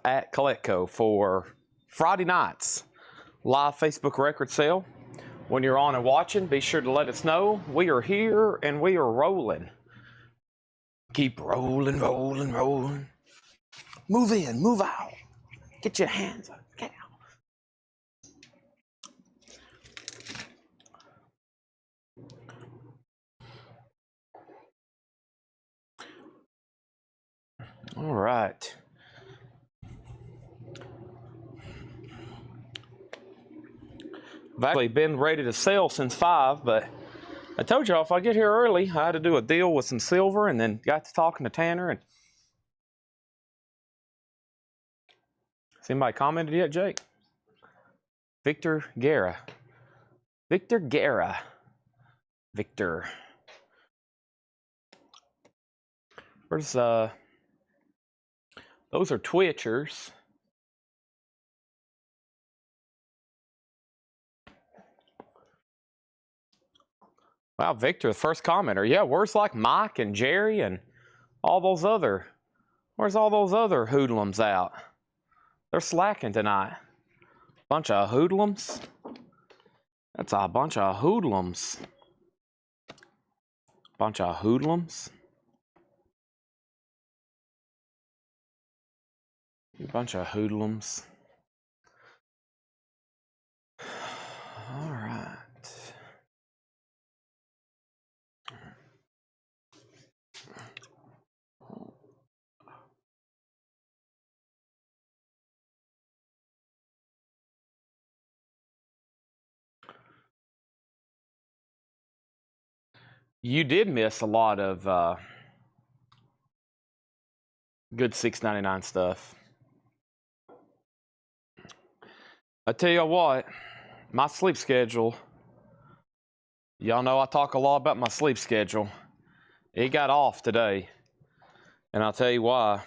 at Collectco for Friday nights live Facebook record sale. When you're on and watching, be sure to let us know. We are here and we are rolling. Keep rolling, rolling, rolling. Move in, move out. Get your hands up. Get out. All right. I've actually been ready to sell since 5, but I told y'all if I get here early, I had to do a deal with some silver and then got to talking to Tanner. And has anybody commented yet, Jake? Victor Guerra. Victor Guerra. Victor. Where's, those are Twitchers. Wow, Victor, the first commenter. Yeah, where's like Mike and Jerry and all those other, where's all those other hoodlums out? They're slacking tonight. Bunch of hoodlums. That's a bunch of hoodlums. Bunch of hoodlums. You bunch of hoodlums. All right. You did miss a lot of good $6.99 stuff. I tell you what, my sleep schedule, y'all know I talk a lot about my sleep schedule. It got off today, and I'll tell you why.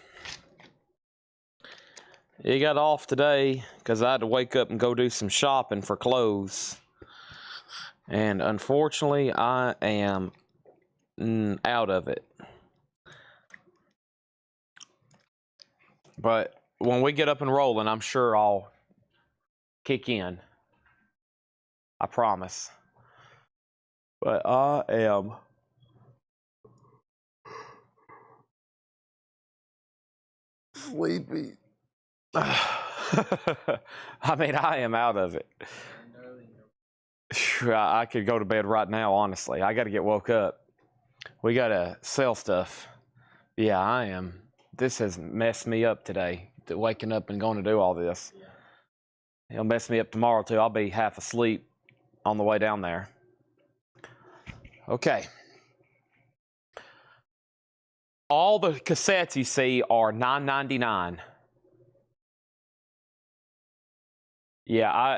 It got off today because I had to wake up and go do some shopping for clothes. And unfortunately, I am out of it. But when we get up and rolling, I'm sure I'll kick in. I promise. But I am sleepy. I mean, I am out of it. I could go to bed right now, honestly. I got to get woke up. We got to sell stuff. Yeah, I am. This has messed me up today, waking up and going to do all this. It'll mess me up tomorrow, too. I'll be half asleep on the way down there. Okay. All the cassettes you see are $9.99. Yeah,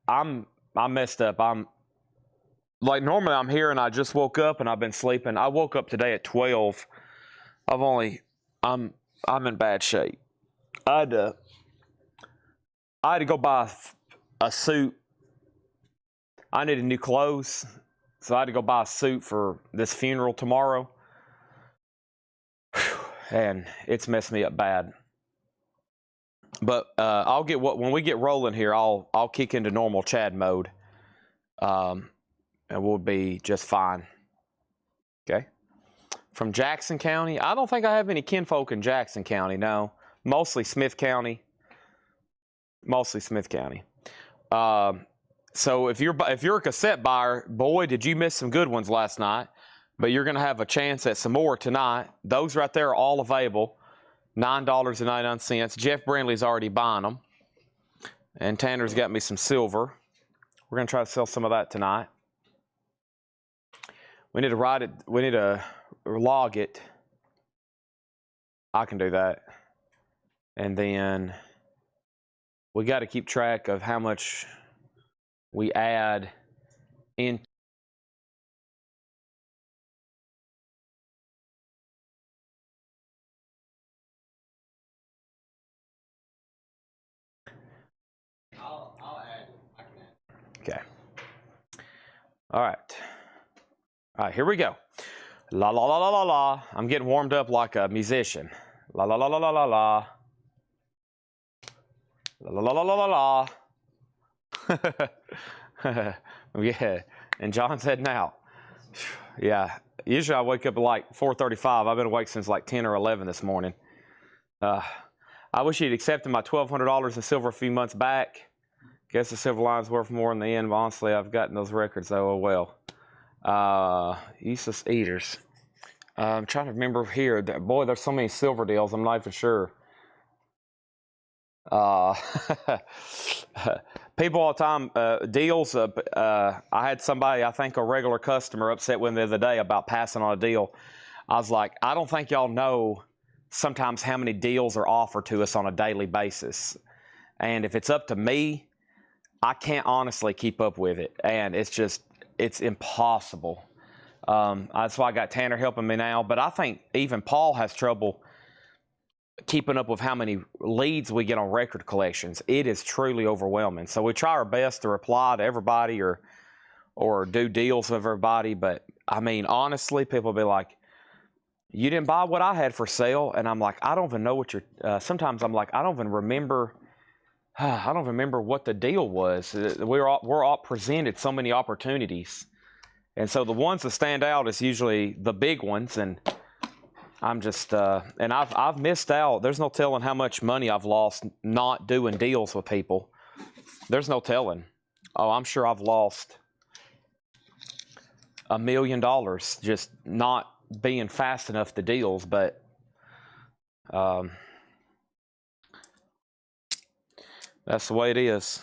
I messed up. I'm like, normally I'm here and I just woke up and I've been sleeping. I woke up today at 12. I'm in bad shape. I had to go buy a suit. I needed new clothes, so I had to go buy a suit for this funeral tomorrow. And it's messed me up bad. But I'll get when we get rolling here, I'll kick into normal Chad mode, and we'll be just fine. Okay. From Jackson County, I don't think I have any kinfolk in Jackson County. No, mostly Smith County. Mostly Smith County. So if you're a cassette buyer, boy, did you miss some good ones last night. But you're going to have a chance at some more tonight. Those right there are all available. $9.99. Jeff Brindley's already buying them. And Tanner's got me some silver. We're going to try to sell some of that tonight. We need to write it. We need to log it. I can do that. And then we got to keep track of how much we add in. I'll add. I can add. Okay. All right. All right, here we go. La la la la la la. I'm getting warmed up like a musician. La la la la la la la. La la la la la la. Yeah, and John's heading out. Yeah, usually I wake up at like 4:35. I've been awake since like 10 or 11 this morning. I wish he'd accepted my $1,200 in silver a few months back. Guess the silver line's worth more in the end, but honestly, I've gotten those records, though. Oh, well. Useless eaters. I'm trying to remember here. Boy, there's so many silver deals, I'm not even sure. People all the time, deals. I had somebody, I think a regular customer, upset with me the other day about passing on a deal. I was like, I don't think y'all know sometimes how many deals are offered to us on a daily basis. And if it's up to me, I can't honestly keep up with it. And it's impossible. That's why I got Tanner helping me now. But I think even Paul has trouble keeping up with how many leads we get on record collections. It is truly overwhelming. So we try our best to reply to everybody or do deals with everybody. But I mean, honestly, people will be like, you didn't buy what I had for sale. And I'm like, I don't even know what you're, sometimes I'm like, I don't even remember what the deal was. We're all presented so many opportunities. And so the ones that stand out is usually the big ones. And I'm just, and I've missed out. There's no telling how much money I've lost not doing deals with people. There's no telling. Oh, I'm sure I've lost $1 million just not being fast enough to deals. But that's the way it is.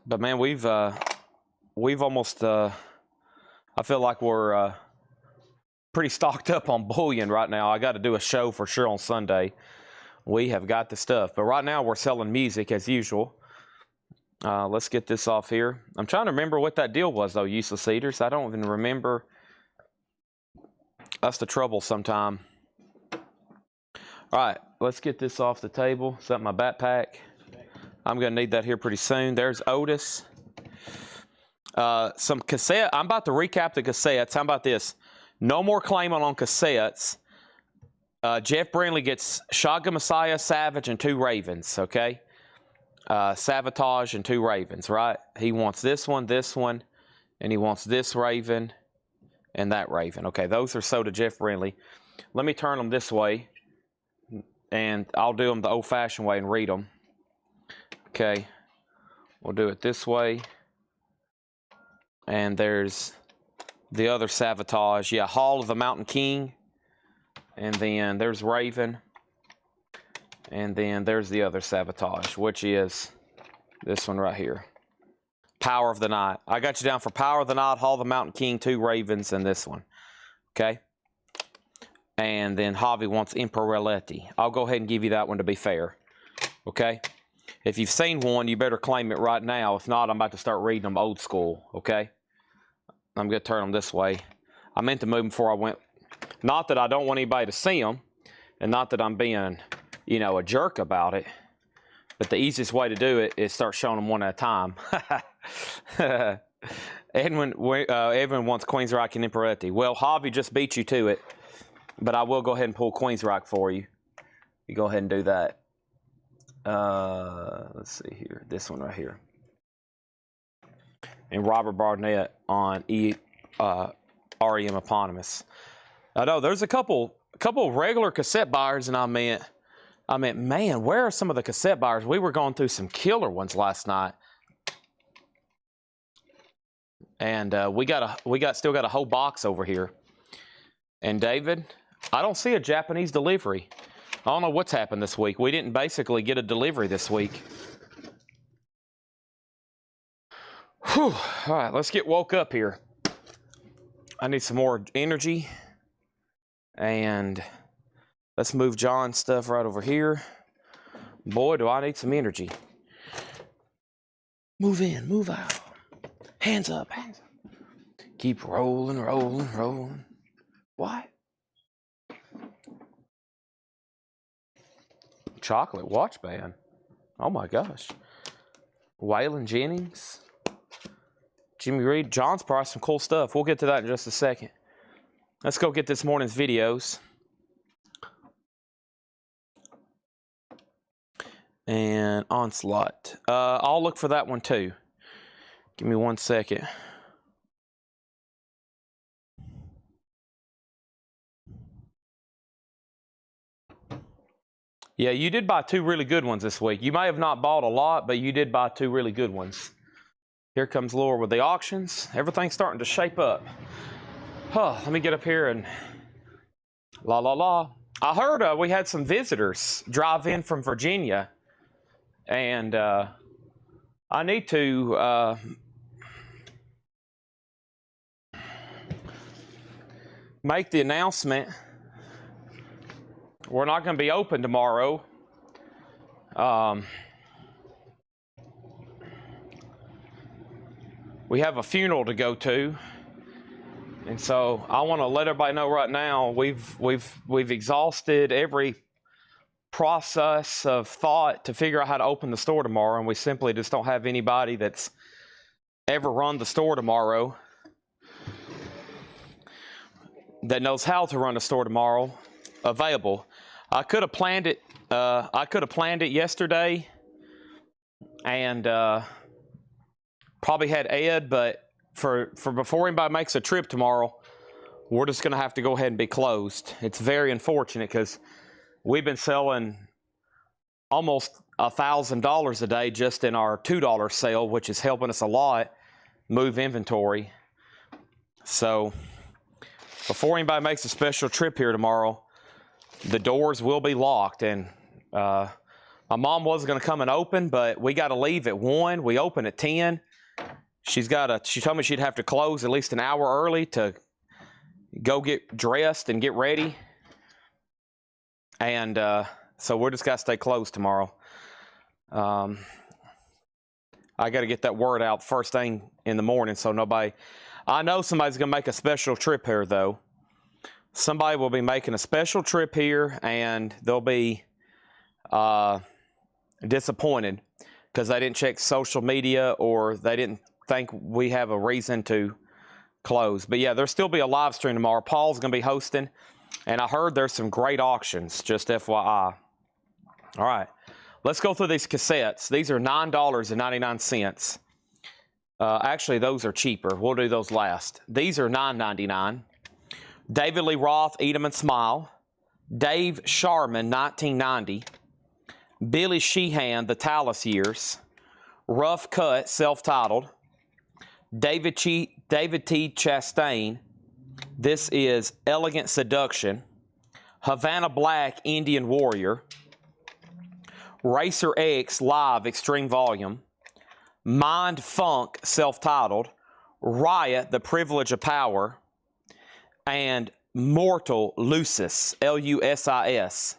But man, we've almost, I feel like we're pretty stocked up on bullion right now. I got to do a show for sure on Sunday. We have got the stuff. But right now we're selling music as usual. Let's get this off here. I'm trying to remember what that deal was, though, useless eaters. I don't even remember. That's the trouble sometime. All right, let's get this off the table. Is that my backpack? I'm going to need that here pretty soon. There's Otis. Some cassette. I'm about to recap the cassettes. How about this? No more claiming on cassettes. Jeff Brindley gets Shotgun Messiah, Savage, and 2 Ravens, okay? Sabotage and 2 Ravens, right? He wants this one, and he wants this Raven and that Raven. Okay, those are sold to Jeff Brindley. Let me turn them this way, and I'll do them the old-fashioned way and read them. Okay, we'll do it this way. And there's the other Sabotage. Yeah, Hall of the Mountain King. And then there's Raven. And then there's the other Sabotage, which is this one right here. Power of the Night. I got you down for Power of the Night, Hall of the Mountain King, 2 Ravens, and this one. Okay? And then Javi wants Imperaletti. I'll go ahead and give you that one to be fair. Okay? If you've seen one, you better claim it right now. If not, I'm about to start reading them old school. Okay? I'm going to turn them this way. I meant to move them before I went. Not that I don't want anybody to see them, and not that I'm being, you know, a jerk about it. But the easiest way to do it is start showing them one at a time. Edwin wants Queen's Rock and Imperetti. Well, Javi just beat you to it, but I will go ahead and pull Queen's Rock for you. You go ahead and do that. Let's see here. This one right here. And Robert Barnett on REM Eponymous. I know there's a couple of regular cassette buyers, and I meant, man, where are some of the cassette buyers? We were going through some killer ones last night, and still got a whole box over here. And David, I don't see a Japanese delivery. I don't know what's happened this week. We didn't basically get a delivery this week. Whew. All right, let's get woke up here. I need some more energy. And let's move John's stuff right over here. Boy, do I need some energy. Move in, move out. Hands up, hands up. Keep rolling, rolling, rolling. What? Chocolate watch band. Oh my gosh. Waylon Jennings. Jimmy Reed. John's probably some cool stuff. We'll get to that in just a second. Let's go get this morning's videos. And Onslaught. I'll look for that one too. Give me 1 second. Yeah, you did buy 2 really good ones this week. You may have not bought a lot, but you did buy 2 really good ones. Here comes Laura with the auctions. Everything's starting to shape up. Let me get up here and la la la. I heard we had some visitors drive in from Virginia, and I need to make the announcement. We're not going to be open tomorrow. We have a funeral to go to, and so I want to let everybody know right now we've exhausted every process of thought to figure out how to open the store tomorrow, and we simply just don't have anybody that's ever run the store tomorrow that knows how to run a store tomorrow available. I could have planned it. I could have planned it yesterday, and probably had Ed. But for before anybody makes a trip tomorrow, we're just going to have to go ahead and be closed. It's very unfortunate because we've been selling almost $1,000 a day just in our $2 sale, which is helping us a lot move inventory. So before anybody makes a special trip here tomorrow, the doors will be locked. And my mom was going to come and open, but we got to leave at 1. We open at 10. She told me she'd have to close at least an hour early to go get dressed and get ready. And so we're just got to stay closed tomorrow. I got to get that word out first thing in the morning so nobody... I know somebody's going to make a special trip here, though. Somebody will be making a special trip here, and they'll be disappointed because they didn't check social media or they didn't think we have a reason to close. But yeah, there'll still be a live stream tomorrow. Paul's going to be hosting, and I heard there's some great auctions, just FYI. All right, let's go through these cassettes. These are $9.99. Actually, those are cheaper. We'll do those last. These are $9.99. David Lee Roth, Eat 'em and Smile. Dave Sharman, 1990. Billy Sheehan, The Talus Years. Rough Cut, self-titled. David T. Chastain. This is Elegant Seduction. Havana Black, Indian Warrior. Racer X, Live, Extreme Volume. Mind Funk, self-titled. Riot, The Privilege of Power. And Mortal Lucis, Lusis.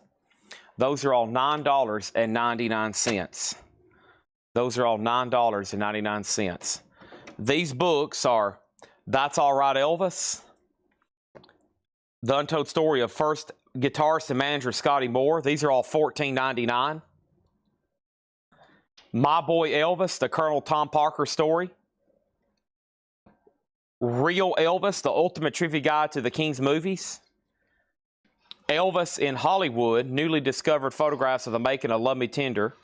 Those are all $9.99. Those are all $9.99. These books are That's All Right, Elvis. The Untold Story of First Guitarist and Manager Scotty Moore. These are all $14.99. My Boy Elvis, the Colonel Tom Parker story. Real Elvis, the Ultimate Trivia Guide to the King's Movies. Elvis in Hollywood, newly discovered photographs of the making of Love Me Tender.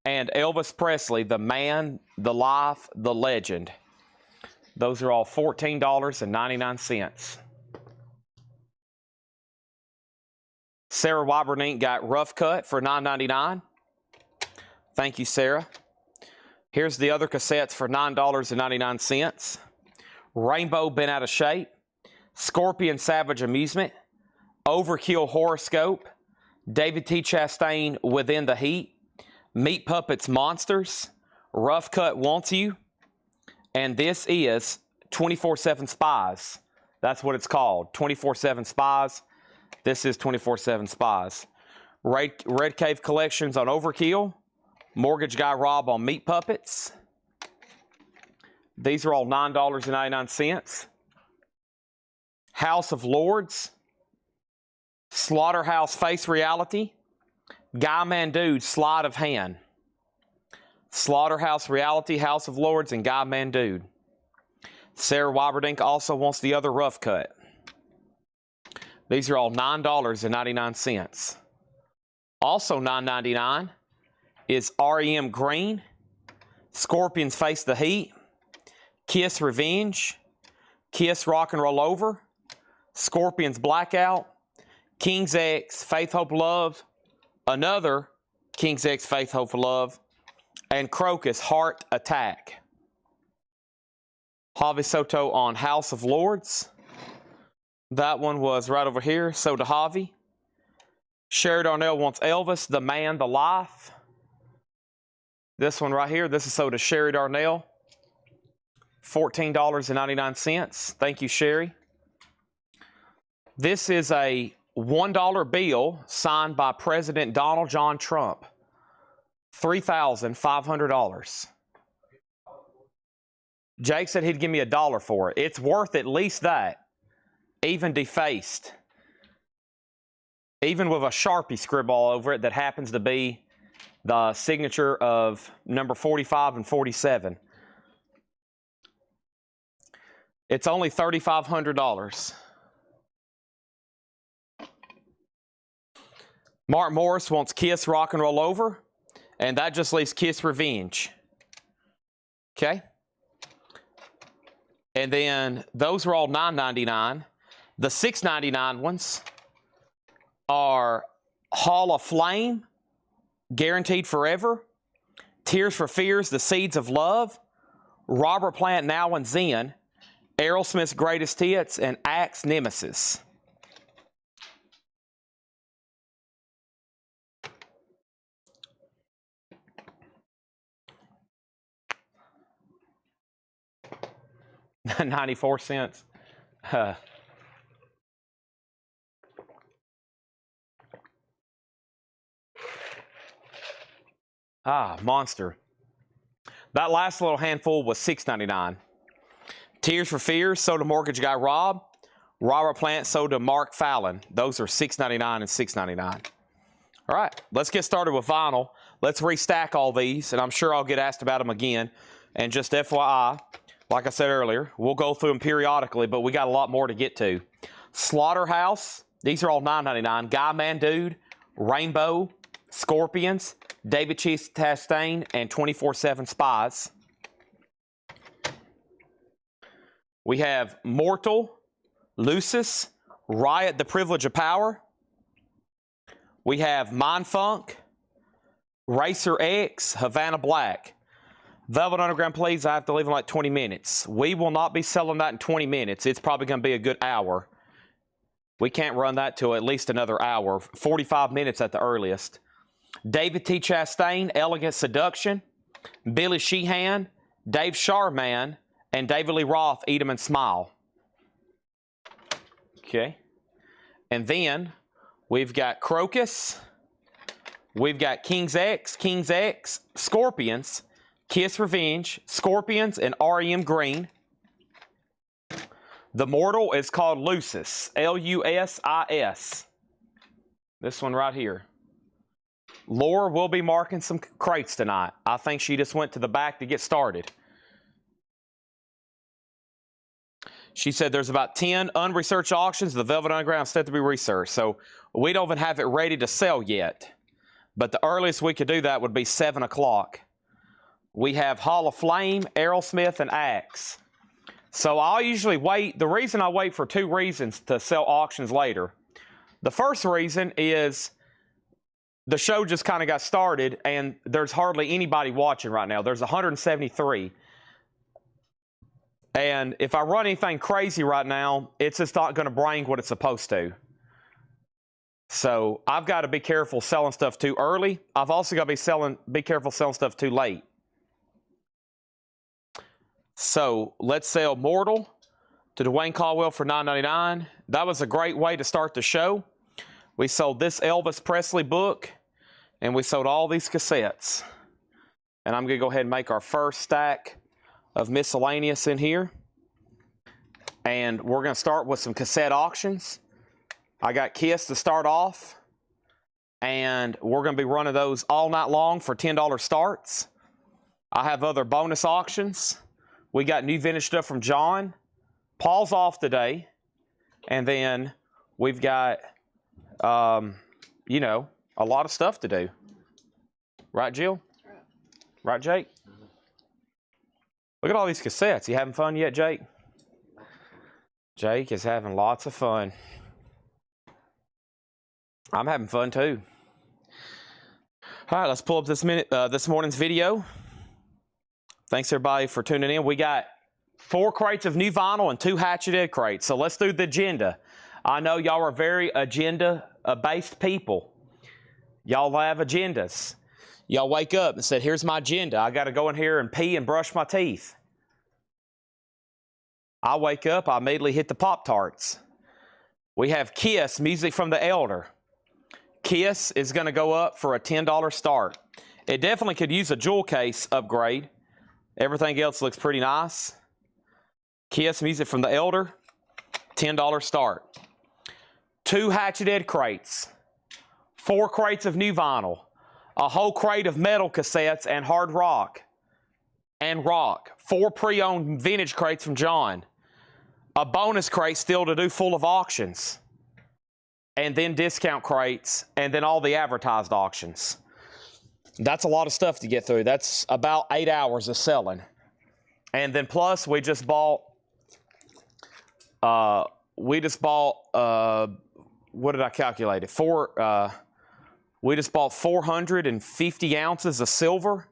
And Elvis Presley, the man, the life, the legend. Those are all $14.99. Sarah Wybernink got Rough Cut for $9.99. Thank you, Sarah. Here's the other cassettes for $9.99. Rainbow Bent Out of Shape. Scorpion Savage Amusement. Overkill Horoscope. David T. Chastain, Within the Heat. Meat Puppets Monsters. Rough Cut Wants You. And this is 24/7 Spies. That's what it's called, 24/7 Spies. This is 24/7 Spies. Red Cave Collections on Overkill. Mortgage Guy Rob on Meat Puppets. These are all $9.99. House of Lords. Slaughterhouse Face Reality. Guy Man Dude, Sleight of Hand. Slaughterhouse Reality, House of Lords, and Guy Man Dude. Sarah Wyberdink also wants the other Rough Cut. These are all $9.99. Also $9.99. is REM Green. Scorpions Face the Heat. Kiss Revenge. Kiss Rock and Roll Over. Scorpions Blackout. King's X Faith, Hope, Love. Another King's X Faith, Hope, Love. And Crocus Heart Attack. Javi Soto on House of Lords. That one was right over here. So to Javi. Sherry Darnell wants Elvis, The Man, The Life. This one right here. This is so to Sherry Darnell. $14.99. Thank you, Sherry. This is a $1 bill signed by President Donald John Trump. $3,500. Jake said he'd give me $1 for it. It's worth at least that. Even defaced. Even with a Sharpie scribble all over it that happens to be the signature of number 45 and 47. It's only $3,500. Mark Morris wants Kiss Rock and Roll Over, and that just leaves Kiss Revenge. Okay? And then those are all $9.99. The $6.99 ones are Hall of Flame, Guaranteed Forever, Tears for Fears, The Seeds of Love, Robert Plant Now and Zen, Aerosmith's Greatest Hits, and Axe Nemesis. $0.94. Monster. That last little handful was $6.99. Tears for Fears, sold to Mortgage Guy Rob. Robert Plant, sold to Mark Fallon. Those are $6.99 and $6.99. All right, let's get started with vinyl. Let's restack all these, and I'm sure I'll get asked about them again. And just FYI, like I said earlier, we'll go through them periodically, but we got a lot more to get to. Slaughterhouse, these are all $9.99. Guy Man Dude, Rainbow, Scorpions, David Chastain, and 24/7 Spies. We have Mortal, Lucis, Riot, The Privilege of Power. We have Mindfunk, Racer X, Havana Black. Velvet Underground, please, I have to leave in like 20 minutes. We will not be selling that in 20 minutes. It's probably going to be a good hour. We can't run that till at least another hour, 45 minutes at the earliest. David T. Chastain, Elegant Seduction. Billy Sheehan, Dave Sharman, and David Lee Roth, Eat 'em and Smile. Okay. And then we've got Crocus. We've got King's X, Scorpions, Kiss Revenge, Scorpions, and REM Green. The Mortal is called Lucis, Lusis. This one right here. Laura will be marking some crates tonight. I think she just went to the back to get started. She said there's about 10 unresearched auctions. The Velvet Underground still to be researched. So we don't even have it ready to sell yet. But the earliest we could do that would be 7 o'clock. We have Hall of Flame, Aerosmith, and Axe. So I'll usually wait. The reason I wait for 2 reasons to sell auctions later. The first reason is the show just kind of got started and there's hardly anybody watching right now. There's 173. And if I run anything crazy right now, it's just not going to bring what it's supposed to. So I've got to be careful selling stuff too early. I've also got to be careful selling stuff too late. So let's sell Mortal to Dwayne Caldwell for $9.99. That was a great way to start the show. We sold this Elvis Presley book, and we sold all these cassettes. And I'm going to go ahead and make our first stack of miscellaneous in here. And we're going to start with some cassette auctions. I got Kiss to start off. And we're going to be running those all night long for $10 starts. I have other bonus auctions. We got new vintage stuff from John. Paul's off today. And then we've got, you know, a lot of stuff to do. Right, Jill? Right, Jake? Look at all these cassettes. You having fun yet, Jake? Jake is having lots of fun. I'm having fun too. All right, let's pull up this morning's video. Thanks everybody for tuning in. We got 4 crates of new vinyl and 2 hatcheted crates. So let's do the agenda. I know y'all are very agenda-based people. Y'all have agendas. Y'all wake up and said, here's my agenda. I got to go in here and pee and brush my teeth. I wake up, I immediately hit the Pop-Tarts. We have Kiss, Music from the Elder. Kiss is going to go up for a $10 start. It definitely could use a jewel case upgrade. Everything else looks pretty nice. Kiss, Music from the Elder, $10 start. 2 hatcheted crates. 4 crates of new vinyl. A whole crate of metal cassettes and hard rock. And rock. 4 pre-owned vintage crates from John. A bonus crate still to do full of auctions. And then discount crates, and then all the advertised auctions. That's a lot of stuff to get through. That's about 8 hours of selling. And then plus, we just bought, what did I calculate it? We just bought 450 ounces of silver.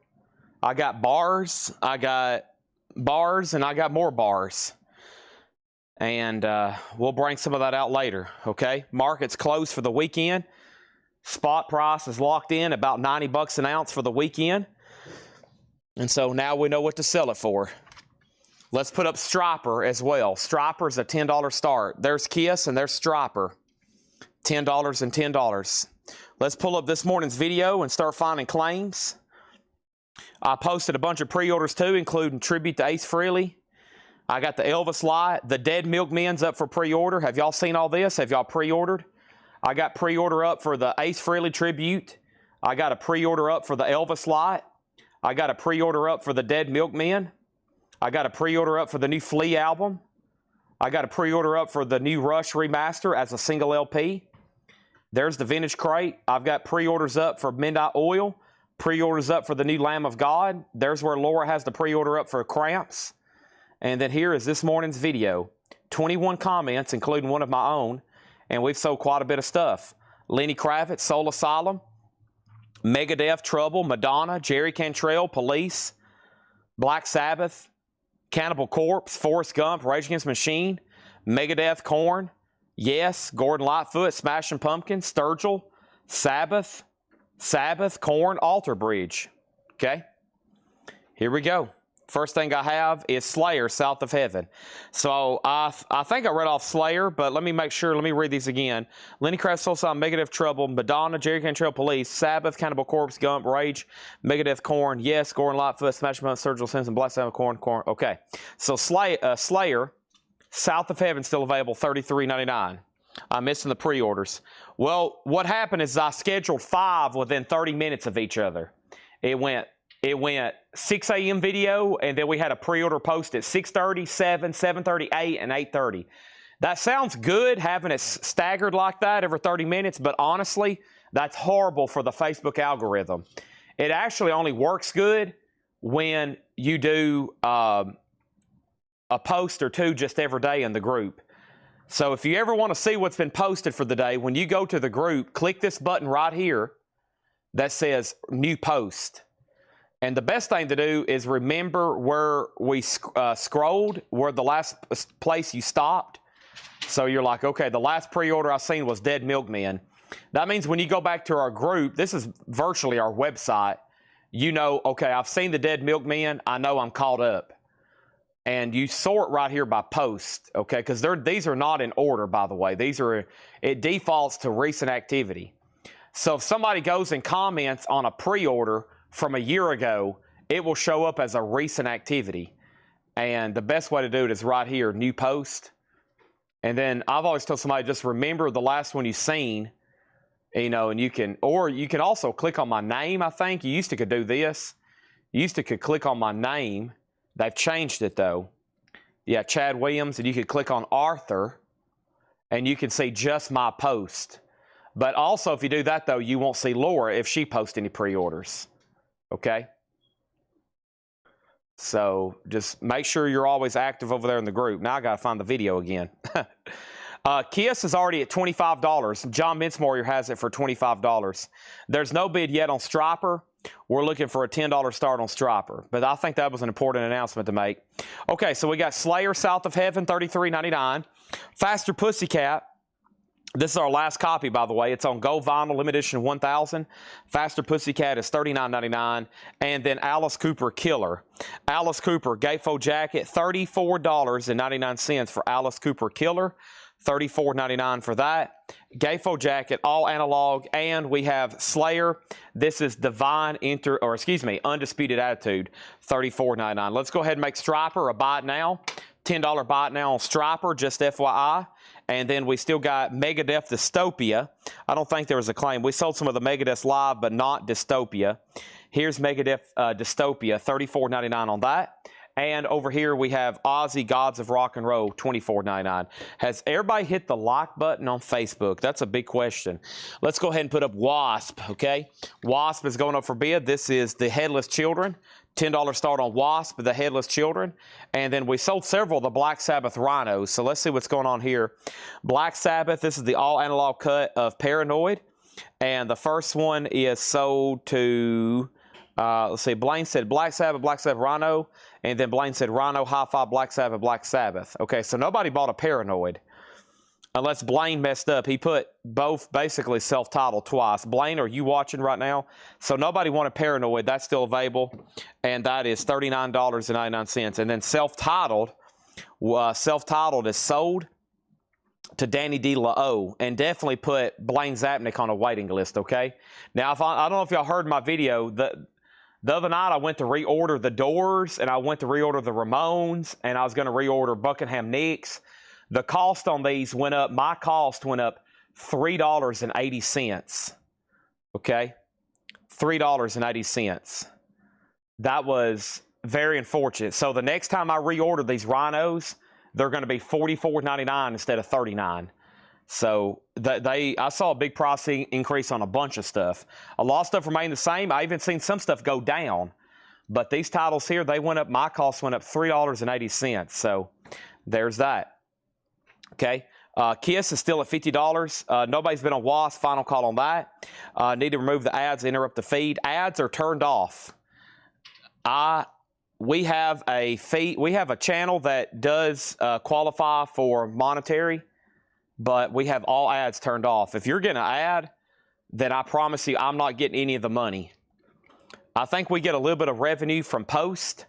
I got bars, and I got more bars. And we'll bring some of that out later, okay? Market's closed for the weekend. Spot price is locked in about 90 bucks an ounce for the weekend. And so now we know what to sell it for. Let's put up Striper as well. Striper's a $10 start. There's Kiss and there's Striper. $10 and $10. Let's pull up this morning's video and start finding claims. I posted a bunch of pre-orders too, including tribute to Ace Frehley. I got the Elvis Light. The Dead Milkmen's up for pre-order. Have y'all seen all this? Have y'all pre-ordered? I got pre-order up for the Ace Frehley tribute. I got a pre-order up for the Elvis Light. I got a pre-order up for the Dead Milkmen. I got a pre-order up for the new Flea album. I got a pre-order up for the new Rush remaster as a single LP. There's the vintage crate. I've got pre-orders up for Midnight Oil. Pre-orders up for the new Lamb of God. There's where Laura has the pre-order up for Cramps. And then here is this morning's video. 21 comments, including one of my own. And we've sold quite a bit of stuff. Lenny Kravitz, Soul Asylum. Megadeth, Trouble, Madonna, Jerry Cantrell, Police. Black Sabbath. Cannibal Corpse, Forrest Gump, Rage Against the Machine. Megadeth, Korn. Yes, Gordon Lightfoot, Smashing Pumpkins, Sturgill. Sabbath, Korn, Alter Bridge. Okay? Here we go. First thing I have is Slayer, South of Heaven. So I think I read off Slayer, but let me make sure. Let me read these again. Lenny Kravitz, Soul Asylum, Megadeth, Trouble, Madonna, Jerry Cantrell, Police, Sabbath, Cannibal Corpse, Gump, Rage, Megadeth, Korn, Yes, Gordon Lightfoot, Smashing Pumpkins, Sturgill, Simpson, Black Sabbath, Korn. Okay. So Slayer, South of Heaven, still available, $33.99. I'm missing the pre-orders. Well, what happened is I scheduled 5 within 30 minutes of each other. It went 6 a.m. video, and then we had a pre-order post at 6:30, 7, 7:30, 8, and 8:30. That sounds good, having it staggered like that every 30 minutes, but honestly, that's horrible for the Facebook algorithm. It actually only works good when you do a post or 2 just every day in the group. So if you ever want to see what's been posted for the day, when you go to the group, click this button right here that says New Post. And the best thing to do is remember where we scrolled, where the last place you stopped. So you're like, okay, the last pre-order I seen was Dead Milkmen. That means when you go back to our group, this is virtually our website, you know, okay, I've seen the Dead Milkmen, I know I'm caught up. And you sort right here by post, okay, because these are not in order, by the way. It defaults to recent activity. So if somebody goes and comments on a pre-order from a year ago, it will show up as a recent activity. And the best way to do it is right here, New Post. And then I've always told somebody, just remember the last one you've seen, you know, and you can also click on my name, I think. You used to could do this. You used to could click on my name. They've changed it though. Yeah, Chad Williams, and you could click on Arthur, and you can see just my post. But also, if you do that though, you won't see Laura if she posts any pre-orders. okay? So just make sure you're always active over there in the group. Now I got to find the video again. Kiss is already at $25. John Mincemoyer has it for $25. There's no bid yet on Striper. We're looking for a $10 start on Striper, but I think that was an important announcement to make. Okay, so we got Slayer South of Heaven, $33.99. Faster Pussycat. This is our last copy, by the way. It's on Gold Vinyl, limited edition 1000. Faster Pussycat is $39.99. And then Alice Cooper Killer. Alice Cooper Gatefold Jacket, $34.99 for Alice Cooper Killer. $34.99 for that. Gatefold Jacket, all analog, and we have Slayer. This is Undisputed Attitude, $34.99. Let's go ahead and make Striper a buy it now. $10 buy it now on Striper, just FYI. And then we still got Megadeth Dystopia. I don't think there was a claim. We sold some of the Megadeth live, but not Dystopia. Here's Megadeth Dystopia, $34.99 on that. And over here we have Ozzy Gods of Rock and Roll, $24.99. Has everybody hit the like button on Facebook? That's a big question. Let's go ahead and put up Wasp, okay? Wasp is going up for bid. This is the Headless Children. $10 start on Wasp, the Headless Children. And then we sold several of the Black Sabbath Rhinos. So let's see what's going on here. Black Sabbath, this is the all-analog cut of Paranoid. And the first one is sold to... let's see, Blaine said Black Sabbath Rhino, and then Blaine said Rhino, Hi-Fi, Black Sabbath. Okay, so nobody bought a Paranoid. Unless Blaine messed up. He put both basically self-titled twice. Blaine, are you watching right now? So nobody wanted Paranoid. That's still available, and that is $39.99. And then self-titled is sold to Danny D. LaO, and definitely put Blaine Zapnick on a waiting list, okay? Now, I don't know if y'all heard my video. The other night, I went to reorder the Doors, and I went to reorder the Ramones, and I was going to reorder Buckingham Nicks. The cost on these went up. My cost went up $3.80. Okay? $3.80. That was very unfortunate. So the next time I reorder these Rhinos, they're going to be $44.99 instead of $39. So I saw a big price increase on a bunch of stuff. A lot of stuff remained the same. I even seen some stuff go down. But these titles here, they went up. My cost went up $3.80. So there's that. Okay. Kiss is still at $50. Nobody's been on Wasp. Final call on that. Need to remove the ads, interrupt the feed. Ads are turned off. We have a feed. We have a channel that does qualify for monetary, but we have all ads turned off. If you're getting an ad, then I promise you I'm not getting any of the money. I think we get a little bit of revenue from post.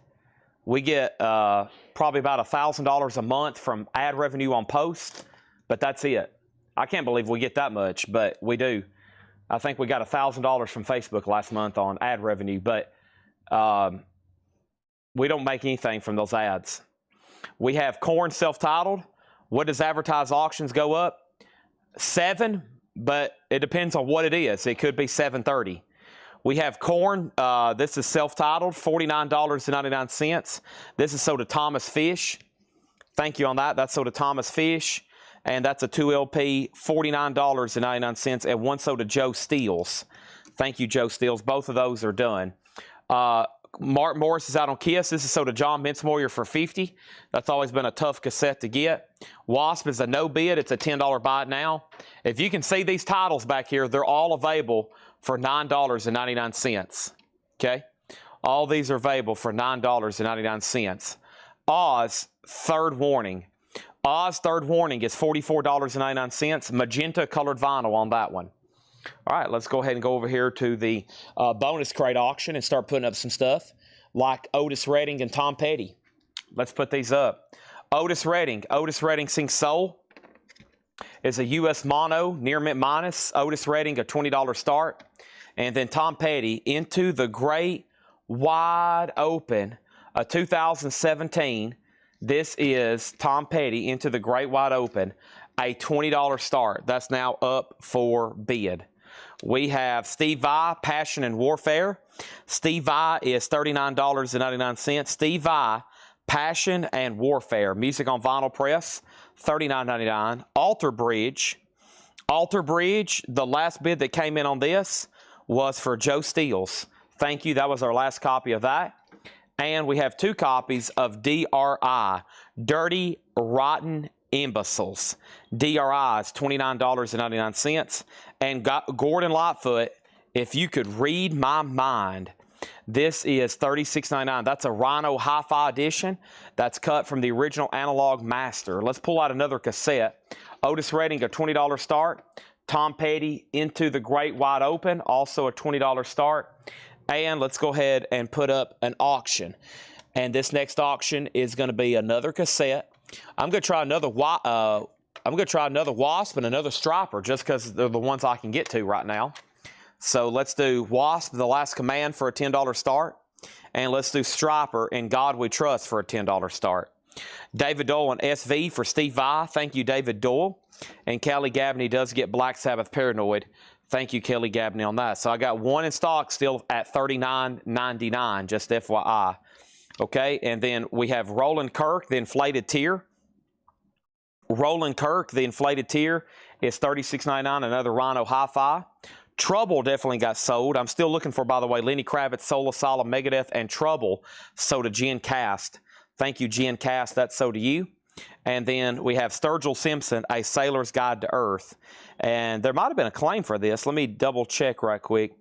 We get probably about $1,000 a month from ad revenue on post, but that's it. I can't believe we get that much, but we do. I think we got $1,000 from Facebook last month on ad revenue, but we don't make anything from those ads. We have Korn self-titled. What does advertised auctions go up? 7, but it depends on what it is. It could be 730. We have Korn. This is self-titled, $49.99. This is sold to Thomas Fish. Thank you on that. That's sold to Thomas Fish. And that's a 2LP, $49.99. And one sold to Joe Steels. Thank you, Joe Steels. Both of those are done. Mark Morris is out on Kiss. This is sold to John Mincemoyer for $50. That's always been a tough cassette to get. Wasp is a no bid. It's a $10 buy it now. If you can see these titles back here, they're all available for $9.99. Okay? All these are available for $9.99. Oz, Third Warning. Oz, Third Warning is $44.99. Magenta colored vinyl on that one. All right, let's go ahead and go over here to the bonus crate auction and start putting up some stuff like Otis Redding and Tom Petty. Let's put these up. Otis Redding sings Soul. Is a U.S. mono, near mint minus. Otis Redding, a $20 start. And then Tom Petty, Into the Great Wide Open, a 2017. This is Tom Petty, Into the Great Wide Open, a $20 start. That's now up for bid. We have Steve Vai, Passion and Warfare. Steve Vai is $39.99. Steve Vai, Passion and Warfare. Music on vinyl press, $39.99. Alter Bridge. Alter Bridge, the last bid that came in on this was for Joe Steels, Thank you. That was our last copy of that. And we have 2 copies of DRI, Dirty Rotten Imbeciles. DRI is $29.99. And Gordon Lightfoot, if you could read my mind, this is $36.99. That's a Rhino Hi-Fi edition. That's cut from the original analog master. Let's pull out another cassette. Otis Redding, a $20 start. Tom Petty, Into the Great Wide Open, also a $20 start. And let's go ahead and put up an auction. And this next auction is going to be another cassette. I'm going to try another Wasp and another Striper just because they're the ones I can get to right now. So let's do Wasp, The Last Command, for a $10 start. And let's do Striper, In God We Trust, for a $10 start. David Doyle and SV for Steve Vai. Thank you, David Doyle. And Kelly Gabney does get Black Sabbath Paranoid. Thank you, Kelly Gabney, on that. So I got one in stock still at $39.99, just FYI. Okay, and then we have Roland Kirk, the inflated tier. Roland Kirk, the inflated tier, is $36.99, another Rhino Hi-Fi. Trouble definitely got sold. I'm still looking for, by the way, Lenny Kravitz, Soul Asylum, Megadeth, and Trouble sold to Jen Cast. Thank you, Jen Cast. That's sold to you. And then we have Sturgill Simpson, A Sailor's Guide to Earth. And there might have been a claim for this. Let me double check right quick.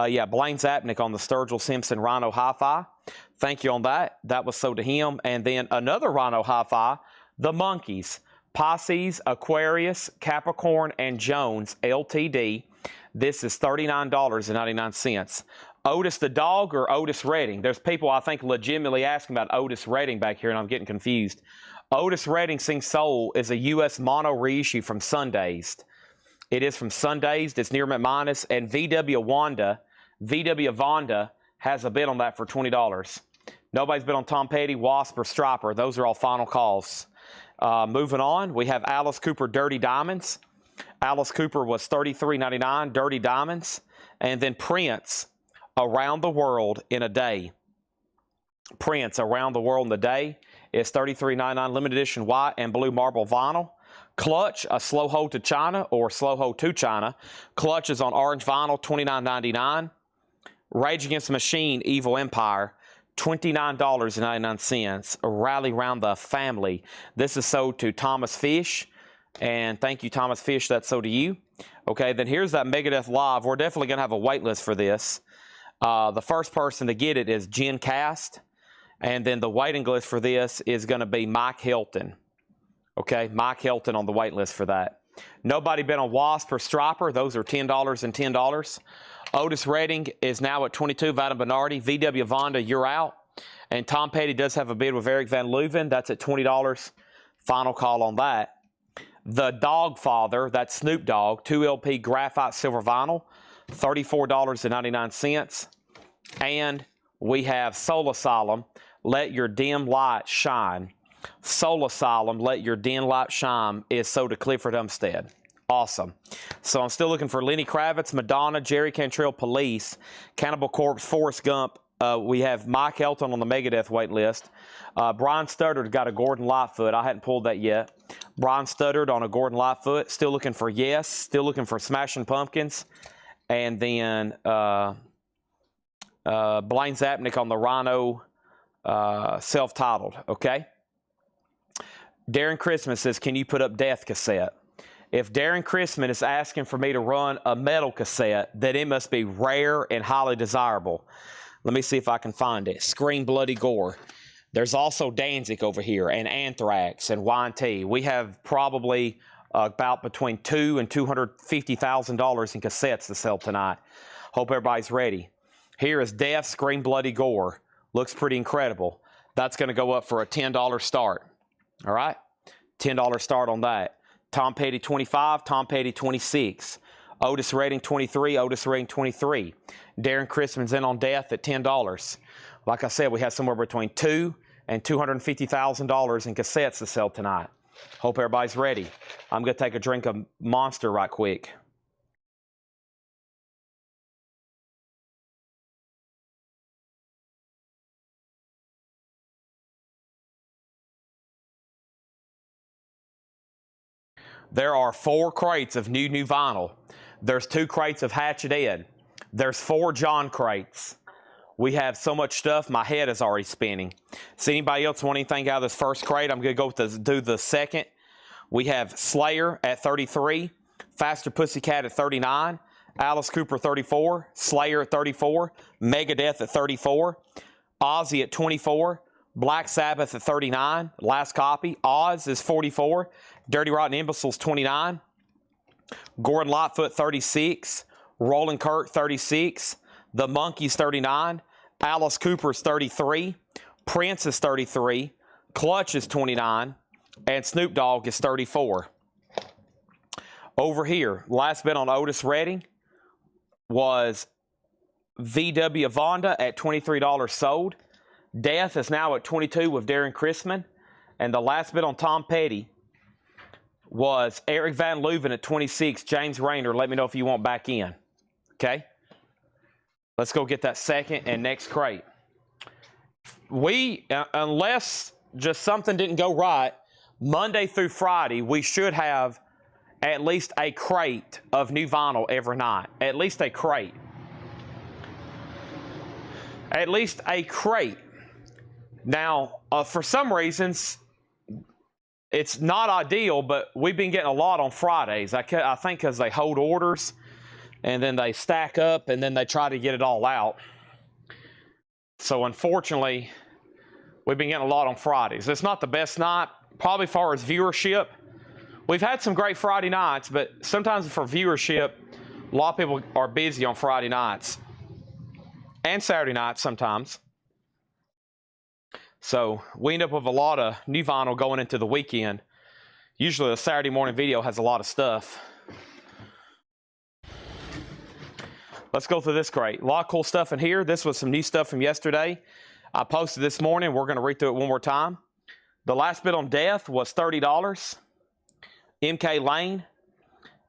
Yeah, Blaine Zapnick on the Sturgill Simpson Rhino Hi-Fi. Thank you on that. That was sold to him. And then another Rhino Hi-Fi, The Monkees, Pisces, Aquarius, Capricorn, and Jones, LTD. This is $39.99. Otis the Dog or Otis Redding? There's people, I think, legitimately asking about Otis Redding back here, and I'm getting confused. Otis Redding Sing Soul is a U.S. mono reissue from Sundazed. It is from Sundazed. It's near McMinus. And VW Vonda has a bid on that for $20. Nobody's bid on Tom Petty, Wasp, or Striper. Those are all final calls. Moving on, we have Alice Cooper Dirty Diamonds. Alice Cooper was $33.99, Dirty Diamonds. And then Prince, Around the World in a Day. Prince, Around the World in a Day, is $33.99, limited edition white and blue marble vinyl. Clutch, A Slow Hold to China or Slow Hold to China. Clutch is on orange vinyl, $29.99. Rage Against the Machine, Evil Empire, $29.99. Rally Round the Family. This is sold to Thomas Fish. And thank you, Thomas Fish. That's sold to you. Okay, then here's that Megadeth Live. We're definitely going to have a wait list for this. The first person to get it is Jen Cast. And then the waiting list for this is going to be Mike Hilton. Okay, Mike Hilton on the wait list for that. Nobody been on Wasp or Striper. Those are $10 and $10. Otis Redding is now at $22. Vadim Bernardi. VW Vonda, you're out. And Tom Petty does have a bid with Eric Van Leuven. That's at $20. Final call on that. The Dogfather, that's Snoop Dogg, 2 LP graphite silver vinyl, $34.99. And we have Soul Asylum, Let Your Dim Light Shine. Soul Asylum, Let Your Dim Light Shine is sold to Clifford Umstead. Awesome. So I'm still looking for Lenny Kravitz, Madonna, Jerry Cantrell, Police, Cannibal Corpse, Forrest Gump. We have Mike Elton on the Megadeth wait list. Brian Studdard got a Gordon Lightfoot. I hadn't pulled that yet. Brian Studdard on a Gordon Lightfoot. Still looking for Yes. Still looking for Smashing Pumpkins. And then Blaine Zapnick on the Rhino self-titled. Okay. Darren Christmas says, can you put up Death cassette? If Darren Christmas is asking for me to run a metal cassette, then it must be rare and highly desirable. Let me see if I can find it. Scream Bloody Gore. There's also Danzig over here, and Anthrax, and Y&T. We have probably about between $200,000 and $250,000 in cassettes to sell tonight. Hope everybody's ready. Here is Death, Scream Bloody Gore. Looks pretty incredible. That's going to go up for a $10 start. All right? $10 start on that. Tom Petty 25, Tom Petty 26. Otis Redding 23, Otis Redding 23. Darren Christmas in on Death at $10. Like I said, we have somewhere between $200,000 and $250,000 in cassettes to sell tonight. Hope everybody's ready. I'm going to take a drink of Monster right quick. There are 4 crates of new vinyl. There's 2 crates of Hatchet Ed. There's 4 John crates. We have so much stuff, my head is already spinning. Does anybody else want anything out of this first crate? I'm going to go do the second. We have Slayer at 33, Faster Pussycat at 39, Alice Cooper 34, Slayer at 34, Megadeth at 34, Ozzy at 24, Black Sabbath at 39, last copy. Oz is 44, Dirty Rotten Imbeciles 29, Gordon Lightfoot 36, Roland Kirk 36, The Monkees 39, Alice Cooper's 33, Prince is 33, Clutch is 29, and Snoop Dogg is 34. Over here, last bid on Otis Redding was VW Vonda at $23 sold. Death is now at 22 with Darren Chrisman. And the last bid on Tom Petty was Eric Van Leuven at 26. James Rayner, let me know if you want back in. Okay? Let's go get that second and next crate. We, unless just something didn't go right, Monday through Friday, we should have at least a crate of new vinyl every night. At least a crate. At least a crate. Now, for some reasons, it's not ideal, but we've been getting a lot on Fridays. I think because they hold orders, and then they stack up, and then they try to get it all out. So, unfortunately, we've been getting a lot on Fridays. It's not the best night, probably as far as viewership. We've had some great Friday nights, but sometimes for viewership, a lot of people are busy on Friday nights. And Saturday nights sometimes. So we end up with a lot of new vinyl going into the weekend. Usually a Saturday morning video has a lot of stuff. Let's go through this crate. A lot of cool stuff in here. This was some new stuff from yesterday. I posted this morning. We're going to read through it one more time. The last bid on Death was $30. MK Lane.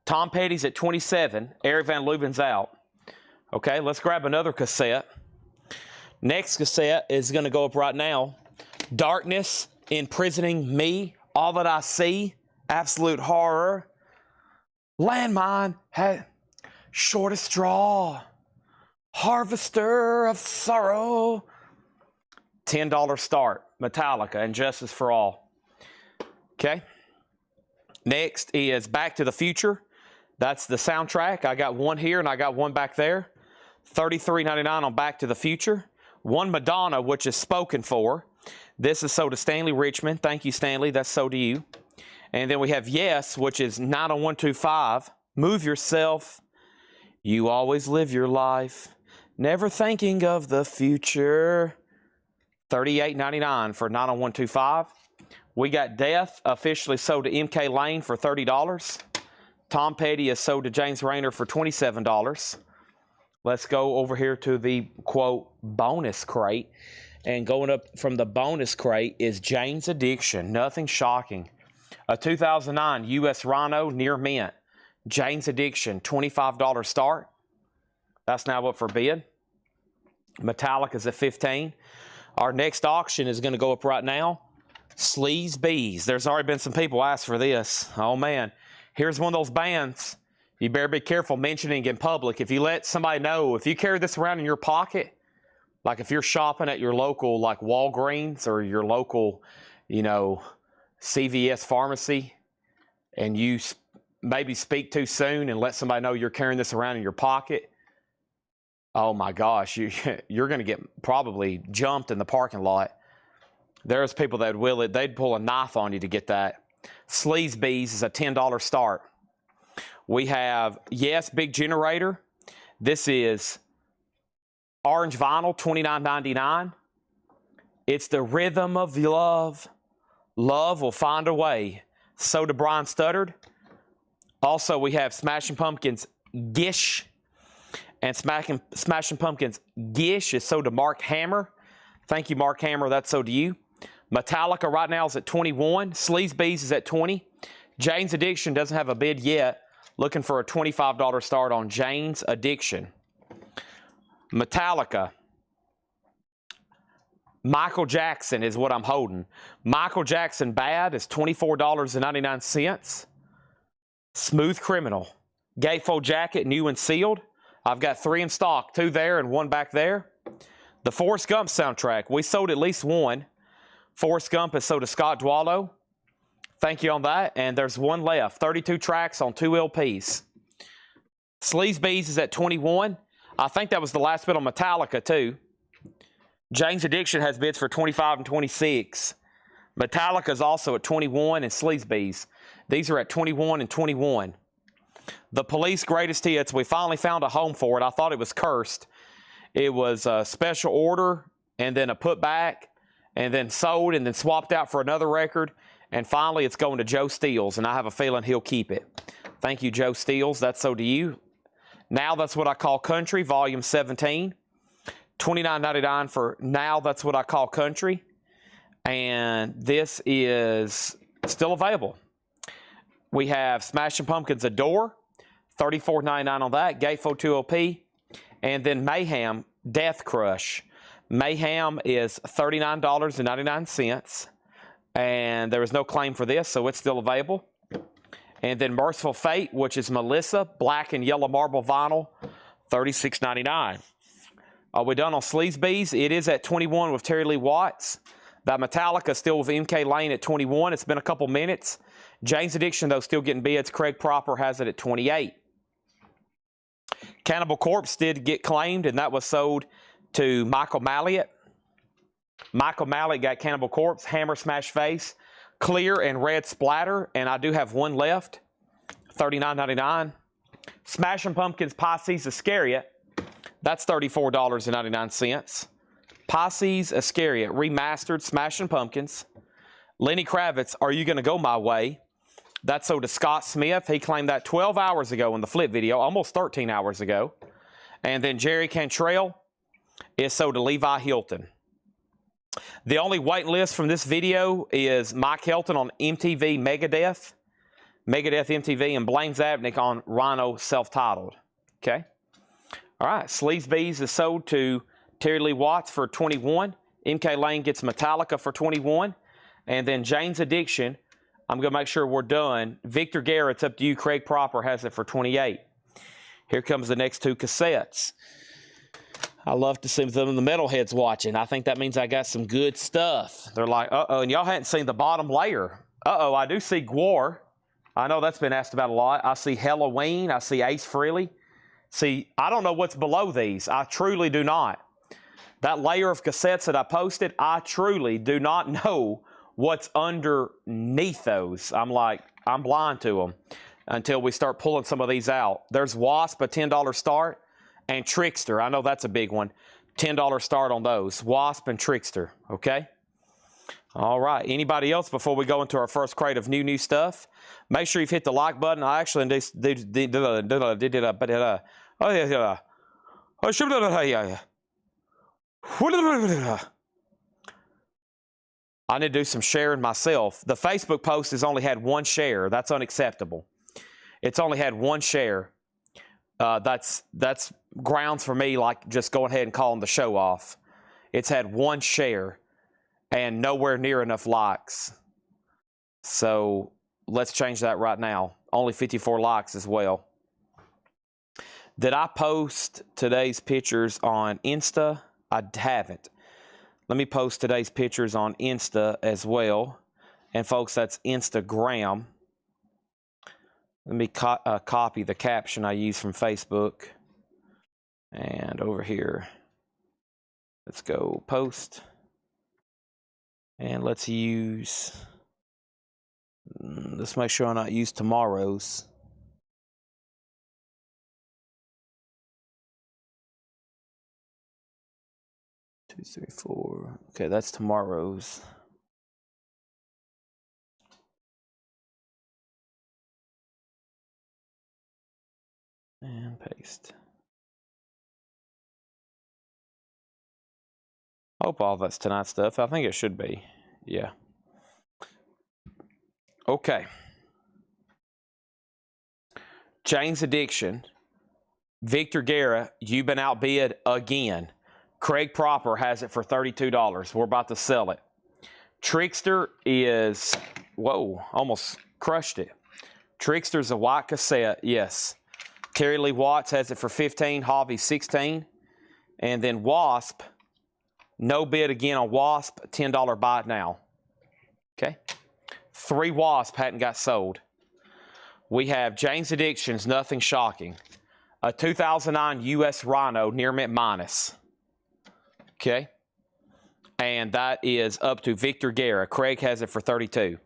Tom Petty's at 27. Eric Van Leuven's out. Okay, let's grab another cassette. Next cassette is going to go up right now. Darkness Imprisoning Me. All That I See. Absolute Horror. Landmine. Shortest Straw. Harvester of Sorrow. $10 start. Metallica and Justice for All. Okay. Next is Back to the Future. That's the soundtrack. I got one here and I got one back there. $33.99 on Back to the Future. One Madonna, which is spoken for. This is sold to Stanley Richmond. Thank you, Stanley. That's sold to you. And then we have Yes, which is 90125. Move Yourself. You Always Live Your Life. Never Thinking of the Future. $38.99 for 90125. We got Death, officially sold to MK Lane for $30. Tom Petty is sold to James Rayner for $27. Let's go over here to the, quote, bonus crate. And going up from the bonus crate is Jane's Addiction. Nothing shocking. A 2009 U.S. Rhino near mint. Jane's Addiction, $25 start. That's now up for bid. Metallica's at $15. Our next auction is going to go up right now. Sleaze Bees. There's already been some people ask for this. Oh, man. Here's one of those bands. You better be careful mentioning in public. If you let somebody know, if you carry this around in your pocket, like if you're shopping at your local, like Walgreens or your local, you know, CVS pharmacy, and you maybe speak too soon and let somebody know you're carrying this around in your pocket, oh my gosh, you're going to get probably jumped in the parking lot. There's people that will it. They'd pull a knife on you to get that. Sleaze Bees is a $10 start. We have Yes, Big Generator. This is orange vinyl, $29.99. It's the rhythm of love. Love will find a way. So to Brian Studdard. Also, we have Smashing Pumpkins Gish. And Smashing Pumpkins Gish is sold to Mark Hammer. Thank you, Mark Hammer. That's sold to you. Metallica right now is at 21. Sleaze Bees is at 20. Jane's Addiction doesn't have a bid yet. Looking for a $25 start on Jane's Addiction. Metallica. Michael Jackson is what I'm holding. Michael Jackson Bad is $24.99. Smooth Criminal. Gatefold Jacket, new and sealed. I've got 3 in stock, 2 there and 1 back there. The Forrest Gump soundtrack. We sold at least one. Forrest Gump is sold to Scott Dwallow. Thank you on that. And there's one left. 32 tracks on 2 LPs. Sleaze Bees is at 21. I think that was the last bid on Metallica, too. Jane's Addiction has bids for 25 and 26. Metallica's also at 21 and Sleaze Bees. These are at 21 and 21. The Police Greatest Hits. We finally found a home for it. I thought it was cursed. It was a special order and then a putback and then sold and then swapped out for another record. And finally, it's going to Joe Steels, and I have a feeling he'll keep it. Thank you, Joe Steels. That's so to you. Now That's What I Call Country, Volume 17. $29.99 for Now That's What I Call Country. And this is still available. We have Smashing Pumpkins Adore, $34.99 on that. Gatefold 2LP. And then Mayhem, Death Crush. Mayhem is $39.99. And there is no claim for this, so it's still available. And then Merciful Fate, which is Melissa, black and yellow marble vinyl, $36.99. Are we done on Sleaze Bees? It is at 21 with Terry Lee Watts. That Metallica still with MK Lane at 21. It's been a couple minutes. Jane's Addiction, though, still getting bids. Craig Proper has it at 28. Cannibal Corpse did get claimed, and that was sold to Michael Malliot. Michael Malliot got Cannibal Corpse, Hammer Smash Face, Clear and Red Splatter, and I do have one left, $39.99. Smashing Pumpkins Pisces Iscariot, that's $34.99. Pisces Iscariot, remastered Smashing Pumpkins. Lenny Kravitz, Are You Gonna Go My Way? That's sold to Scott Smith. He claimed that 12 hours ago in the flip video, almost 13 hours ago. And then Jerry Cantrell is sold to Levi Hilton. The only waiting list from this video is Mike Hilton on MTV Megadeth MTV, and Blaine Zabnick on Rhino Self-Titled. Okay? All right. Sleaze Bees is sold to Terry Lee Watts for 21. MK Lane gets Metallica for 21. And then Jane's Addiction, I'm going to make sure we're done. Victor Guerra, it's up to you. Craig Proper has it for 28. Here comes the next two cassettes. I love to see some of the metalheads watching. I think that means I got some good stuff. They're like, uh-oh, and y'all hadn't seen the bottom layer. Uh-oh, I do see Gwar. I know that's been asked about a lot. I see Halloween. I see Ace Frehley. See, I don't know what's below these. I truly do not. That layer of cassettes that I posted, I truly do not know what's underneath those. I'm blind to them until we start pulling some of these out. There's Wasp, a $10 start. And Trickster, I know that's a big one. $10 start on those. Wasp and Trickster, okay? All right. Anybody else before we go into our first crate of new stuff? Make sure you've hit the like button. I actually did I need to do some sharing myself. The Facebook post has only had one share. That's unacceptable. It's only had one share. That's grounds for me, like just going ahead and calling the show off. It's had one share and nowhere near enough likes. So let's change that right now. Only 54 likes as well. Did I post today's pictures on Insta? I haven't. Let me post today's pictures on Insta as well. And folks, that's Instagram. Let me copy the caption I use from Facebook. And over here, let's go post. And let's use, let's make sure I not use tomorrow's. Two, three, four. Okay, that's tomorrow's. And paste. Hope all that's tonight's stuff. I think it should be. Yeah. Okay. Jane's Addiction. Victor Guerra, you've been outbid again. Craig Proper has it for $32. We're about to sell it. Trickster is, whoa, almost crushed it. Trickster's a white cassette, yes. Terry Lee Watts has it for $15, Hobby $16. And then Wasp No bid again on Wasp, $10 buy it now. Okay. 3 Wasp hadn't got sold. We have Jane's Addictions, nothing shocking. A 2009 US Rhino near mint minus. Okay. And that is up to Victor Guerra. Craig has it for 32.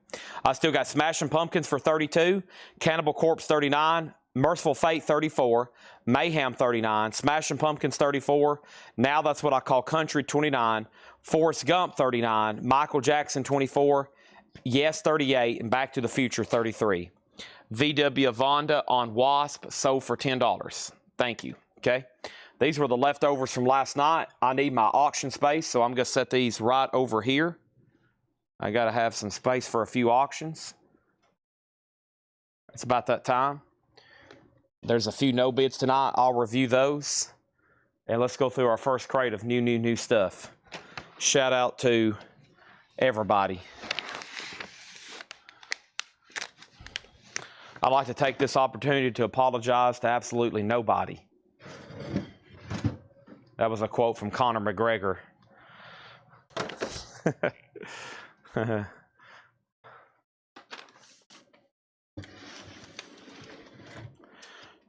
I still got Smashing Pumpkins for 32. Cannibal Corpse 39. Merciful Fate 34. Mayhem 39. Smashing Pumpkins 34. Now that's what I call Country 29. Forrest Gump 39. Michael Jackson 24. Yes 38. And Back to the Future 33. VW Vonda on Wasp sold for $10. Thank you. Okay. These were the leftovers from last night. I need my auction space, so I'm going to set these right over here. I got to have some space for a few auctions. It's about that time. There's a few no bids tonight. I'll review those. And let's go through our first crate of new stuff. Shout out to everybody. I'd like to take this opportunity to apologize to absolutely nobody. That was a quote from Conor McGregor.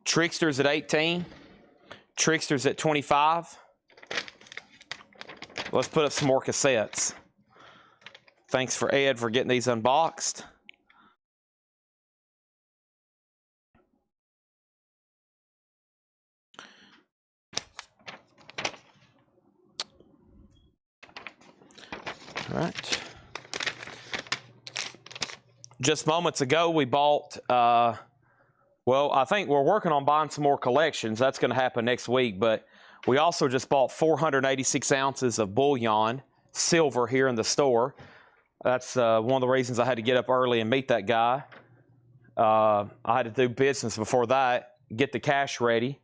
Tricksters at 18. Tricksters at 25. Let's put up some more cassettes. Thanks for Ed for getting these unboxed. All right. Just moments ago, we bought, well, I think we're working on buying some more collections. That's going to happen next week. But we also just bought 486 ounces of bullion, silver, here in the store. That's one of the reasons I had to get up early and meet that guy. I had to do business before that, get the cash ready.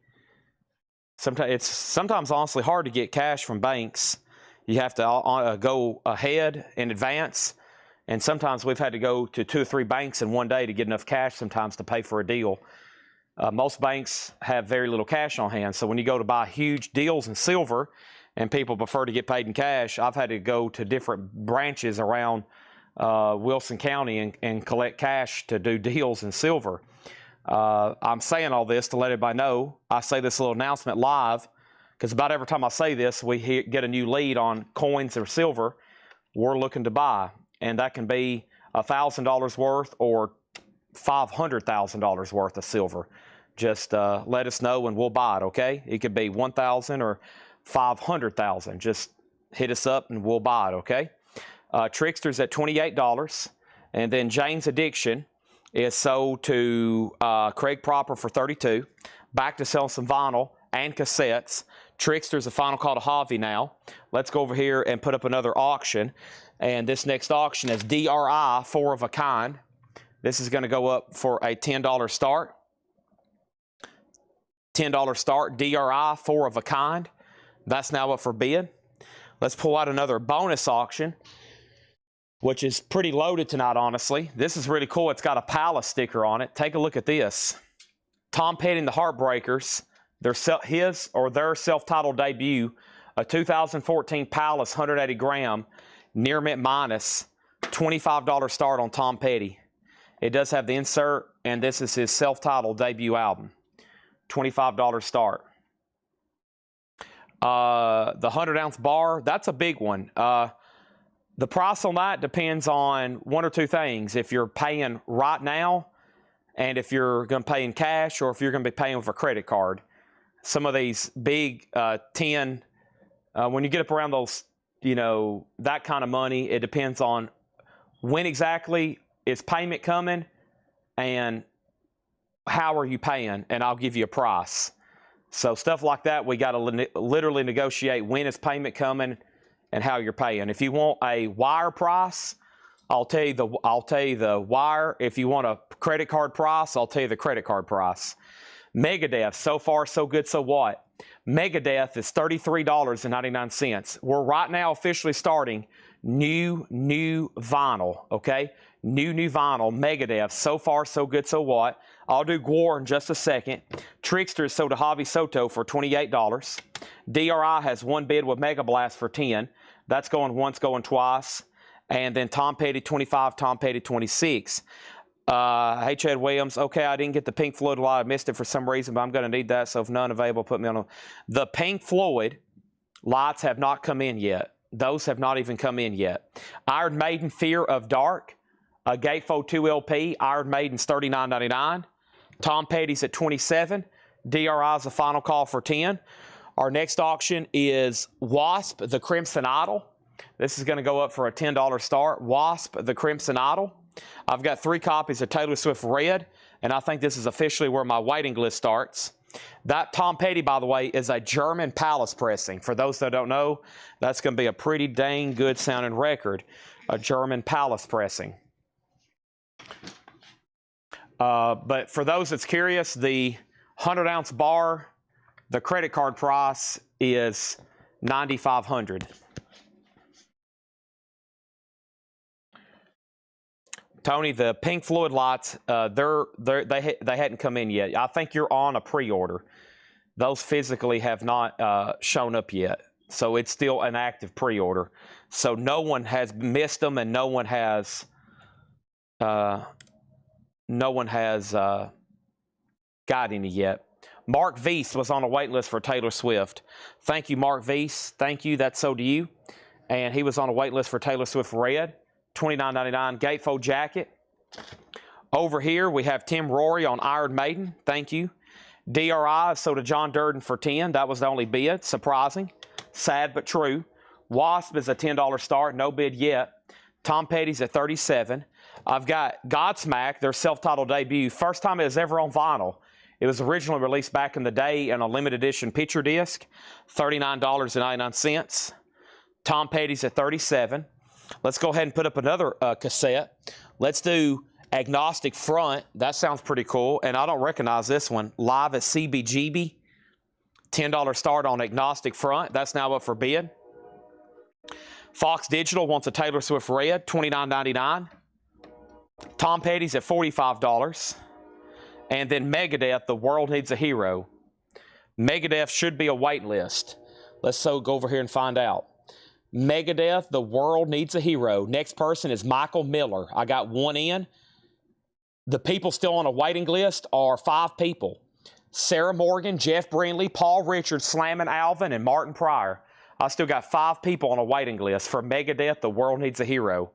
It's sometimes honestly hard to get cash from banks. You have to go ahead in advance, and sometimes we've had to go to 2 or 3 banks in one day to get enough cash sometimes to pay for a deal. Most banks have very little cash on hand, so when you go to buy huge deals in silver and people prefer to get paid in cash, I've had to go to different branches around Wilson County and collect cash to do deals in silver. I'm saying all this to let everybody know. I say this little announcement live, because about every time I say this, we get a new lead on coins or silver we're looking to buy. And that can be $1,000 worth or $500,000 worth of silver. Just let us know and we'll buy it, okay? It could be $1,000 or $500,000. Just hit us up and we'll buy it, okay? Trickster's at $28. And then Jane's Addiction is sold to Craig Proper for $32. Back to selling some vinyl and cassettes. Trickster's a final call to Javi now. Let's go over here and put up another auction. And this next auction is DRI 4 of a kind. This is going to go up for a $10 start. $10 start, DRI 4 of a kind. That's now up for bid. Let's pull out another bonus auction, which is pretty loaded tonight, honestly. This is really cool. It's got a Palace sticker on it. Take a look at this. Tom Petty and the Heartbreakers. Their self-titled debut, a 2014 Palace 180 gram near mint minus, $25 start on Tom Petty. It does have the insert, and this is his self-titled debut album. $25 start. The 100-ounce bar, that's a big one. The price on that depends on one or two things. If you're paying right now, and if you're going to pay in cash, or if you're going to be paying with a credit card. Some of these big 10, when you get up around those, that kind of money, it depends on when exactly is payment coming and how are you paying, and I'll give you a price. So stuff like that, we got to literally negotiate when is payment coming and how you're paying. If you want a wire price, I'll tell you the wire. If you want a credit card price, I'll tell you the credit card price. Megadeth, so far so good, so what? Megadeth is $33.99. We're right now officially starting new vinyl, okay? New vinyl, Megadeth. So far, so good, so what. I'll do Gwar in just a second. Trickster sold to Javi Soto for $28. DRI has one bid with Mega Blast for $10. That's going once, going twice. And then Tom Petty 25, Tom Petty 26. Hey, Chad Williams. Okay, I didn't get the Pink Floyd lot. I missed it for some reason, but I'm going to need that. So if none available, put me on. The Pink Floyd lights have not come in yet. Those have not even come in yet. Iron Maiden, Fear of Dark. A Gatefold 2 LP. Iron Maiden's $39.99. Tom Petty's at $27. DRI's a final call for $10. Our next auction is Wasp, the Crimson Idol. This is going to go up for a $10 start. Wasp, the Crimson Idol. I've got 3 copies of Taylor Swift Red, and I think this is officially where my waiting list starts. That Tom Petty, by the way, is a German palace pressing. For those that don't know, that's going to be a pretty dang good sounding record. A German palace pressing. But for those that's curious, the 100-ounce bar, the credit card price is $9,500. Tony, the Pink Floyd lights, they hadn't come in yet. I think you're on a pre-order. Those physically have not shown up yet, so it's still an active pre-order. So no one has missed them, and no one has got any yet. Mark Weiss was on a wait list for Taylor Swift. Thank you, Mark Weiss. Thank you. That's so to you. And he was on a wait list for Taylor Swift Red. $29.99 gatefold jacket. Over here, we have Tim Rory on Iron Maiden. Thank you. DRI sold to John Durden for $10. That was the only bid. Surprising. Sad but true. Wasp is a $10 start. No bid yet. Tom Petty's at $37. I've got Godsmack, their self-titled debut. First time it was ever on vinyl. It was originally released back in the day in a limited edition picture disc. $39.99. Tom Petty's at $37. Let's go ahead and put up another cassette. Let's do Agnostic Front. That sounds pretty cool, and I don't recognize this one. Live at CBGB. $10 start on Agnostic Front. That's now up for bid. Fox Digital wants a Taylor Swift Red, $29.99. Tom Petty's at $45. And then Megadeth, The World Needs a Hero. Megadeth should be a wait list. Let's go over here and find out. Megadeth, The World Needs a Hero. Next person is Michael Miller. I got one in. The people still on a waiting list are 5 people. Sarah Morgan, Jeff Brindley, Paul Richards, Slammin' Alvin, and Martin Pryor. I still got 5 people on a waiting list for Megadeth, The World Needs a Hero.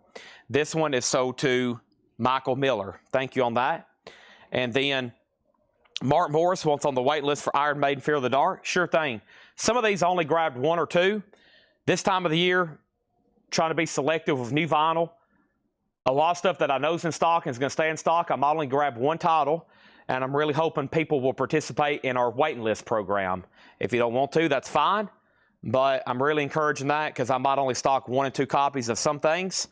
This one is sold to Michael Miller. Thank you on that. And then Mark Morris wants on the wait list for Iron Maiden, Fear of the Dark. Sure thing. Some of these only grabbed 1 or 2. This time of the year, trying to be selective with new vinyl. A lot of stuff that I know is in stock and is going to stay in stock. I'm only grabbed 1 title, and I'm really hoping people will participate in our waiting list program. If you don't want to, that's fine, but I'm really encouraging that because I might only stock 1 and 2 copies of some things.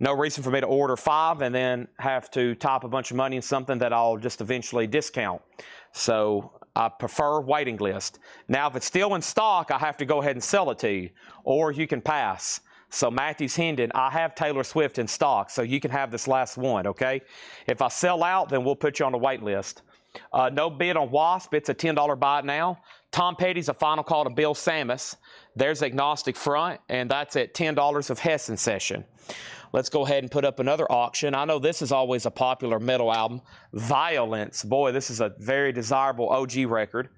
No reason for me to order 5 and then have to type a bunch of money in something that I'll just eventually discount. So I prefer waiting list. Now, if it's still in stock, I have to go ahead and sell it to you, or you can pass. So Matthews Hendon, I have Taylor Swift in stock, so you can have this last one, okay? If I sell out, then we'll put you on the wait list. No bid on Wasp. It's a $10 buy now. Tom Petty's a final call to Bill Samus. There's Agnostic Front, and that's at $10 of Hessen Session. Let's go ahead and put up another auction. I know this is always a popular metal album. Violence. Boy, this is a very desirable OG record.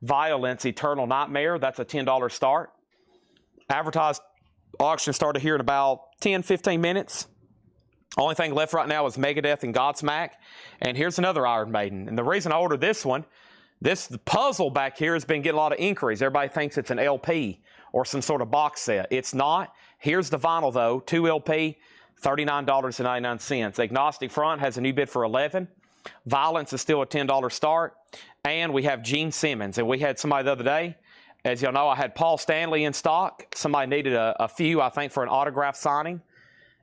Violence, Eternal Nightmare. That's a $10 start. Advertised auction started here in about 10, 15 minutes. Only thing left right now is Megadeth and Godsmack. And here's another Iron Maiden. And the reason I ordered this one, this puzzle back here has been getting a lot of inquiries. Everybody thinks it's an LP or some sort of box set. It's not. Here's the vinyl, though. 2 LP, $39.99. Agnostic Front has a new bid for $11. Violence is still a $10 start. And we have Gene Simmons. And we had somebody the other day. As y'all know, I had Paul Stanley in stock. Somebody needed a few, I think, for an autograph signing.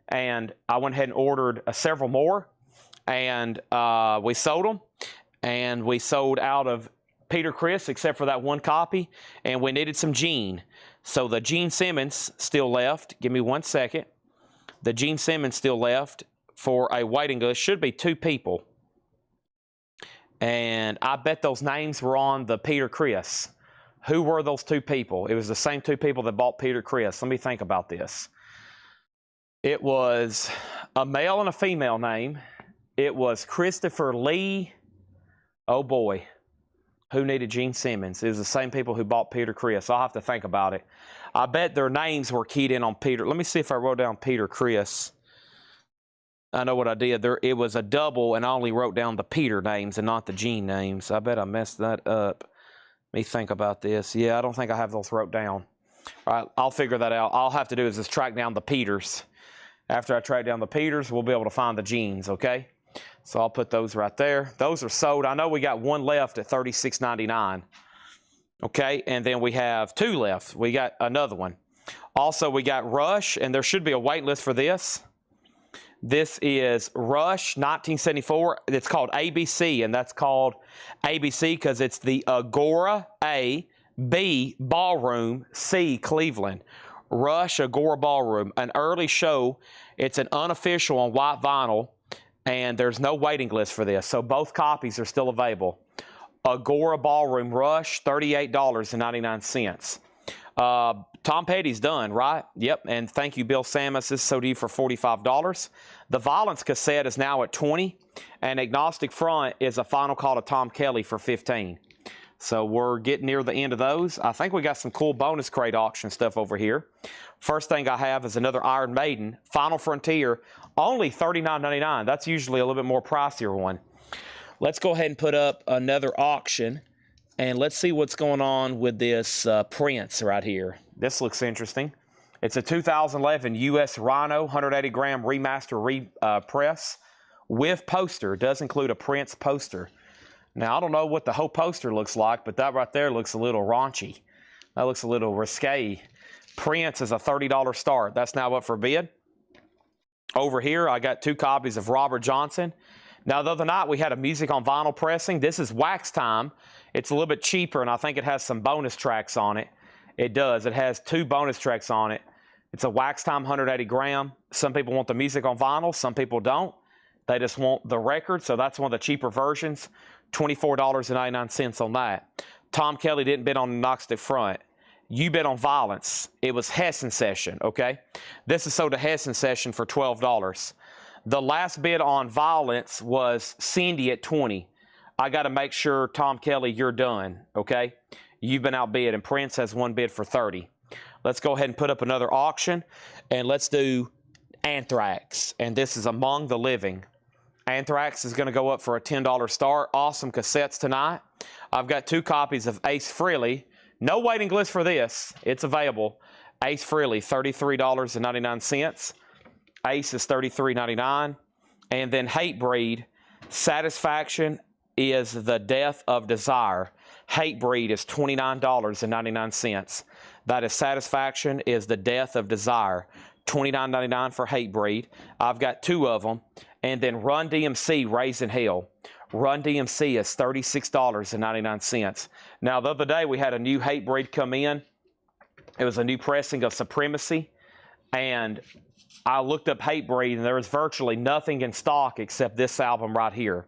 And I went ahead and ordered several more. And we sold them. And we sold out of Peter Criss, except for that 1 copy. And we needed some Gene. So the Gene Simmons still left. Give me 1 second. The Gene Simmons still left for a waiting list. Should be 2 people. And I bet those names were on the Peter Chris. Who were those 2 people? It was the same 2 people that bought Peter Chris. Let me think about this. It was a male and a female name. It was Christopher Lee. Oh boy. Who needed Gene Simmons? It was the same people who bought Peter Chris. I'll have to think about it. I bet their names were keyed in on Peter. Let me see if I wrote down Peter Chris. I know what I did. It was a double, and I only wrote down the Peter names and not the Gene names. I bet I messed that up. Let me think about this. Yeah, I don't think I have those wrote down. All right, I'll figure that out. All I'll have to do is just track down the Peters. After I track down the Peters, we'll be able to find the Genes, okay? So I'll put those right there. Those are sold. I know we got 1 left at $36.99. Okay, and then we have 2 left. We got another one. Also, we got Rush, and there should be a wait list for this. This is Rush 1974. It's called ABC, and that's called ABC because it's the Agora A, B, Ballroom, C, Cleveland. Rush Agora Ballroom, an early show. It's an unofficial on white vinyl, and there's no waiting list for this, so both copies are still available. Agora Ballroom Rush, $38.99. Tom Petty's done, right? Yep, and thank you, Bill Samus. This is so to you for $45. The Violence cassette is now at $20, and Agnostic Front is a final call to Tom Kelly for $15. So we're getting near the end of those. I think we got some cool bonus crate auction stuff over here. First thing I have is another Iron Maiden, Final Frontier, only $39.99. That's usually a little bit more pricier one. Let's go ahead and put up another auction, and let's see what's going on with this Prince right here. This looks interesting. It's a 2011 U.S. Rhino 180-gram remaster press with poster. It does include a Prince poster. Now, I don't know what the whole poster looks like, but that right there looks a little raunchy. That looks a little risque. Prince is a $30 start. That's now up for bid. Over here, I got 2 copies of Robert Johnson. Now, the other night, we had a music on vinyl pressing. This is Wax Time. It's a little bit cheaper, and I think it has some bonus tracks on it. It does. It has 2 bonus tracks on it. It's a Wax Time 180-gram. Some people want the music on vinyl. Some people don't. They just want the record, so that's one of the cheaper versions. $24.99 on that. Tom Kelly didn't bid on Agnostic Front. You bid on Violence. It was Hessen Session, okay? This is sold to Hessen Session for $12. The last bid on Violence was Cindy at $20. I got to make sure, Tom Kelly, you're done, okay? You've been outbid, and Prince has 1 bid for $30. Let's go ahead and put up another auction, and let's do Anthrax, and this is Among the Living. Anthrax is going to go up for a $10 start. Awesome cassettes tonight. I've got 2 copies of Ace Frehley. No waiting list for this. It's available. Ace Frehley, $33.99. Ace is $33.99. And then Hatebreed, Satisfaction is the Death of Desire. Hatebreed is $29.99. That is Satisfaction is the Death of Desire. $29.99 for Hatebreed. I've got 2 of them. And then Run DMC, Raising Hell. Run DMC is $36.99. Now, the other day, we had a new Hatebreed come in. It was a new pressing of Supremacy. And I looked up Hatebreed, and there was virtually nothing in stock except this album right here.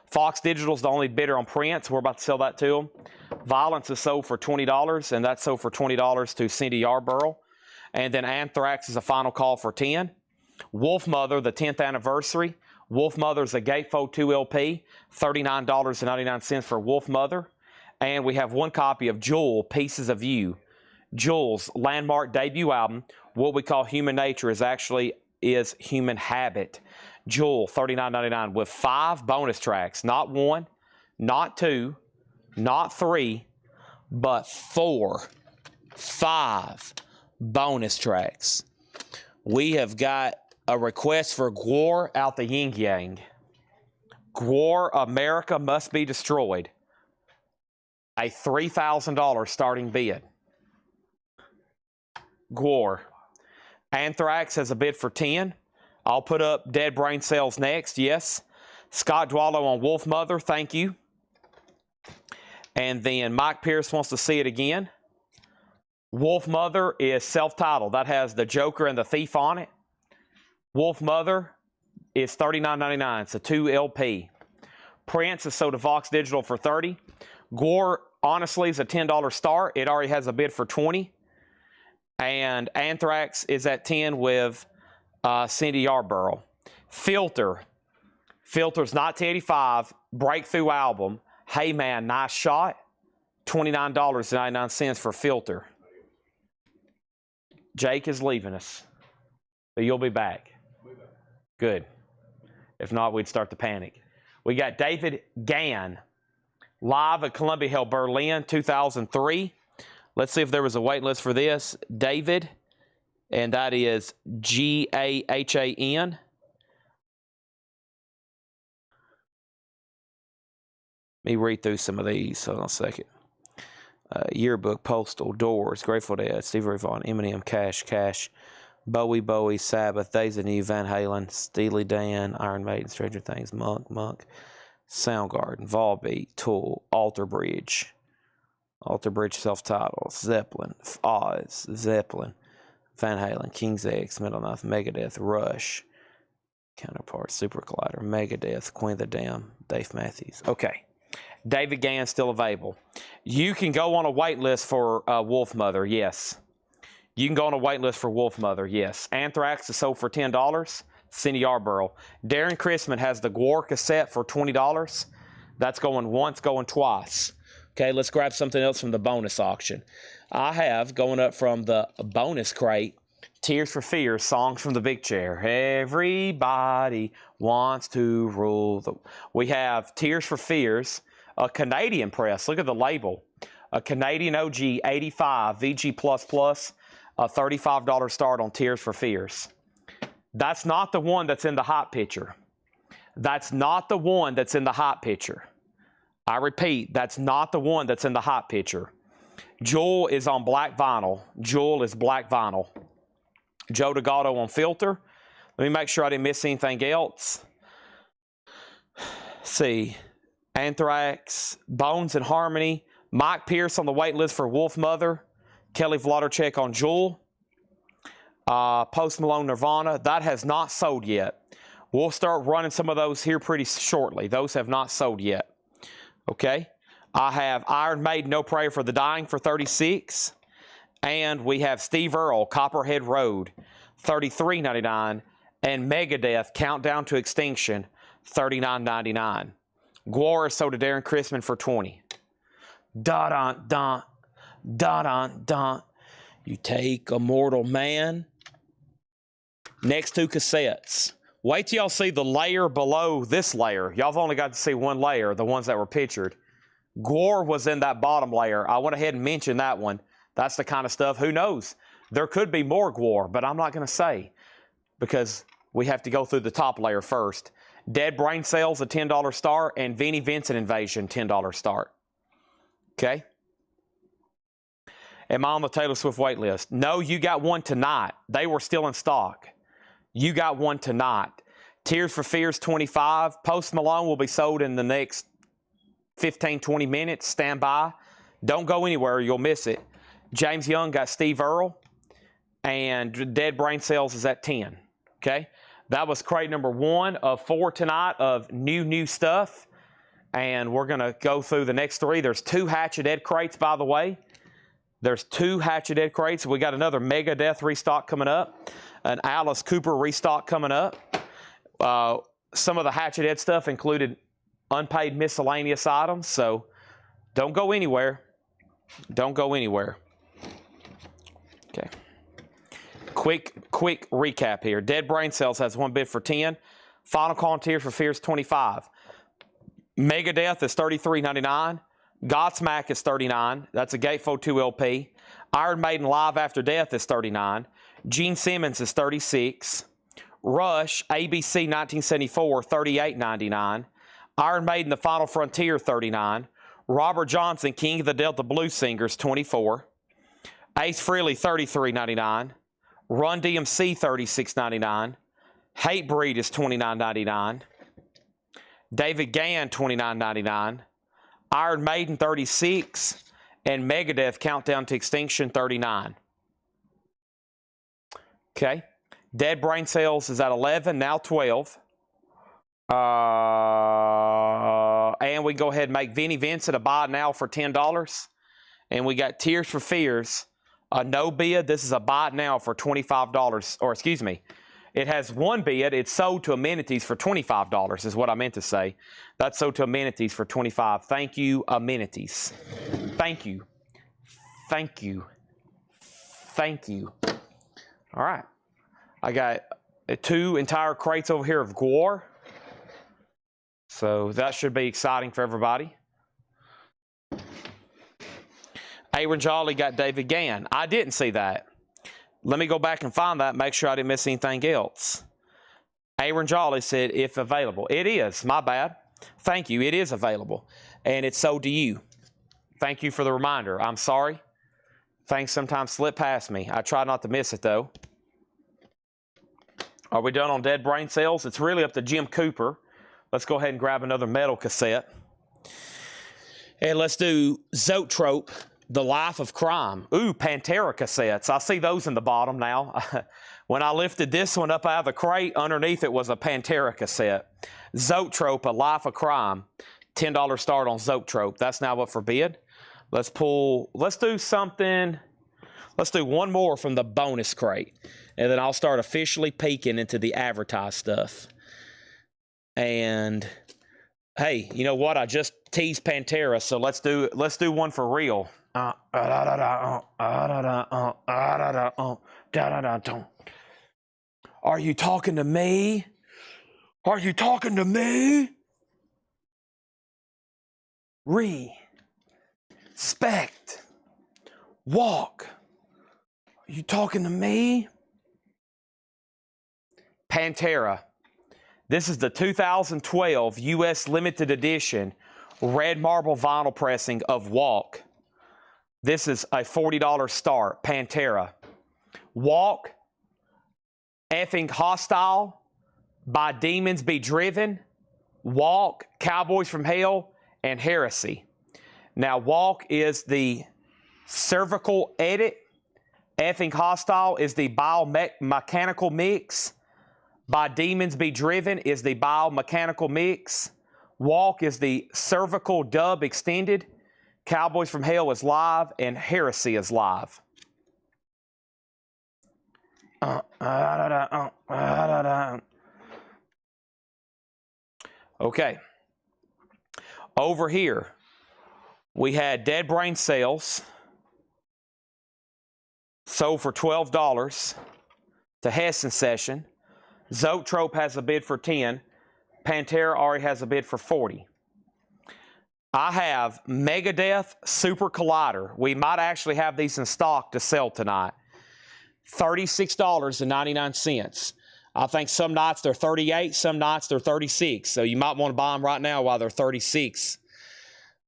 Fox Digital's the only bidder on Prince. We're about to sell that to them. Violence is sold for $20, and that's sold for $20 to Cindy Yarborough. And then Anthrax is a final call for $10. Wolf Mother, the 10th anniversary. Wolf Mother's a Gatefold 2 LP, $39.99 for Wolf Mother. And we have 1 copy of Jewel, Pieces of You. Jewel's landmark debut album, what we call Human Nature, is Human Habit. Jewel, $39.99 with 5 bonus tracks. Not 1, not 2, not 3, but 4, 5 bonus tracks. We have got a request for Gwar out the Yin Yang. Gwar, America Must Be Destroyed. A $3,000 starting bid. Gwar. Anthrax has a bid for $10. I'll put up Dead Brain Cells next, yes. Scott Dwallow on Wolf Mother, thank you. And then Mike Pierce wants to see it again. Wolf Mother is self-titled. That has the Joker and the Thief on it. Wolf Mother is $39.99. It's a 2 LP. Prince is sold to Vox Digital for $30. Gore, honestly, is a $10 start. It already has a bid for $20. And Anthrax is at $10 with Cindy Yarborough. Filter's 1985 breakthrough album. Hey Man, Nice Shot. $29.99 for Filter. Jake is leaving us, but you'll be back. Good. If not, we'd start to panic. We got David Gann, live at Columbia Hill, Berlin, 2003. Let's see if there was a wait list for this. David, and that is Gahan. Let me read through some of these. Hold on a second. Yearbook, Postal, Doors, Grateful Dead, Stevie Ray Vaughan, Eminem, Cash, Bowie, Sabbath, Days of New, Van Halen, Steely Dan, Iron Maiden, Stranger Things, Monk, Soundgarden, Volbeat, Tool, Alter Bridge, self-titled, Zeppelin, Oz, Zeppelin, Van Halen, King's X, Metal Knife, Megadeth, Rush, Counterpart, Super Collider, Megadeth, Queen of the Dam, Dave Matthews. Okay. David Gann still available. You can go on a wait list for Wolf Mother, yes. You can go on a wait list for Wolf Mother, yes. Anthrax is sold for $10. Cindy Yarborough. Darren Chrisman has the Gore cassette for $20. That's going once, going twice. Okay, let's grab something else from the bonus auction. I have, going up from the bonus crate, Tears for Fears, Songs from the Big Chair. Everybody wants to rule. We have Tears for Fears, a Canadian press. Look at the label. A Canadian OG 85 VG++, a $35 start on Tears for Fears. That's not the one that's in the hot picture. That's not the one that's in the hot picture. I repeat, that's not the one that's in the hot picture. Jewel is on black vinyl. Jewel is black vinyl. Joe D'Agato on filter. Let me make sure I didn't miss anything else. Let's see. Anthrax, Bones and Harmony. Mike Pierce on the wait list for Wolf Mother. Kelly Vladorchek on Jewel. Post Malone, Nirvana. That has not sold yet. We'll start running some of those here pretty shortly. Those have not sold yet. Okay. I have Iron Maiden, No Prayer for the Dying for $36. And we have Steve Earle, Copperhead Road, $33.99. And Megadeth, Countdown to Extinction, $39.99. Gore is sold to Darren Chrisman for $20. Da-dun. You take a mortal man. Next two cassettes. Wait till y'all see the layer below this layer. Y'all have only got to see one layer, the ones that were pictured. Gore was in that bottom layer. I went ahead and mentioned that one. That's the kind of stuff. Who knows? There could be more Gore, but I'm not going to say because we have to go through the top layer first. Dead Brain Cells, a $10 start, and Vinnie Vincent Invasion, $10 start. Okay? Am I on the Taylor Swift wait list? No, you got one tonight. They were still in stock. You got one tonight. Tears for Fears, $25. Post Malone will be sold in the next 15, 20 minutes. Stand by. Don't go anywhere. You'll miss it. James Young got Steve Earle. And Dead Brain Cells is at 10. Okay? That was crate number 1 of 4 tonight of new stuff. And we're going to go through the next 3. There's 2 Hatchet Ed crates, by the way. There's 2 Hatchet Ed crates. We got another Megadeth restock coming up. An Alice Cooper restock coming up. Some of the Hatchet Ed stuff included unpaid miscellaneous items. So don't go anywhere. Don't go anywhere. Okay. Quick recap here. Dead Brain Cells has 1 bid for 10. Final Call on Tears for Fears, 25. Megadeth is $33.99. Godsmack is $39. That's a Gatefold 2 LP. Iron Maiden Live After Death is $39. Gene Simmons is $36. Rush, ABC 1974, $38.99. Iron Maiden The Final Frontier, $39. Robert Johnson, King of the Delta Blues Singers, $24. Ace Frehley, $33.99. Run DMC, $36.99. Hatebreed is $29.99. David Gann, $29.99. Iron Maiden, $36. And Megadeth, Countdown to Extinction, $39. Okay. Dead Brain Cells is at 11, now 12. And we go ahead and make Vinnie Vincent a buy now for $10. And we got Tears for Fears, a no bid. This is a buy now for $25. Or excuse me, it has one bid. It's sold to Amenities for $25 is what I meant to say. That's sold to Amenities for $25. Thank you, Amenities. Thank you. Thank you. Thank you. All right. I got 2 entire crates over here of Gwar. So that should be exciting for everybody. Aaron Jolly got David Gann. I didn't see that. Let me go back and find that, make sure I didn't miss anything else. Aaron Jolly said, if available. It is. My bad. Thank you. It is available. And it's sold to you. Thank you for the reminder. I'm sorry. Things sometimes slip past me. I try not to miss it, though. Are we done on dead brain cells? It's really up to Jim Cooper. Let's go ahead and grab another metal cassette. And let's do Zoetrope, The Life of Crime. Ooh, Pantera cassettes. I see those in the bottom now. When I lifted this one up out of the crate, underneath it was a Pantera cassette. Zoetrope, A Life of Crime. $10 start on Zoetrope. That's now up for bid. Let's do something. Let's do one more from the bonus crate. And then I'll start officially peeking into the advertised stuff. And hey, you know what? I just teased Pantera, so let's do one for real. Are you talking to me? Are you talking to me? Respect. Walk. Are you talking to me? Pantera. This is the 2012 U.S. limited edition red marble vinyl pressing of Walk. This is a $40 start. Pantera. Walk. Effing Hostile. By Demons Be Driven. Walk. Cowboys from Hell. And Heresy. Now, Walk is the cervical edit. Effing Hostile is the biomechanical mix. By Demons Be Driven is the biomechanical mix. Walk is the cervical dub extended. Cowboys from Hell is live. And Heresy is live. Okay. Over here, we had Dead Brain Sales. Sold for $12 to Hessen Session. Zoetrope has a bid for $10. Pantera already has a bid for $40. I have Megadeth Super Collider. We might actually have these in stock to sell tonight. $36.99. I think some nights they're $38, some nights they're $36. So you might want to buy them right now while they're $36.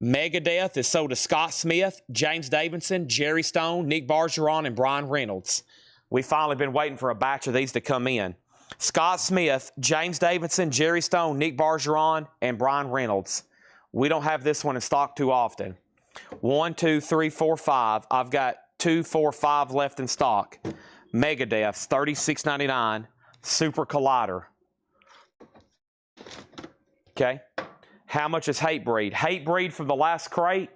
Megadeth is sold to Scott Smith, James Davidson, Jerry Stone, Nick Bergeron, and Brian Reynolds. We've finally been waiting for a batch of these to come in. Scott Smith, James Davidson, Jerry Stone, Nick Bergeron, and Brian Reynolds. We don't have this one in stock too often. 1, 2, 3, 4, 5. I've got 2, 4, 5 left in stock. Megadeth, $36.99. Super Collider. Okay. How much is Hatebreed? Hatebreed from the last crate.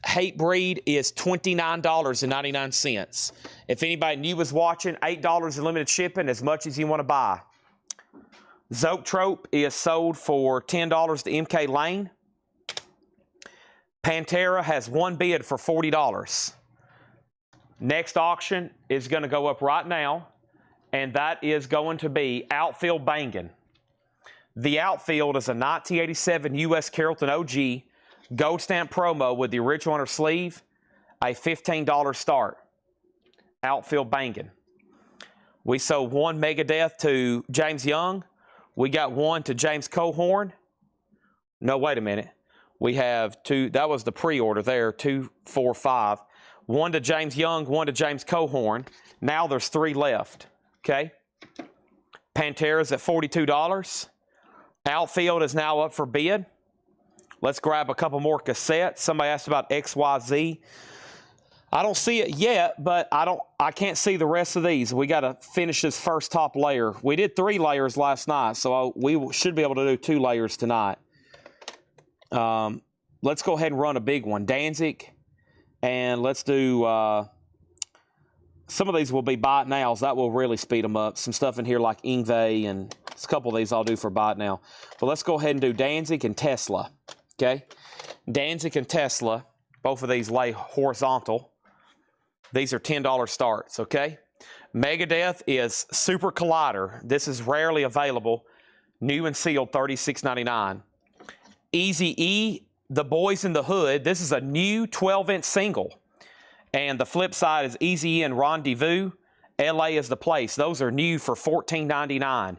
Hatebreed is $29.99. If anybody new was watching, $8 in limited shipping, as much as you want to buy. Zoetrope is sold for $10 to MK Lane. Pantera has one bid for $40. Next auction is going to go up right now, and that is going to be Outfield Bangin'. The Outfield is a 1987 U.S. Carrollton OG gold stamp promo with the original on her sleeve, a $15 start. Outfield Bangin'. We sold one Megadeth to James Young. We got one to James Cohorn. No, wait a minute. We have two. That was the pre-order there. 2, 4, 5. One to James Young, one to James Cohorn. Now there's 3 left. Okay. Pantera's at $42. Outfield is now up for bid. Let's grab a couple more cassettes. Somebody asked about XYZ. I don't see it yet, but I can't see the rest of these. We got to finish this first top layer. We did 3 layers last night, so we should be able to do 2 layers tonight. Let's go ahead and run a big one. Danzig, and let's do, some of these will be buy it nows. That will really speed them up. Some stuff in here like Ingve, and a couple of these I'll do for buy it now. But let's go ahead and do Danzig and Tesla, okay? Danzig and Tesla, both of these lay horizontal. These are $10 starts, okay? Megadeth is Super Collider. This is rarely available. New and sealed, $36.99. Eazy-E, The Boys in the Hood. This is a new 12-inch single. And the flip side is Eazy-E and Rendezvous. LA is the place. Those are new for $14.99.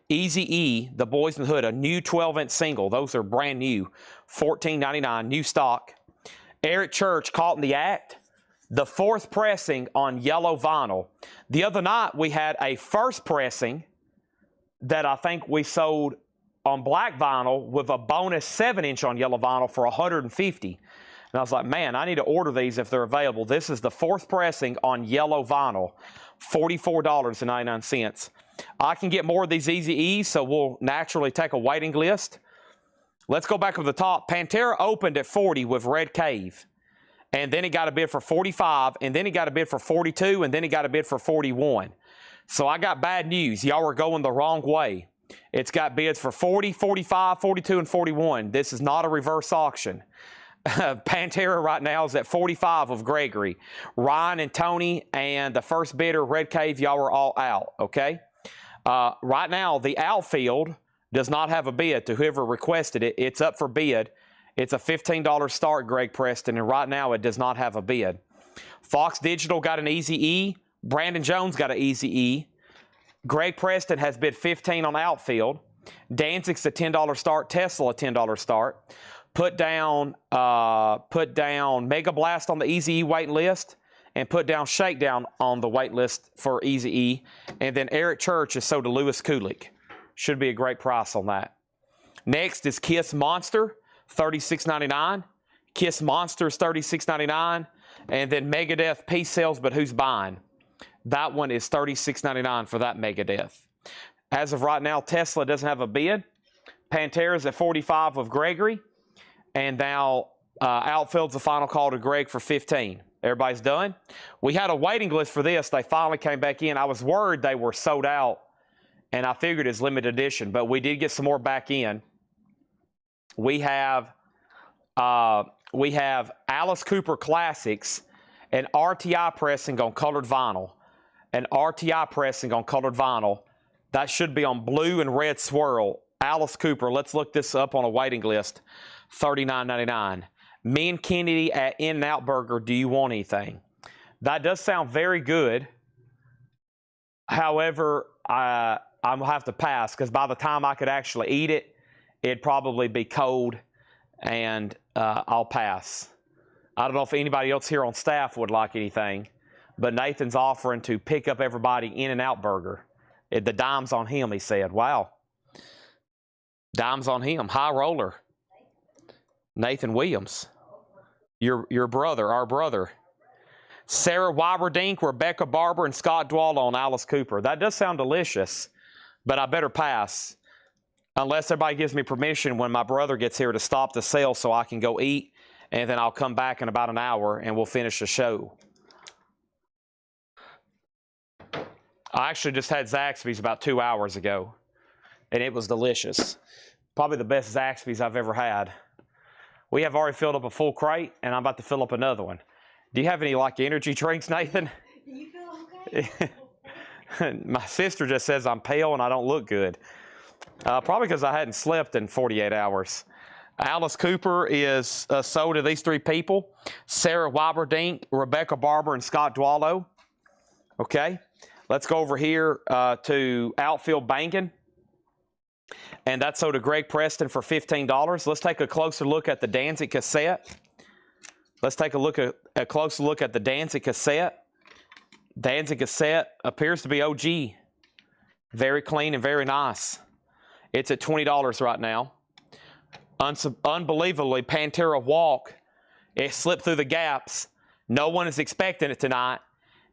Eazy-E, The Boys in the Hood, a new 12-inch single. Those are brand new, $14.99, new stock. Eric Church, Caught in the Act. The 4th pressing on yellow vinyl. The other night we had a first pressing that I think we sold on black vinyl with a bonus 7-inch on yellow vinyl for $150. And I was like, man, I need to order these if they're available. This is the 4th pressing on yellow vinyl, $44.99. I can get more of these Eazy-E's, so we'll naturally take a waiting list. Let's go back to the top. Pantera opened at 40 with Red Cave. And then he got a bid for 45, and then he got a bid for 42, and then he got a bid for 41. So I got bad news. Y'all are going the wrong way. It's got bids for 40, 45, 42, and 41. This is not a reverse auction. Pantera right now is at 45 of Gregory. Ryan and Tony and the first bidder, Red Cave, y'all are all out, okay? Right now, the outfield does not have a bid to whoever requested it. It's up for bid. It's a $15 start, Greg Preston, and right now it does not have a bid. Fox Digital got an Eazy-E. Brandon Jones got an Eazy-E. Greg Preston has bid $15 on the outfield. Danzig's a $10 start. Tesla a $10 start. Put down Mega Blast on the Eazy-E waiting list, and put down Shakedown on the wait list for Eazy-E. And then Eric Church is sold to Lewis Kulik. Should be a great price on that. Next is Kiss Monster. $36.99. Kiss Monsters, $36.99. And then Megadeth Peace Sells, but who's buying? That one is $36.99 for that Megadeth. As of right now, Tesla doesn't have a bid. Pantera's at 45 of Gregory. And now Outfield's the final call to Greg for 15. Everybody's done. We had a waiting list for this. They finally came back in. I was worried they were sold out, and I figured it's limited edition, but we did get some more back in. We have Alice Cooper Classics, an RTI pressing on colored vinyl. An RTI pressing on colored vinyl. That should be on blue and red swirl. Alice Cooper, let's look this up on a waiting list. $39.99. Me and Kennedy at In-N-Out Burger, do you want anything? That does sound very good. However, I'm going to have to pass, because by the time I could actually eat it, it'd probably be cold, and I'll pass. I don't know if anybody else here on staff would like anything, but Nathan's offering to pick up everybody In-N-Out Burger. The dime's on him, he said. Wow. Dime's on him. High roller. Nathan Williams. Your brother, our brother. Sarah Wyberdink, Rebecca Barber, and Scott Dwalla on Alice Cooper. That does sound delicious, but I better pass. Unless everybody gives me permission when my brother gets here to stop the sale so I can go eat, and then I'll come back in about an hour and we'll finish the show. I actually just had Zaxby's about 2 hours ago, and it was delicious. Probably the best Zaxby's I've ever had. We have already filled up a full crate, and I'm about to fill up another one. Do you have any like energy drinks, Nathan? Do you feel okay? My sister just says I'm pale and I don't look good. Probably because I hadn't slept in 48 hours. Alice Cooper is sold to these 3 people. Sarah Wyberdink, Rebecca Barber, and Scott Dwalla. Okay. Let's go over here to Outfield Banking. And that's sold to Greg Preston for $15. Let's take a closer look at the Danzig cassette. Let's take a closer look at the Danzig cassette. Danzig cassette appears to be OG. Very clean and very nice. It's at $20 right now. Unbelievably, Pantera Walk, it slipped through the gaps. No one is expecting it tonight.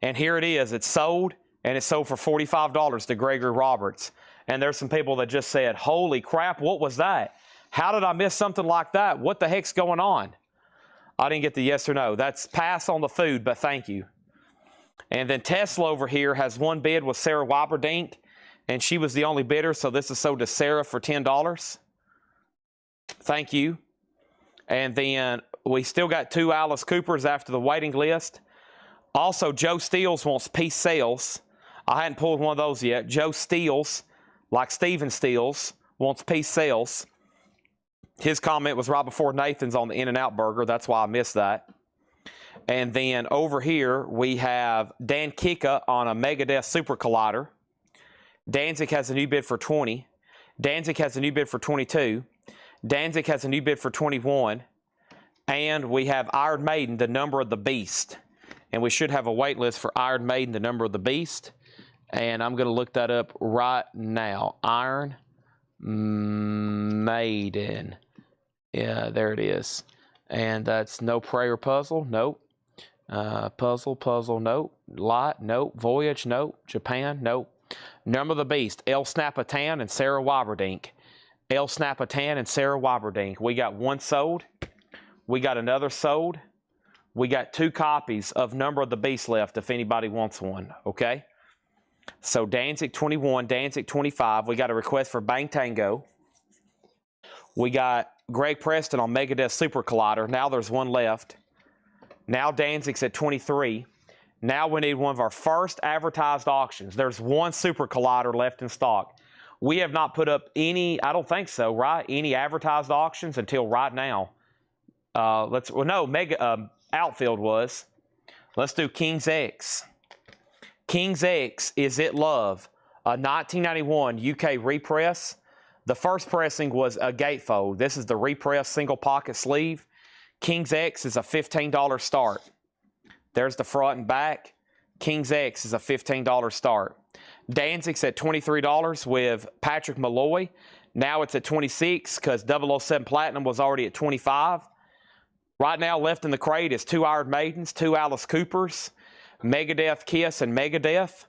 And here it is. It's sold, and it's sold for $45 to Gregory Roberts. And there's some people that just said, holy crap, what was that? How did I miss something like that? What the heck's going on? I didn't get the yes or no. That's pass on the food, but thank you. And then Tesla over here has one bid with Sarah Weiberdink, and she was the only bidder, so this is sold to Sarah for $10. Thank you. And then we still got 2 Alice Coopers after the waiting list. Also, Joe Steels wants piece sales. I hadn't pulled one of those yet. Joe Steels, like Steven Steels, wants piece sales. His comment was right before Nathan's on the In-N-Out burger. That's why I missed that. And then over here, we have Dan Kika on a Megadeth Super Collider. Danzig has a new bid for 20. Danzig has a new bid for 22. Danzig has a new bid for 21. And we have Iron Maiden, the number of the beast. And we should have a wait list for Iron Maiden, the number of the beast. And I'm going to look that up right now. Iron Maiden. Yeah, there it is. And that's No Prayer Puzzle. Nope. Puzzle. Nope. Light. Nope. Voyage. Nope. Japan. Nope. Number of the Beast. El Snapatan and Sarah Weiberdink. El Snapatan and Sarah Weiberdink. We got one sold. We got another sold. We got 2 copies of Number of the Beast left if anybody wants one. Okay? So Danzig 21, Danzig 25. We got a request for Bang Tango. We got Greg Preston on Megadeth Super Collider. Now there's one left. Now Danzig's at 23. Now we need one of our first advertised auctions. There's one Super Collider left in stock. We have not put up any, I don't think so, right? Any advertised auctions until right now. Outfield was. Let's do King's X. King's X is It Love, a 1991 UK repress. The first pressing was a gatefold. This is the repress single pocket sleeve. King's X is a $15 start. There's the front and back. King's X is a $15 start. Danzig's at $23 with Patrick Malloy. Now it's at $26 because 007 Platinum was already at $25. Right now left in the crate is 2 Iron Maidens, 2 Alice Coopers, Megadeth Kiss and Megadeth.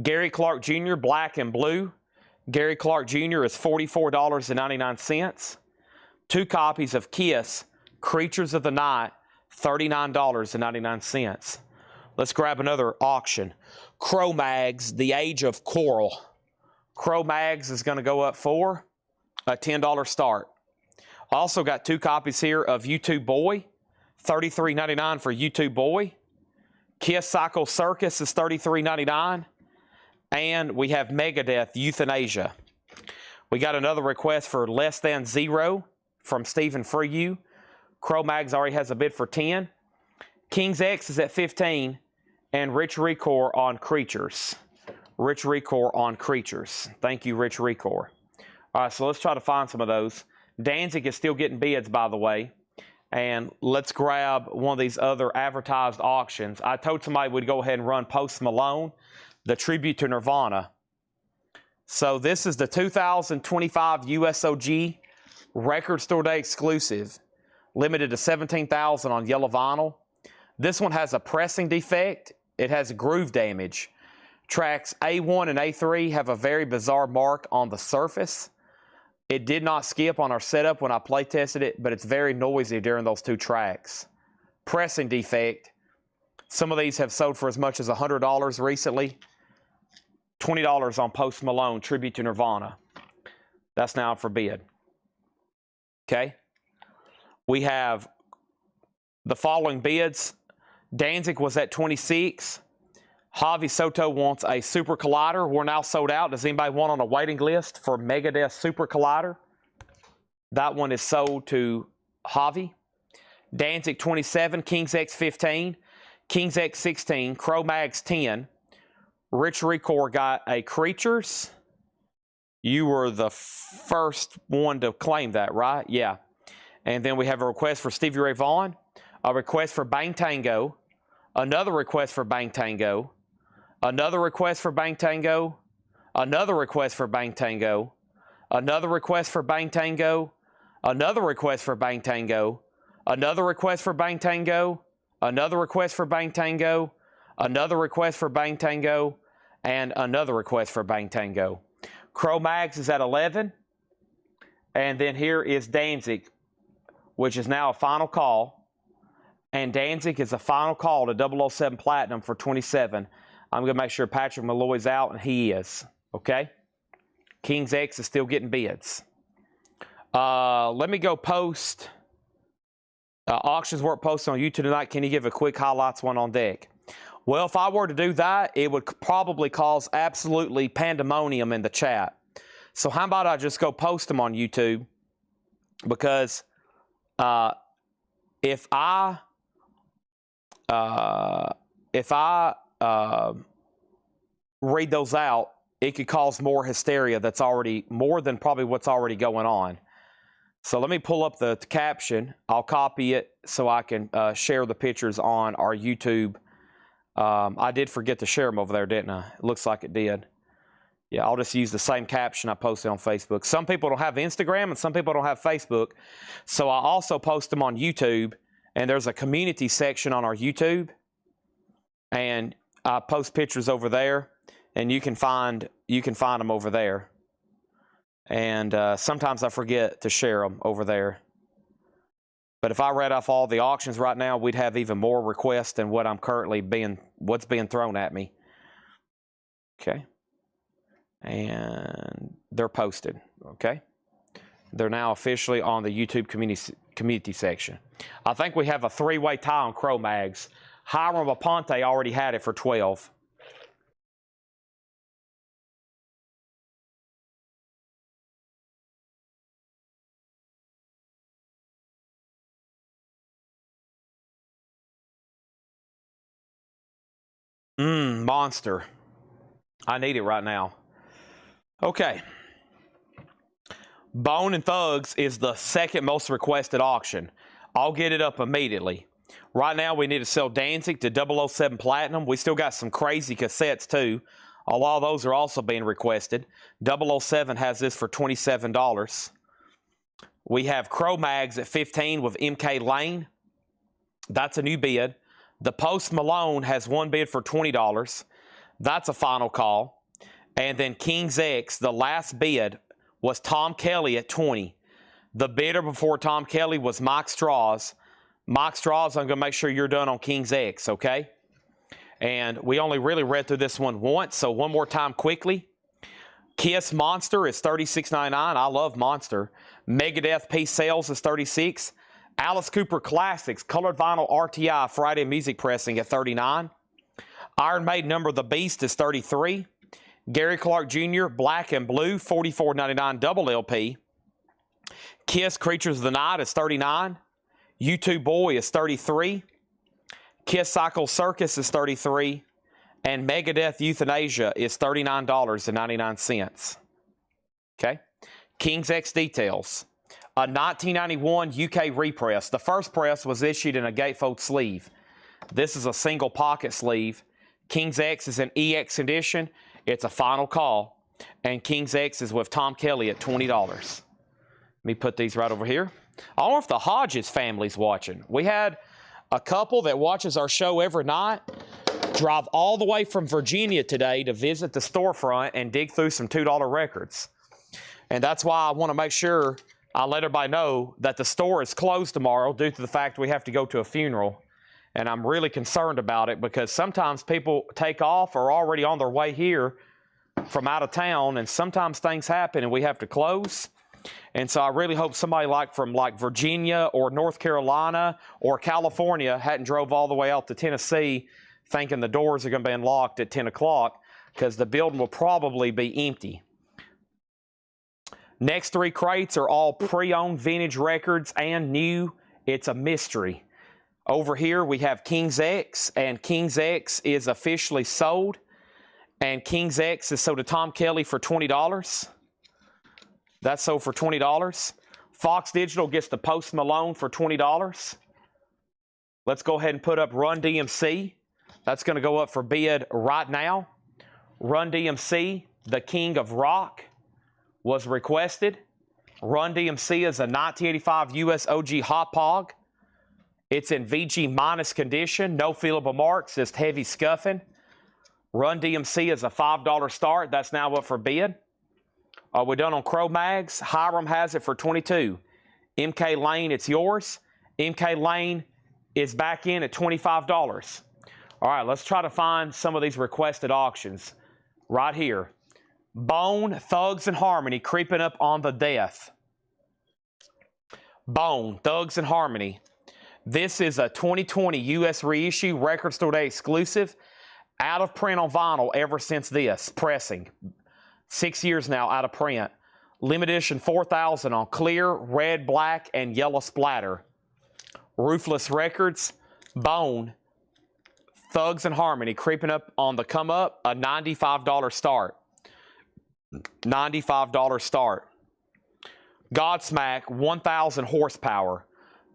Gary Clark Jr. Black and Blue. Gary Clark Jr. is $44.99. 2 copies of Kiss, Creatures of the Night, $39.99. Let's grab another auction. Cro-Mags, The Age of Coral. Cro-Mags is going to go up for a $10 start. Also got 2 copies here of YouTube Boy, $33.99 for YouTube Boy. Kiss Psycho Circus is $33.99. And we have Megadeth Euthanasia. We got another request for Less Than Zero from Stephen Freyu. Cro-Mags already has a bid for 10. King's X is at 15. And Rich Recor on Creatures. Rich Recor on Creatures. Thank you, Rich Recor. All right, so let's try to find some of those. Danzig is still getting bids, by the way. And let's grab one of these other advertised auctions. I told somebody we'd go ahead and run Post Malone, the tribute to Nirvana. So this is the 2025 USOG Record Store Day exclusive, limited to 17,000 on yellow vinyl. This one has a pressing defect. It has groove damage. Tracks A1 and A3 have a very bizarre mark on the surface. It did not skip on our setup when I play tested it, but it's very noisy during those 2 tracks. Pressing defect. Some of these have sold for as much as $100 recently. $20 on Post Malone, Tribute to Nirvana. That's now for bid. Okay. We have the following bids. Danzig was at 26. Javi Soto wants a Super Collider. We're now sold out. Does anybody want on a waiting list for Megadeth Super Collider? That one is sold to Javi. Danzig 27, King's X 15, King's X 16, Cro-Mags 10. Rich Recor got a Creatures. You were the first one to claim that, right? Yeah. And then we have a request for Stevie Ray Vaughan, a request for Bang Tango, another request for Bang Tango, another request for Bang Tango, another request for Bang Tango, another request for Bang Tango, another request for Bang Tango, another request for Bang Tango, another request for Bang Tango, another request for Bang Tango, and another request for Bang Tango. Cro-Mags is at 11. And then here is Danzig, which is now a final call. And Danzig is a final call to 007 Platinum for 27. I'm going to make sure Patrick Malloy's out, and he is. Okay? King's X is still getting bids. Let me go post. Auctions weren't posted on YouTube tonight. Can you give a quick highlights one on deck? Well, if I were to do that, it would probably cause absolutely pandemonium in the chat. So how about I just go post them on YouTube? Because if I read those out, it could cause more hysteria that's already more than probably what's already going on. So let me pull up the caption. I'll copy it so I can share the pictures on our YouTube. I did forget to share them over there, didn't I? It looks like it did. Yeah, I'll just use the same caption I posted on Facebook. Some people don't have Instagram and some people don't have Facebook. So I also post them on YouTube. And there's a community section on our YouTube. And I post pictures over there. And you can find them over there. And sometimes I forget to share them over there. But if I read off all the auctions right now, we'd have even more requests than what I'm currently what's being thrown at me. Okay. And they're posted. Okay. They're now officially on the YouTube community section. I think we have a 3-way tie on Cro-Mags. Hiram Aponte already had it for 12. Monster. I need it right now. Okay. Bone and Thugs is the second most requested auction. I'll get it up immediately. Right now, we need to sell Danzig to 007 Platinum. We still got some crazy cassettes, too. A lot of those are also being requested. 007 has this for $27. We have Cro-Mags at 15 with MK Lane. That's a new bid. The Post Malone has one bid for $20. That's a final call. And then King's X, the last bid, was Tom Kelly at 20. The bidder before Tom Kelly was Mike Straws. Mike Straws, I'm going to make sure you're done on King's X, okay? And we only really read through this one once, so one more time quickly. Kiss Monster is $36.99. I love Monster. Megadeth Peace Sales is $36. Alice Cooper Classics, colored vinyl RTI Friday music pressing at $39. Iron Maiden Number of the Beast is $33. Gary Clark Jr. Black and Blue $44.99 double LP. Kiss Creatures of the Night is $39. U2 Boy is $33. Kiss Cycle Circus is $33. And Megadeth Euthanasia is $39.99. Okay. King's X Details. A 1991 UK repress. The first press was issued in a gatefold sleeve. This is a single pocket sleeve. King's X is an EX edition. It's a final call. And King's X is with Tom Kelly at $20. Let me put these right over here. I don't know if the Hodges family's watching. We had a couple that watches our show every night drive all the way from Virginia today to visit the storefront and dig through some $2 records. And that's why I want to make sure I let everybody know that the store is closed tomorrow due to the fact we have to go to a funeral. And I'm really concerned about it because sometimes people take off or are already on their way here from out of town, and sometimes things happen and we have to close. And so I really hope somebody from Virginia or North Carolina or California hadn't drove all the way out to Tennessee thinking the doors are going to be unlocked at 10 o'clock because the building will probably be empty. Next 3 crates are all pre-owned vintage records and new. It's a mystery. Over here we have King's X, and King's X is officially sold. And King's X is sold to Tom Kelly for $20. That's sold for $20. Fox Digital gets the Post Malone for $20. Let's go ahead and put up Run DMC. That's going to go up for bid right now. Run DMC, the King of Rock, was requested. Run DMC is a 1985 US OG Hot Pog. It's in VG minus condition, no feelable marks, just heavy scuffing. Run DMC is a $5 start. That's now up for bid. Are we done on Cro-Mags? Hiram has it for $22. MK Lane, it's yours. MK Lane is back in at $25. All right, let's try to find some of these requested auctions. Right here. Bone, Thugs and Harmony creeping up on the death. Bone, Thugs and Harmony. This is a 2020 U.S. reissue, Record Store Day exclusive. Out of print on vinyl ever since this pressing. 6 years now out of print. Limited edition 4,000 on clear, red, black, and yellow splatter. Ruthless Records, Bone, Thugs and Harmony creeping up on the come up, a $95 start. $95 start. Godsmack, 1,000 horsepower.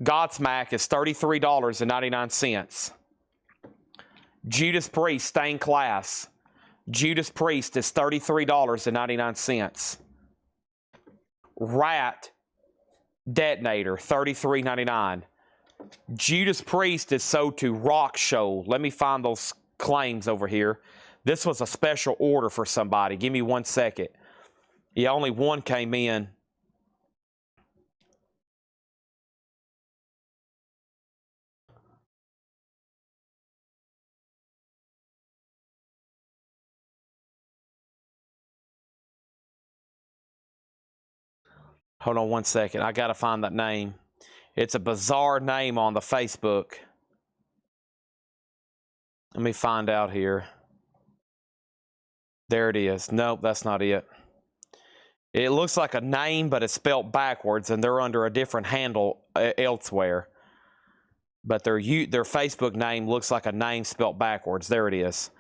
Godsmack is $33.99. Judas Priest, stained glass. Judas Priest is $33.99. Rat detonator, $33.99. Judas Priest is sold to Rock Show. Let me find those claims over here. This was a special order for somebody. Give me 1 second. Yeah, only one came in. Hold on 1 second. I got to find that name. It's a bizarre name on the Facebook. Let me find out here. There it is. Nope, that's not it. It looks like a name, but it's spelled backwards, and they're under a different handle elsewhere. But their Facebook name looks like a name spelled backwards. There it is.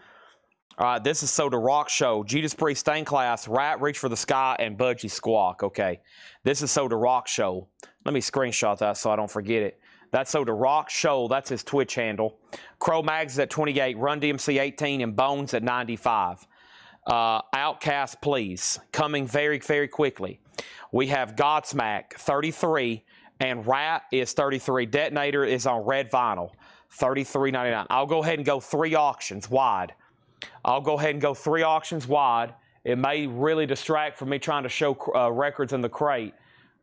All right, this is sold to Rock Show. Judas Priest, Stained Glass, Rat, Reach for the Sky, and Budgie Squawk. Okay, this is sold to Rock Show. Let me screenshot that so I don't forget it. That's sold to Rock Show. That's his Twitch handle. Cro-Mags is at 28, Run DMC 18, and Bones at 95. Outcast, please. Coming very, very quickly. We have Godsmack, 33, and Rat is 33. Detonator is on red vinyl, $33.99. I'll go ahead and go 3 auctions wide. I'll go ahead and go 3 auctions wide. It may really distract from me trying to show records in the crate,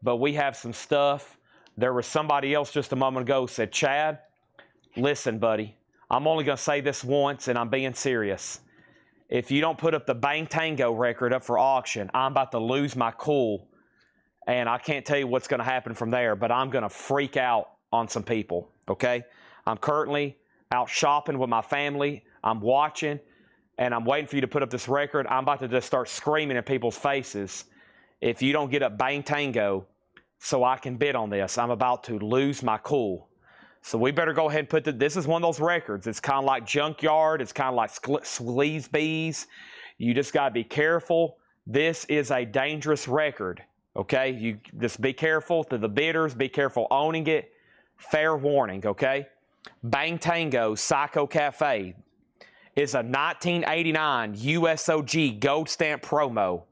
but we have some stuff. There was somebody else just a moment ago said, Chad, listen, buddy, I'm only going to say this once, and I'm being serious. If you don't put up the Bang Tango record up for auction, I'm about to lose my cool, and I can't tell you what's going to happen from there, but I'm going to freak out on some people, okay? I'm currently out shopping with my family. I'm watching, and I'm waiting for you to put up this record. I'm about to just start screaming in people's faces if you don't get up Bang Tango so I can bid on this. I'm about to lose my cool. So we better go ahead and put this is one of those records. It's kind of like Junkyard. It's kind of like Sleaze Bees. You just got to be careful. This is a dangerous record, okay? You just be careful to the bidders. Be careful owning it. Fair warning, okay? Bang Tango Psycho Cafe is a 1989 USOG Gold Stamp promo.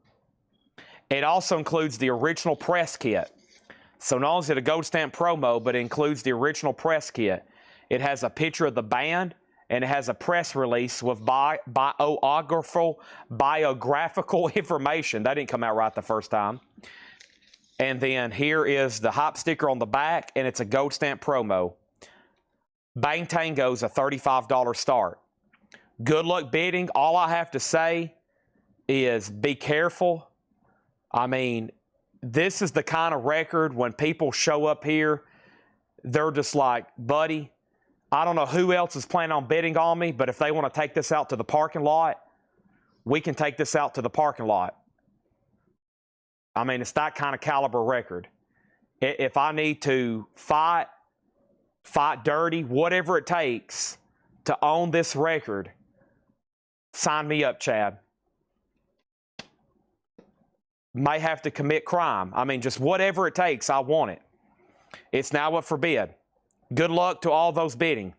It also includes the original press kit. So not only is it a Gold Stamp promo, but it includes the original press kit. It has a picture of the band, and it has a press release with biographical information. That didn't come out right the first time. And then here is the hop sticker on the back, and it's a Gold Stamp promo. Bang Tango's a $35 start. Good luck bidding. All I have to say is be careful. I mean, this is the kind of record when people show up here, they're just like, buddy, I don't know who else is planning on bidding on me, but if they want to take this out to the parking lot, we can take this out to the parking lot. I mean, it's that kind of caliber record. If I need to fight dirty, whatever it takes to own this record, sign me up, Chad. May have to commit crime. I mean, just whatever it takes, I want it. It's now up for bid. Good luck to all those bidding.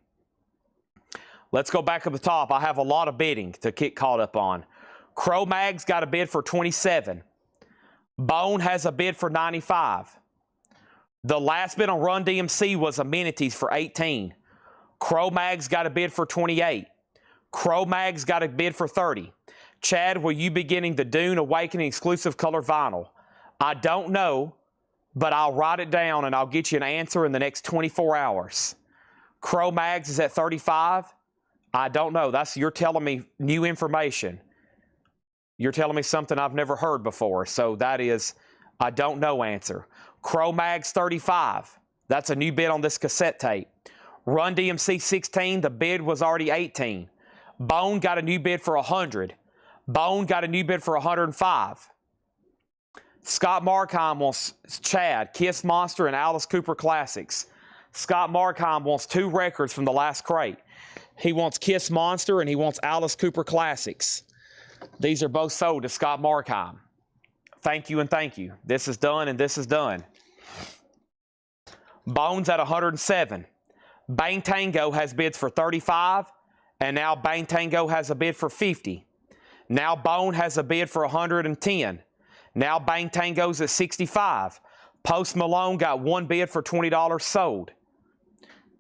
Let's go back up the top. I have a lot of bidding to get caught up on. Cro-Mags got a bid for 27. Bone has a bid for 95. The last bid on Run DMC was amenities for 18. Cro-Mags got a bid for 28. Cro-Mags got a bid for 30. Chad, will you be getting the Dune Awakening exclusive color vinyl? I don't know, but I'll write it down and I'll get you an answer in the next 24 hours. Cro-Mags is at 35. I don't know. You're telling me new information. You're telling me something I've never heard before. So that is, I don't know answer. Cro-Mags 35. That's a new bid on this cassette tape. Run DMC 16, the bid was already 18. Bone got a new bid for 100. Bone got a new bid for 105. Scott Markheim wants Chad, Kiss Monster, and Alice Cooper Classics. Scott Markheim wants 2 records from the last crate. He wants Kiss Monster and he wants Alice Cooper Classics. These are both sold to Scott Markheim. Thank you and thank you. This is done and this is done. Bones at 107. Bang Tango has bids for 35, and now Bang Tango has a bid for 50. Now Bone has a bid for 110. Now Bang Tango's at 65. Post Malone got 1 bid for $20 sold.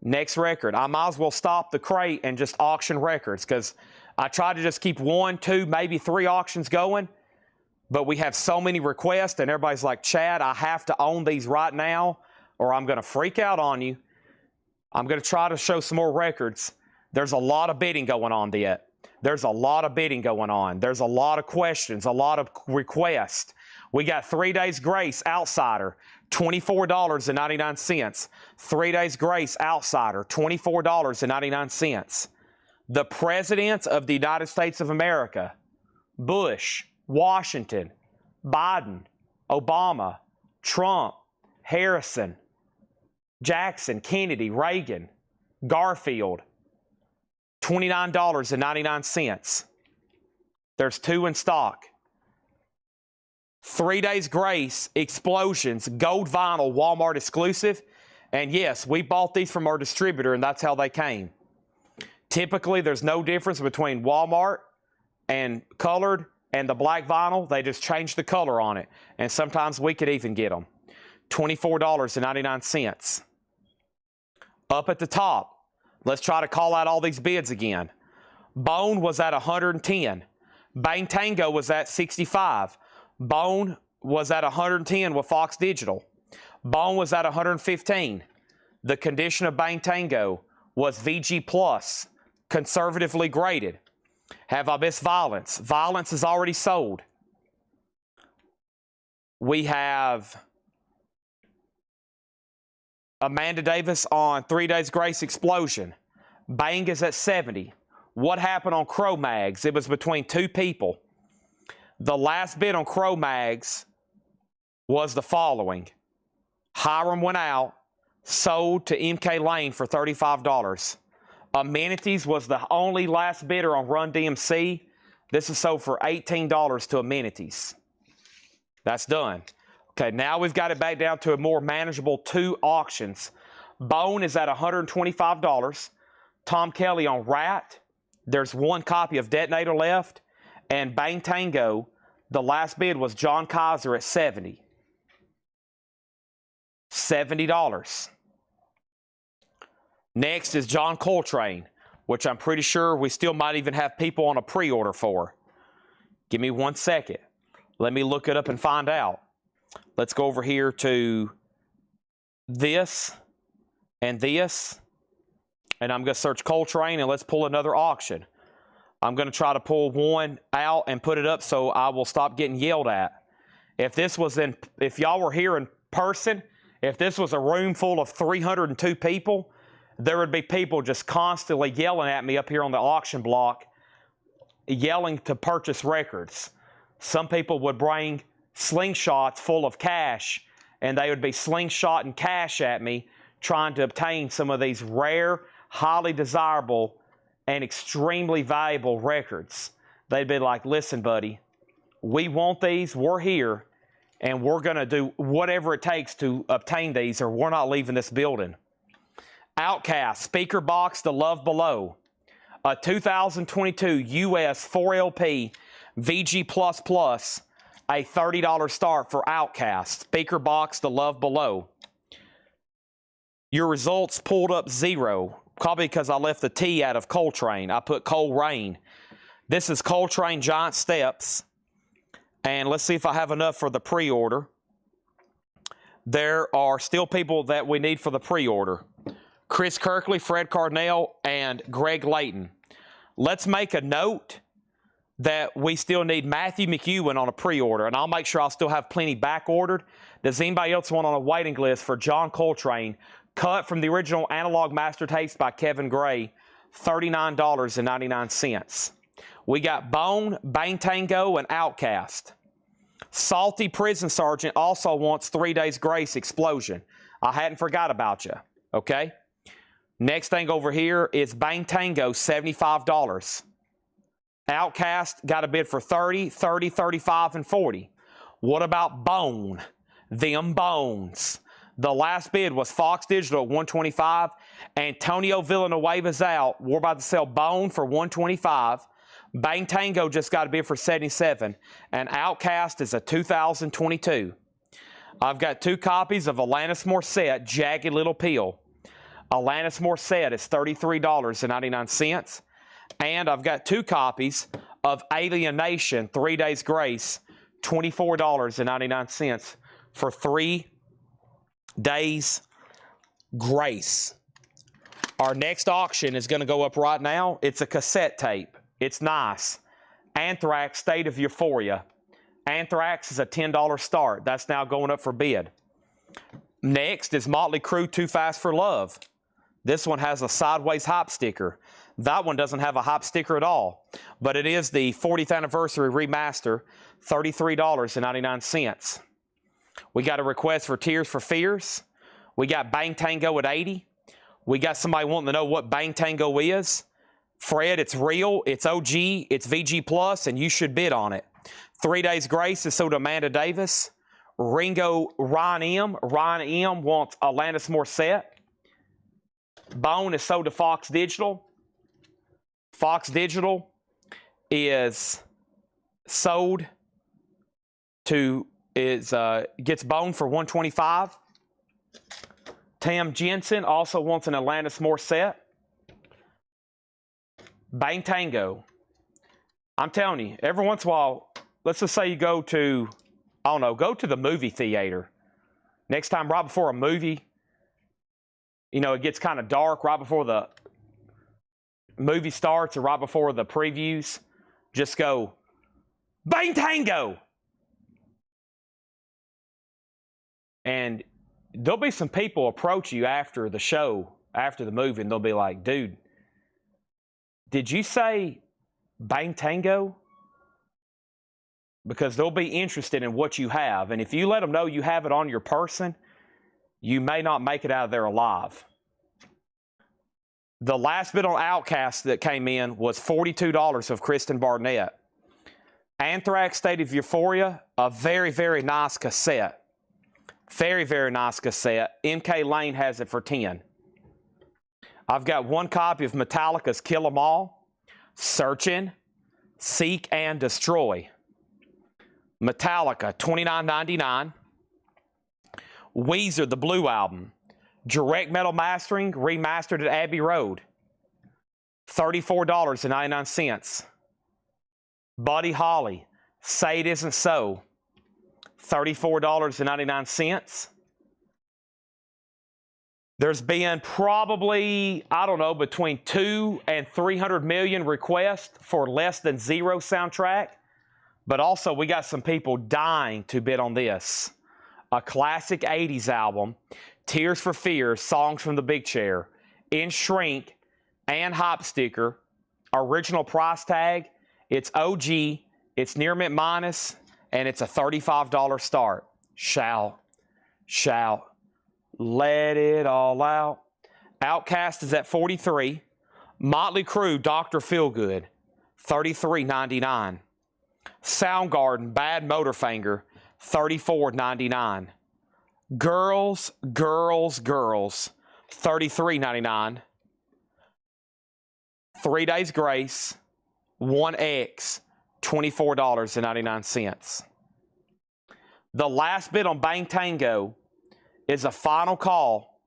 Next record. I might as well stop the crate and just auction records because I try to just keep 1, 2, maybe 3 auctions going, but we have so many requests and everybody's like, Chad, I have to own these right now or I'm going to freak out on you. I'm going to try to show some more records. There's a lot of bidding going on yet. There's a lot of bidding going on. There's a lot of questions, a lot of requests. We got 3 Days Grace Outsider, $24.99. 3 Days Grace Outsider, $24.99. The Presidents of the United States of America, Bush, Washington, Biden, Obama, Trump, Harrison, Jackson, Kennedy, Reagan, Garfield, $29.99. There's 2 in stock. 3 Days Grace Explosions, gold vinyl, Walmart exclusive. And yes, we bought these from our distributor and that's how they came. Typically, there's no difference between Walmart and colored and the black vinyl. They just change the color on it. And sometimes we could even get them. $24.99. Up at the top, let's try to call out all these bids again. Bone was at 110. Bang Tango was at 65. Bone was at 110 with Fox Digital. Bone was at 115. The condition of Bang Tango was VG+, conservatively graded. Have I missed Violence? Violence is already sold. We have Amanda Davis on 3 Days Grace Explosion. Bang is at 70. What happened on Cro-Mags? It was between 2 people. The last bid on Cro-Mags was the following. Hiram went out, sold to MK Lane for $35. Amenities was the only last bidder on Run DMC. This is sold for $18 to Amenities. That's done. Okay, now we've got it back down to a more manageable 2 auctions. Bone is at $125. Tom Kelly on Rat. There's 1 copy of Detonator left. And Bang Tango, the last bid was John Kaiser at 70. $70. Next is John Coltrane, which I'm pretty sure we still might even have people on a pre-order for. Give me 1 second. Let me look it up and find out. Let's go over here to this and this. And I'm going to search Coltrane and let's pull another auction. I'm going to try to pull one out and put it up so I will stop getting yelled at. If y'all were here in person, if this was a room full of 302 people, there would be people just constantly yelling at me up here on the auction block, yelling to purchase records. Some people would bring slingshots full of cash, and they would be slingshotting cash at me, trying to obtain some of these rare, highly desirable, and extremely valuable records. They'd be like, listen, buddy, we want these, we're here, and we're going to do whatever it takes to obtain these, or we're not leaving this building. Outcast, Speaker Box, The Love Below. A 2022 US 4LP VG++, a $30 start for Outcast. Speaker Box, The Love Below. Your results pulled up 0, probably because I left the T out of Coltrane. I put Coleraine. This is Coltrane Giant Steps. And let's see if I have enough for the pre-order. There are still people that we need for the pre-order. Chris Kirkley, Fred Carnell, and Greg Layton. Let's make a note that we still need Matthew McEwen on a pre-order, and I'll make sure I'll still have plenty back-ordered. Does anybody else want on a waiting list for John Coltrane, cut from the original Analog Master Tapes by Kevin Gray, $39.99. We got Bone, Bang Tango, and Outcast. Salty Prison Sergeant also wants 3 Days Grace Explosion. I hadn't forgot about you, okay? Next thing over here is Bang Tango, $75. Outcast got a bid for 30, 30, 35, and 40. What about Bone? Them Bones. The last bid was Fox Digital at 125. Antonio Villanueva's out. We're about to sell Bone for 125. Bang Tango just got a bid for 77. And Outcast is a 2022. I've got 2 copies of Alanis Morissette, Jagged Little Pill. Alanis Morissette is $33.99. And I've got 2 copies of Alienation, 3 Days Grace, $24.99 for 3 Days Grace. Our next auction is going to go up right now. It's a cassette tape. It's nice. Anthrax, State of Euphoria. Anthrax is a $10 start. That's now going up for bid. Next is Motley Crue, Too Fast for Love. This one has a sideways hop sticker. That one doesn't have a hop sticker at all, but it is the 40th anniversary remaster, $33.99. We got a request for Tears for Fears. We got Bang Tango at 80. We got somebody wanting to know what Bang Tango is. Fred, it's real, it's OG, it's VG Plus, and you should bid on it. 3 Days Grace is sold to Amanda Davis. Ringo, Ron M. Ron M wants Alanis Morissette. Bone is sold to Fox Digital. Fox Digital is sold to, gets Bone for 125. Tam Jensen also wants an Alanis Morissette. Bang Tango. I'm telling you, every once in a while, let's just say you go to, I don't know, go to the movie theater. Next time, right before a movie, you know, it gets kind of dark right before the movie starts or right before the previews, just go, Bang Tango! And there'll be some people approach you after the show, after the movie, and they'll be like, dude, did you say Bang Tango? Because they'll be interested in what you have. And if you let them know you have it on your person, you may not make it out of there alive. The last bid on Outcast that came in was $42 of Kristen Barnett. Anthrax, State of Euphoria, a very, very nice cassette. Very, very nice cassette. MK Lane has it for 10. I've got 1 copy of Metallica's Kill 'Em All, Searching, Seek and Destroy. Metallica, $29.99. Weezer, the Blue Album. Direct Metal Mastering, remastered at Abbey Road. $34.99. Buddy Holly, Say It Isn't So. $34.99. There's been probably, I don't know, between 2 and 300 million requests for Less Than Zero soundtrack. But also, we got some people dying to bid on this. A classic 80s album, Tears for Fears, Songs from the Big Chair, in shrink and hop sticker, original price tag, it's OG, it's near mint minus, and it's a $35 start. Shout, let it all out. Outcast is at 43. Motley Crue, Dr. Feelgood, $33.99. Soundgarden, Bad Motorfinger, $34.99. Girls, $33.99. 3 Days Grace, 1X, $24.99. The last bid on Bang Tango is a final call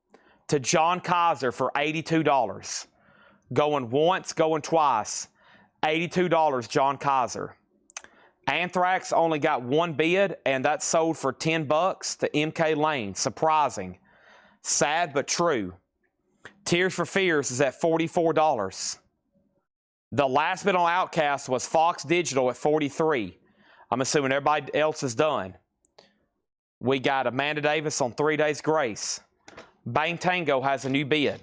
to John Kaiser for $82. Going once, going twice. $82, John Kaiser. Anthrax only got one bid, and that sold for $10 to MK Lane. Surprising. Sad but true. Tears for Fears is at $44. The last bid on Outcast was Fox Digital at $43. I'm assuming everybody else is done. We got Amanda Davis on 3 Days Grace. Bang Tango has a new bid.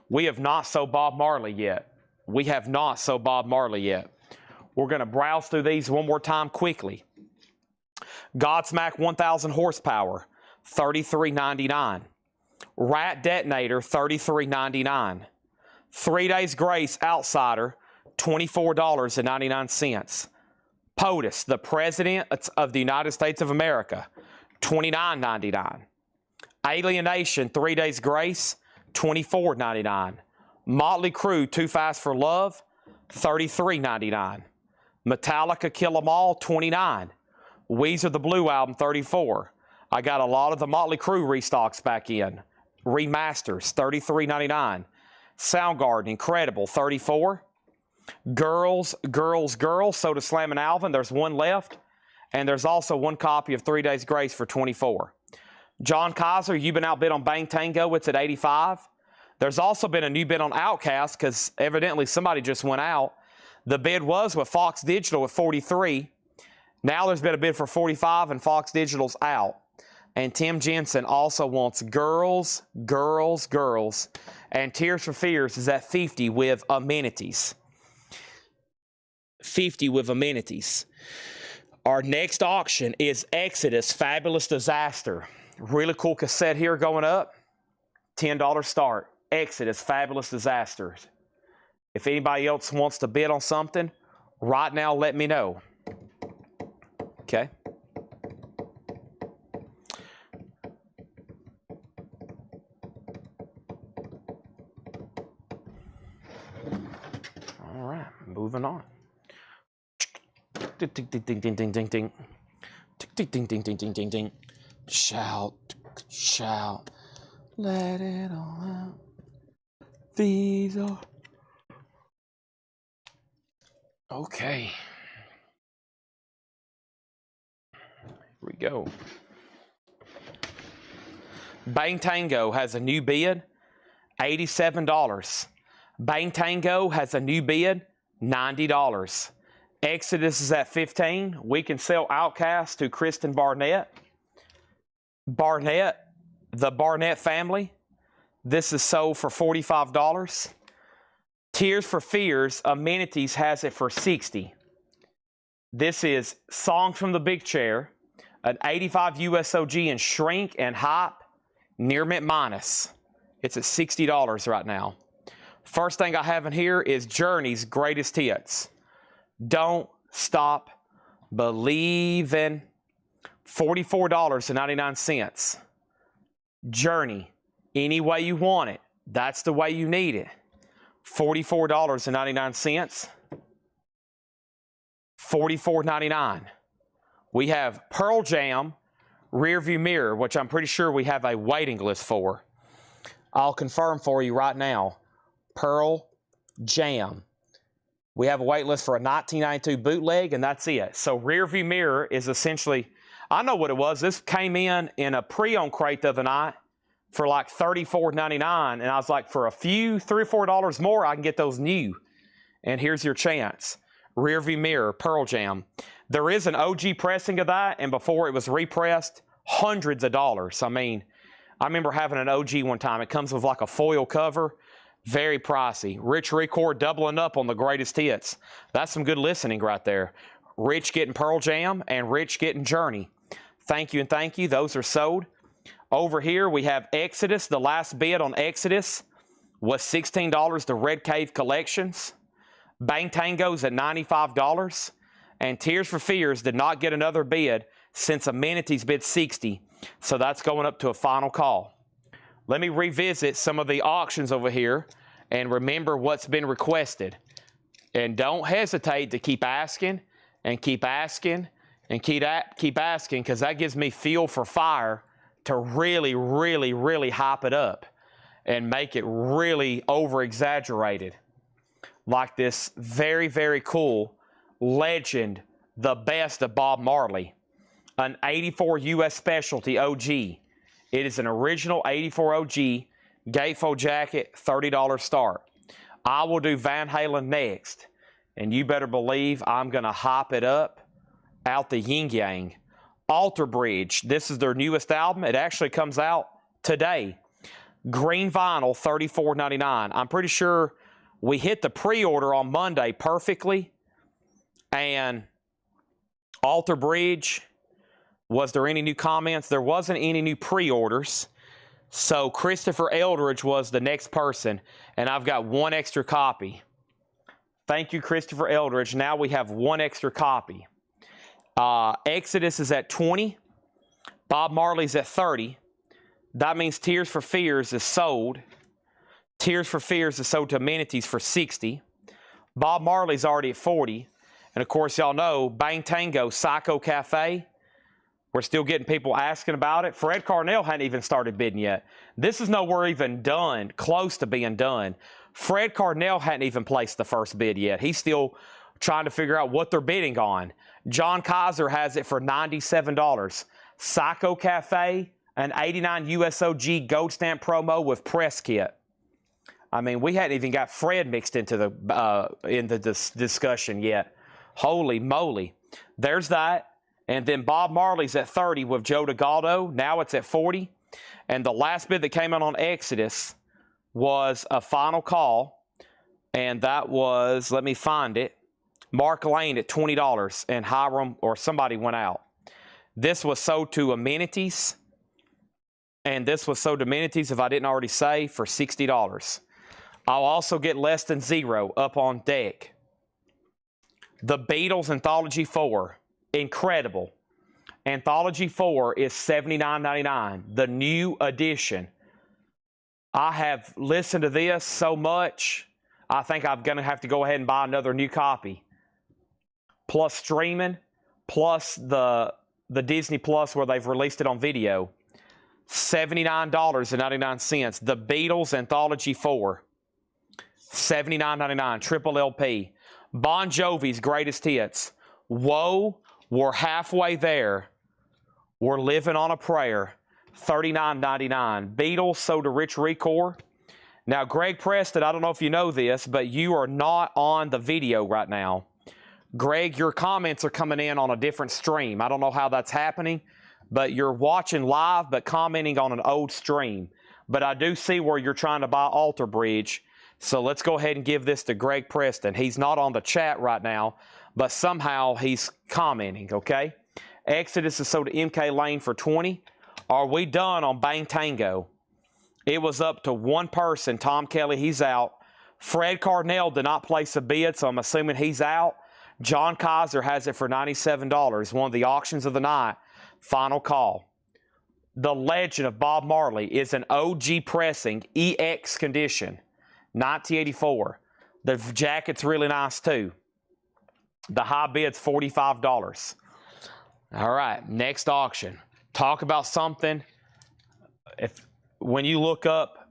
We have not sold Bob Marley yet. We have not sold Bob Marley yet. We're going to browse through these one more time quickly. Godsmack 1000 horsepower, $33.99. Rat Detonator, $33.99. 3 Days Grace Outsider, $24.99. POTUS, the President of the United States of America, $29.99. Alienation 3 Days Grace, $24.99. Motley Crue Too Fast for Love, $33.99. Metallica Kill 'Em All, $29. Weezer The Blue Album, $34. I got a lot of the Motley Crue restocks back in. Remasters, $33.99. Soundgarden Incredible, $34. Girls, Soda Slam and Alvin, there's one left. And there's also one copy of 3 Days Grace for $24. John Kaiser, you've been outbid on Bang Tango, it's at $85. There's also been a new bid on Outcast because evidently somebody just went out. The bid was with Fox Digital at $43. Now there's been a bid for $45 and Fox Digital's out. And Tim Jensen also wants Girls. And Tears for Fears is at $50 with amenities. $50 with amenities. Our next auction is Exodus Fabulous Disaster. Really cool cassette here going up. $10 start. Exodus Fabulous Disasters. If anybody else wants to bid on something, right now let me know. Okay. All right, moving on. Ding ding ding ding ding ding ding. Ding ding ding ding ding ding ding. Shout, shout, let it all out. These are okay. Here we go. Bang Tango has a new bid, $87. Bang Tango has a new bid, $90. Exodus is at $15. We can sell Outcast to Kristen Barnett. Barnett, the Barnett family. This is sold for $45. Tears for Fears Amenities has it for $60. This is Songs from the Big Chair, an 85 USOG in shrink and hype, near mint minus. It's at $60 right now. First thing I have in here is Journey's Greatest Hits. Don't Stop Believin', $44.99. Journey, Any Way You Want It, That's the Way You Need It, $44.99. $44.99. We have Pearl Jam, Rearview Mirror, which I'm pretty sure we have a waiting list for. I'll confirm for you right now. Pearl Jam. We have a wait list for a 1992 bootleg, and that's it. So Rearview Mirror is essentially, I know what it was. This came in a pre-owned crate the other night for like $34.99, and I was like, for a few, $3 or $4 more, I can get those new. And here's your chance. Rearview Mirror, Pearl Jam. There is an OG pressing of that, and before it was repressed, hundreds of dollars. I mean, I remember having an OG one time. It comes with like a foil cover. Very pricey. Rich Record doubling up on the greatest hits. That's some good listening right there. Rich getting Pearl Jam and Rich getting Journey. Thank you and thank you. Those are sold. Over here we have Exodus. The last bid on Exodus was $16 to Red Cave Collections. Bang Tango's at $95. And Tears for Fears did not get another bid since Amenities bid $60. So that's going up to a final call. Let me revisit some of the auctions over here and remember what's been requested. And don't hesitate to keep asking and keep asking and keep asking, because that gives me fuel for fire to really, really, really hype it up. and make it really over-exaggerated. Like this very, very cool Legend, the best of Bob Marley. An 84 U.S. Specialty OG. It is an original 84 OG, gatefold jacket, $30 start. I will do Van Halen next, and you better believe I'm going to hop it up out the yin-yang. Alter Bridge, this is their newest album. It actually comes out today. Green vinyl, $34.99. I'm pretty sure we hit the pre-order on Monday perfectly. And Alter Bridge, was there any new comments? There wasn't any new pre-orders. So Christopher Eldridge was the next person, and I've got one extra copy. Thank you, Christopher Eldridge. Now we have one extra copy. Exodus is at 20. Bob Marley's at 30. That means Tears for Fears is sold. Tears for Fears is sold to Amenities for 60. Bob Marley's already at 40. And of course, y'all know Bang Tango, Psycho Cafe. We're still getting people asking about it. Fred Carnell hadn't even started bidding yet. This is nowhere even done, close to being done. Fred Carnell hadn't even placed the first bid yet. He's still trying to figure out what they're bidding on. John Kaiser has it for $97. Psycho Cafe, an 89 USOG gold stamp promo with press kit. I mean, we hadn't even got Fred mixed into the discussion yet. Holy moly. There's that. And then Bob Marley's at 30 with Joe DeGaldo. Now it's at 40. And the last bid that came out on Exodus was a final call. And that was, let me find it, Mark Lane at $20. And Hiram or somebody went out. This was sold to Amenities. And this was sold to Amenities, if I didn't already say, for $60. I'll also get Less Than Zero up on deck. The Beatles Anthology 4, incredible. Anthology 4 is $79.99, the new edition. I have listened to this so much, I think I'm going to have to go ahead and buy another new copy. Plus streaming, plus the Disney Plus where they've released it on video. $79.99. The Beatles Anthology 4, $79.99, triple LP. Bon Jovi's Greatest Hits. Whoa, we're halfway there. We're living on a prayer. $39.99. Beatles sold to Rich Record. Now, Greg Preston, I don't know if you know this, but you are not on the video right now. Greg, your comments are coming in on a different stream. I don't know how that's happening, but you're watching live but commenting on an old stream. But I do see where you're trying to buy Alter Bridge. So let's go ahead and give this to Greg Preston. He's not on the chat right now, but somehow he's commenting, okay? Exodus is sold to MK Lane for 20. Are we done on Bang Tango? It was up to one person. Tom Kelly, he's out. Fred Carnell did not place a bid, so I'm assuming he's out. John Kaiser has it for $97. One of the auctions of the night. Final call. The Legend of Bob Marley is an OG pressing, EX condition. 1984. The jacket's really nice too. The high bid's $45. All right, next auction. Talk about something. When you look up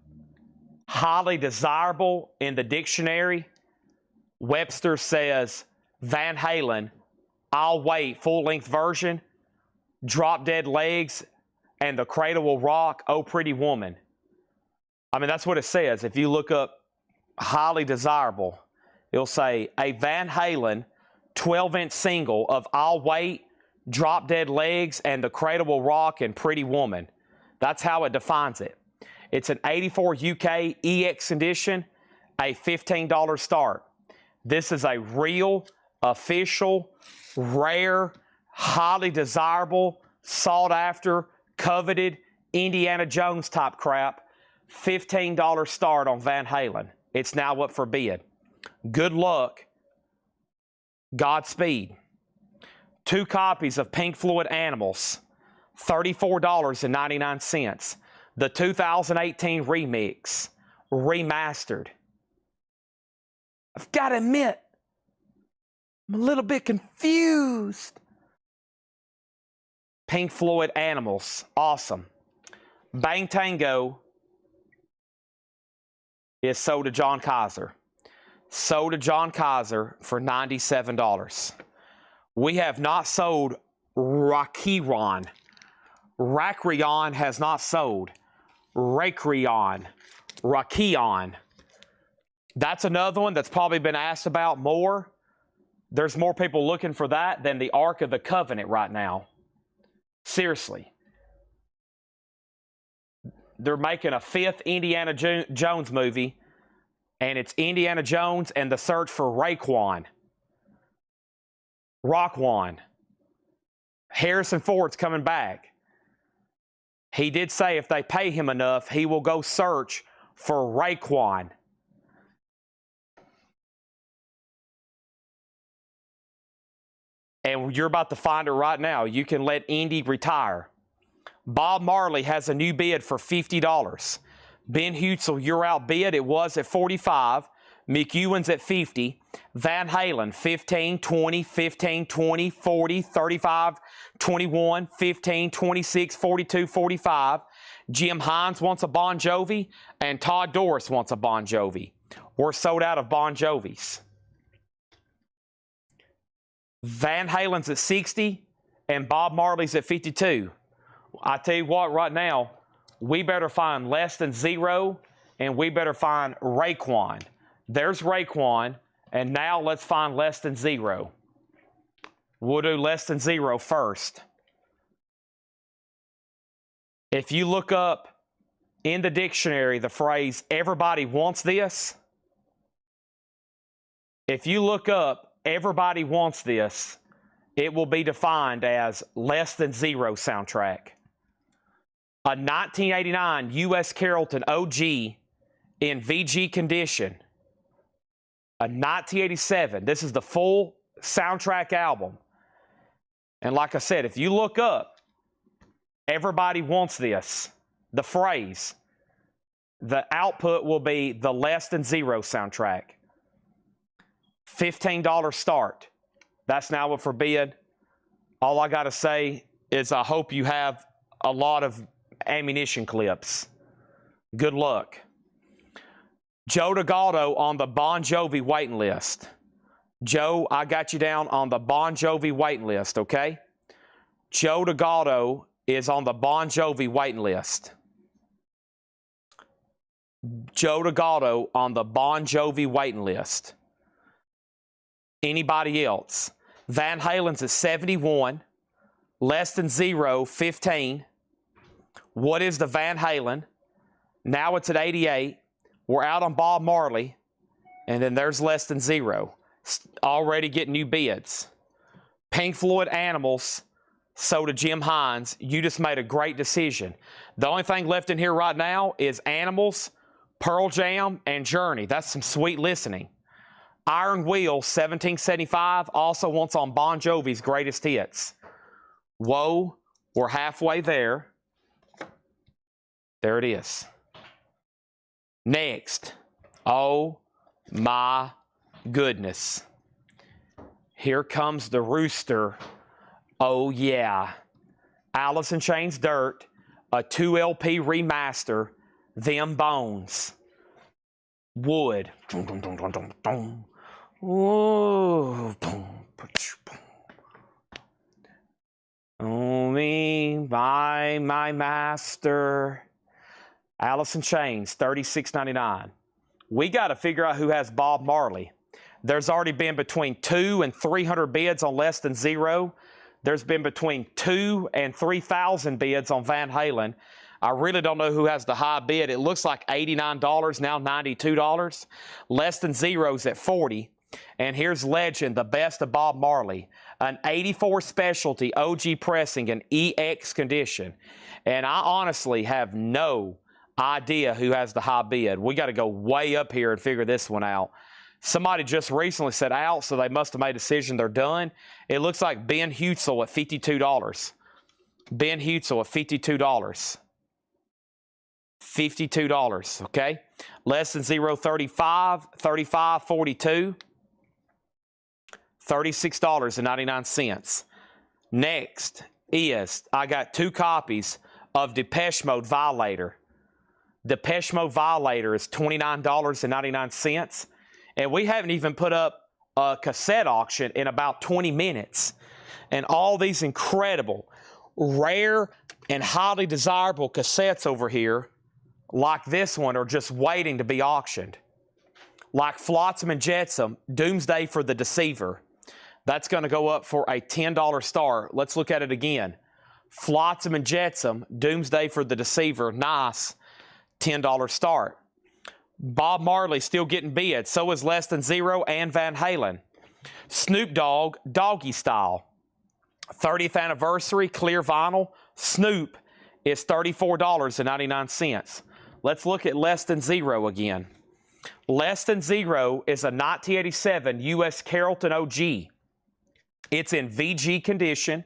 highly desirable in the dictionary, Webster says Van Halen, I'll Wait, full-length version, Drop Dead Legs, and The Cradle Will Rock, Oh Pretty Woman. I mean, that's what it says. If you look up highly desirable, it'll say a Van Halen 12-inch single of I'll Wait, Drop Dead Legs, and The Cradle Will Rock, and Pretty Woman. That's how it defines it. It's an 84 UK EX edition, a $15 start. This is a real, official, rare, highly desirable, sought after, coveted, Indiana Jones type crap. $15 start on Van Halen. It's now up for bid. Good luck. Godspeed. 2 copies of Pink Floyd Animals. $34.99. The 2018 remix. Remastered. I've got to admit, I'm a little bit confused. Pink Floyd Animals. Awesome. Bang Tango. is sold to John Kaiser. Sold to John Kaiser for $97. We have not sold Rakiron. Rakiron has not sold. Rakion. Rakion. That's another one that's probably been asked about more. There's more people looking for that than the Ark of the Covenant right now. Seriously. They're making a 5th Indiana Jones movie, and it's Indiana Jones and the search for Raekwon. Raekwon. Harrison Ford's coming back. He did say if they pay him enough, he will go search for Raekwon. And you're about to find it right now. You can let Indy retire. Bob Marley has a new bid for $50. Ben Hutzel, you're outbid. It was at $45. Mick Ewan's at $50. Van Halen, $15, $20, $15, $20, $40, $35, $21, $15, $26, $42, $45. Jim Hines wants a Bon Jovi, and Todd Doris wants a Bon Jovi. We're sold out of Bon Jovis. Van Halen's at $60, and Bob Marley's at $52. I tell you what, right now, we better find less than 0, and we better find Raekwon. There's Raekwon, and now let's find less than 0. We'll do less than 0 first. If you look up in the dictionary the phrase, everybody wants this, if you look up everybody wants this, it will be defined as less than 0 soundtrack. A 1989 U.S. Carrollton OG in VG condition. A 1987. This is the full soundtrack album. And like I said, if you look up, everybody wants this, the phrase, the output will be the less than 0 soundtrack. $15 start. That's now up for bid. All I got to say is I hope you have a lot of ammunition clips. Good luck. Joe DeGaldo on the Bon Jovi waiting list. Joe, I got you down on the Bon Jovi waiting list, okay? Joe DeGaldo is on the Bon Jovi waiting list. Joe DeGaldo on the Bon Jovi waiting list. Anybody else? Van Halen's at 71. Less than 0, 15. What is the Van Halen? Now it's at 88. We're out on Bob Marley. And then there's less than 0. Already getting new bids. Pink Floyd Animals, so to Jim Hines. You just made a great decision. The only thing left in here right now is Animals, Pearl Jam, and Journey. That's some sweet listening. Iron Wheel, 1775, also wants on Bon Jovi's greatest hits. Whoa, we're halfway there. There it is. Next. Oh my goodness. Here comes the rooster. Oh yeah. Alice in Chains Dirt, a 2 LP remaster, Them Bones. Wood. Ooh. Oh me by my master. Alice in Chains, $36.99. We got to figure out who has Bob Marley. There's already been between 200 and 300 bids on less than 0. There's been between 2,000 and 3,000 bids on Van Halen. I really don't know who has the high bid. It looks like $89, now $92. Less than 0's at $40. And here's Legend, the best of Bob Marley. An 84 specialty OG pressing in EX condition. And I honestly have no idea who has the high bid. We got to go way up here and figure this one out. Somebody just recently said out, so they must have made a decision they're done. It looks like Ben Hutzel at $52. Ben Hutzel at $52. $52, okay? Less than 0, 35, 35, 42. $36.99. Next is, I got 2 copies of Depeche Mode Violator. Depeche Mode Violator is $29.99. And we haven't even put up a cassette auction in about 20 minutes. And all these incredible, rare, and highly desirable cassettes over here, like this one, are just waiting to be auctioned. Like Flotsam and Jetsam, Doomsday for the Deceiver. That's going to go up for a $10 star. Let's look at it again. Flotsam and Jetsam, Doomsday for the Deceiver, nice, $10 start. Bob Marley still getting bids. So is Less Than Zero and Van Halen. Snoop Dogg, Doggy Style. 30th anniversary, clear vinyl. Snoop is $34.99. Let's look at Less Than Zero again. Less Than Zero is a 1987 U.S. Carrollton OG. It's in VG condition.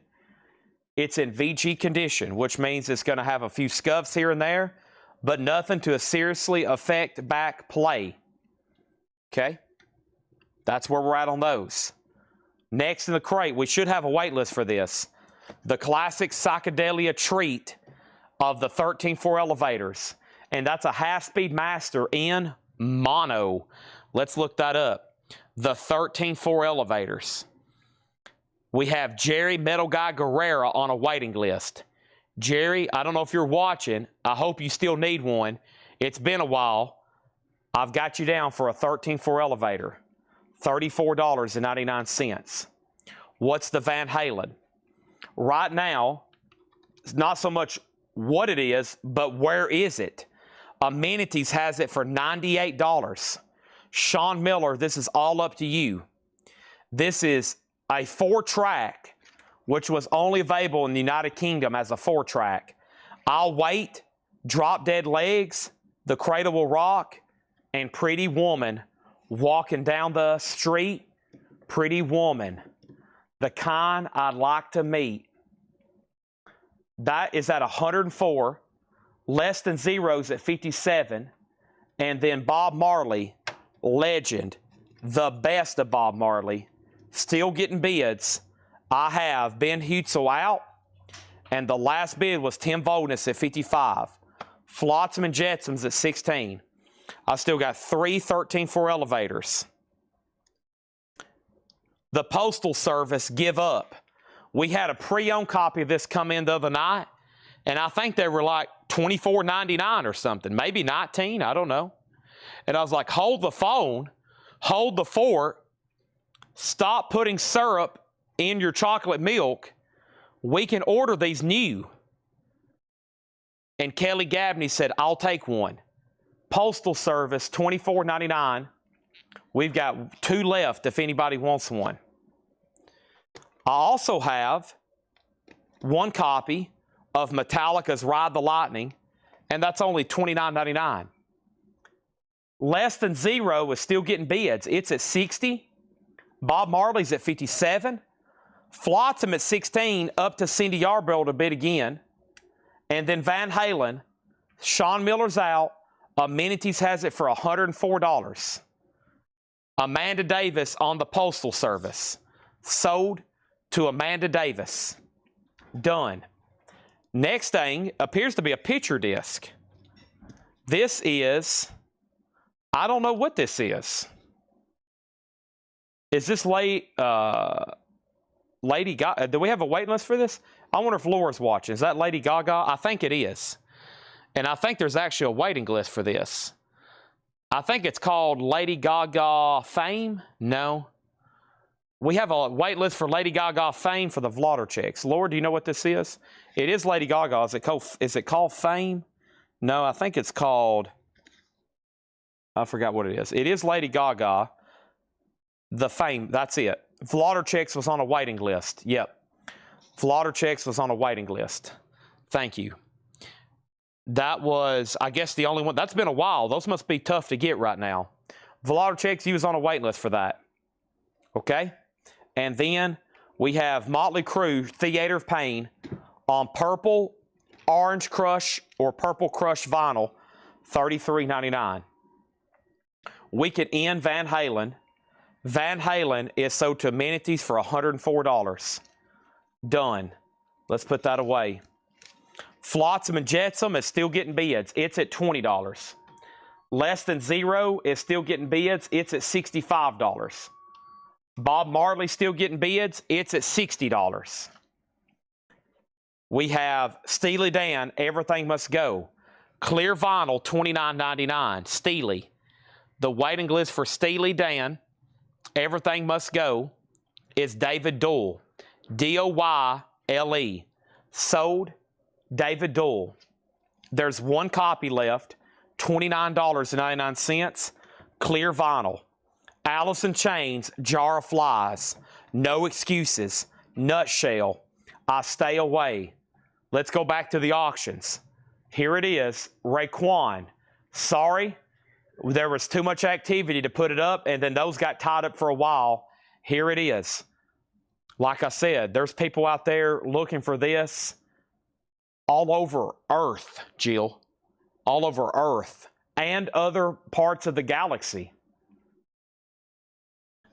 It's in VG condition, which means it's going to have a few scuffs here and there, but nothing to seriously affect back play. Okay? That's where we're at on those. Next in the crate, we should have a wait list for this. The classic Psychedelia treat of the 13.4 elevators. And that's a half-speed master in mono. Let's look that up. The 13.4 elevators. We have Jerry Metal Guy Guerrera on a waiting list. Jerry, I don't know if you're watching. I hope you still need one. It's been a while. I've got you down for a 13.4 elevator. $34.99. What's the Van Halen? Right now, it's not so much what it is, but where is it? Amenities has it for $98. Sean Miller, this is all up to you. This is a 4-track, which was only available in the United Kingdom as a 4-track. I'll Wait, Drop Dead Legs, The Cradle Will Rock, and Pretty Woman walking down the street. Pretty Woman, the kind I'd like to meet. That is at 104. Less Than Zero's at 57. And then Bob Marley, legend, the best of Bob Marley, still getting bids. I have Ben Hutzel out, and the last bid was Tim Voldness at 55. Flotsam and Jetsams at 16. I still got 3 13.4 elevators. The Postal Service give up. We had a pre-owned copy of this come in the other night, and I think they were like $24.99 or something, maybe $19, I don't know. And I was like, hold the phone, hold the fort, stop putting syrup in your chocolate milk. We can order these new. And Kelly Gabney said, I'll take one. Postal Service, $24.99. We've got 2 left if anybody wants one. I also have 1 copy of Metallica's Ride the Lightning, and that's only $29.99. Less Than Zero is still getting bids. It's at 60. Bob Marley's at 57. Flotsam at 16, up to Cindy Yarbrough to bid again. And then Van Halen, Sean Miller's out. Amenities has it for $104. Amanda Davis on the Postal Service. Sold to Amanda Davis. Done. Next thing appears to be a picture disc. This is, I don't know what this is. Is this Lady Gaga? Do we have a waiting list for this? I wonder if Laura's watching. Is that Lady Gaga? I think it is. And I think there's actually a waiting list for this. I think it's called Lady Gaga Fame. No. We have a wait list for Lady Gaga Fame for the Vlogger checks. Laura, do you know what this is? It is Lady Gaga. Is it called Fame? No, I think it's called, I forgot what it is. It is Lady Gaga. The Fame, that's it. Vlogger checks was on a waiting list. Yep. Vlogger checks was on a waiting list. Thank you. That was, I guess, the only one. That's been a while. Those must be tough to get right now. Vlogger checks, he was on a wait list for that. Okay? And then we have Motley Crue, Theater of Pain, on purple, orange crush, or purple crush vinyl, $33.99. We can end Van Halen. Van Halen is sold to Amenities for $104. Done. Let's put that away. Flotsam and Jetsam is still getting bids. It's at $20. Less Than Zero is still getting bids. It's at $65. Bob Marley still getting bids. It's at $60. We have Steely Dan, Everything Must Go. Clear vinyl, $29.99. Steely. The waiting list for Steely Dan, Everything Must Go, is David Doyle. D-O-Y-L-E. Sold, David Doyle. There's one copy left, $29.99. Clear vinyl. Alice in Chains, Jar of Flies. No Excuses. Nutshell. I Stay Away. Let's go back to the auctions. Here it is. Raekwon. Sorry, there was too much activity to put it up, and then those got tied up for a while. Here it is. Like I said, there's people out there looking for this all over Earth, Jill. All over Earth and other parts of the galaxy.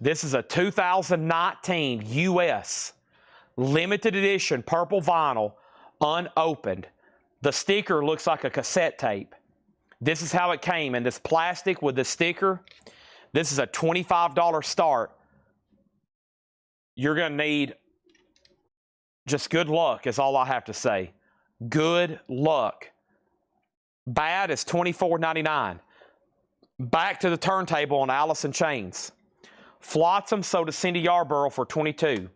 This is a 2019 U.S. limited edition purple vinyl, unopened. The sticker looks like a cassette tape. This is how it came in this plastic with the sticker. This is a $25 start. You're going to need just good luck is all I have to say. Good luck. Bad is $24.99. Back to the turntable on Alice in Chains. Flotsam sold to Cindy Yarborough for $22.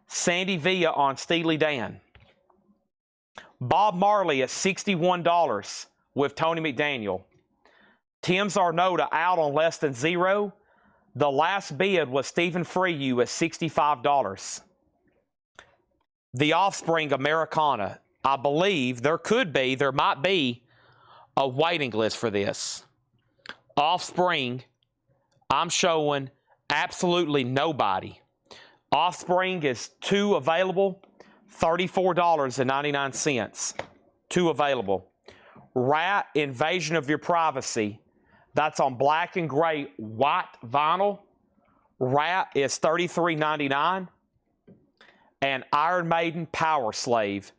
Sandy Villa on Steely Dan. Bob Marley at $61 with Tony McDaniel. Tim's Arnota out on Less Than Zero. The last bid was Stephen Freyu at $65. The Offspring Americana. I believe there might be a waiting list for this. Offspring, I'm showing absolutely nobody. Offspring is 2 available, $34.99. 2 available. Rat, Invasion of Your Privacy. That's on black and gray white vinyl. Rat is $33.99. And Iron Maiden Power Slave,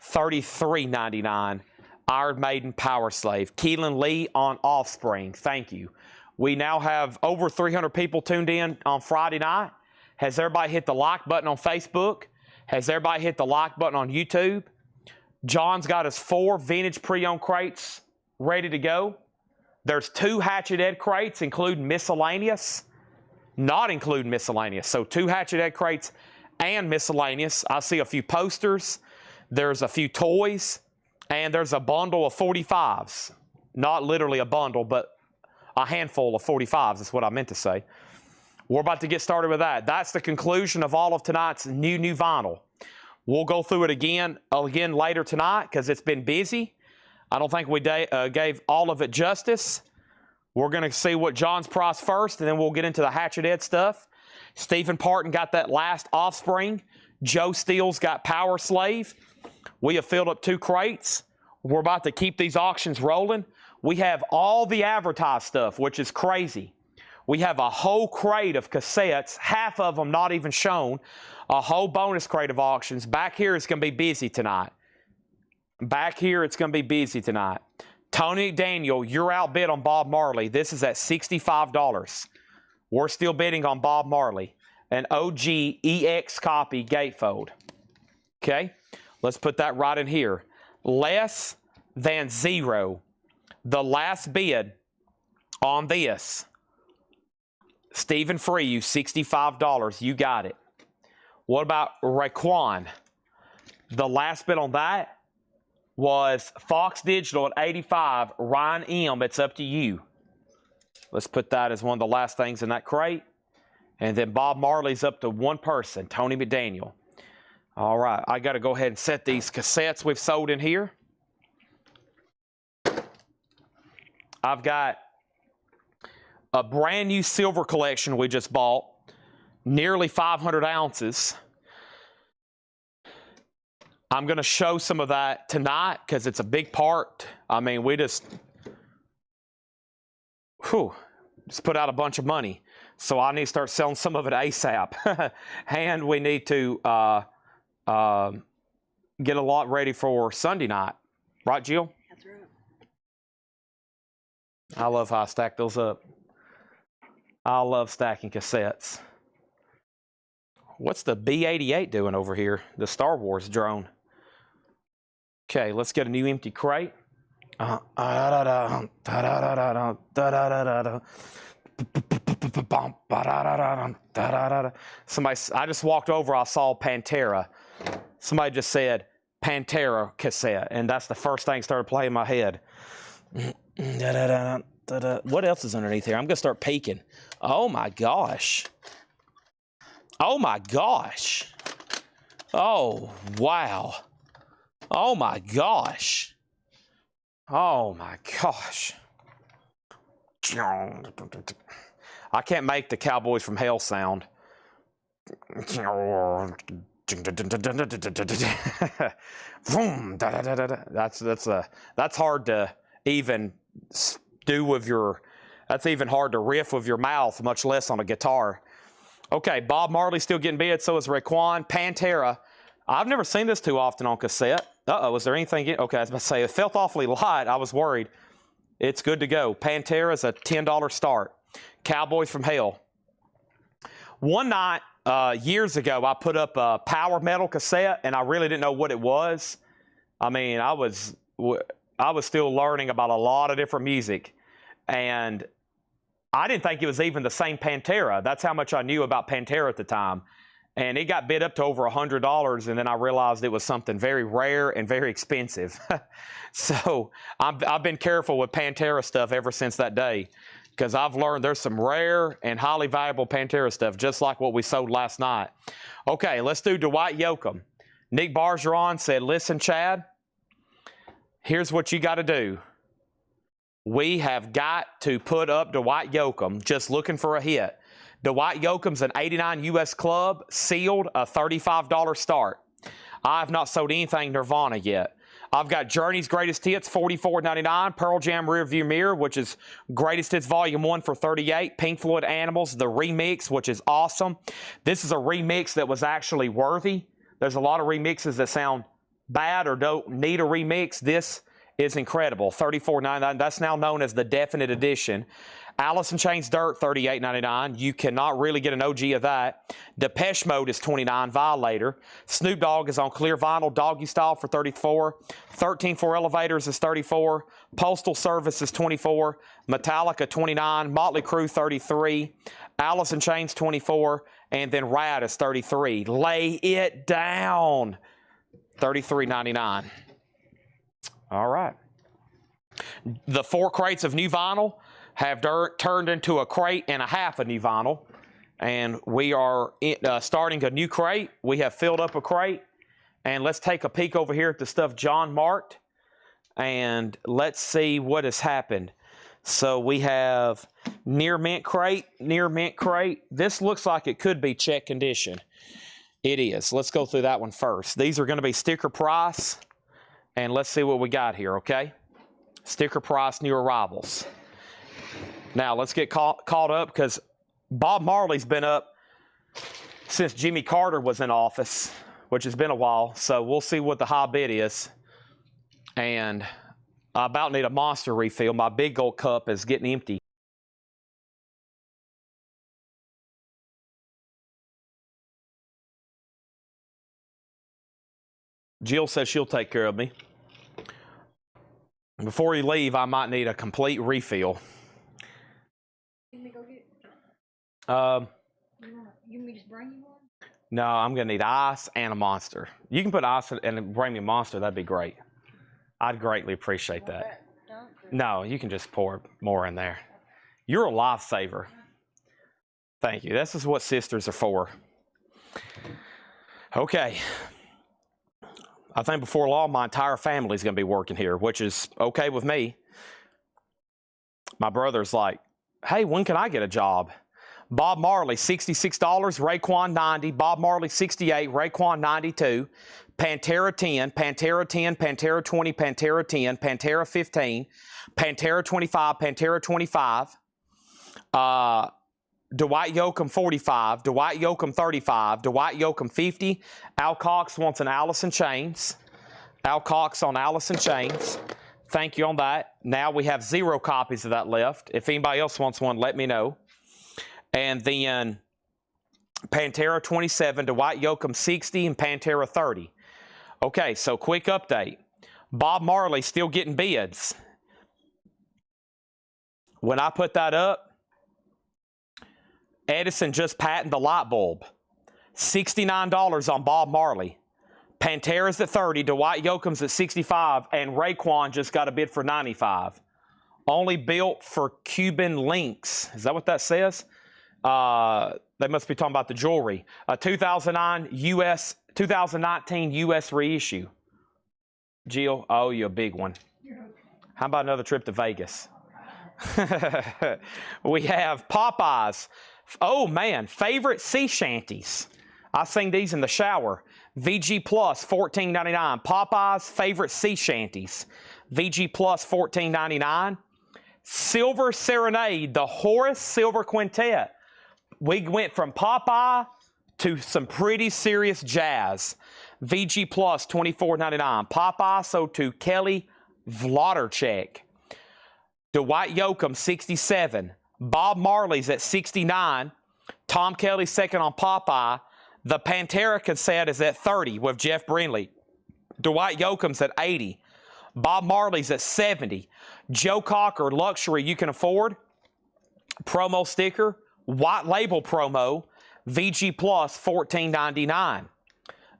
$33.99. Iron Maiden Power Slave. Keelan Lee on Offspring. Thank you. We now have over 300 people tuned in on Friday night. Has everybody hit the like button on Facebook? Has everybody hit the like button on YouTube? John's got his 4 vintage pre-owned crates ready to go. There's 2 Hatchet Ed crates, including miscellaneous. Not including miscellaneous. So 2 Hatchet Ed crates and miscellaneous. I see a few posters. There's a few toys. And there's a bundle of 45s. Not literally a bundle, but a handful of 45s is what I meant to say. We're about to get started with that. That's the conclusion of all of tonight's new vinyl. We'll go through it again later tonight because it's been busy. I don't think we gave all of it justice. We're going to see what John's price first, and then we'll get into the Hatchet Ed stuff. Stephen Parton got that last Offspring. Joe Steele's got Power Slave. We have filled up 2 crates. We're about to keep these auctions rolling. We have all the advertised stuff, which is crazy. We have a whole crate of cassettes, half of them not even shown, a whole bonus crate of auctions. Back here, it's going to be busy tonight. Back here, it's going to be busy tonight. Tony McDaniel, you're outbid on Bob Marley. This is at $65. We're still bidding on Bob Marley. An OG EX copy gatefold. Okay, let's put that right in here. Less Than Zero. The last bid on this. Stephen Freyu, $65. You got it. What about Raekwon? The last bid on that was Fox Digital at $85. Ryan M., it's up to you. Let's put that as one of the last things in that crate. And then Bob Marley's up to one person, Tony McDaniel. All right, I got to go ahead and set these cassettes we've sold in here. I've got a brand new silver collection we just bought, nearly 500 ounces. I'm going to show some of that tonight because it's a big part. I mean, we just put out a bunch of money. So I need to start selling some of it ASAP. And we need to get a lot ready for Sunday night. Right, Jill? That's right. I love how I stack those up. I love stacking cassettes. What's the B-88 doing over here? The Star Wars drone. Okay, let's get a new empty crate. Somebody, I just walked over, I saw Pantera. Somebody just said Pantera cassette, and that's the first thing that started playing in my head. What else is underneath here? I'm gonna start peeking. Oh my gosh. Oh my gosh. Oh wow. Oh my gosh. Oh my gosh. I can't make the Cowboys from Hell sound. That's hard to even do with your, that's even hard to riff with your mouth, much less on a guitar. Okay, Bob Marley's still getting bid, so is Raekwon. Pantera. I've never seen this too often on cassette. Uh-oh, was there anything? Okay, I was about to say, it felt awfully light. I was worried. It's good to go. Pantera is a $10 start. Cowboys from Hell. One night, years ago, I put up a power metal cassette, and I really didn't know what it was. I mean, I was still learning about a lot of different music, and I didn't think it was even the same Pantera. That's how much I knew about Pantera at the time. And it got bid up to over $100, and then I realized it was something very rare and very expensive. So I've been careful with Pantera stuff ever since that day, because I've learned there's some rare and highly valuable Pantera stuff, just like what we sold last night. Okay, let's do Dwight Yoakam. Nick Bargeron said, listen, Chad, here's what you got to do. We have got to put up Dwight Yoakam, just looking for a hit. Dwight Yoakam's an 89 US club, sealed, a $35 start. I have not sold anything Nirvana yet. I've got Journey's Greatest Hits, $44.99. Pearl Jam Rearview Mirror, which is Greatest Hits Volume 1 for $38. Pink Floyd Animals, the remix, which is awesome. This is a remix that was actually worthy. There's a lot of remixes that sound bad or don't need a remix. This is incredible, $34.99. That's now known as the Definite Edition. Alice in Chains Dirt, $38.99. You cannot really get an OG of that. Depeche Mode is $29. Violator. Snoop Dogg is on clear vinyl, Doggy Style for $34. 13 for Elevators is $34. Postal Service is $24. Metallica, $29. Motley Crue, $33. Alice in Chains, $24. And then Rad is $33. Lay It Down, $33.99. All right. The 4 crates of new vinyl have turned into a crate and a half of new vinyl, and we are starting a new crate. We have filled up a crate, and let's take a peek over here at the stuff John marked, and let's see what has happened. So we have near mint crate, near mint crate. This looks like it could be check condition. It is. Let's go through that one first. These are going to be sticker price, and let's see what we got here, okay? Sticker price, new arrivals. Now, let's get caught up, because Bob Marley's been up since Jimmy Carter was in office, which has been a while. So we'll see what the high bid is. And I about need a Monster refill. My big gold cup is getting empty. Jill says she'll take care of me. Before you leave, I might need a complete refill. You want me to go get it? You want me to just bring you one? No, I'm going to need ice and a Monster. You can put ice and bring me a Monster. That'd be great. I'd greatly appreciate that. No, you can just pour more in there. You're a lifesaver. Thank you. This is what sisters are for. Okay. I think before long, my entire family is going to be working here, which is okay with me. My brother's like, hey, when can I get a job? Bob Marley, $66. Raekwon, $90. Bob Marley, $68. Raekwon, $92. Pantera, $10. Pantera, $10. Pantera, $20. Pantera, $10. Pantera, $15. Pantera, $25. Pantera, $25. Dwight Yoakam, $45. Dwight Yoakam, $35. Dwight Yoakam, $50. Al Cox wants an Alice in Chains. Al Cox on Allison Chains. Thank you on that. Now we have 0 copies of that left. If anybody else wants one, let me know. And then Pantera 27, Dwight Yoakam 60, and Pantera 30. Okay, so quick update. Bob Marley still getting bids. When I put that up, Edison just patented the light bulb. $69 on Bob Marley. Pantera's at 30, Dwight Yoakam's at 65, and Raekwon just got a bid for 95. Only built for Cuban links. Is that what that says? They must be talking about the jewelry. 2019 US reissue. Jill, oh, you a big one. How about another trip to Vegas? We have Popeyes. Oh man, favorite sea shanties. I sing these in the shower. VG Plus $14.99. Popeyes favorite sea shanties. VG Plus $14.99. Silver Serenade, the Horace Silver Quintet. We went from Popeye to some pretty serious jazz. VG Plus $24.99. Popeye sold to Kelly Vlodarchek. Dwight Yoakam 67. Bob Marley's at 69. Tom Kelly second on Popeye. The Pantera cassette is at 30 with Jeff Brindley. Dwight Yoakam's at 80. Bob Marley's at 70. Joe Cocker, luxury you can afford. Promo sticker, white label promo, VG Plus $14.99.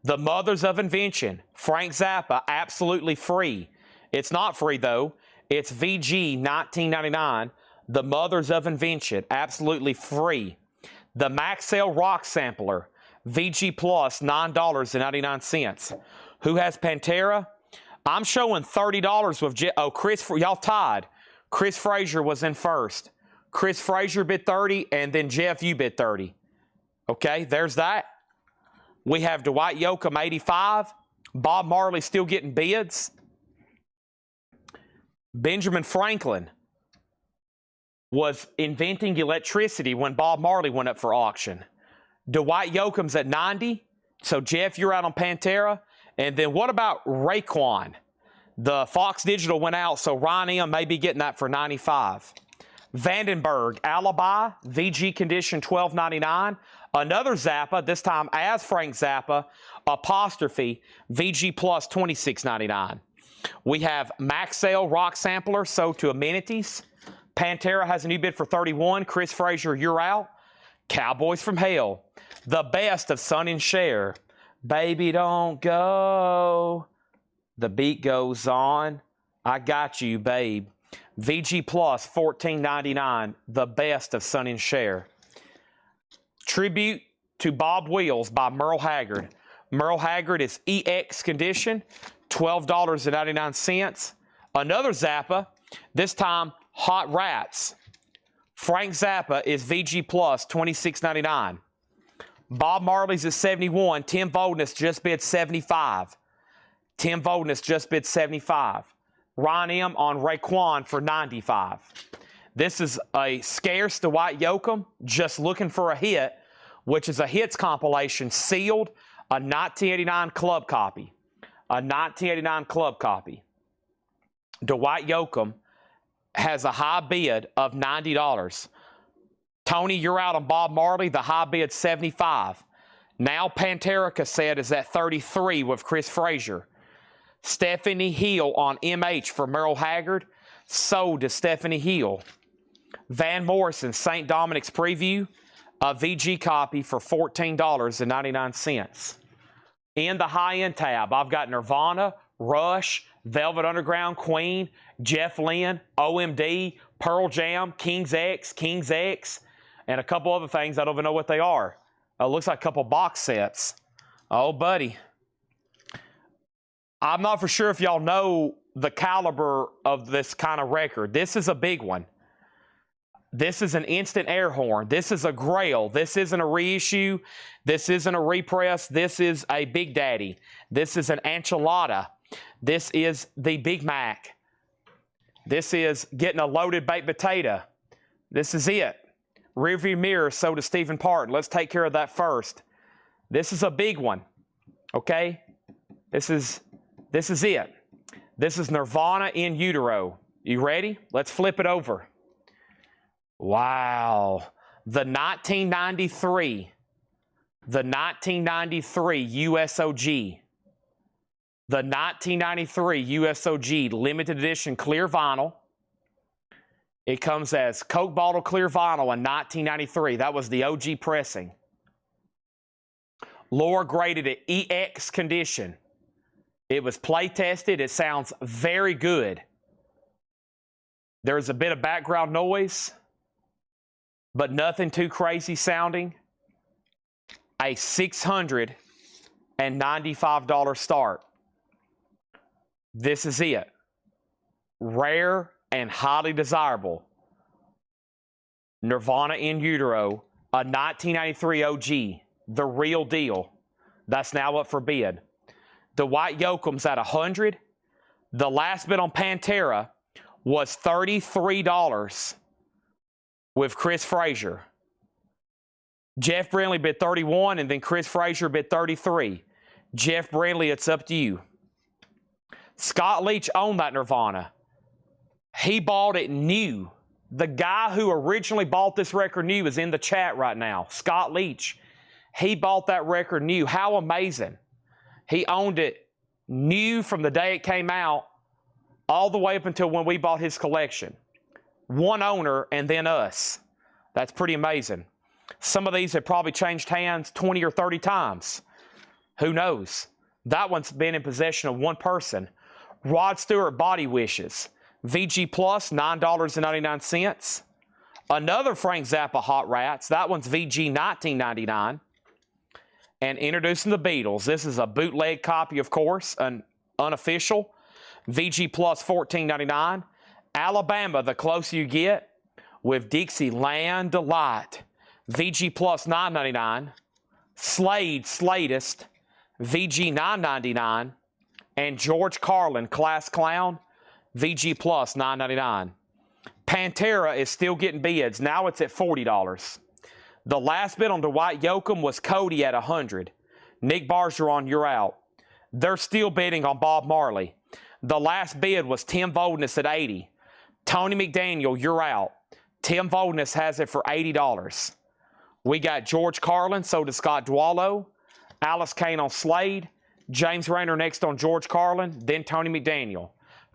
The Mothers of Invention, Frank Zappa, absolutely free. It's not free though. It's VG $19.99. The Mothers of Invention, absolutely free. The Maxell Rock Sampler, VG Plus $9.99. Who has Pantera? I'm showing $30 with Chris. Y'all tied. Chris Frazier was in first. Chris Frazier bid 30, and then Jeff, you bid 30. Okay, there's that. We have Dwight Yoakam 85. Bob Marley still getting bids. Benjamin Franklin was inventing electricity when Bob Marley went up for auction. Dwight Yoakam's at 90. So, Jeff, you're out on Pantera. And then what about Raekwon? The Fox Digital went out, so Ron M may be getting that for 95. Vandenberg, Alibi, VG Condition $12.99. Another Zappa, this time as Frank Zappa, apostrophe, VG Plus $26.99. We have Maxell Rock Sampler, sold to Amenities. Pantera has a new bid for 31. Chris Frazier, you're out. Cowboys from Hell, the best of Son and Cher. Baby, don't go. The beat goes on. I got you, babe. VG Plus $14.99. The best of Son and Cher. Tribute to Bob Wills by Merle Haggard. Merle Haggard is EX Condition, $12.99. Another Zappa, this time Hot Rats. Frank Zappa is VG Plus $26.99. Bob Marley's at 71. Tim Voldness just bid 75. Tim Voldness just bid 75. Ron M on Raekwon for 95. This is a scarce Dwight Yoakam, just looking for a hit, which is a hits compilation, sealed, a 1989 club copy. A 1989 club copy. Dwight Yoakam has a high bid of $90. Tony, you're out on Bob Marley. The high bid 75. Now Pantera cassette is at 33 with Chris Frazier. Stephanie Hill on MH for Merle Haggard. Sold to Stephanie Hill. Van Morrison, St. Dominic's Preview. A VG copy for $14.99. In the high-end tab, I've got Nirvana, Rush, Velvet Underground, Queen, Jeff Lynne, OMD, Pearl Jam, King's X, and a couple other things. I don't even know what they are. It looks like a couple box sets. Oh, buddy. I'm not for sure if y'all know the caliber of this kind of record. This is a big one. This is an instant air horn. This is a Grail. This isn't a reissue. This isn't a repress. This is a Big Daddy. This is an enchilada. This is the Big Mac. This is getting a loaded baked potato. This is it. Rearview mirror sold to Stephen Parton. Let's take care of that first. This is a big one. Okay? This is This is it. This is Nirvana in Utero. You ready? Let's flip it over. Wow. The 1993 USOG. The 1993 USOG limited edition clear vinyl. It comes as Coke bottle clear vinyl in 1993. That was the OG pressing. Lower graded at EX condition. It was play tested. It sounds very good. There's a bit of background noise, but nothing too crazy sounding. A $695 start. This is it. Rare and highly desirable. Nirvana in Utero, a 1993 OG, the real deal. That's now up for bid. The White Yoakum's at $100. The last bid on Pantera was $33 with Chris Frazier. Jeff Brindley bid $31, and then Chris Frazier bid $33. Jeff Brindley, it's up to you. Scott Leach owned that Nirvana. He bought it new. The guy who originally bought this record new is in the chat right now. Scott Leach. He bought that record new. How amazing. He owned it new from the day it came out all the way up until when we bought his collection. One owner and then us. That's pretty amazing. Some of these have probably changed hands 20 or 30 times. Who knows? That one's been in possession of one person. Rod Stewart Body Wishes. VG Plus, $9.99. Another Frank Zappa Hot Rats. That one's VG $19.99. And introducing the Beatles. This is a bootleg copy, of course, an unofficial. VG Plus $14.99. Alabama, The Closer You Get, with Dixieland Delight. VG Plus $9.99. Slade, Sladest, VG $9.99. And George Carlin, Class Clown, VG Plus $9.99. Pantera is still getting bids. Now it's at $40. The last bid on Dwight Yoakam was Cody at $100. Nick Bargeron, you're out. They're still bidding on Bob Marley. The last bid was Tim Voldness at $80. Tony McDaniel, you're out. Tim Voldness has it for $80. We got George Carlin, so does Scott Dwallow. Alice Kane on Slade. James Rayner next on George Carlin, then Tony McDaniel.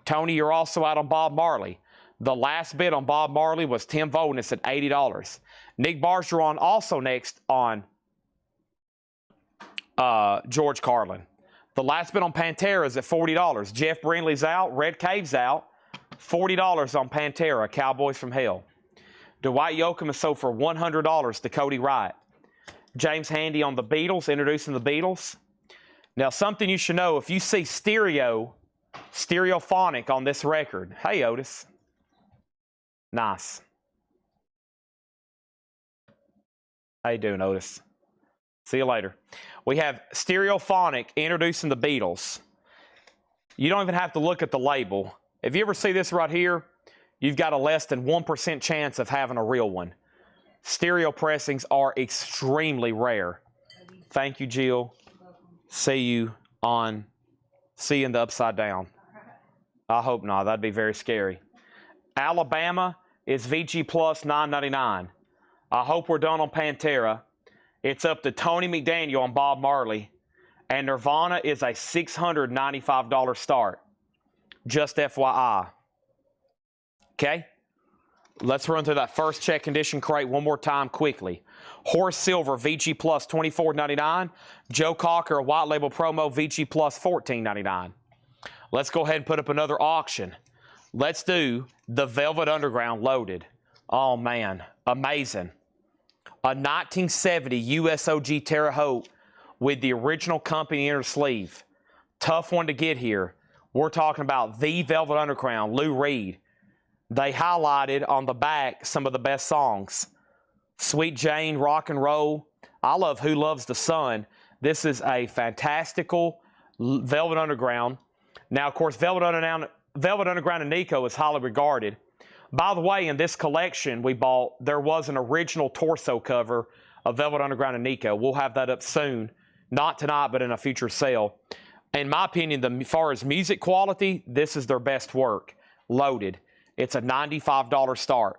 Tony, you're also out on Bob Marley. The last bid on Bob Marley was Tim Voldness at $80. Nick Bargeron also next on George Carlin. The last bid on Pantera is at $40. Jeff Brindley's out. Red Cave's out. $40 on Pantera, Cowboys from Hell. Dwight Yoakam is sold for $100 to Cody Wright. James Handy on the Beatles, introducing the Beatles. Now, something you should know, if you see stereophonic on this record. Hey, Otis. Nice. How you doing, Otis? See you later. We have stereophonic introducing the Beatles. You don't even have to look at the label. If you ever see this right here, you've got a less than 1% chance of having a real one. Stereo pressings are extremely rare. Thank you, Jill. See you in the Upside Down. I hope not. That'd be very scary. Alabama is VG Plus $9.99. I hope we're done on Pantera. It's up to Tony McDaniel on Bob Marley. And Nirvana is a $695 start. Just FYI. Okay? Let's run through that first check condition crate one more time quickly. Horace Silver, VG Plus $24.99. Joe Cocker, a white label promo, VG Plus $14.99. Let's go ahead and put up another auction. Let's do the Velvet Underground loaded. Oh, man. Amazing. A 1970 USOG Terre Haute with the original company inner sleeve. Tough one to get here. We're talking about the Velvet Underground, Lou Reed. They highlighted on the back some of the best songs. Sweet Jane, Rock and Roll. I love Who Loves the Sun. This is a fantastical Velvet Underground. Now, of course, Velvet Underground and Nico is highly regarded. By the way, in this collection we bought, there was an original torso cover of Velvet Underground and Nico. We'll have that up soon. Not tonight, but in a future sale. In my opinion, as far as music quality, this is their best work. Loaded. It's a $95 start.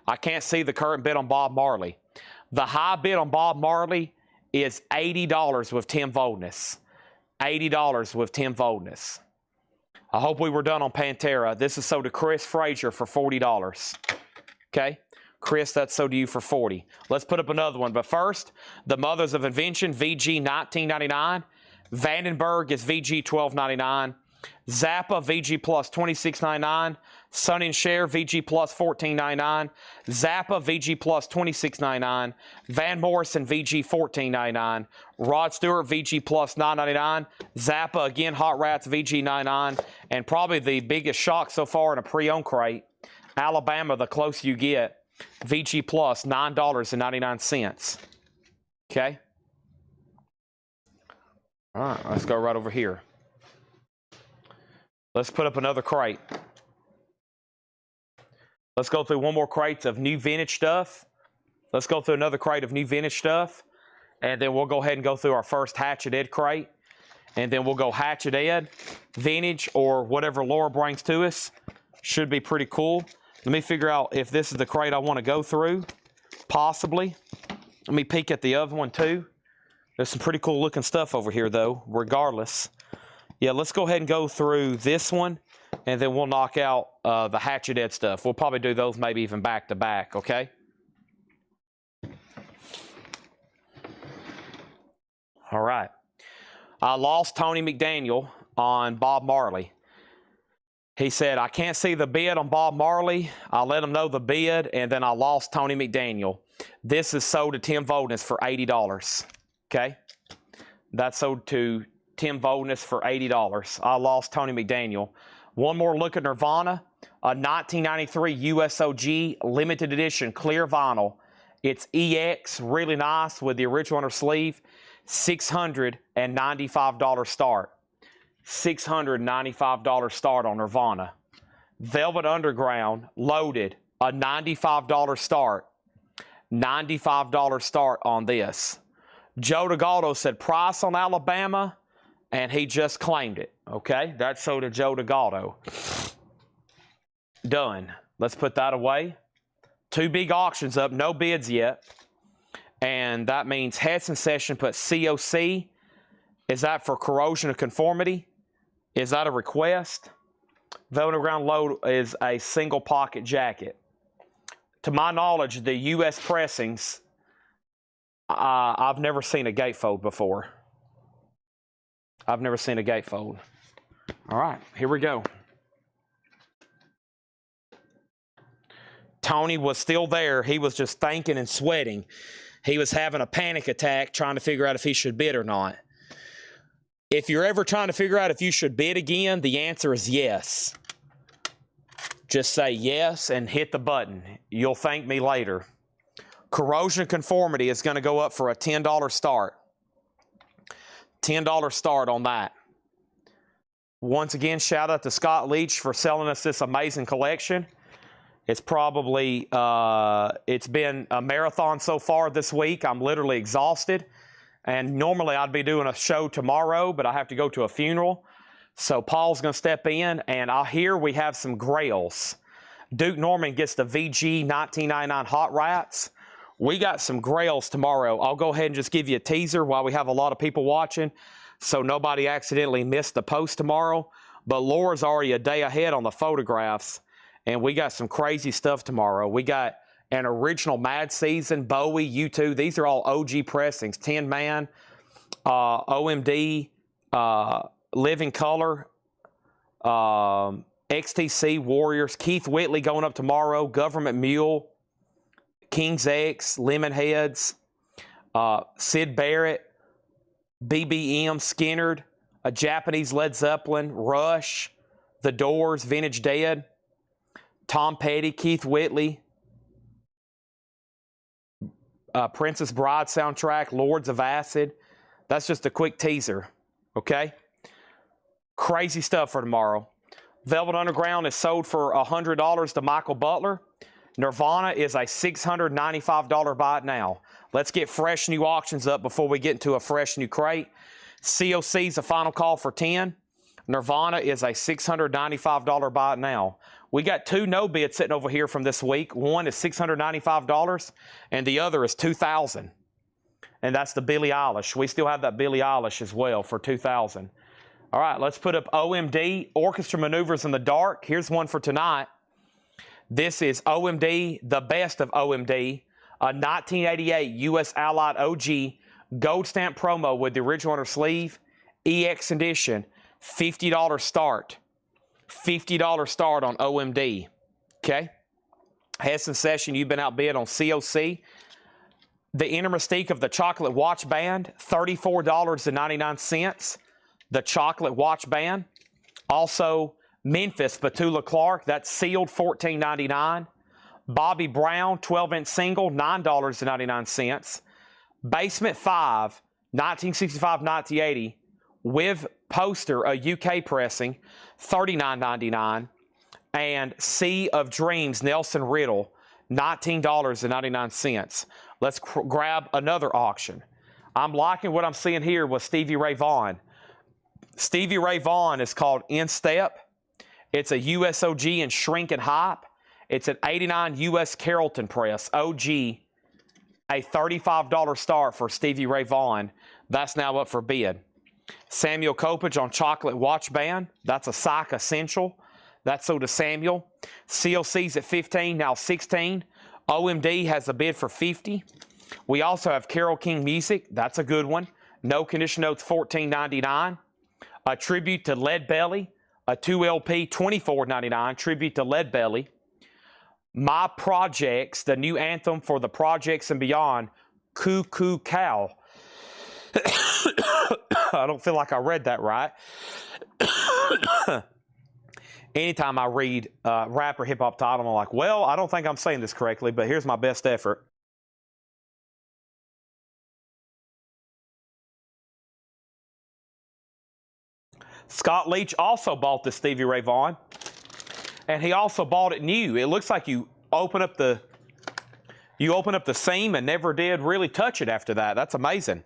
I can't see the current bid on Bob Marley. The high bid on Bob Marley is $80 with 10 voltness. $80 with 10 voltness. I hope we were done on Pantera. This is sold to Chris Frazier for $40. Okay? Chris, that's sold to you for $40. Let's put up another one. But first, the Mothers of Invention, VG $19.99. Vandenberg is VG $12.99. Zappa VG Plus $26.99. Sun and Share VG Plus $14.99. Zappa VG Plus $26.99. Van Morrison VG $14.99. Rod Stewart VG Plus $9.99. Zappa again Hot Rats VG $9.99. And probably the biggest shock so far in a pre-owned crate, Alabama, the closer you get, VG Plus $9.99. Okay. All right, let's go right over here. Let's put up another crate. Let's go through one more crate of new vintage stuff. Let's go through another crate of new vintage stuff. And then we'll go ahead and go through our first Hatchet Ed crate. And then we'll go Hatchet Ed, vintage, or whatever Laura brings to us. Should be pretty cool. Let me figure out if this is the crate I want to go through. Possibly. Let me peek at the other one too. There's some pretty cool looking stuff over here though, regardless. Yeah, let's go ahead and go through this one, and then we'll knock out the Hatchet Ed stuff. We'll probably do those maybe even back to back, okay? All right. I lost Tony McDaniel on Bob Marley. He said, I can't see the bid on Bob Marley. I let him know the bid, and then I lost Tony McDaniel. This is sold to Tim Voldness for $80, okay? That's sold to Tim Voldness for $80. I lost Tony McDaniel. One more look at Nirvana. A 1993 USOG limited edition clear vinyl. It's EX, really nice with the original on her sleeve. $695 start. $695 start on Nirvana. Velvet Underground, loaded, a $95 start. $95 start on this. Joe DeGaldo said price on Alabama, and he just claimed it. Okay, that's sold to Joe DeGaldo. Done. Let's put that away. Two big auctions up, no bids yet. And that means Hudson Session put COC. Is that for corrosion of conformity? Is that a request? Velvet Underground load is a single pocket jacket. To my knowledge, the U.S. pressings, I've never seen a gatefold before. I've never seen a gatefold. All right, here we go. Tony was still there. He was just thinking and sweating. He was having a panic attack trying to figure out if he should bid or not. If you're ever trying to figure out if you should bid again, the answer is yes. Just say yes and hit the button. You'll thank me later. Corrosion conformity is going to go up for a $10 start. $10 start on that. Once again, shout out to Scott Leach for selling us this amazing collection. It's probably, it's been a marathon so far this week. I'm literally exhausted. And normally I'd be doing a show tomorrow, but I have to go to a funeral. So Paul's going to step in, and I hear we have some grails. Duke Norman gets the VG 1999 Hot Rats. We got some grails tomorrow. I'll go ahead and just give you a teaser while we have a lot of people watching, so nobody accidentally missed the post tomorrow. But Laura's already a day ahead on the photographs, and we got some crazy stuff tomorrow. We got an original Mad Season, Bowie, U2. These are all OG pressings. Tin Man, OMD, Living Color, XTC, Warriors, Keith Whitley going up tomorrow, Government Mule, King's X, Lemonheads, Sid Barrett, BBM, Skinnerd, a Japanese Led Zeppelin, Rush, The Doors, Vintage Dead, Tom Petty, Keith Whitley, Princess Bride soundtrack, Lords of Acid. That's just a quick teaser, okay? Crazy stuff for tomorrow. Velvet Underground is sold for $100 to Michael Butler. Nirvana is a $695 buy it now. Let's get fresh new auctions up before we get into a fresh new crate. COC's a final call for 10. Nirvana is a $695 buy it now. We got two no bids sitting over here from this week. One is $695 and the other is $2,000. And that's the Billie Eilish. We still have that Billie Eilish as well for $2,000. All right, let's put up OMD, Orchestra Maneuvers in the Dark. Here's one for tonight. This is OMD, the best of OMD, a 1988 U.S. Allied OG gold stamp promo with the original on her sleeve, EX edition, $50 start. $50 start on OMD. Okay? Heston Session, you've been outbid on COC. The Inner Mystique of the Chocolate Watch Band, $34.99. The Chocolate Watch Band. Also, Memphis, Petula Clark, that's sealed, $14.99. Bobby Brown, 12-inch single, $9.99. Basement 5, 1965-1980, with poster, a UK pressing, $39.99. And Sea of Dreams, Nelson Riddle, $19.99. Let's grab another auction. I'm liking what I'm seeing here with Stevie Ray Vaughan. Stevie Ray Vaughan is called In Step. It's a USOG in Shrink and Hype. It's an 89 US Carrollton press, OG, a $35 start for Stevie Ray Vaughan. That's now up for bid. Samuel Kopich on Chocolate Watch Band. That's a Psych Essential. That's sold to Samuel. CLC's at 15, now 16. OMD has a bid for 50. We also have Carole King Music. That's a good one. No Condition Notes, $14.99. A tribute to Lead Belly, a 2LP, $24.99. Tribute to Lead Belly. My Projects, the new anthem for the Projects and Beyond, Cuckoo Cow. I don't feel like I read that right. Anytime I read rap or hip-hop title, I'm like, well, I don't think I'm saying this correctly, but here's my best effort. Scott Leach also bought the Stevie Ray Vaughan, and he also bought it new. It looks like you open up the seam and never did really touch it after that. That's amazing.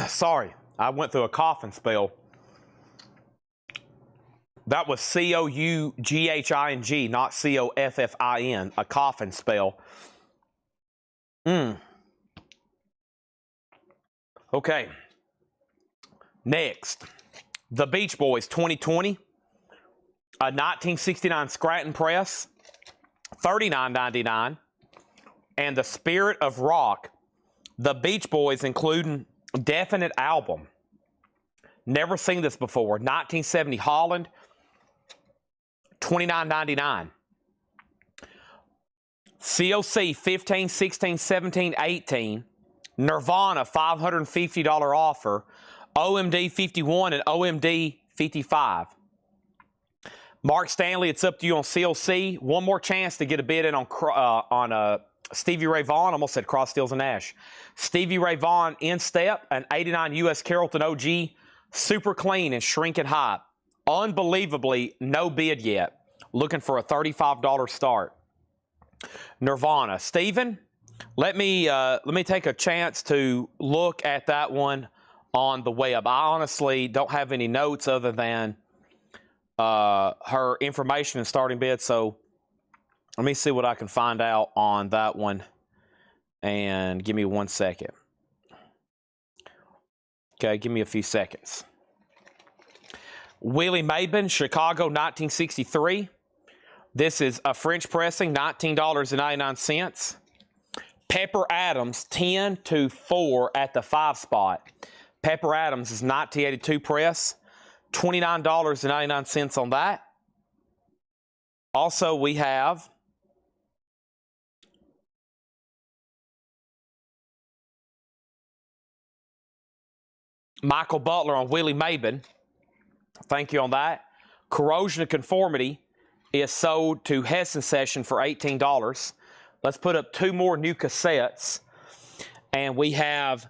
Sorry, I went through a coughing spell. That was C-O-U-G-H-I-N-G, not C-O-F-F-I-N, a coughing spell. Okay. Next, the Beach Boys 2020, a 1969 Scranton press, $39.99. And the Spirit of Rock, the Beach Boys, including Definite Album. Never seen this before. 1970 Holland, $29.99. COC 15, 16, 17, 18. Nirvana $550 offer. OMD 51 and OMD 55. Mark Stanley, it's up to you on CLC. One more chance to get a bid in on Stevie Ray Vaughan. Almost said Cross Steels and Ash. Stevie Ray Vaughan In Step, an 89 US Carrollton OG, super clean and shrinking hype. Unbelievably, no bid yet. Looking for a $35 start. Nirvana. Steven, let me take a chance to look at that one on the web. I honestly don't have any notes other than her information and starting bid, so let me see what I can find out on that one, and give me 1 second. Okay, give me a few seconds. Willie Mabin, Chicago, 1963. This is a French pressing, $19.99. Pepper Adams, 10-4 at the 5 spot. Pepper Adams is 1982 press, $29.99 on that. Also, we have Michael Butler on Willie Mabin. Thank you on that. Corrosion of Conformity is sold to Hessen Session for $18. Let's put up 2 more new cassettes. And we have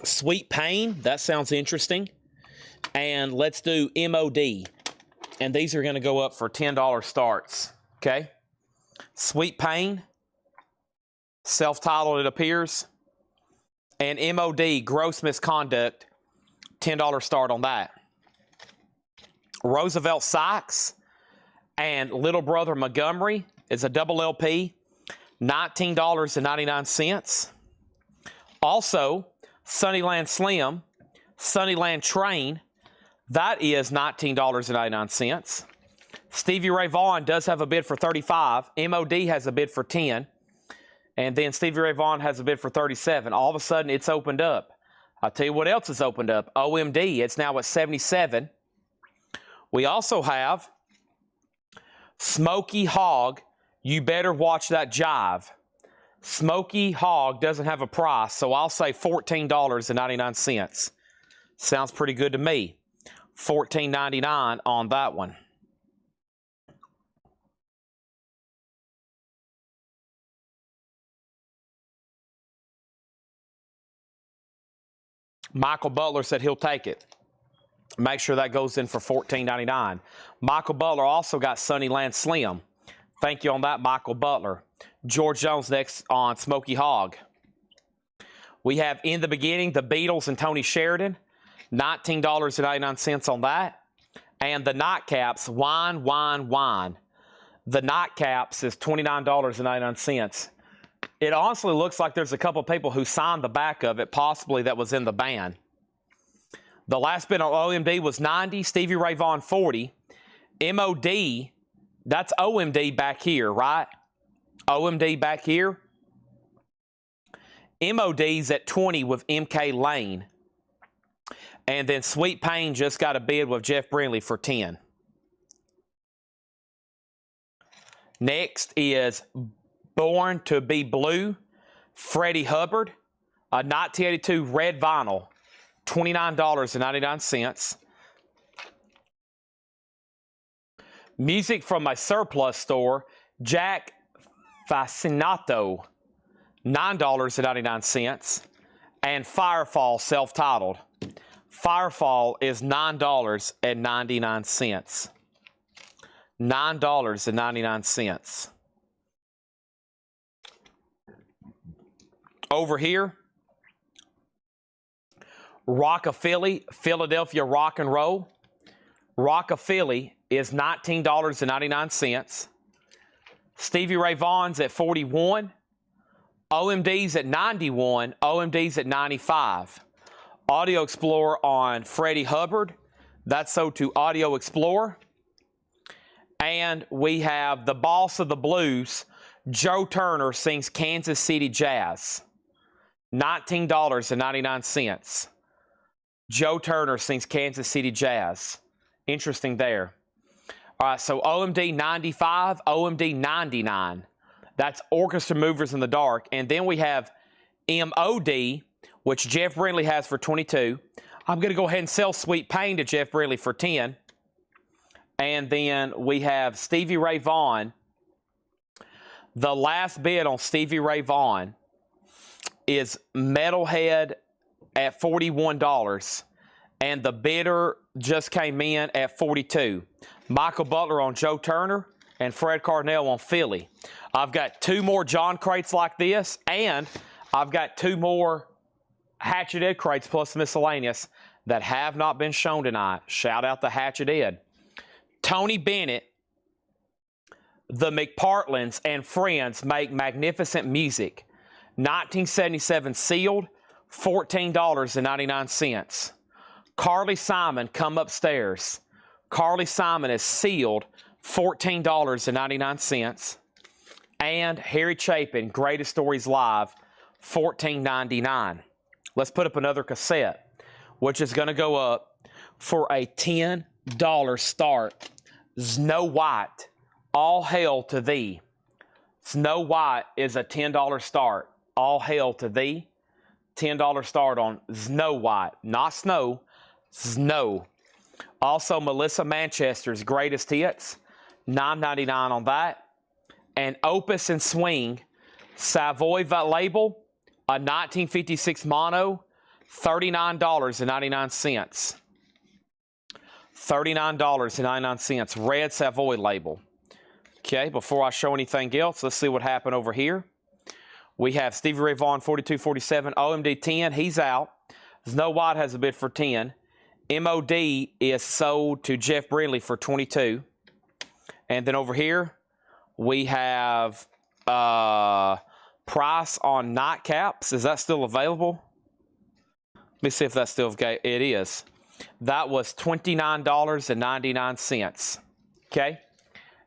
Sweet Pain. That sounds interesting. And let's do MOD. And these are going to go up for $10 starts. Okay? Sweet Pain. Self-titled, it appears. And MOD, Gross Misconduct. $10 start on that. Roosevelt Sykes and Little Brother Montgomery is a double LP. $19.99. Also, Sunnyland Slim, Sunnyland Train, that is $19.99. Stevie Ray Vaughan does have a bid for $35. MOD has a bid for $10. And then Stevie Ray Vaughan has a bid for $37. All of a sudden, it's opened up. I'll tell you what else is opened up. OMD, it's now at $77. We also have Smoky Hog, You Better Watch That Jive. Smoky Hog doesn't have a price, so I'll say $14.99. Sounds pretty good to me. $14.99 on that one. Michael Butler said he'll take it. Make sure that goes in for $14.99. Michael Butler also got Sunnyland Slim. Thank you on that, Michael Butler. George Jones next on Smoky Hog. We have In the Beginning, The Beatles and Tony Sheridan. $19.99 on that. And the Nightcaps, Wine, Wine, Wine. The Nightcaps is $29.99. It honestly looks like there's a couple people who signed the back of it, possibly that was in the band. The last bid on OMD was $90. Stevie Ray Vaughan, $40. MOD, that's OMD back here, right? OMD back here. MOD's at $20 with MK Lane. And then Sweet Pain just got a bid with Jeff Brindley for $10. Next is Born to Be Blue, Freddie Hubbard, a 1982 red vinyl, $29.99. Music from My Surplus Store, Jack Fascinato, $9.99. And Firefall, self-titled. Firefall is $9.99. $9.99. Over here, Rockaphilly, Philadelphia Rock and Roll. Rockaphilly is $19.99. Stevie Ray Vaughan's at $41. OMD's at $91. OMD's at $95. Audio Explorer on Freddie Hubbard. That's sold to Audio Explorer. And we have the Boss of the Blues, Joe Turner, sings Kansas City Jazz. $19.99. Joe Turner sings Kansas City Jazz. Interesting there. All right, so OMD 95, OMD 99. That's Orchestra Movers in the Dark. And then we have MOD, which Jeff Brindley has for $22. I'm going to go ahead and sell Sweet Pain to Jeff Brindley for $10. And then we have Stevie Ray Vaughan. The last bid on Stevie Ray Vaughan is Metalhead at $41. And the bidder just came in at $42. Michael Butler on Joe Turner and Fred Carnell on Philly. I've got 2 more John crates like this, and I've got 2 more Hatchet Ed crates plus miscellaneous that have not been shown tonight. Shout out to Hatchet Ed. Tony Bennett, the McPartlands and Friends make magnificent music. 1977 sealed, $14.99. Carly Simon, Come Upstairs. Carly Simon is sealed, $14.99. And Harry Chapin, Greatest Stories Live, $14.99. Let's put up another cassette, which is going to go up for a $10 start. Snow White, All Hail to Thee. Snow White is a $10 start. All Hail to Thee. $10 start on Snow White. Not snow, snow. Also, Melissa Manchester's Greatest Hits, $9.99 on that. And Opus and Swing, Savoy label, a 1956 mono, $39.99. $39.99, red Savoy label. Okay, before I show anything else, let's see what happened over here. We have Stevie Ray Vaughan 4247, OMD 10, he's out. Snow White has a bid for 10. MOD is sold to Jeff Brindley for 22. And then over here, we have price on nightcaps. Is that still available? Let me see if that's still okay. It is. That was $29.99. Okay.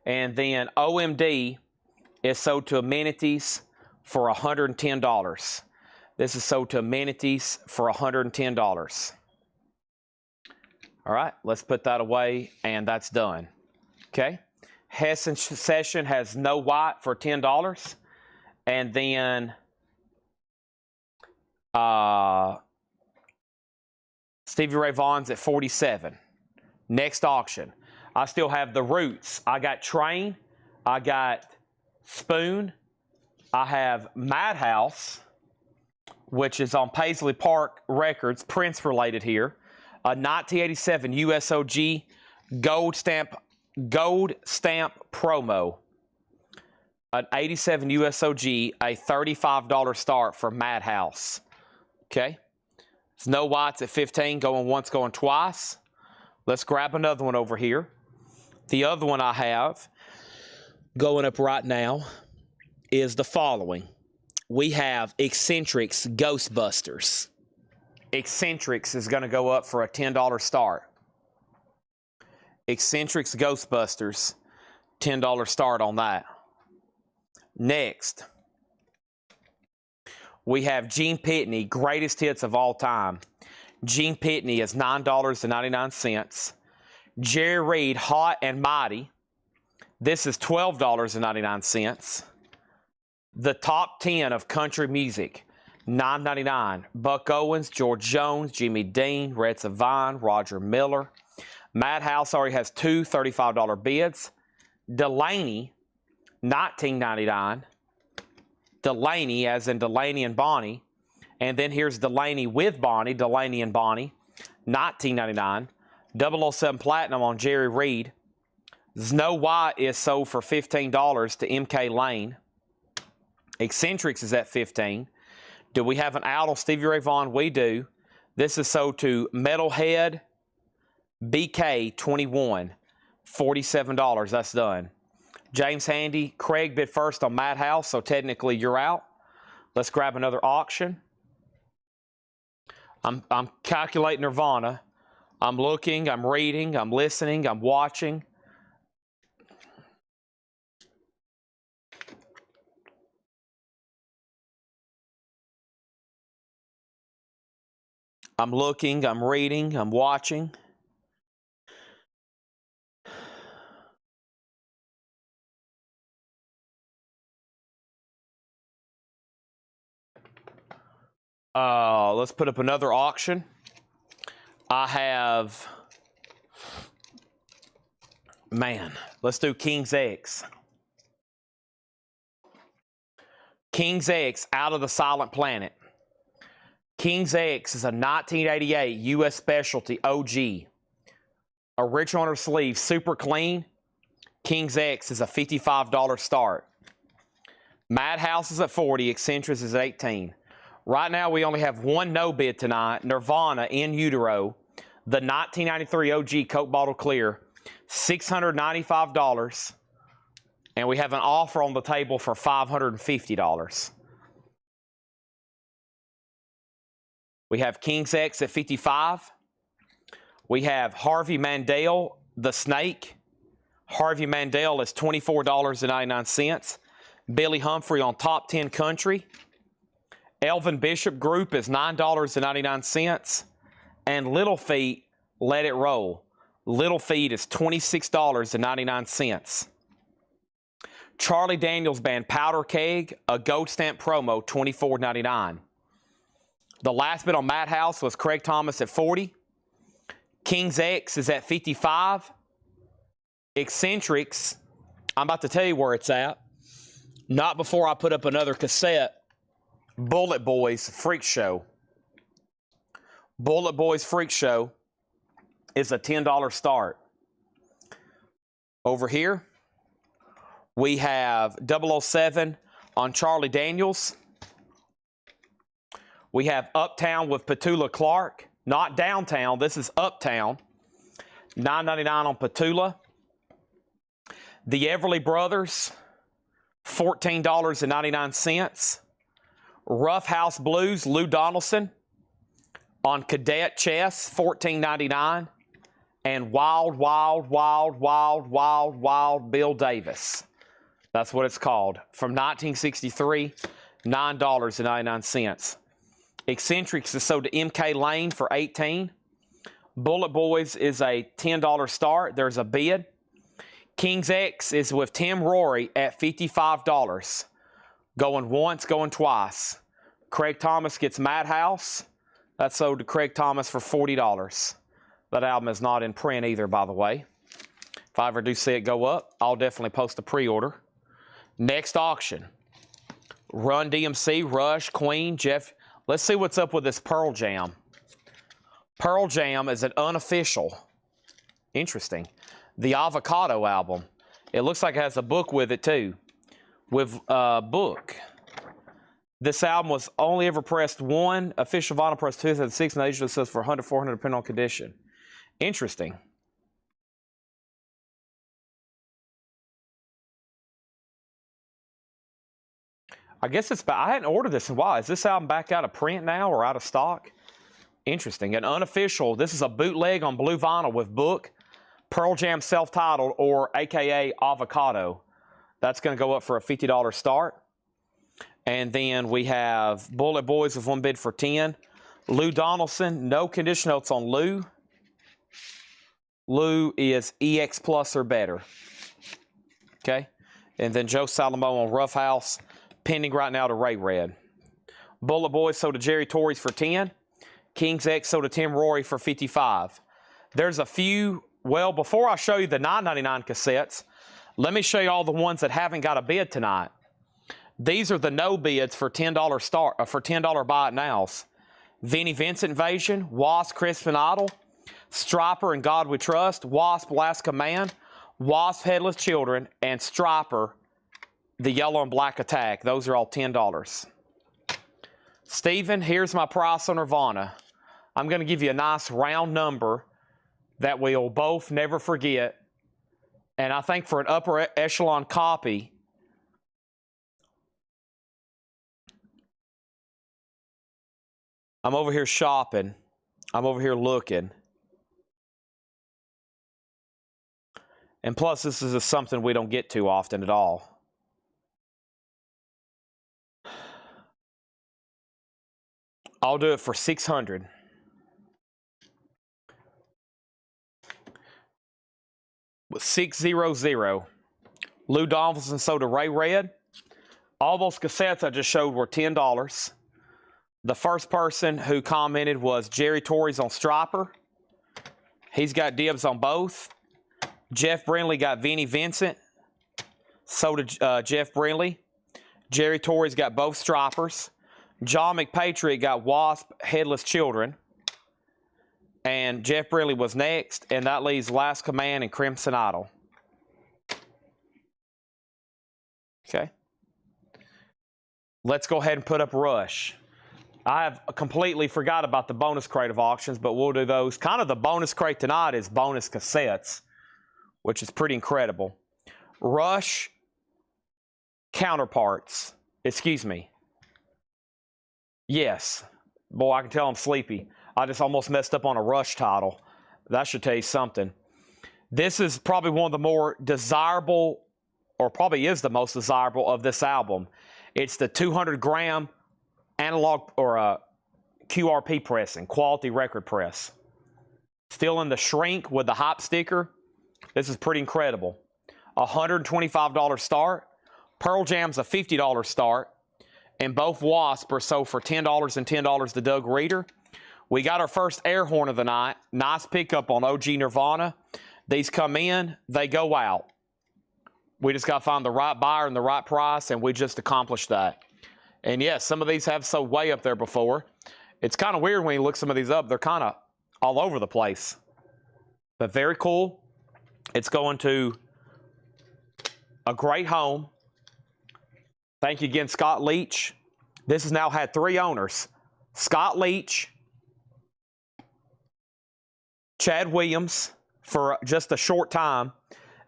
And then OMD is sold to Amenities for $110. This is sold to Amenities for $110. All right, let's put that away, and that's done. Okay. Hess Session has No White for $10. And then Stevie Ray Vaughan's at $47. Next auction. I still have the Roots. I got Train. I got Spoon. I have Madhouse, which is on Paisley Park Records, Prince related here. A 1987 USOG gold stamp promo. An 87 USOG, a $35 start for Madhouse. Okay. Snow White's at 15, going once, going twice. Let's grab another one over here. The other one I have going up right now is the following. We have Eccentrics Ghostbusters. Eccentrics is going to go up for a $10 start. Eccentrics Ghostbusters, $10 start on that. Next, we have Gene Pitney, Greatest Hits of All Time. Gene Pitney is $9.99. Jerry Reed, Hot and Mighty. This is $12.99. The Top 10 of Country Music, $9.99. Buck Owens, George Jones, Jimmy Dean, Red Savine, Roger Miller. Madhouse already has two $35 bids. Delaney, $19.99. Delaney, as in Delaney and Bonnie. And then here's Delaney with Bonnie, Delaney and Bonnie, $19.99. 007 Platinum on Jerry Reed. Snow White is sold for $15 to MK Lane. Eccentrics is at $15. Do we have an out on Stevie Ray Vaughan? We do. This is sold to Metalhead BK 21, $47. That's done. James Handy, Craig bid first on Madhouse, so technically you're out. Let's grab another auction. I'm calculating Nirvana. I'm looking, I'm reading, I'm listening, I'm watching. I'm looking, I'm reading, I'm watching. Let's put up another auction. I have, man, let's do King's X. King's X, Out of the Silent Planet. King's X is a 1988 U.S. Specialty OG. Original on her sleeve, super clean. King's X is a $55 start. Madhouse is at 40, Eccentrics is at 18. Right now, we only have one no bid tonight. Nirvana in utero, the 1993 OG Coke Bottle Clear, $695. And we have an offer on the table for $550. We have King's X at 55. We have Harvey Mandel, The Snake. Harvey Mandel is $24.99. Billy Humphrey on Top 10 Country. Elvin Bishop Group is $9.99. And Little Feat, Let It Roll. Little Feat is $26.99. Charlie Daniels Band Powder Keg, a gold stamp promo, $24.99. The last bid on Madhouse was Craig Thomas at 40. King's X is at 55. Eccentrics, I'm about to tell you where it's at. Not before I put up another cassette. Bullet Boys Freak Show. Bullet Boys Freak Show is a $10 start. Over here, we have 007 on Charlie Daniels. We have Uptown with Petula Clark. Not Downtown, this is Uptown. $9.99 on Petula. The Everly Brothers, $14.99. Rough House Blues, Lou Donaldson. On Cadet Chess, $14.99. And Wild, Wild, Wild, Wild, Wild, Wild Bill Davis. That's what it's called. From 1963, $9.99. Eccentrics is sold to MK Lane for $18. Bullet Boys is a $10 start. There's a bid. King's X is with Tim Rory at $55. Going once, going twice. Craig Thomas gets Madhouse. That's sold to Craig Thomas for $40. That album is not in print either, by the way. If I ever do see it go up, I'll definitely post a pre-order. Next auction. Run DMC, Rush, Queen, Jeff. Let's see what's up with this Pearl Jam. Pearl Jam is an unofficial. Interesting. The Avocado album. It looks like it has a book with it too. With a book. This album was only ever pressed one, official vinyl press 2006, and they usually sells for $100, $400, depending on condition. Interesting. I guess it's, I hadn't ordered this in a while. Is this album back out of print now or out of stock? Interesting. An unofficial, this is a bootleg on blue vinyl with book, Pearl Jam self-titled, or AKA Avocado. That's going to go up for a $50 start. And then we have Bullet Boys with one bid for $10. Lou Donaldson, no condition notes on Lou. Lou is EX Plus or better. Okay. And then Joe Salamo on Rough House, pending right now to Ray Red. Bullet Boys sold to Jerry Torres for $10. King's X sold to Tim Rory for $55. There's a few, well, before I show you the $9.99 cassettes, let me show you all the ones that haven't got a bid tonight. These are the no bids for $10 start for $10 buy it nows. Vinnie Vincent Invasion, Wasp, Crispin Idol, Striper and God We Trust, Wasp, Last Command, Wasp, Headless Children, and Striper, the Yellow and Black Attack. Those are all $10. Steven, here's my price on Nirvana. I'm going to give you a nice round number that we'll both never forget. And I think for an upper echelon copy, I'm over here shopping. I'm over here looking. And plus, this is something we don't get too often at all. I'll do it for $600. With 600. Lou Donaldson sold to Ray Red. All those cassettes I just showed were $10. The first person who commented was Jerry Torres on Striper. He's got dibs on both. Jeff Brindley got Vinnie Vincent. So did Jeff Brindley. Jerry Torres got both Stripers. John McPatriot got Wasp, Headless Children. And Jeff Brindley was next. And that leaves Last Command and Crimson Idol. Okay. Let's go ahead and put up Rush. I have completely forgot about the bonus crate of auctions, but we'll do those. Kind of the bonus crate tonight is bonus cassettes, which is pretty incredible. Rush counterparts. Excuse me. Yes. Boy, I can tell I'm sleepy. I just almost messed up on a Rush title. That should tell you something. This is probably one of the more desirable, or probably is the most desirable of this album. It's the 200-gram analog or QRP pressing, quality record press. Still in the shrink with the hype sticker. This is pretty incredible. $125 start. Pearl Jam's a $50 start. And both Wasp are sold for $10 and $10 to Doug Reeder. We got our first air horn of the night. Nice pickup on OG Nirvana. These come in, they go out. We just got to find the right buyer and the right price, and we just accomplished that. And yes, some of these have sold way up there before. It's kind of weird when you look some of these up. They're kind of all over the place. But very cool. It's going to a great home. Thank you again, Scott Leach. This has now had 3 owners. Scott Leach, Chad Williams for just a short time.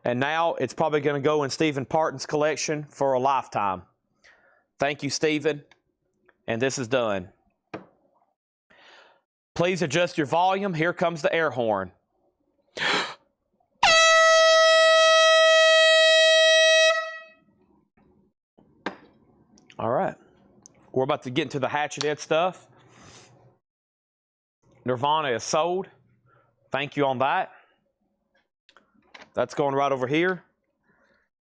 And now it's probably going to go in Stephen Parton's collection for a lifetime. Thank you, Stephen. And this is done. Please adjust your volume. Here comes the air horn. All right. We're about to get into the hatcheted stuff. Nirvana is sold. Thank you on that. That's going right over here.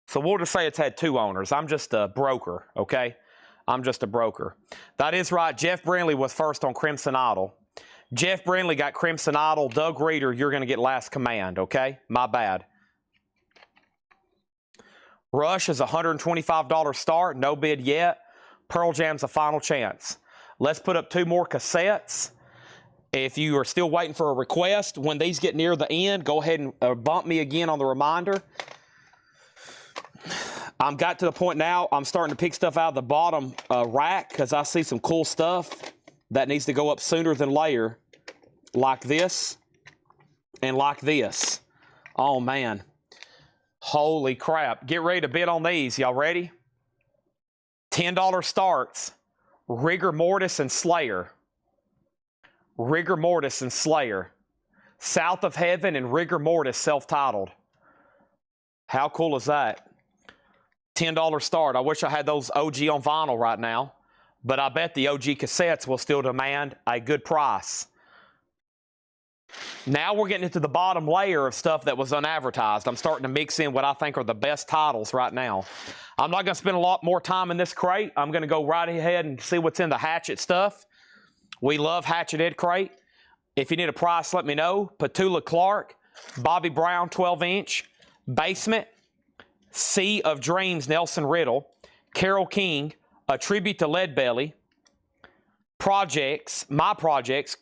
So we'll just say it's had 2 owners. I'm just a broker, okay? I'm just a broker. That is right. Jeff Brindley was first on Crimson Idol. Jeff Brindley got Crimson Idol. Doug Reeder, you're going to get Last Command, okay? My bad. Rush is a $125 start. No bid yet. Pearl Jam's a final chance. Let's put up 2 more cassettes. If you are still waiting for a request, when these get near the end, go ahead and bump me again on the reminder. I'm got to the point now, I'm starting to pick stuff out of the bottom rack because I see some cool stuff that needs to go up sooner than later, like this and like this. Oh, man. Holy crap. Get ready to bid on these. Y'all ready? $10 starts. Rigor Mortis and Slayer. Rigor Mortis and Slayer. South of Heaven and Rigor Mortis self-titled. How cool is that? $10 start. I wish I had those OG on vinyl right now, but I bet the OG cassettes will still demand a good price. Now we're getting into the bottom layer of stuff that was unadvertised. I'm starting to mix in what I think are the best titles right now. I'm not going to spend a lot more time in this crate. I'm going to go right ahead and see what's in the hatchet stuff. We love hatcheted crate. If you need a price, let me know. Petula Clark, Bobby Brown 12-inch, Basement, Sea of Dreams Nelson Riddle, Carole King, A Tribute to Leadbelly, Projects, My Projects,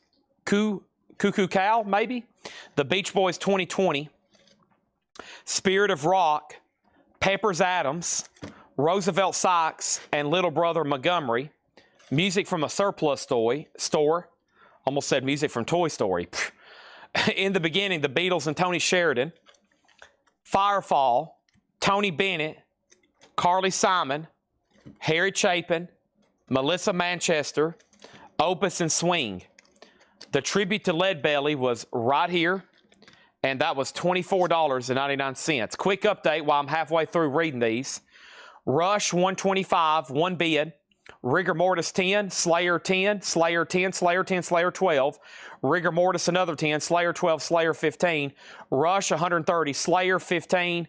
Cuckoo Cow, maybe, The Beach Boys 2020, Spirit of Rock, Peppers Adams, Roosevelt Sykes, and Little Brother Montgomery, Music from a Surplus Store. Almost said music from Toy Story. In the Beginning, The Beatles and Tony Sheridan. Firefall, Tony Bennett, Carly Simon, Harry Chapin, Melissa Manchester, Opus and Swing. The Tribute to Leadbelly was right here, and that was $24.99. Quick update while I'm halfway through reading these. Rush 125, 1 bid. Rigor Mortis 10, Slayer 10, Slayer 10, Slayer 10, Slayer 12. Rigor Mortis another 10, Slayer 12, Slayer 15. Rush 130, Slayer 15,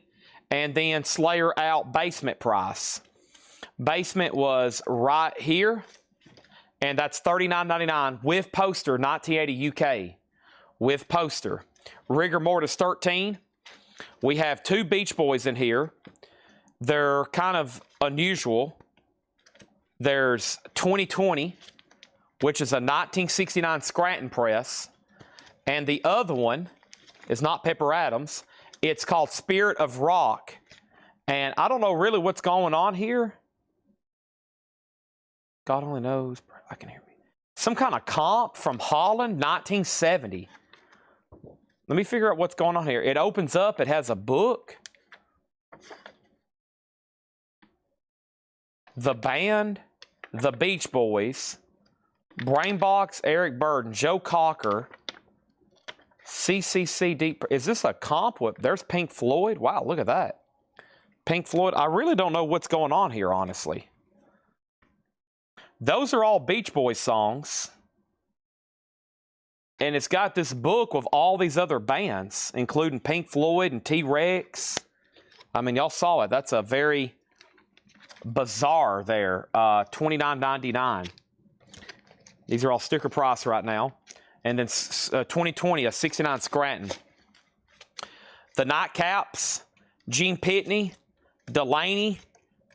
and then Slayer out Basement price. Basement was right here, and that's $39.99 with poster, 1980 UK, with poster. Rigor Mortis 13. We have 2 Beach Boys in here. They're kind of unusual. There's 2020, which is a 1969 Scranton press, and the other one is not Pepper Adams. It's called Spirit of Rock, and I don't know really what's going on here. God only knows. I can hear me. Some kind of comp from Holland, 1970. Let me figure out what's going on here. It opens up. It has a book. The band, the Beach Boys, Brainbox, Eric Burden, Joe Cocker, CCC Deep. Is this a comp with, there's Pink Floyd? Wow, look at that. Pink Floyd. I really don't know what's going on here, honestly. Those are all Beach Boys songs. And it's got this book with all these other bands, including Pink Floyd and T-Rex. I mean, y'all saw it. That's a very bizarre there. $29.99. These are all sticker price right now. And then 2020, a 69 Scranton. The Nightcaps, Gene Pitney, Delaney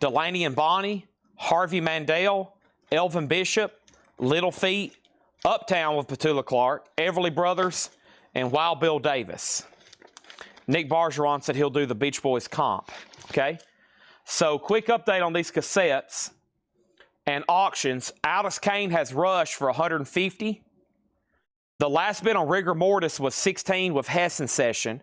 and Bonnie, Harvey Mandel, Elvin Bishop, Little Feat, Uptown with Petula Clark, Everly Brothers, and Wild Bill Davis. Nick Bargeron said he'll do the Beach Boys comp. Okay? So, quick update on these cassettes and auctions. Alice Kane has Rush for 150. The last bid on Rigor Mortis was 16 with Hess in session.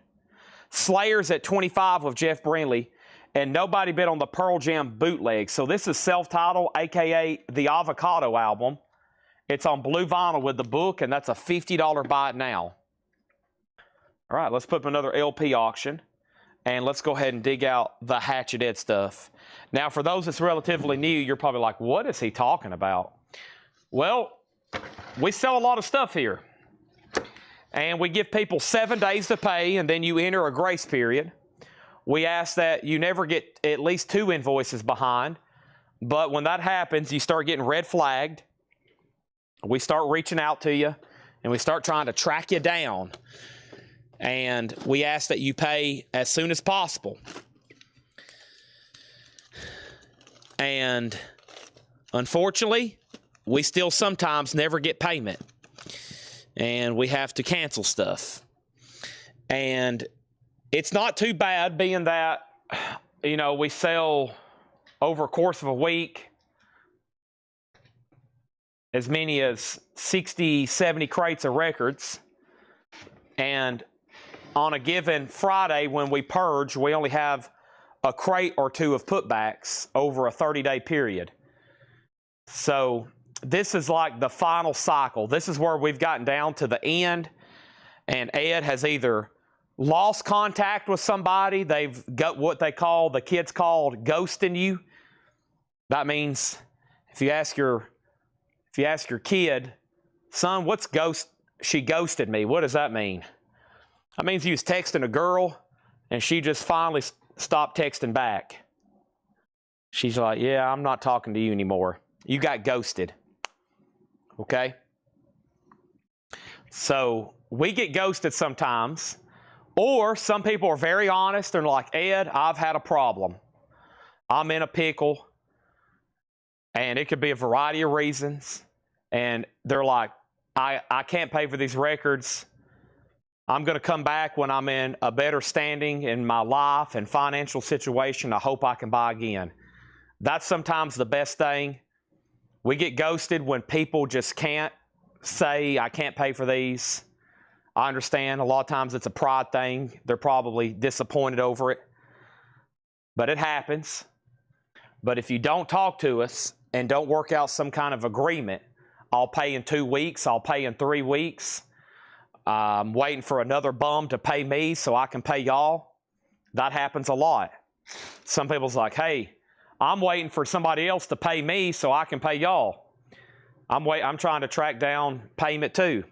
Slayer's at 25 with Jeff Brindley. And nobody bid on the Pearl Jam bootleg. So this is self-titled, a.k.a. the Avocado album. It's on blue vinyl with the book, and that's a $50 buy it now. All right, let's put up another LP auction. And let's go ahead and dig out the Hatchet Ed stuff. Now, for those that's relatively new, you're probably like, what is he talking about? Well, we sell a lot of stuff here. And we give people 7 days to pay, and then you enter a grace period. We ask that you never get at least 2 invoices behind. But when that happens, you start getting red flagged. We start reaching out to you, and we start trying to track you down. And we ask that you pay as soon as possible. And unfortunately, we still sometimes never get payment. And we have to cancel stuff. And it's not too bad, being that, you know, we sell over a course of a week as many as 60, 70 crates of records. And on a given Friday when we purge, we only have a crate or 2 of putbacks over a 30-day period. So this is like the final cycle. This is where we've gotten down to the end, and Ed has either lost contact with somebody. They've got what the kids called ghosting you. That means if you ask your kid, son, what's ghost? She ghosted me. What does that mean? That means he was texting a girl and she just finally stopped texting back. She's like, yeah, I'm not talking to you anymore. You got ghosted. Okay? So we get ghosted sometimes. Or some people are very honest and like, Ed, I've had a problem. I'm in a pickle. And it could be a variety of reasons. And they're like, I can't pay for these records. I'm going to come back when I'm in a better standing in my life and financial situation. I hope I can buy again. That's sometimes the best thing. We get ghosted when people just can't say, I can't pay for these. I understand a lot of times it's a pride thing. They're probably disappointed over it. But it happens. But if you don't talk to us and don't work out some kind of agreement, I'll pay in 2 weeks, I'll pay in 3 weeks. I'm waiting for another bum to pay me so I can pay y'all. That happens a lot. Some people's like, hey, I'm waiting for somebody else to pay me so I can pay y'all. I'm trying to track down payment too.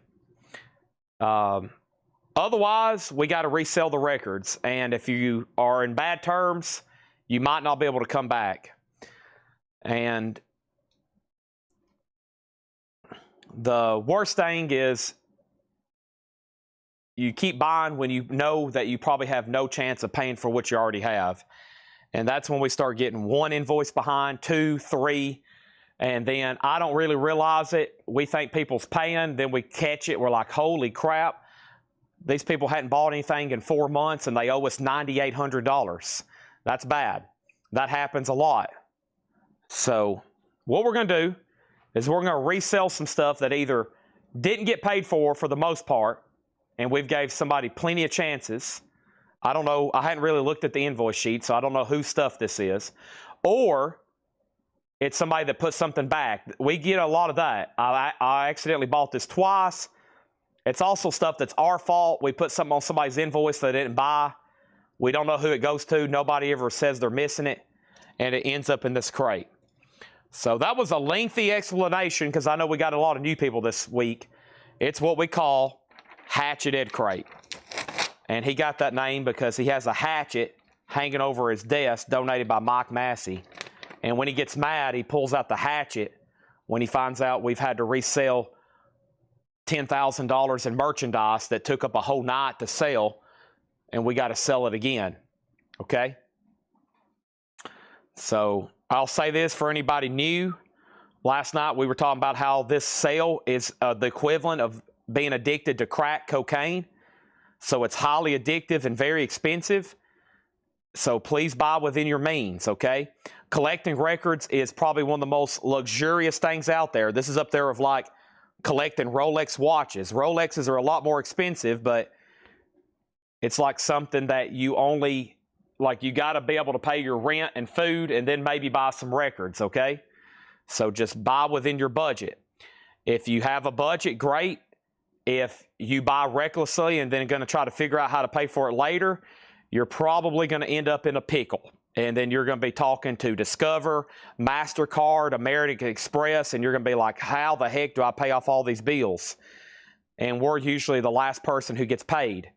Otherwise, we got to resell the records. And if you are in bad terms, you might not be able to come back. And the worst thing is you keep buying when you know that you probably have no chance of paying for what you already have. And that's when we start getting 1 invoice behind, 2, 3, and then I don't really realize it. We think people's paying, then we catch it. We're like, holy crap. These people hadn't bought anything in 4 months and they owe us $9,800. That's bad. That happens a lot. So what we're going to do is we're going to resell some stuff that either didn't get paid for the most part, and we've gave somebody plenty of chances. I don't know. I hadn't really looked at the invoice sheet, so I don't know whose stuff this is. Or it's somebody that put something back. We get a lot of that. I accidentally bought this twice. It's also stuff that's our fault. We put something on somebody's invoice they didn't buy. We don't know who it goes to. Nobody ever says they're missing it, and it ends up in this crate. So that was a lengthy explanation because I know we got a lot of new people this week. It's what we call Hatchet Ed Crate. And he got that name because he has a hatchet hanging over his desk donated by Mike Massey. And when he gets mad, he pulls out the hatchet when he finds out we've had to resell $10,000 in merchandise that took up a whole night to sell, and we got to sell it again. Okay? So I'll say this for anybody new. Last night we were talking about how this sale is the equivalent of being addicted to crack cocaine. So it's highly addictive and very expensive. So please buy within your means, okay? Collecting records is probably one of the most luxurious things out there. This is up there of like collecting Rolex watches. Rolexes are a lot more expensive, but it's like something that you only, like you got to be able to pay your rent and food and then maybe buy some records, okay? So just buy within your budget. If you have a budget, great. If you buy recklessly and then going to try to figure out how to pay for it later, you're probably going to end up in a pickle. And then you're going to be talking to Discover, MasterCard, American Express, and you're going to be like, how the heck do I pay off all these bills? And we're usually the last person who gets paid.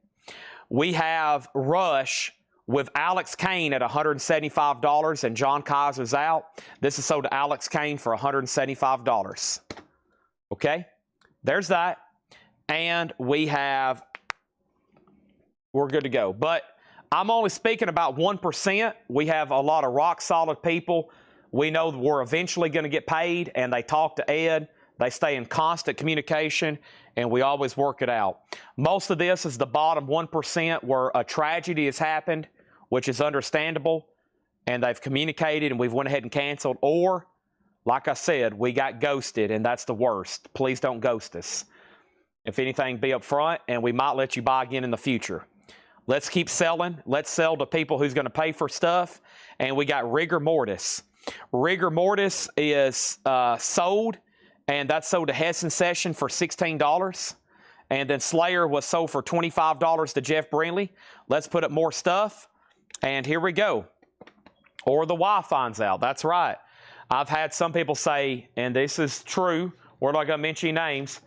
We have Rush with Alex Kane at $175 and John Kaiser's out. This is sold to Alex Kane for $175. Okay, there's that. And we're good to go. But I'm only speaking about 1%. We have a lot of rock solid people. We know we're eventually going to get paid, and they talk to Ed. They stay in constant communication, and we always work it out. Most of this is the bottom 1% where a tragedy has happened, which is understandable, and they've communicated and we've went ahead and canceled. Or, like I said, we got ghosted, and that's the worst. Please don't ghost us. If anything, be up front, and we might let you buy again in the future. Let's keep selling. Let's sell to people who's going to pay for stuff. And we got Rigor Mortis. Rigor Mortis is sold, and that's sold to Hessen Session for $16. And then Slayer was sold for $25 to Jeff Brindley. Let's put up more stuff. And here we go. Or the wife finds out. That's right. I've had some people say, and this is true, we're not going to mention any names,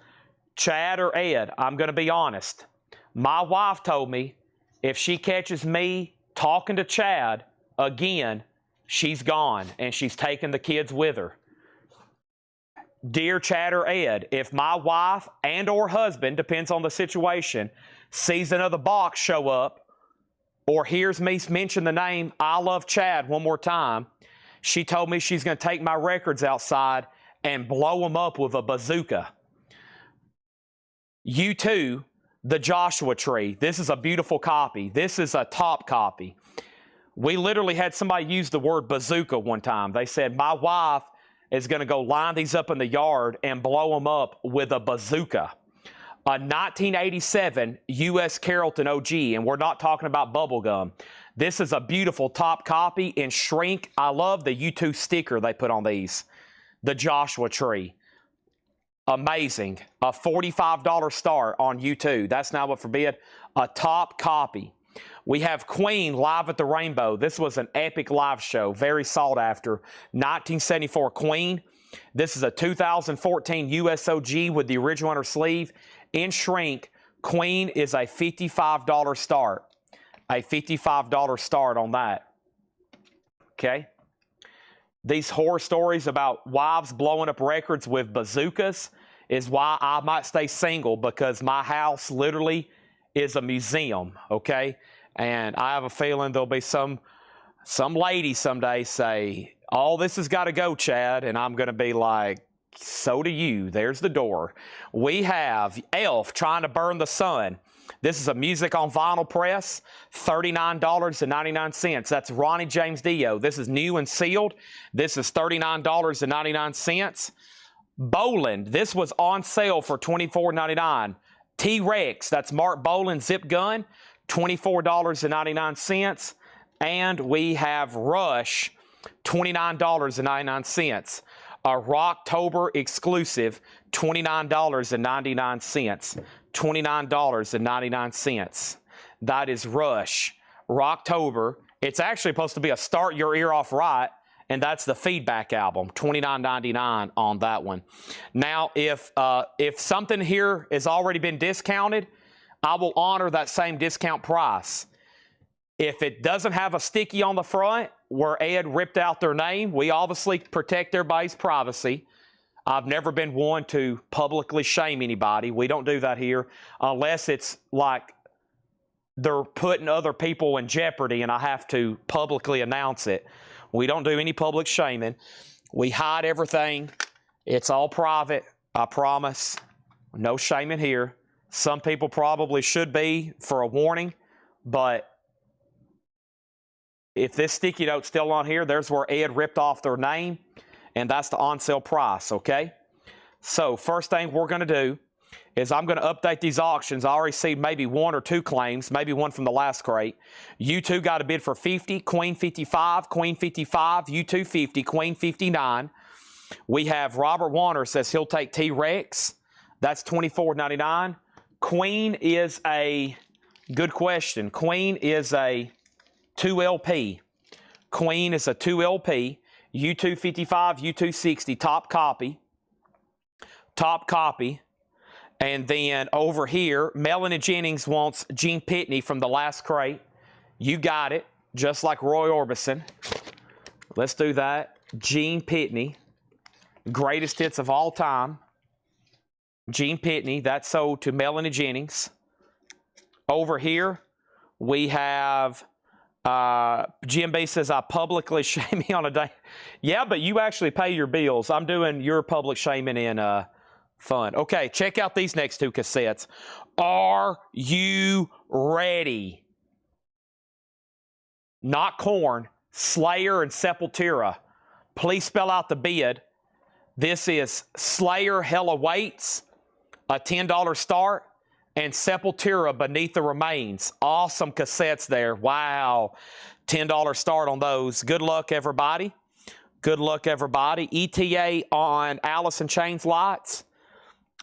Chad or Ed, I'm going to be honest. My wife told me if she catches me talking to Chad again, she's gone and she's taking the kids with her. Dear Chad or Ed, if my wife and or husband, depends on the situation, sees another box show up or hears me mention the name I Love Chad one more time, she told me she's going to take my records outside and blow them up with a bazooka. U2, the Joshua Tree. This is a beautiful copy. This is a top copy. We literally had somebody use the word bazooka one time. They said, my wife is going to go line these up in the yard and blow them up with a bazooka. A 1987 U.S. Carrollton OG, and we're not talking about bubble gum. This is a beautiful top copy in shrink. I love the U2 sticker they put on these. The Joshua Tree. Amazing. A $45 start on U2. That's not what forbid. A top copy. We have Queen live at the Rainbow. This was an epic live show. Very sought after. 1974 Queen. This is a 2014 USOG with the original on her sleeve. In shrink, Queen is a $55 start. A $55 start on that. Okay. These horror stories about wives blowing up records with bazookas is why I might stay single, because my house literally is a museum, okay? And I have a feeling there'll be some lady someday say, oh, this has got to go, Chad. And I'm going to be like, so do you. There's the door. We have Elf Trying to Burn the Sun. This is a music on vinyl press, $39.99. That's Ronnie James Dio. This is new and sealed. This is $39.99. Boland, this was on sale for $24.99. T-Rex, that's Mark Boland Zip Gun, $24.99. And we have Rush, $29.99. A Rocktober exclusive, $29.99. $29.99. That is Rush. Rocktober. It's actually supposed to be a Start Your Ear Off Right, and that's the Feedback album, $29.99 on that one. Now, if something here has already been discounted, I will honor that same discount price. If it doesn't have a sticky on the front where Ed ripped out their name, we obviously protect everybody's privacy. I've never been one to publicly shame anybody. We don't do that here unless it's like they're putting other people in jeopardy and I have to publicly announce it. We don't do any public shaming. We hide everything. It's all private, I promise. No shaming here. Some people probably should be for a warning, but if this sticky note's still on here, there's where Ed ripped off their name, and that's the on-sale price, okay? So first thing we're going to do is I'm going to update these auctions. I already see maybe 1 or 2 claims, maybe one from the last crate. U2 got a bid for 50, Queen 55, Queen 55, U2 50, Queen 59. We have Robert Warner says he'll take T-Rex. That's $24.99. Queen is a good question. Queen is a 2LP. Queen is a 2LP. U2 55, U2 60, top copy. Top copy. And then over here, Melanie Jennings wants Gene Pitney from the last crate. You got it, just like Roy Orbison. Let's do that. Gene Pitney, greatest hits of all time. Gene Pitney, that's sold to Melanie Jennings. Over here, we have Jim B says, I publicly shame me on a day. Yeah, but you actually pay your bills. I'm doing your public shaming in fun. Okay, check out these next 2 cassettes. Are you ready? Not Korn, Slayer and Sepultura. Please spell out the bid. This is Slayer, Hell Awaits, a $10 start, and Sepultura, Beneath the Remains. Awesome cassettes there. Wow. $10 start on those. Good luck, everybody. Good luck, everybody. ETA on Alice in Chains lights.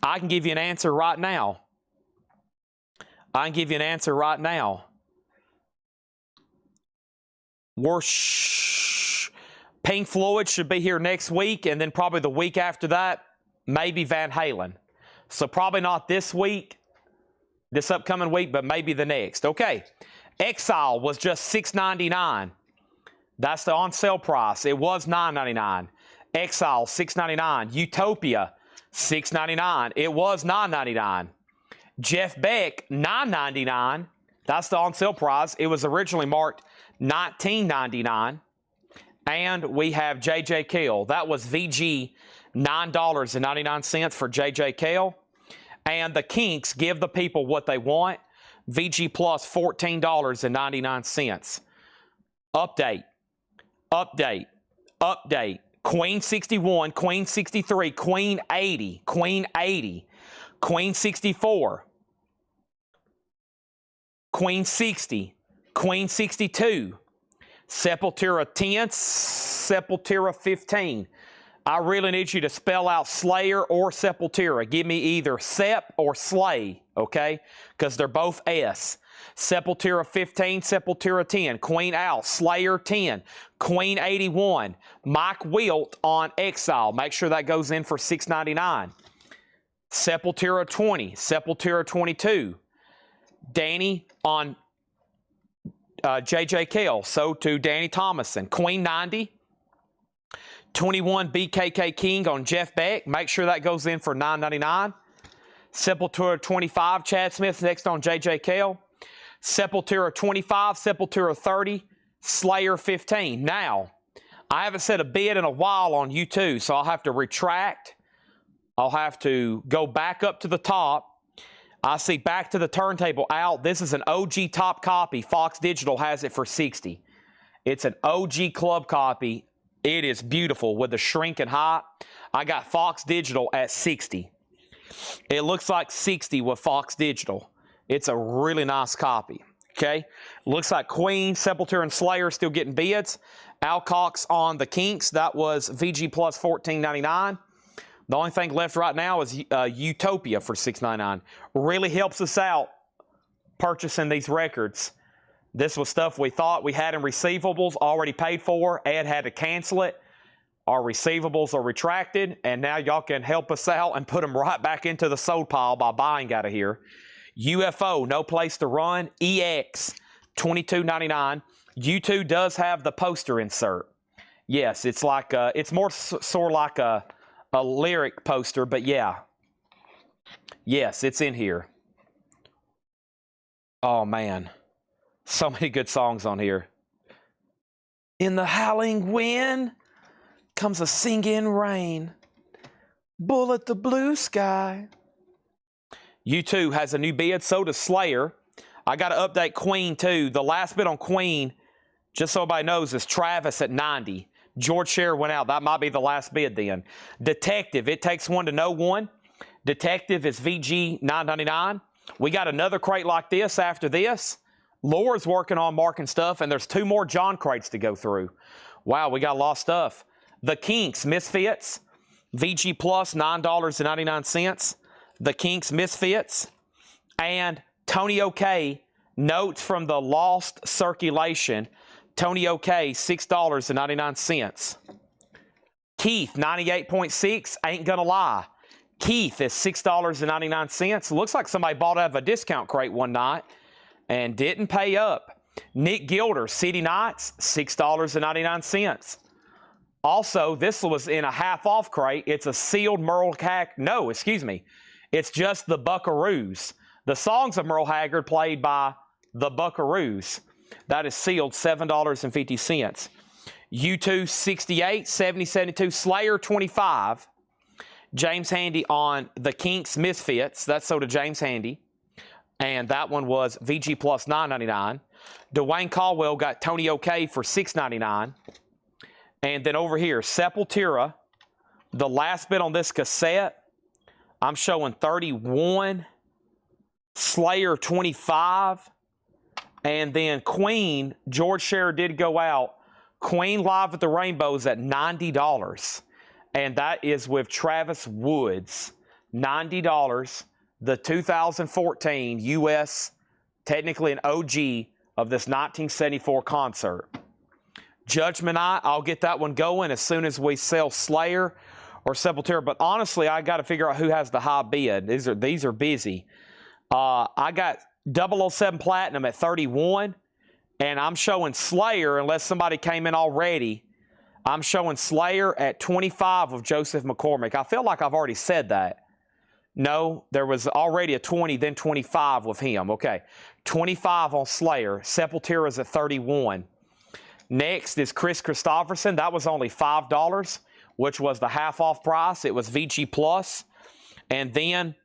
I can give you an answer right now. I can give you an answer right now. Pink Floyd should be here next week, and then probably the week after that, maybe Van Halen. So probably not this week, this upcoming week, but maybe the next. Okay, Exile was just $6.99. That's the on-sale price. It was $9.99. Exile, $6.99. Utopia, $6.99. It was $9.99. Jeff Beck, $9.99. That's the on-sale price. It was originally marked $19.99. And we have J.J. Cale. That was VG, $9.99 for J.J. Cale. And the Kinks, Give the People What They Want. VG Plus, $14.99. Update. Update. Update. Queen 61, Queen 63, Queen 80, Queen 80, Queen 64, Queen 60, Queen 62, Sepultura 10, Sepultura 15. I really need you to spell out Slayer or Sepultura. Give me either Sep or Slay, okay? Because they're both S. Sepultura 15, Sepultura 10, Queen Out, Slayer 10, Queen 81, Mike Wilt on Exile. Make sure that goes in for $6.99. Sepultura 20, Sepultura 22, Danny on J.J. Cale, so to Danny Thomason. Queen 90, 21 BKK King on Jeff Beck. Make sure that goes in for $9.99. Sepultura 25, Chad Smith next on J.J. Cale. Sepultura 25, Sepultura 30, Slayer 15. Now, I haven't said a bid in a while on U2, so I'll have to retract. I'll have to go back up to the top. I see Back to the Turntable out. This is an OG top copy. Fox Digital has it for 60. It's an OG club copy. It is beautiful with the shrink and height. I got Fox Digital at 60. It looks like 60 with Fox Digital. It's a really nice copy, okay? Looks like Queen, Sepultura, and Slayer still getting bids. Al Cox on the Kinks. That was VG Plus $14.99. The only thing left right now is Utopia for $6.99. Really helps us out purchasing these records. This was stuff we thought we had in receivables, already paid for. Ed had to cancel it. Our receivables are retracted, and now y'all can help us out and put them right back into the sold pile by buying out of here. UFO, No Place to Run. EX, $22.99. U2 does have the poster insert. Yes, it's like it's more sort of like a a lyric poster, but yeah. Yes, it's in here. Oh, man. So many good songs on here. In the howling wind comes a singing rain. Bullet the blue sky. U2 has a new bid, so does Slayer. I got to update Queen, too. The last bid on Queen, just so everybody knows, is Travis at 90. George Scher went out. That might be the last bid then. Detective, It Takes One to Know One. Detective is VG $9.99. We got another crate like this after this. Laura's working on marking stuff, and there's 2 more John crates to go through. Wow, we got a lot of stuff. The Kinks, Misfits. VG Plus, $9.99. The Kinks, Misfits. And Tony OK, Notes from the Lost Circulation. Tony OK, $6.99. Keith, 98.6, Ain't Gonna Lie. Keith is $6.99. Looks like somebody bought out of a discount crate one night and didn't pay up. Nick Gilder, City Nights, $6.99. Also, this was in a half-off crate. It's a sealed Merle Haggard. No, excuse me. It's just the Buckaroos. The songs of Merle Haggard played by the Buckaroos. That is sealed, $7.50. U2, 68, 70, 72. Slayer, 25. James Handy on the Kinks, Misfits. That's sold to James Handy. And that one was VG Plus $9.99. Dwayne Caldwell got Tony OK for $6.99. And then over here, Sepultura, the last bit on this cassette, I'm showing 31. Slayer, 25. And then Queen, George Scher did go out. Queen Live at the Rainbows at $90. And that is with Travis Woods. $90. The 2014 U.S., technically an OG of this 1974 concert. Judgment Eye, I'll get that one going as soon as we sell Slayer or Sepultura. But honestly, I got to figure out who has the high bid. These are busy. I got 007 Platinum at 31, and I'm showing Slayer, unless somebody came in already. I'm showing Slayer at 25 of Joseph McCormick. I feel like I've already said that. No, there was already a 20, then 25 with him. Okay, 25 on Slayer. Sepultura's at 31. Next is Chris Christopherson. That was only $5, which was the half-off price. It was VG Plus. And then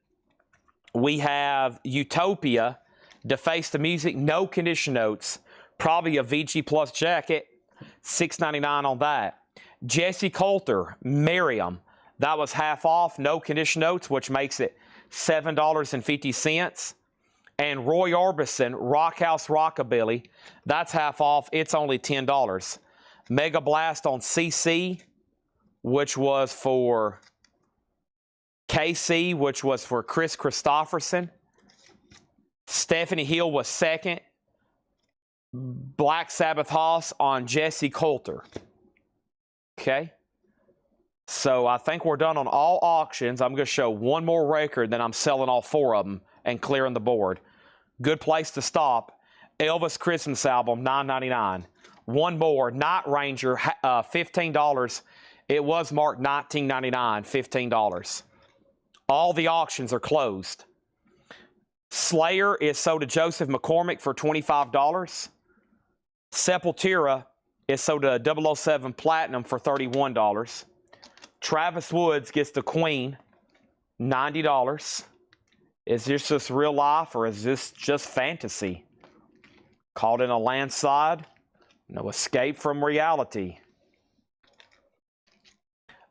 we have Utopia, Deface the Music, No Condition Notes. Probably a VG Plus jacket. $6.99 on that. Jesse Coulter, Miriam. That was half off, No Condition Notes, which makes it $7.50. And Roy Orbison, Rockhouse Rockabilly. That's half off. It's only $10. Mega Blast on CC, which was for KC, which was for Chris Christopherson. Stephanie Hill was second. Black Sabbath Hoss on Jesse Coulter. Okay. So I think we're done on all auctions. I'm going to show one more record, then I'm selling all 4 of them and clearing the board. Good place to stop. Elvis Christmas album, $9.99. One more, Night Ranger, $15. It was marked $19.99, $15. All the auctions are closed. Slayer is sold to Joseph McCormick for $25. Sepultura is sold to 007 Platinum for $31. Travis Woods gets the Queen, $90. Is this just real life or is this just fantasy? Caught in a landslide? No escape from reality.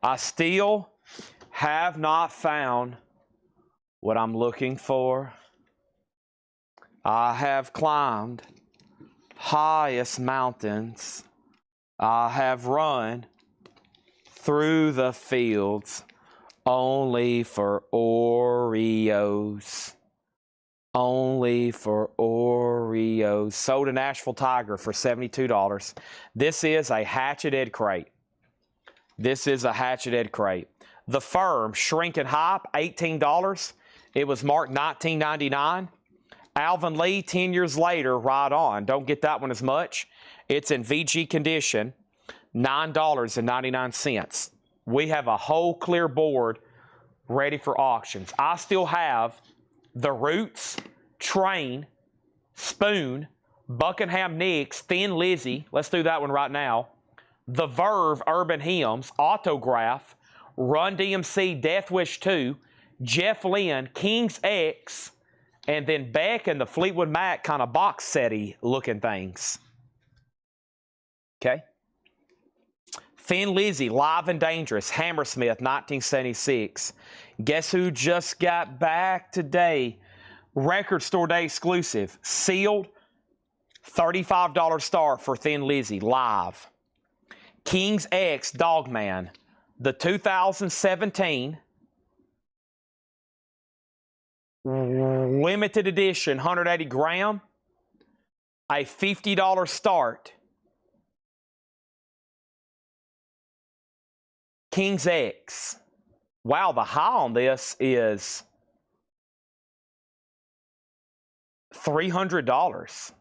I still have not found what I'm looking for. I have climbed highest mountains. I have run through the fields only for Oreos. Only for Oreos. Sold an Asheville Tiger for $72. This is a hatcheted crate. This is a hatcheted crate. The Firm, Shrinking Hype, $18. It was marked $19.99. Alvin Lee, 10 years later, Ride On. Don't get that one as much. It's in VG condition, $9.99. we have a whole clear board ready for auctions. I still have the Roots, Train, Spoon, Buckingham Nicks, Thin Lizzy. Let's do that one right now. The Verve, Urban Hymns, Autograph, Run DMC, Death Wish 2, Jeff Lynne, King's X, and then Beck and the Fleetwood Mac kind of box set-y looking things. Okay. Thin Lizzy, Live and Dangerous, Hammersmith, 1976. Guess who just got back today? Record Store Day exclusive. Sealed, $35 star for Thin Lizzy, live. King's X, Dogman. The 2017 limited edition, 180 gram. A $50 start. King's X. Wow, the high on this is $300.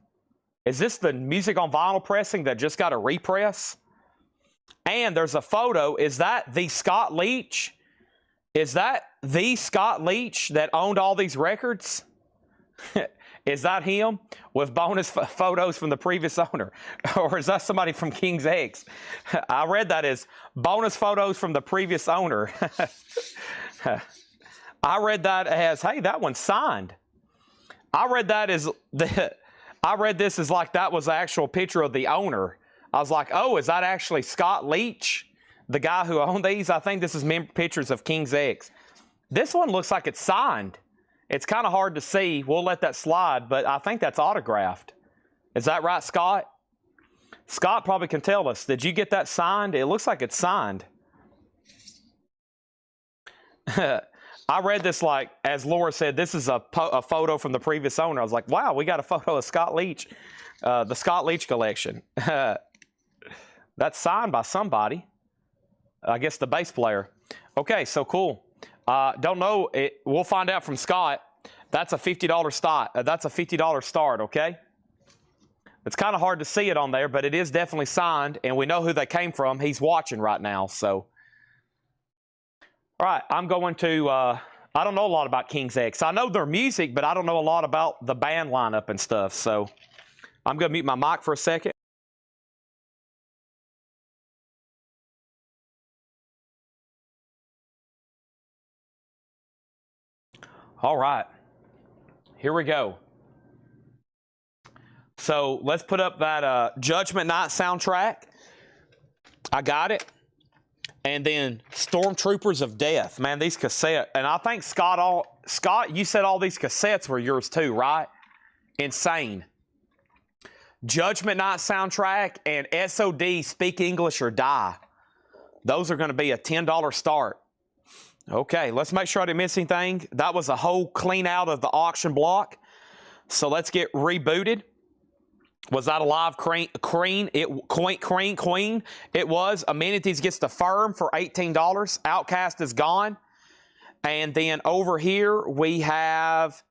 Is this the music on vinyl pressing that just got a repress? And there's a photo. Is that the Scott Leach? Is that the Scott Leach that owned all these records? Is that him with bonus photos from the previous owner? Or is that somebody from King's X? I read that as bonus photos from the previous owner. I read that as, hey, that one's signed. I read that as, I read this as like that was the actual picture of the owner. I was like, oh, is that actually Scott Leach, the guy who owned these? I think this is pictures of King's X. This one looks like it's signed. It's kind of hard to see. We'll let that slide, but I think that's autographed. Is that right, Scott? Scott probably can tell us. Did you get that signed? It looks like it's signed. I read this like, as Laura said, this is a photo from the previous owner. I was like, wow, we got a photo of Scott Leach, the Scott Leach collection. That's signed by somebody. I guess the bass player. Okay, so cool. Don't know. We'll find out from Scott. That's a $50 start. That's a $50 start, okay? It's kind of hard to see it on there, but it is definitely signed, and we know who they came from. He's watching right now, so. All right, I'm going to, I don't know a lot about King's X. I know their music, but I don't know a lot about the band lineup and stuff, so I'm going to mute my mic for a second. All right, here we go. So let's put up that Judgment Night soundtrack. I got it. And then Stormtroopers of Death. Man, these cassettes. And I think Scott, you said all these cassettes were yours too, right? Insane. Judgment Night soundtrack and SOD, Speak English or Die. Those are going to be a $10 start. Okay, let's make sure I didn't miss anything. That was a whole clean out of the auction block. So let's get rebooted. Was that a live queen? It was. Amenities gets the Firm for $18. Outcast is gone. And then over here we have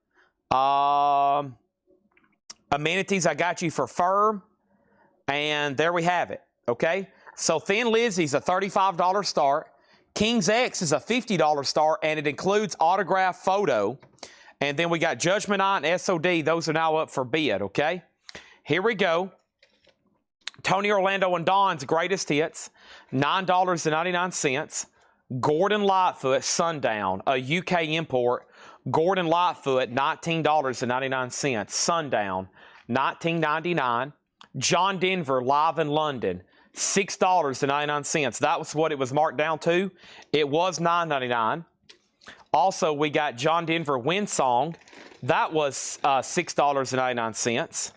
Amenities I got you for Firm. And there we have it. Okay, so Thin Lizzy's a $35 start. King's X is a $50 start, and it includes autograph photo. And then we got Judgment Night and SOD. Those are now up for bid, okay? Here we go. Tony Orlando and Dawn's Greatest Hits, $9.99. Gordon Lightfoot, Sundown, a UK import. Gordon Lightfoot, $19.99. Sundown, $19.99. John Denver, live in London, $6.99. That was what it was marked down to. It was $9.99. Also, we got John Denver Windsong. That was $6.99.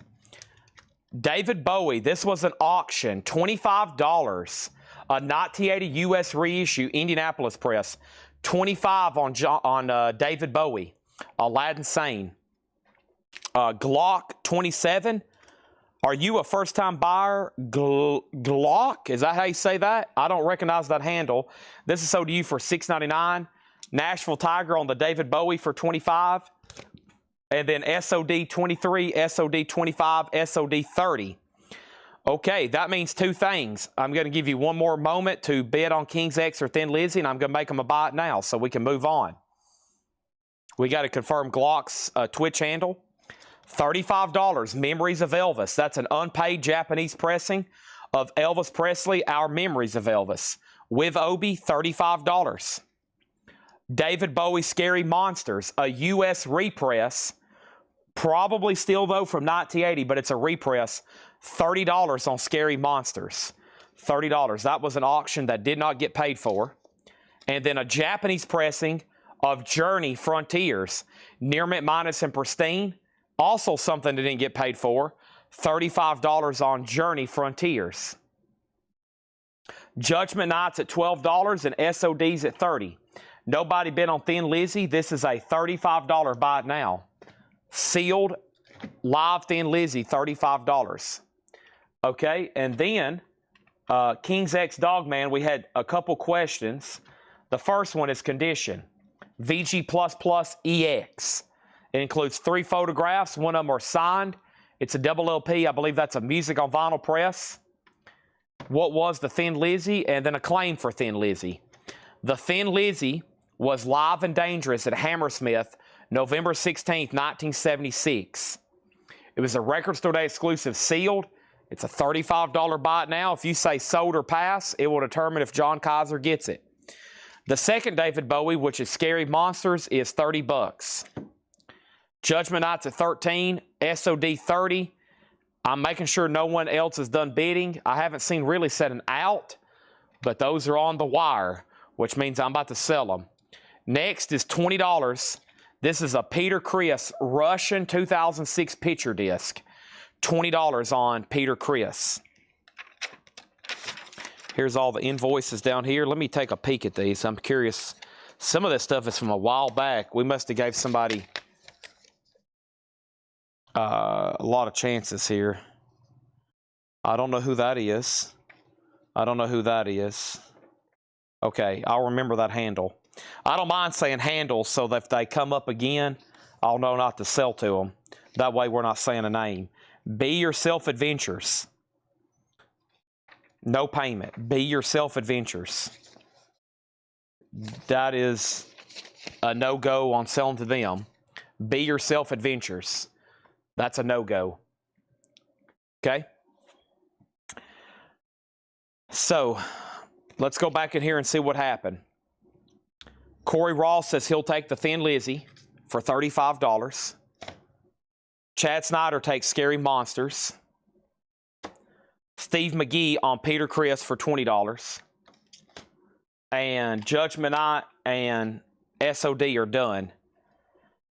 David Bowie. This was an auction. $25. A 1980 U.S. reissue, Indianapolis Press. $25 on David Bowie. Aladdin Sane. Glock 27. Are you a first-time buyer? Glock? Is that how you say that? I don't recognize that handle. This is sold to you for $6.99. Nashville Tiger on the David Bowie for $25. And then SOD 23, SOD 25, SOD 30. Okay, that means two things. I'm going to give you one more moment to bid on King's X or Thin Lizzy, and I'm going to make them a buy it now so we can move on. We got to confirm Glock's Twitch handle. $35, Memories of Elvis. That's an unpaid Japanese pressing of Elvis Presley, Our Memories of Elvis. With Obi, $35. David Bowie, Scary Monsters, a U.S. repress. Probably still, though, from 1980, but it's a repress. $30 on Scary Monsters. $30. That was an auction that did not get paid for. And then a Japanese pressing of Journey Frontiers. Near Mint Minus and Pristine. Also something that didn't get paid for. $35 on Journey Frontiers. Judgment Nights at $12 and SODs at $30. Nobody bid on Thin Lizzy. This is a $35 buy it now. Sealed live Thin Lizzy, $35. Okay, and then King's X Dogman, we had a couple questions. The first one is condition. VG++ EX. It includes 3 photographs. One of them are signed. It's a double LP. I believe that's a Music on Vinyl press. What was the Thin Lizzy? And then a claim for Thin Lizzy. The Thin Lizzy was live and dangerous at Hammersmith, November 16th, 1976. It was a Record Store Day exclusive sealed. It's a $35 buy it now. If you say sold or pass, it will determine if John Kaiser gets it. The second David Bowie, which is Scary Monsters, is $30. Judgment Nights at $13, SOD $30. I'm making sure no one else has done bidding. I haven't seen really setting out, but those are on the wire, which means I'm about to sell them. Next is $20. This is a Peter Criss Russian 2006 picture disc. $20 on Peter Criss. Here's all the invoices down here. Let me take a peek at these. I'm curious. Some of this stuff is from a while back. We must have gave somebody a lot of chances here. I don't know who that is. I don't know who that is. Okay, I'll remember that handle. I don't mind saying handles so that if they come up again, I'll know not to sell to them. That way we're not saying a name. Be Yourself Adventures. No payment. Be Yourself Adventures. That is a no-go on selling to them. Be Yourself Adventures. That's a no-go. Okay? So, let's go back in here and see what happened. Corey Ross says he'll take the Thin Lizzy for $35. Chad Snyder takes Scary Monsters. Steve McGee on Peter Criss for $20. And Judgment Night and SOD are done.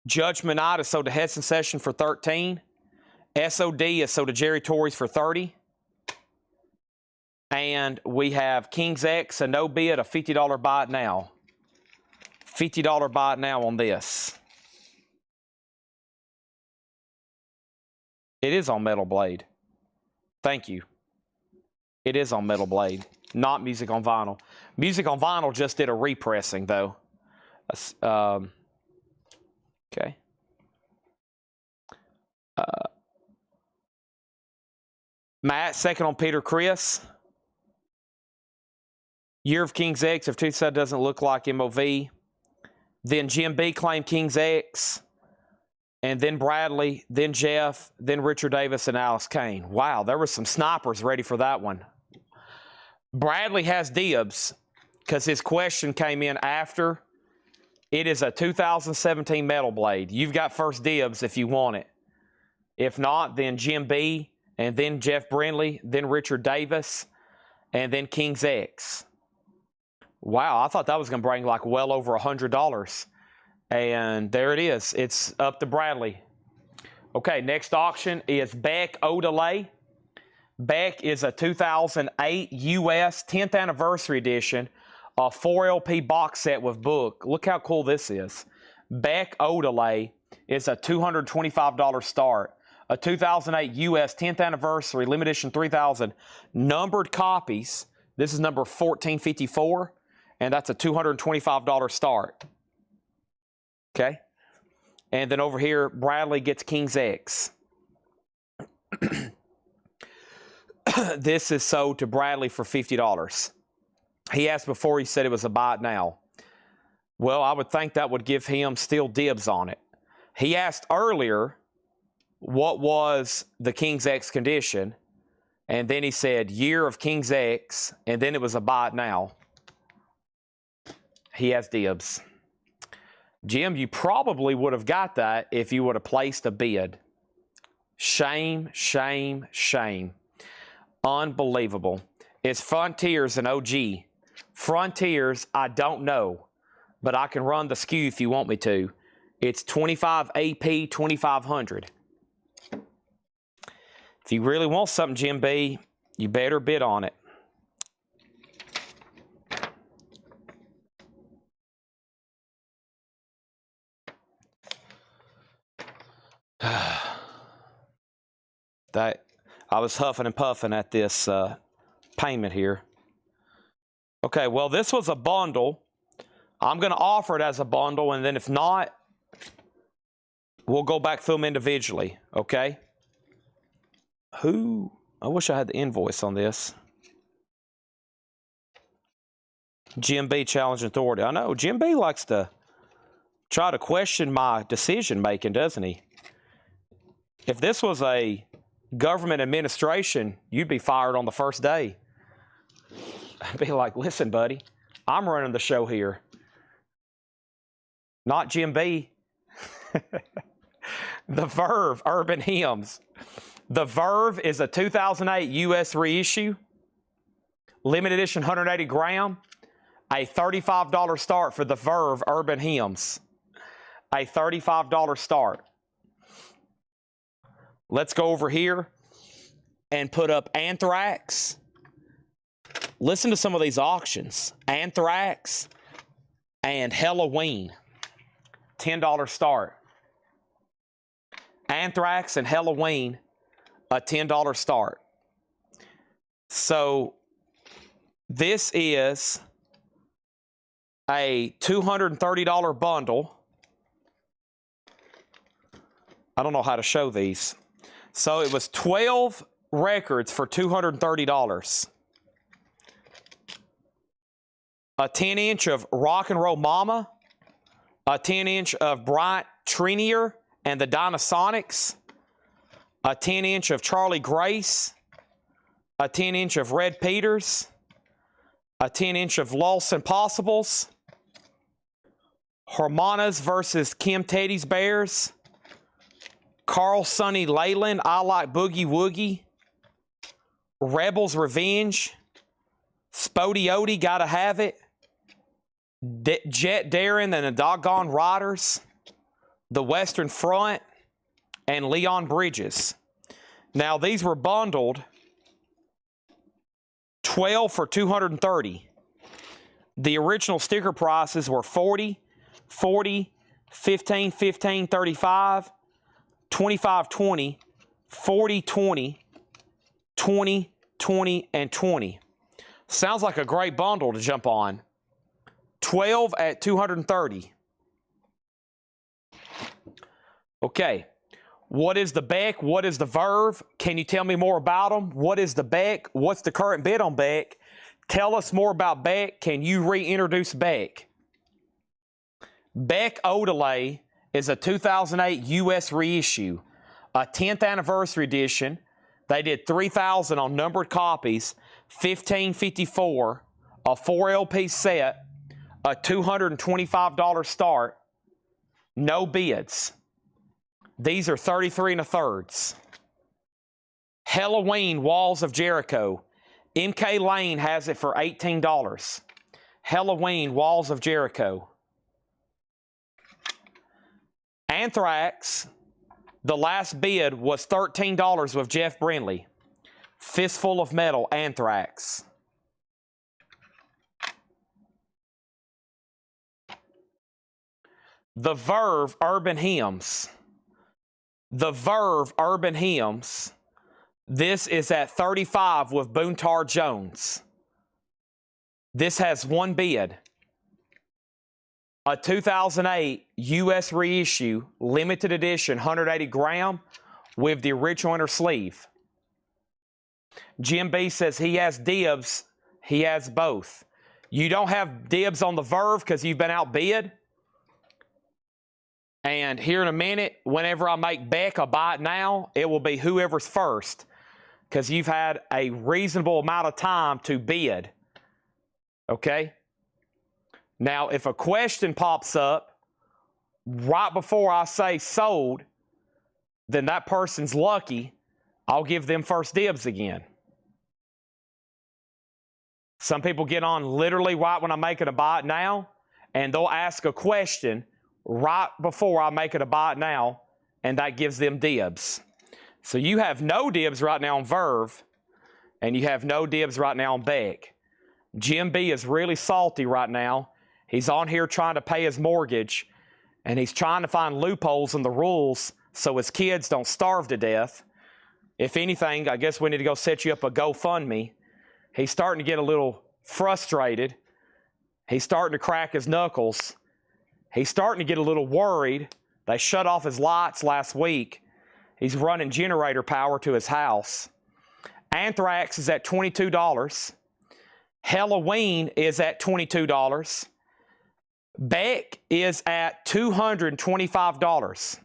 Judgment Night is sold to Headson Session for $13. SOD is sold to Jerry Torres for $30. And we have King's X, a no bid, a $50 buy it now. $50 buy it now on this. It is on Metal Blade. Thank you. It is on Metal Blade, not Music on Vinyl. Music on Vinyl just did a repressing, though. Okay. Matt, second on Peter Criss. Year of King's X, if Tooth Said doesn't look like MOV. Then Jim B claimed King's X. And then Bradley, then Jeff, then Richard Davis, and Alice Kane. Wow, there were some snipers ready for that one. Bradley has dibs because his question came in after. It is a 2017 Metal Blade. You've got first dibs if you want it. If not, then Jim B, and then Jeff Brindley, then Richard Davis, and then King's X. Wow, I thought that was going to bring like well over $100. And there it is. It's up to Bradley. Okay, next auction is Beck Odelay. Beck is a 2008 U.S. 10th Anniversary Edition, a 4LP box set with book. Look how cool this is. Beck Odelay is a $225 start. A 2008 U.S. 10th Anniversary Limited Edition 3000 numbered copies. This is number 1454, and that's a $225 start. Okay? And then over here, Bradley gets King's X. this is sold to Bradley for $50. He asked before, he said it was a buy it now. Well, I would think that would give him still dibs on it. He asked earlier what was the King's X condition, and then he said year of King's X, and then it was a buy it now. He has dibs. Jim, you probably would have got that if you would have placed a bid. Shame, shame, shame. Unbelievable. It's Frontiers and OG. Frontiers, I don't know, but I can run the SKU if you want me to. It's 25 AP 2500. If you really want something, Jim B, you better bid on it. That I was huffing and puffing at this payment here. Okay, well, this was a bundle. I'm going to offer it as a bundle, and then if not, we'll go back through them individually, okay? I wish I had the invoice on this. Jim B, Challenge Authority. I know, Jim B likes to try to question my decision-making, doesn't he? If this was a government administration, you'd be fired on the first day. I'd be like, listen, buddy, I'm running the show here. Not Jim B. The Verve Urban Hymns. The Verve is a 2008 U.S. reissue. Limited edition 180 gram. A $35 start for the Verve Urban Hymns. A $35 start. Let's go over here and put up Anthrax. Listen to some of these auctions. Anthrax and Halloween. $10 start. Anthrax and Halloween, a $10 start. So this is a $230 bundle. I don't know how to show these. So it was 12 records for $230. A 10-inch of Rock and Roll Mama. A 10-inch of Bryant Trinier and the Dynasonics. A 10-inch of Charlie Grace. A 10-inch of Red Peters. A 10-inch of Lost Impossibles. Harmonas versus Kim Teddy's Bears. Carl Sonny Leyland, I Like Boogie Woogie. Rebels Revenge. Spody Odie, Gotta Have It. Jet Darren and the Doggone Riders. The Western Front. And Leon Bridges. Now, these were bundled 12 for $230. The original sticker prices were 40, 40, 15, 15, 35, 25, 20, 40, 20, 20, 20, and 20. Sounds like a great bundle to jump on. 12 at $230. Okay. What is the Beck? What is the Verve? Can you tell me more about them? What is the Beck? What's the current bid on Beck? Tell us more about Beck. Can you reintroduce Beck? Beck Odelay is a 2008 U.S. reissue, a 10th anniversary edition. They did 3,000 on numbered copies, 1554, a 4 LP set, a $225 start, no bids. These are 33 1/3. Halloween, Walls of Jericho. MK Lane has it for $18. Halloween, Walls of Jericho. Anthrax, the last bid was $13 with Jeff Brindley. Fistful of Metal, Anthrax. The Verve Urban Hymns. The Verve Urban Hymns. This is at 35 with Boontar Jones. This has one bid. A 2008 U.S. reissue, limited edition, 180 gram with the original inner sleeve. Jim B says he has dibs. He has both. You don't have dibs on the Verve because you've been outbid. And here in a minute, whenever I make Beck a buy it now, it will be whoever's first because you've had a reasonable amount of time to bid. Okay? Now, if a question pops up right before I say sold, then that person's lucky. I'll give them first dibs again. Some people get on literally right when I make it a buy it now, and they'll ask a question right before I make it a buy it now, and that gives them dibs. So you have no dibs right now on Verve, and you have no dibs right now on Beck. Jim B is really salty right now. He's on here trying to pay his mortgage, and he's trying to find loopholes in the rules so his kids don't starve to death. If anything, I guess we need to go set you up a GoFundMe. He's starting to get a little frustrated. He's starting to crack his knuckles. He's starting to get a little worried. They shut off his lights last week. He's running generator power to his house. Anthrax is at $22. Halloween is at $22. Beck is at $225.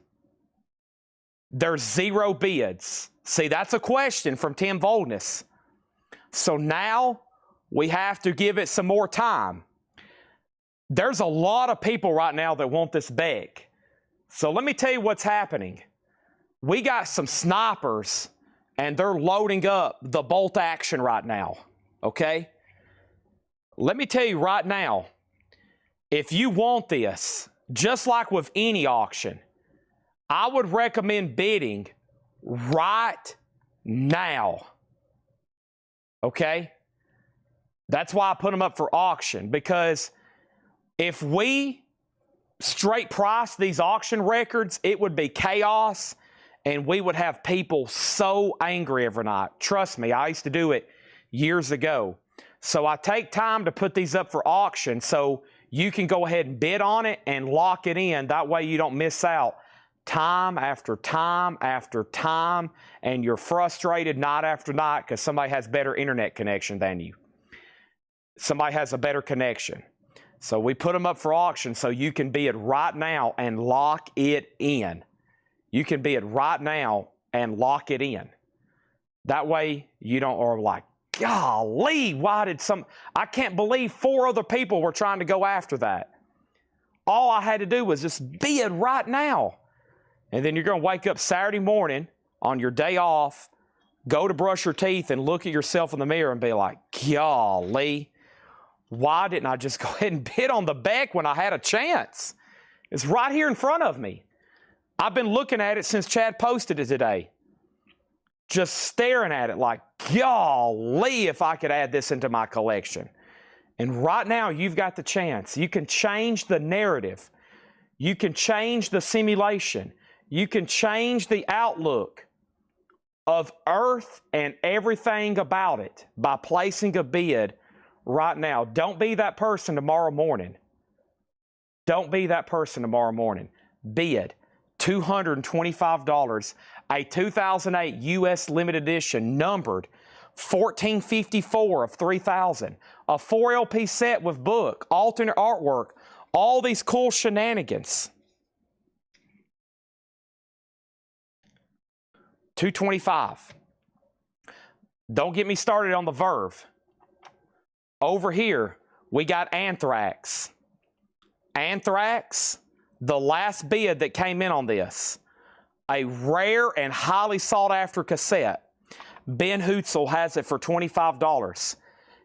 There's 0 bids. See, that's a question from Tim Voldness. So now we have to give it some more time. There's a lot of people right now that want this Beck. So let me tell you what's happening. We got some snipers, and they're loading up the bolt action right now, okay? Let me tell you right now, if you want this, just like with any auction, I would recommend bidding right now. Okay? That's why I put them up for auction, because if we straight price these auction records, it would be chaos, and we would have people so angry every night. Trust me, I used to do it years ago. So I take time to put these up for auction so you can go ahead and bid on it and lock it in. That way you don't miss out time after time after time, and you're frustrated night after night because somebody has better internet connection than you. Somebody has a better connection. So we put them up for auction so you can bid right now and lock it in. You can bid right now and lock it in. That way you don't, or like, golly, why did I can't believe 4 other people were trying to go after that. All I had to do was just bid right now. And then you're going to wake up Saturday morning on your day off, go to brush your teeth and look at yourself in the mirror and be like, golly, why didn't I just go ahead and bid on the Beck when I had a chance? It's right here in front of me. I've been looking at it since Chad posted it today. Just staring at it like, golly, if I could add this into my collection. And right now, you've got the chance. You can change the narrative. You can change the simulation. You can change the outlook of Earth and everything about it by placing a bid right now. Don't be that person tomorrow morning. Don't be that person tomorrow morning. Bid $225, a 2008 U.S. limited edition numbered 1454 of 3000, a 4 LP set with book, alternate artwork, all these cool shenanigans. $225. Don't get me started on the Verve. Over here, we got Anthrax. Anthrax, the last bid that came in on this, a rare and highly sought after cassette. Ben Hootzel has it for $25.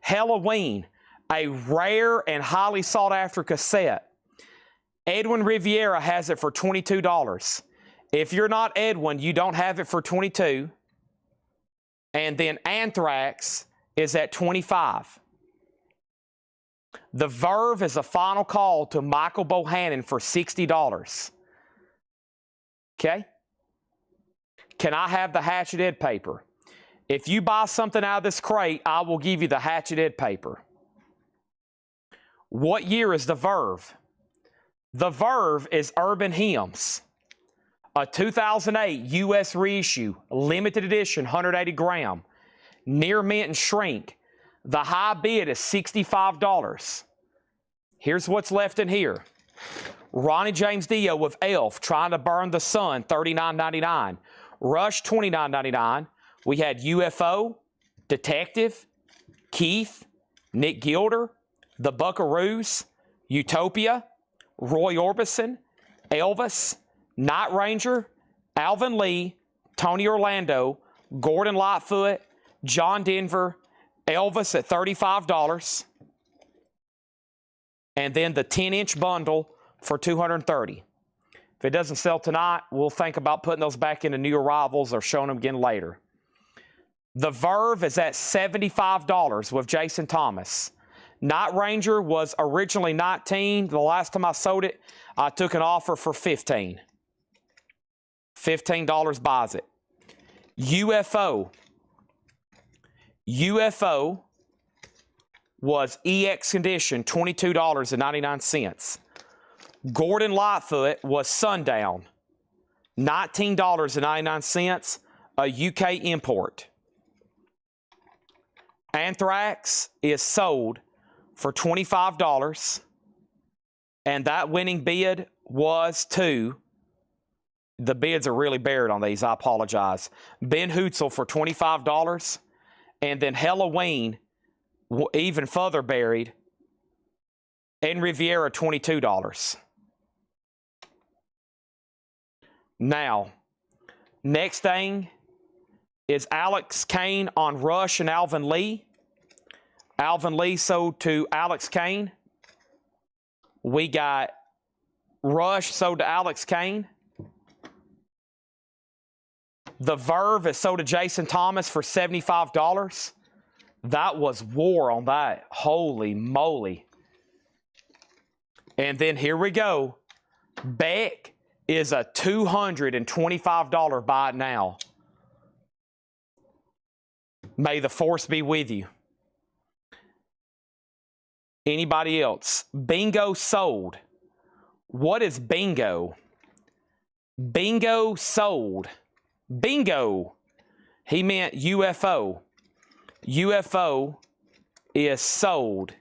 Halloween, a rare and highly sought after cassette. Edwin Riviera has it for $22. If you're not Edwin, you don't have it for $22. And then Anthrax is at $25. The Verve is a final call to Michael Bohannon for $60. Okay? Can I have the Hatchet Ed paper? If you buy something out of this crate, I will give you the Hatchet Ed paper. What year is the Verve? The Verve is Urban Hymns, a 2008 U.S. reissue, limited edition, 180 gram. Near mint and shrink. The high bid is $65. Here's what's left in here. Ronnie James Dio with Elf, Trying to Burn the Sun, $39.99. Rush, $29.99. We had UFO, Detective, Keith, Nick Gilder, The Buckaroos, Utopia, Roy Orbison, Elvis, Night Ranger, Alvin Lee, Tony Orlando, Gordon Lightfoot, John Denver, Elvis at $35. And then the 10-inch bundle for $230. If it doesn't sell tonight, we'll think about putting those back into new arrivals or showing them again later. The Verve is at $75 with Jason Thomas. Night Ranger was originally $19. The last time I sold it, I took an offer for $15. $15 buys it. UFO. UFO was EX condition, $22.99. Gordon Lightfoot was Sundown, $19.99, a UK import. Anthrax is sold for $25, and that winning bid was to, the bids are really buried on these, I apologize, Ben Hootzel for $25, and then Halloween, even further buried, and Riviera, $22. Now, next thing is Alex Kane on Rush and Alvin Lee. Alvin Lee sold to Alex Kane. We got Rush sold to Alex Kane. The Verve is sold to Jason Thomas for $75. That was war on that. Holy moly. And then here we go. Beck is a $225 buy it now. May the force be with you. Anybody else? Bingo sold. What is bingo? Bingo sold. Bingo. He meant UFO. UFO is sold.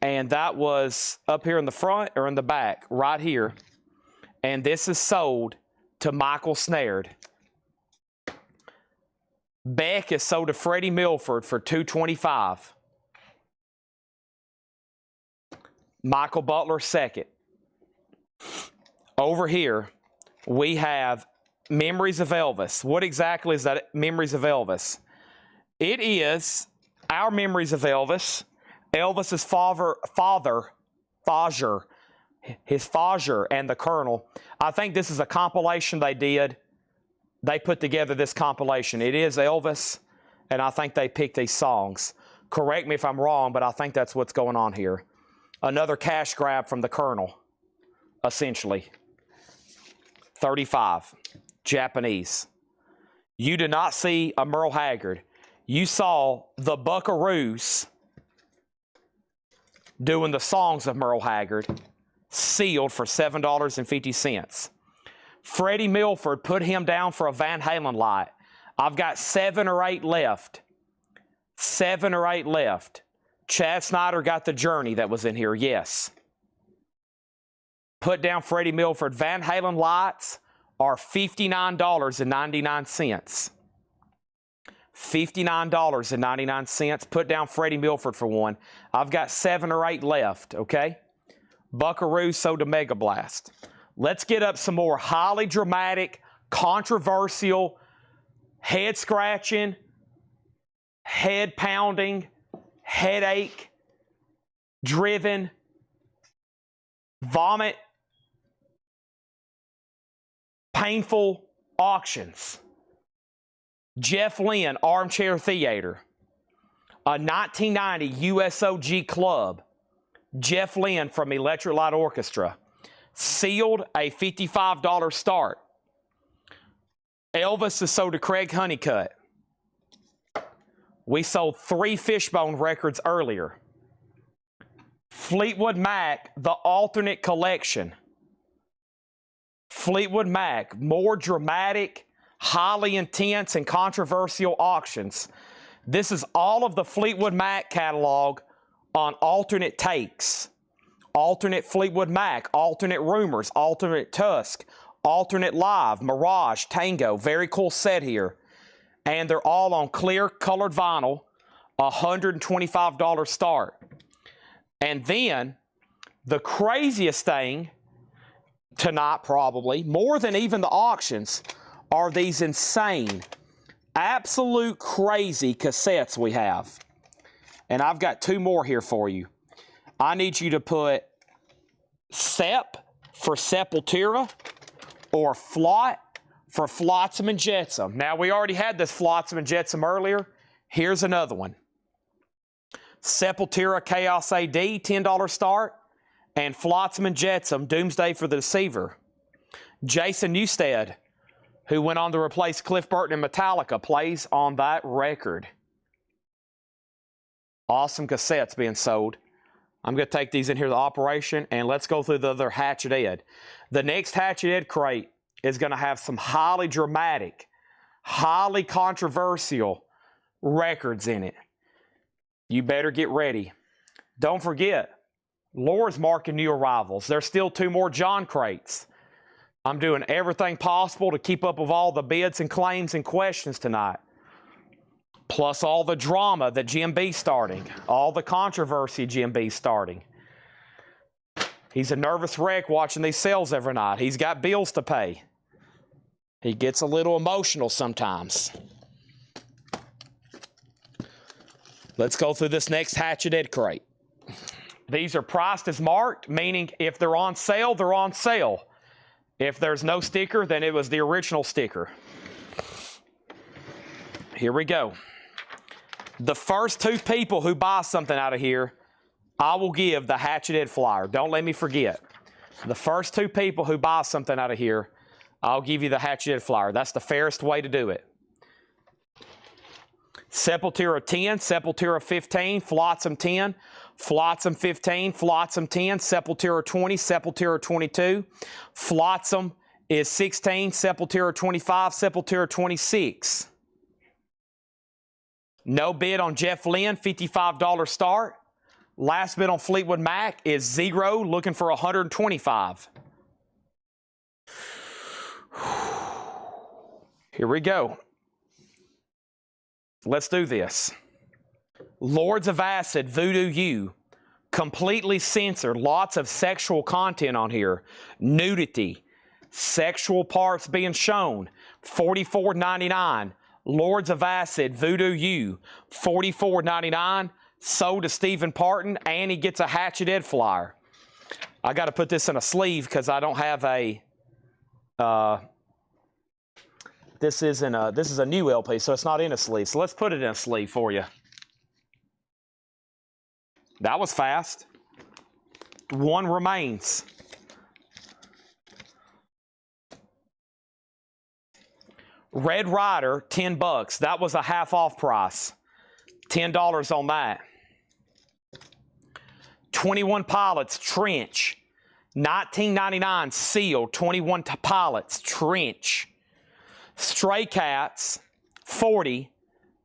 And that was up here in the front or in the back, right here. And this is sold to Michael Snared. Beck is sold to Freddie Milford for $225. Michael Butler second. Over here, we have Memories of Elvis. What exactly is that Memories of Elvis? It is our Memories of Elvis. Elvis's father, his father and the Colonel. I think this is a compilation they did. They put together this compilation. It is Elvis, and I think they picked these songs. Correct me if I'm wrong, but I think that's what's going on here. Another cash grab from the Colonel, essentially. 35, Japanese. You did not see a Merle Haggard. You saw the Buckaroos doing the songs of Merle Haggard, sealed for $7.50. Freddie Milford put him down for a Van Halen light. I've got 7 or 8 left. 7 or 8 left. Chad Snyder got the Journey that was in here, yes. Put down Freddie Milford. Van Halen lights are $59.99. $59.99. Put down Freddie Milford for one. I've got 7 or 8 left, okay? Buckaroo sold to Mega Blast. Let's get up some more highly dramatic, controversial, head-scratching, head-pounding, headache-driven, vomit, painful auctions. Jeff Lynne, Armchair Theater. A 1990 USOG Club. Jeff Lynne from Electric Light Orchestra. Sealed, a $55 start. Elvis is sold to Craig Honeycutt. We sold 3 Fishbone records earlier. Fleetwood Mac, the alternate collection. Fleetwood Mac, more dramatic, highly intense and controversial auctions. This is all of the Fleetwood Mac catalog on alternate takes. Alternate Fleetwood Mac, alternate Rumors, alternate Tusk, alternate Live, Mirage, Tango. Very cool set here. And they're all on clear colored vinyl, $125 start. And then the craziest thing tonight, probably, more than even the auctions, are these insane, absolute crazy cassettes we have. And I've got two more here for you. I need you to put Sep for Sepultura or Flot for Flotsam and Jetsam. Now, we already had this Flotsam and Jetsam earlier. Here's another one. Sepultura Chaos AD, $10 start. And Flotsam and Jetsam, Doomsday for the Deceiver. Jason Newsted, who went on to replace Cliff Burton and Metallica, plays on that record. Awesome cassettes being sold. I'm going to take these in here to the operation, and let's go through the other Hatchet Ed. The next Hatchet Ed crate is going to have some highly dramatic, highly controversial records in it. You better get ready. Don't forget, Laura's marking new arrivals. There's still 2 more John crates. I'm doing everything possible to keep up with all the bids and claims and questions tonight. Plus all the drama that Jim B's starting. All the controversy Jim B's starting. He's a nervous wreck watching these sales every night. He's got bills to pay. He gets a little emotional sometimes. Let's go through this next Hatchet Ed crate. These are priced as marked, meaning if they're on sale, they're on sale. If there's no sticker, then it was the original sticker. Here we go. The first 2 people who buy something out of here, I will give the Hatchet Ed flyer. Don't let me forget. The first 2 people who buy something out of here, I'll give you the Hatchet Ed flyer. That's the fairest way to do it. Sepultura 10, Sepultura 15, Flotsam 10, Flotsam 15, Flotsam 10, Sepultura 20, Sepultura 22. Flotsam is 16, Sepultura 25, Sepultura 26. No bid on Jeff Lynne, $55 start. Last bid on Fleetwood Mac is 0, looking for 125. Here we go. Let's do this. Lords of Acid, Voodoo U. Completely censored. Lots of sexual content on here. Nudity. Sexual parts being shown. $44.99. Lords of Acid, Voodoo U. $44.99. Sold to Stephen Parton, and he gets a Hatchet Ed flyer. I got to put this in a sleeve because I don't have a... This is a new LP, so it's not in a sleeve. So let's put it in a sleeve for you. That was fast. 1 remains. Red Rider, $10. That was a half off price. $10 on that. 21 Pilots, Trench. $19.99 sealed. 21 Pilots, Trench. Stray Cats, $40.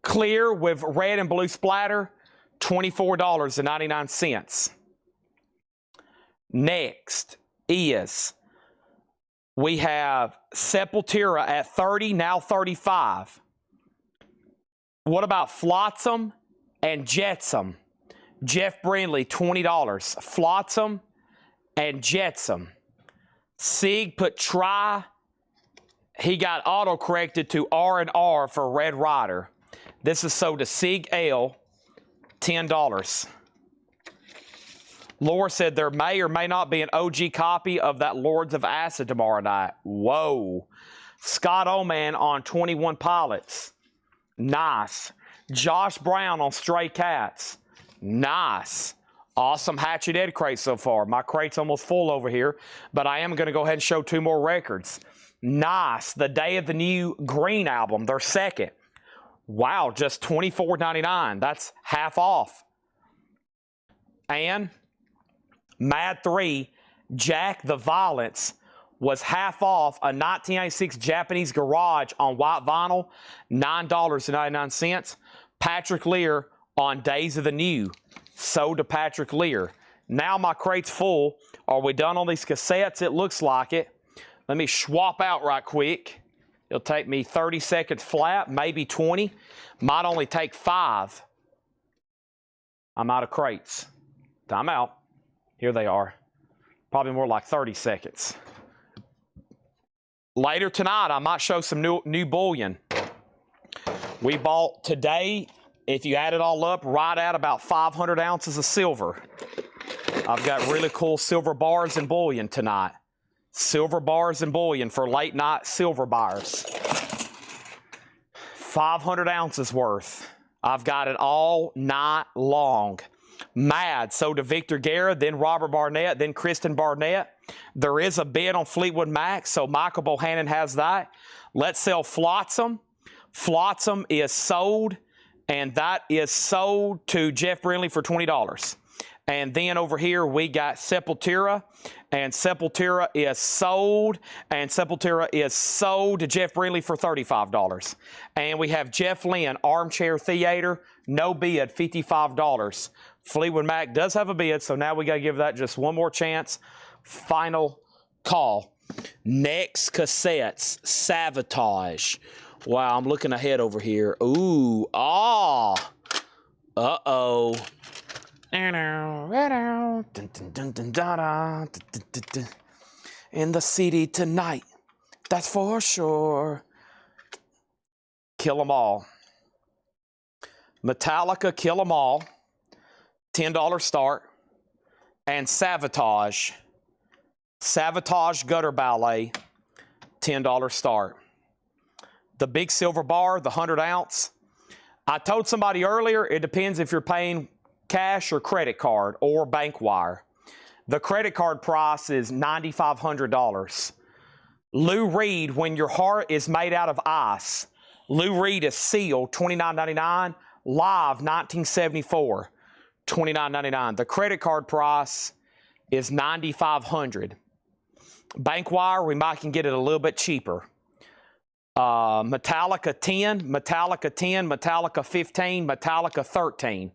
Clear with red and blue splatter, $24.99. Next is, we have Sepultura at $30, now $35. What about Flotsam and Jetsam? Jeff Brindley, $20. Flotsam and Jetsam. Sig put try. He got auto-corrected to R&R for Red Rider. This is sold to Sig L, $10. Laura said there may or may not be an OG copy of that Lords of Acid tomorrow night. Whoa. Scott Oman on 21 Pilots. Nice. Josh Brown on Stray Cats. Nice. Awesome Hatchet Ed crate so far. My crate's almost full over here, but I am going to go ahead and show 2 more records. Nice. The Day of the New Green album, their second. Wow, just $24.99. That's half off. And Mad 3, Jack the Violence, was half off a 1986 Japanese Garage on white vinyl, $9.99. Patrick Lear on Days of the New. Sold to Patrick Lear. Now my crate's full. Are we done on these cassettes? It looks like it. Let me swap out right quick. It'll take me 30 seconds flat, maybe 20. Might only take 5. I'm out of crates. Time out. Here they are. Probably more like 30 seconds. Later tonight, I might show some new bullion. We bought today, if you add it all up, right at about 500 ounces of silver. I've got really cool silver bars and bullion tonight. Silver bars and bullion for late night silver buyers. 500 ounces worth. I've got it all night long. Mad. So to Victor Guerra, then Robert Barnett, then Kristen Barnett. There is a bid on Fleetwood Mac, so Michael Bohannon has that. Let's sell Flotsam. Flotsam is sold, and that is sold to Jeff Brindley for $20. And then over here we got Sepultura, and Sepultura is sold, and Sepultura is sold to Jeff Brindley for $35. And we have Jeff Lynne, Armchair Theater, no bid, $55. Fleetwood Mac does have a bid, so now we got to give that just one more chance. Final call. Next cassettes, Sabotage. Wow, I'm looking ahead over here. Ooh, uh-oh. In the city tonight, that's for sure. Kill 'em all. Metallica, Kill 'em all. $10 start. And Sabotage. Sabotage Gutter Ballet. $10 start. The big silver bar, the 100 ounce. I told somebody earlier, it depends if you're paying cash or credit card or bank wire. The credit card price is $9,500. Lou Reed, When Your Heart is Made Out of Ice. Lou Reed is sealed, $29.99. Live, 1974, $29.99. The credit card price is $9,500. Bank wire, we might can get it a little bit cheaper. Metallica 10, Metallica 10, Metallica 15, Metallica 13.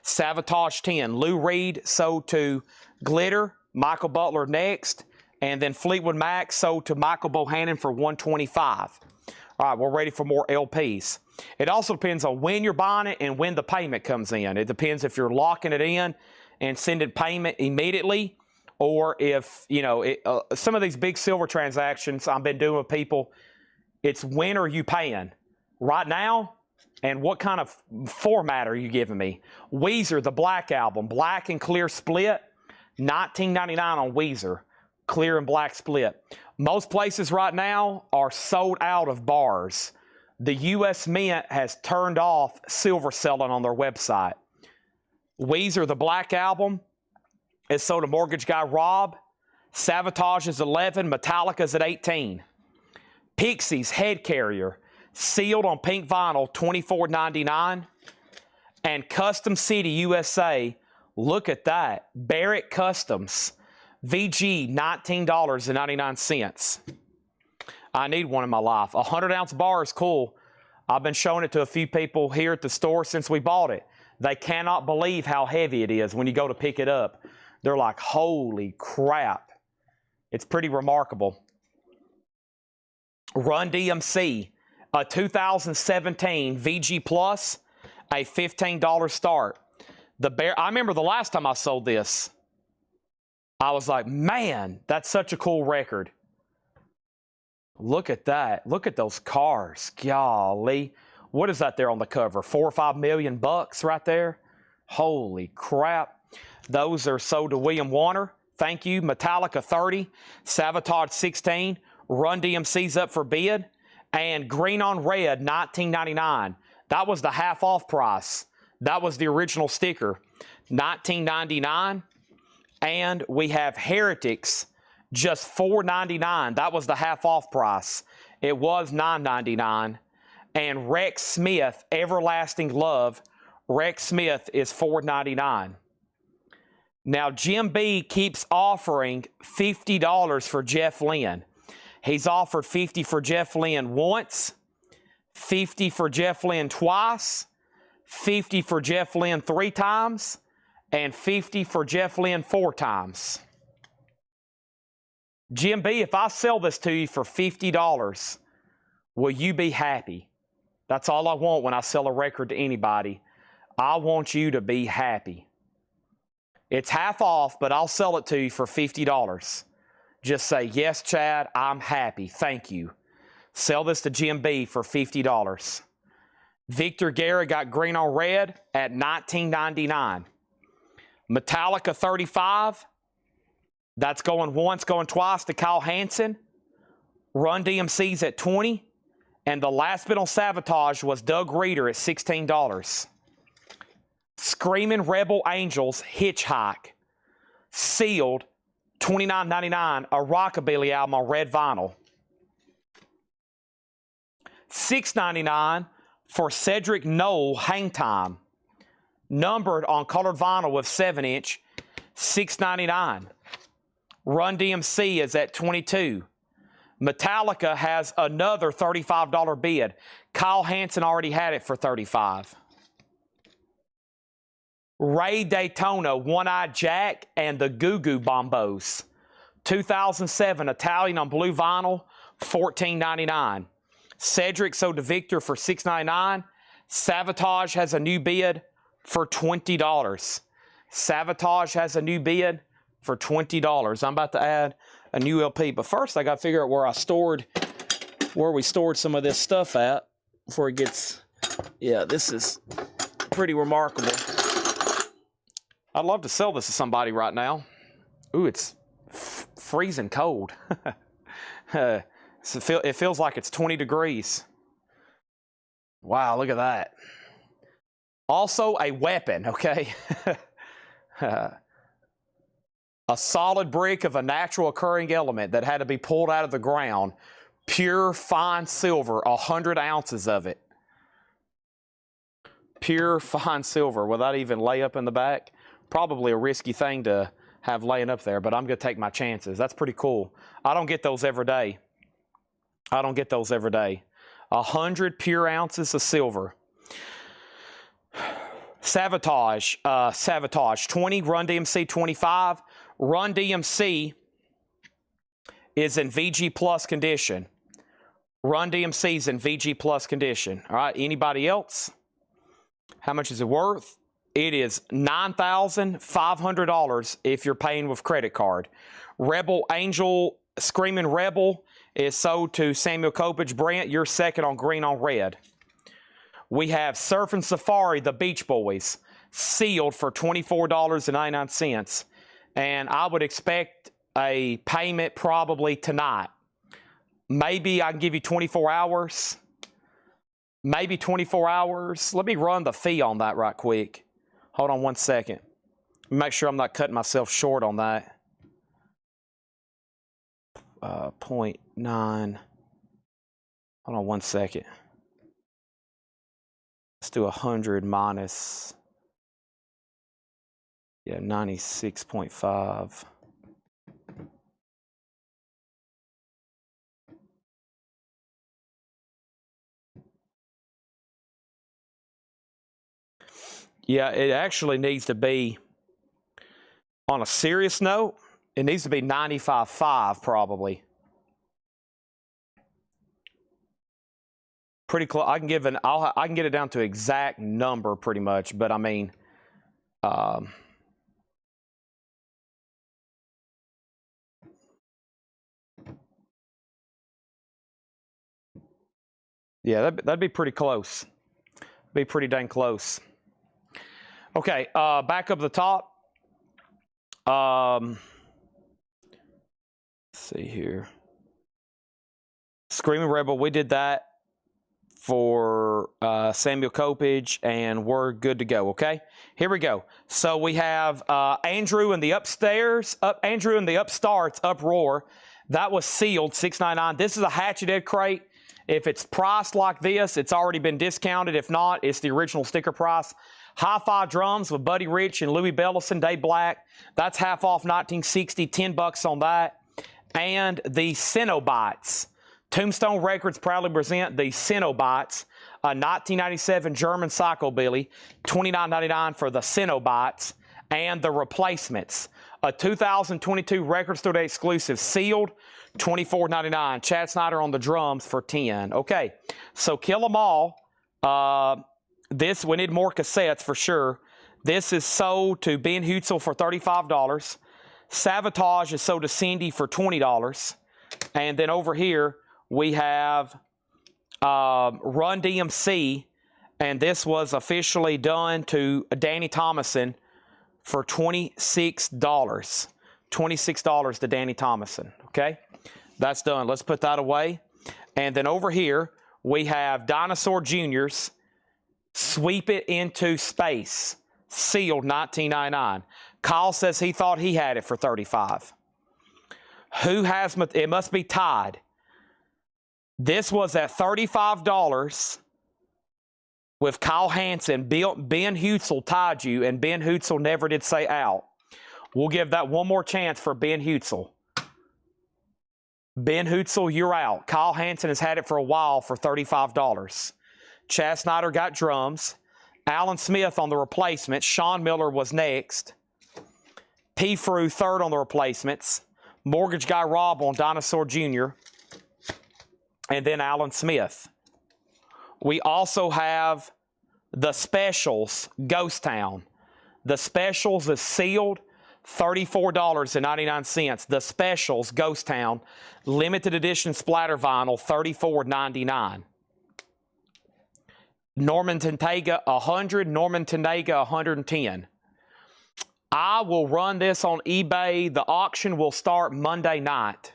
Sabotage 10. Lou Reed sold to Glitter, Michael Butler next, and then Fleetwood Mac sold to Michael Bohannon for $125. All right, we're ready for more LPs. It also depends on when you're buying it and when the payment comes in. It depends if you're locking it in and sending payment immediately, or if, you know, some of these big silver transactions I've been doing with people, it's when are you paying? Right now? And what kind of format are you giving me? Weezer, the Black Album, black and clear split, $19.99 on Weezer, clear and black split. Most places right now are sold out of bars. The U.S. Mint has turned off silver selling on their website. Weezer, the Black Album, is sold to Mortgage Guy Rob. Sabotage is 11, Metallica's at 18. Pixies Head Carrier, sealed on pink vinyl, $24.99. And Custom City USA, look at that, Barrett Customs, VG, $19.99. I need one in my life. A 100-ounce bar is cool. I've been showing it to a few people here at the store since we bought it. They cannot believe how heavy it is when you go to pick it up. They're like, holy crap. It's pretty remarkable. Run DMC, a 2017 VG Plus, a $15 start. I remember the last time I sold this, I was like, man, that's such a cool record. Look at that. Look at those cars. Golly. What is that there on the cover? 4 or 5 million bucks right there? Holy crap. Those are sold to William Warner. Thank you. Metallica 30, Sabotage 16. Run DMC's up for bid, and Green on Red, $19.99. That was the half off price. That was the original sticker, $19.99. And we have Heretics, just $4.99. That was the half off price. It was $9.99. And Rex Smith, Everlasting Love, Rex Smith is $4.99. Now Jim B keeps offering $50 for Jeff Lynne. He's offered $50 for Jeff Lynne once, $50 for Jeff Lynne twice, 50 for Jeff Lynn 3 times, and 50 for Jeff Lynn 4 times. Jim B, if I sell this to you for $50, will you be happy? That's all I want when I sell a record to anybody. I want you to be happy. It's half off, but I'll sell it to you for $50. Just say, yes, Chad, I'm happy. Thank you. Sell this to Jim B for $50. Victor Garrett got green on red at $19.99. Metallica 35. That's going once, going twice to Kyle Hansen. Run DMC's at $20. And the last bid on Sabotage was Doug Reeder at $16. Screaming Rebel Angels Hitchhike. Sealed, $29.99. A rockabilly album on red vinyl. $6.99 for Cedric Knoll Hang Time. Numbered on colored vinyl with 7-inch. $6.99. Run DMC is at $22. Metallica has another $35 bid. Kyle Hansen already had it for $35. Ray Daytona, One-Eyed Jack, and the Goo Goo Bombos. 2007 Italian on blue vinyl, $14.99. Cedric sold to Victor for $6.99. Sabotage has a new bid for $20. Sabotage has a new bid for $20. I'm about to add a new LP, but first I got to figure out where we stored some of this stuff at before it gets. Yeah, this is pretty remarkable. I'd love to sell this to somebody right now. Ooh, it's freezing cold. It feels like it's 20 degrees. Wow, look at that. Also a weapon, okay? A solid brick of a natural occurring element that had to be pulled out of the ground. Pure fine silver, 100 ounces of it. Pure fine silver without even lay up in the back. Probably a risky thing to have laying up there, but I'm going to take my chances. That's pretty cool. I don't get those every day. 100 pure ounces of silver. Sabotage, 20, Run DMC 25. Run DMC is in VG Plus condition. Run DMC is in VG Plus condition. All right, anybody else? How much is it worth? It is $9,500 if you're paying with credit card. Rebel Angel, Screaming Rebel is sold to Samuel Kopich. Brent, you're second on green on red. We have Surfing Safari, the Beach Boys, sealed for $24.99. And I would expect a payment probably tonight. Maybe I can give you 24 hours. Maybe 24 hours. Let me run the fee on that right quick. Hold on one second. Make sure I'm not cutting myself short on that. 0.9. Hold on one second. Let's do 100 minus, 96.5. Yeah, it actually needs to be, on a serious note, it needs to be 95.5 probably. Pretty close. I can give I can get it down to exact number pretty much, but I mean, yeah, that'd be pretty close. Be pretty dang close. Okay, back up the top. Let's see here. Screaming Rebel, we did that for Samuel Kopich, and we're good to go, okay? Here we go. So we have Andrew and the Upstarts, Uproar. That was sealed, $6.99. This is a Hatchet Head crate. If it's priced like this, it's already been discounted. If not, it's the original sticker price. Hi-Fi Drums with Buddy Rich and Louis Bellison, Day Black. That's half off, $19.60, $10 on that. And the Cenobites. Tombstone Records proudly present the Cenobites, a 1997 German psychobilly, $29.99 for the Cenobites, and the Replacements, a 2022 Record Store Day exclusive, sealed, $24.99. Chad Snyder on the drums for $10. Okay, so kill 'em all. This, we need more cassettes for sure. This is sold to Ben Hutzel for $35. Sabotage is sold to Cindy for $20. And then over here, we have Run DMC, and this was officially done to Danny Thomason for $26. $26 to Danny Thomason, okay? That's done. Let's put that away. And then over here, we have Dinosaur Juniors, Sweep It Into Space, sealed $19.99. Kyle says he thought he had it for $35. Who has, it must be tied. This was at $35 with Kyle Hansen. Ben Hutzel tied you, and Ben Hutzel never did say out. We'll give that one more chance for Ben Hutzel. Ben Hutzel, you're out. Kyle Hansen has had it for a while for $35. Chad Snyder got drums. Alan Smith on the Replacements. Sean Miller was next. P. Frew third on the Replacements. Mortgage Guy Rob on Dinosaur Jr. And then Alan Smith. We also have the Specials, Ghost Town. The Specials is sealed, $34.99. The Specials, Ghost Town, limited edition splatter vinyl, $34.99. Norman Tantega, 100. Norman Tantega, 110. I will run this on eBay. The auction will start Monday night.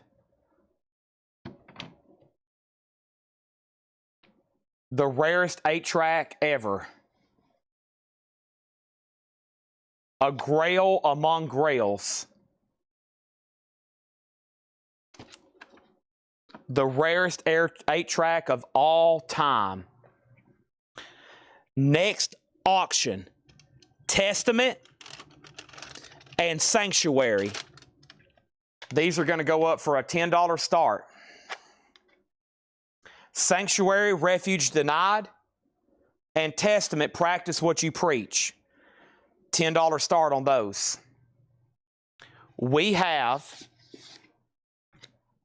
The rarest 8-track ever. A grail among grails. The rarest 8-track of all time. Next auction, Testament and Sanctuary. These are going to go up for a $10 start. Sanctuary, Refuge Denied, and Testament, Practice What You Preach. $10 start on those. We have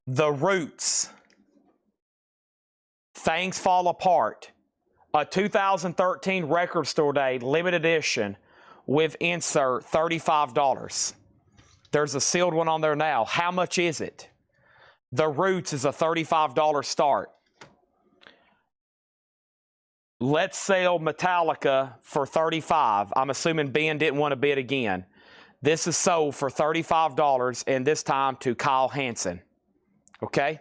The Roots, Things Fall Apart, a 2013 Record Store Day limited edition with insert, $35. There's a sealed one on there now. How much is it? The Roots is a $35 start. Let's sell Metallica for $35. I'm assuming Ben didn't want to bid again. This is sold for $35, and this time to Kyle Hansen. Okay?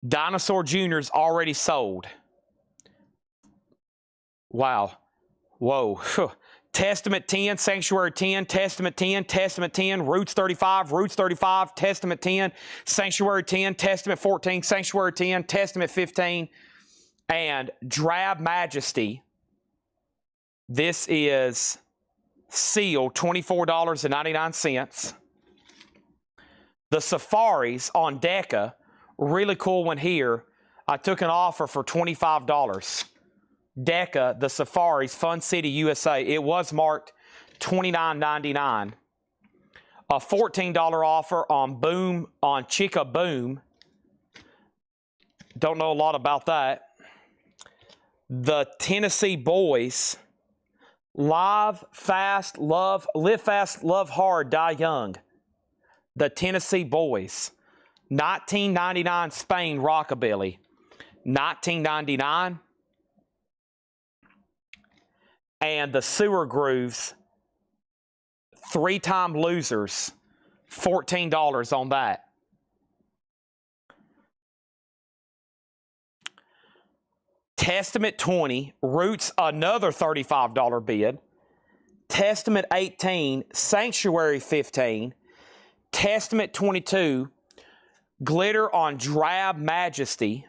Dinosaur Jr.'s already sold. Wow. Whoa. Testament 10, Sanctuary 10, Testament 10, Testament 10, Roots 35, Roots 35, Testament 10, Sanctuary 10, Testament 14, Sanctuary 10, Testament 15, and Drab Majesty. This is sealed, $24.99. The Safaris on Decca, really cool one here. I took an offer for $25. Decca, the Safaris, Fun City, USA. It was marked $29.99. A $14 offer on Boom, on Chica Boom. Don't know a lot about that. The Tennessee Boys, Live Fast, Love, Live Fast, Love Hard, Die Young. The Tennessee Boys. 1999 Spain Rockabilly. 1999. And the Sewer Grooves, 3-time losers, $14 on that. Testament 20, Roots, another $35 bid. Testament 18, Sanctuary 15. Testament 22, Glitter on Drab Majesty.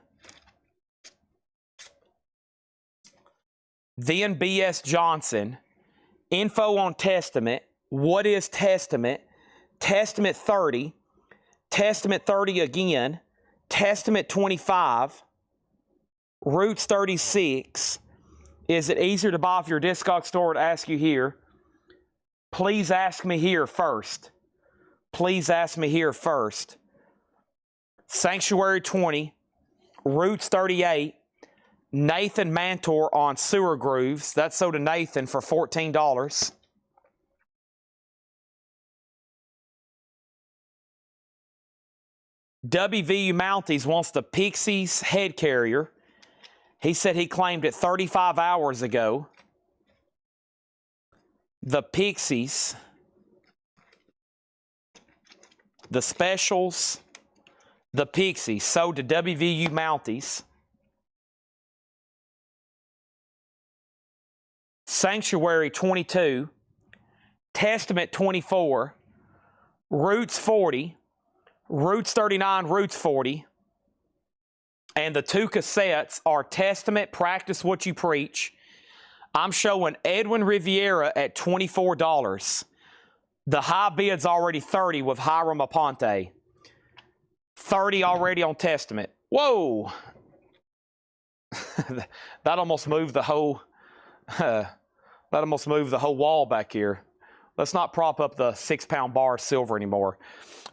Then B.S. Johnson, info on Testament, what is Testament, Testament 30, Testament 30 again, Testament 25, Roots 36. Is it easier to buy off your Discog store to ask you here? Please ask me here first. Please ask me here first. Sanctuary 20, Roots 38, Nathan Mantor on Sewer Grooves. That's sold to Nathan for $14. WVU Mounties wants the Pixies head carrier. He said he claimed it 35 hours ago. The Pixies, the specials, the Pixies sold to WVU Mounties. Sanctuary 22, Testament 24, Roots 40, Roots 39, Roots 40, and the two cassettes are Testament, Practice What You Preach. I'm showing Edwin Riviera at $24. The high bid's already 30 with Hiram Aponte. 30 already on Testament. Whoa! That almost moved the whole wall back here. Let's not prop up the 6-pound bar of silver anymore.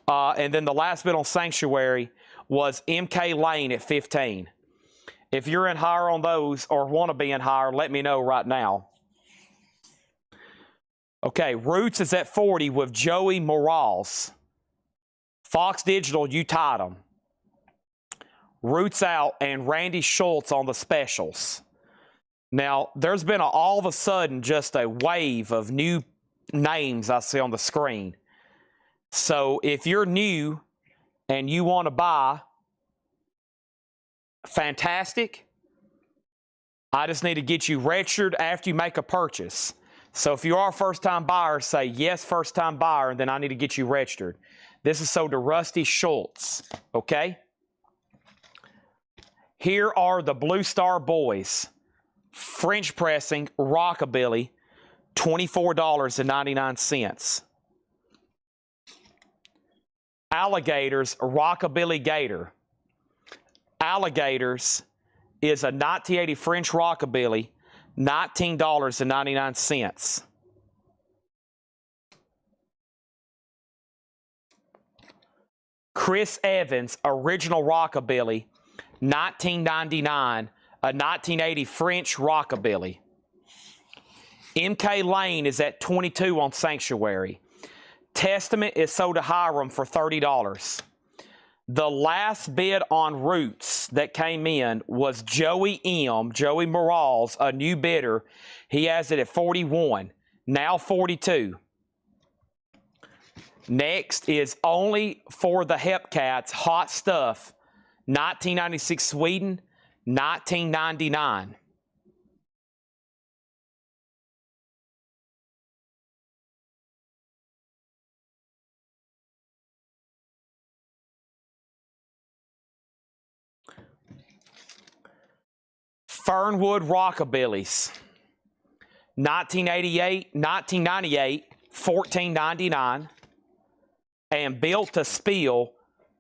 And then the last bid on Sanctuary was MK Lane at 15. If you're in higher on those or want to be in higher, let me know right now. Okay, Roots is at 40 with Joey Morales. Fox Digital, you tied them. Roots out and Randy Schultz on the specials. Now, there's been all of a sudden just a wave of new names I see on the screen. So if you're new and you want to buy, fantastic. I just need to get you registered after you make a purchase. So if you are a first-time buyer, say yes, first-time buyer, and then I need to get you registered. This is sold to Rusty Schultz, okay? Here are the Blue Star Boys. French pressing, rockabilly, $24.99. Alligators, rockabilly gator. Alligators is a 1980 French rockabilly, $19.99. Chris Evans, original rockabilly, $19.99, a 1980 French rockabilly. MK Lane is at 22 on Sanctuary. Testament is sold to Hiram for $30. The last bid on Roots that came in was Joey Morales, a new bidder. He has it at 41, now 42. Next is only for the Hepcats, Hot Stuff, 1996 Sweden, $19.99. Fernwood Rockabillys, 1998, $14.99. And Built to Spill,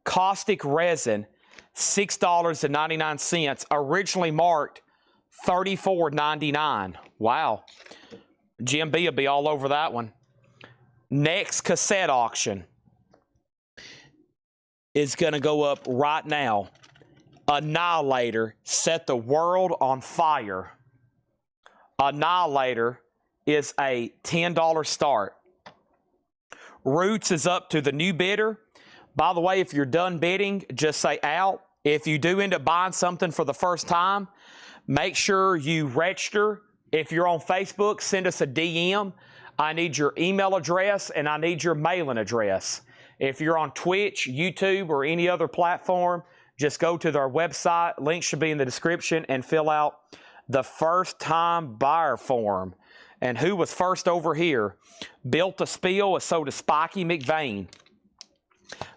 caustic resin, $6.99, originally marked $34.99. Wow. Jim B will be all over that one. Next cassette auction is going to go up right now. Annihilator, Set the World on Fire. Annihilator is a $10 start. Roots is up to the new bidder. By the way, if you're done bidding, just say out. If you do end up buying something for the first time, make sure you register. If you're on Facebook, send us a DM. I need your email address and I need your mailing address. If you're on Twitch, YouTube, or any other platform, just go to their website. Link should be in the description and fill out the first-time buyer form. And who was first over here? Built to Spill was sold to Spiky McVeigh.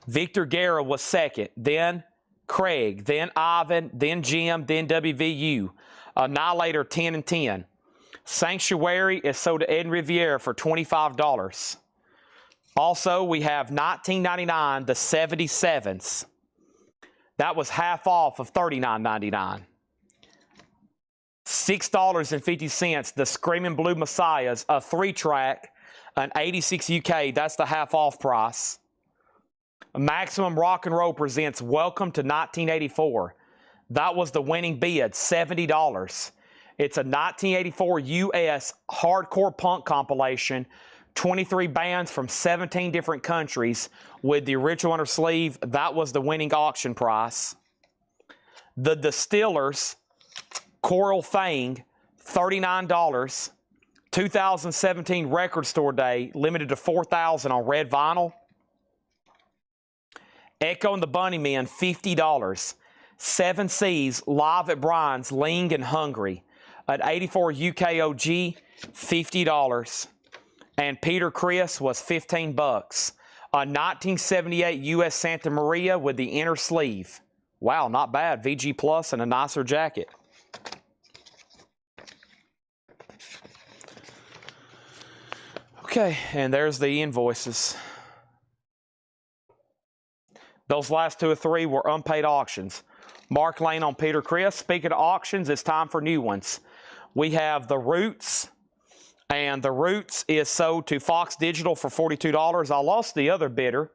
Victor Guerra was second. Then Craig. Then Ivan. Then Jim. Then WVU. Annihilator 10 and 10. Sanctuary is sold to Ed Riviera for $25. Also, we have 1999, the 77s. That was half off of $39.99. $6.50, the Screaming Blue Messiahs, a 3-track, an 86 UK. That's the half off price. Maximum Rock and Roll presents Welcome to 1984. That was the winning bid, $70. It's a 1984 US hardcore punk compilation, 23 bands from 17 different countries with the original on her sleeve. That was the winning auction price. The Distillers Coral Fang, $39. 2017 Record Store Day, limited to 4,000 on red vinyl. Echo and the Bunnymen, $50. 7 C's live at Brian's, Lean and Hungry. An 84 UKOG, $50. And Peter Criss was $15. A 1978 US Santa Maria with the inner sleeve. Wow, not bad. VG Plus and a nicer jacket. Okay, and there's the invoices. Those last 2 or 3 were unpaid auctions. Mark Lane on Peter Criss. Speaking of auctions, it's time for new ones. We have the Roots, and the Roots is sold to Fox Digital for $42. I lost the other bidder.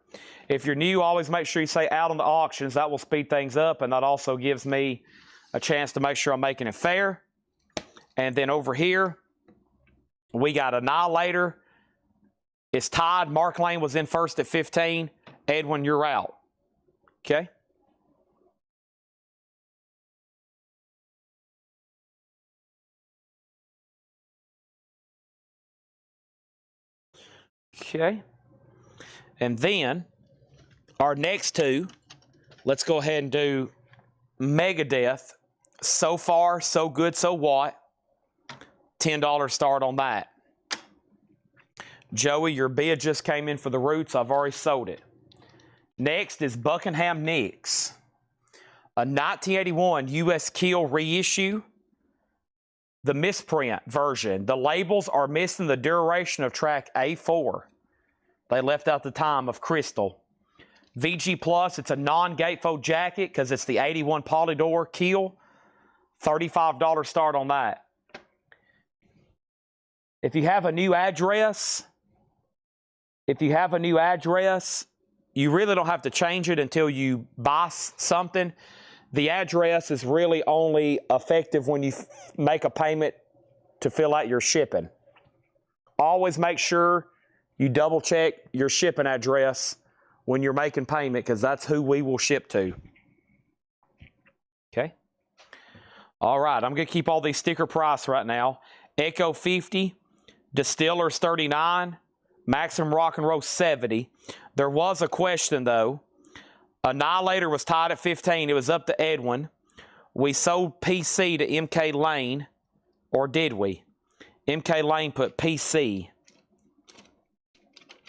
If you're new, always make sure you say out on the auctions. That will speed things up, and that also gives me a chance to make sure I'm making it fair. And then over here, we got Annihilator. It's tied. Mark Lane was in first at 15. Edwin, you're out. Okay? Okay. And then our next 2, let's go ahead and do Megadeth. So Far, So Good, So What. $10 start on that. Joey, your bid just came in for the Roots. I've already sold it. Next is Buckingham Nicks. A 1981 US Kill reissue. The misprint version. The labels are missing the duration of track A4. They left out the time of Crystal. VG Plus, it's a non-gatefold jacket because it's the 81 Polydor Kill. $35 start on that. If you have a new address, you really don't have to change it until you buy something. The address is really only effective when you make a payment to fill out your shipping. Always make sure you double check your shipping address when you're making payment because that's who we will ship to. Okay? All right, I'm going to keep all these sticker price right now. Echo 50, Distillers 39, Maximum Rock and Roll 70. There was a question though. Annihilator was tied at 15. It was up to Edwin. We sold PC to MK Lane, or did we? MK Lane put PC.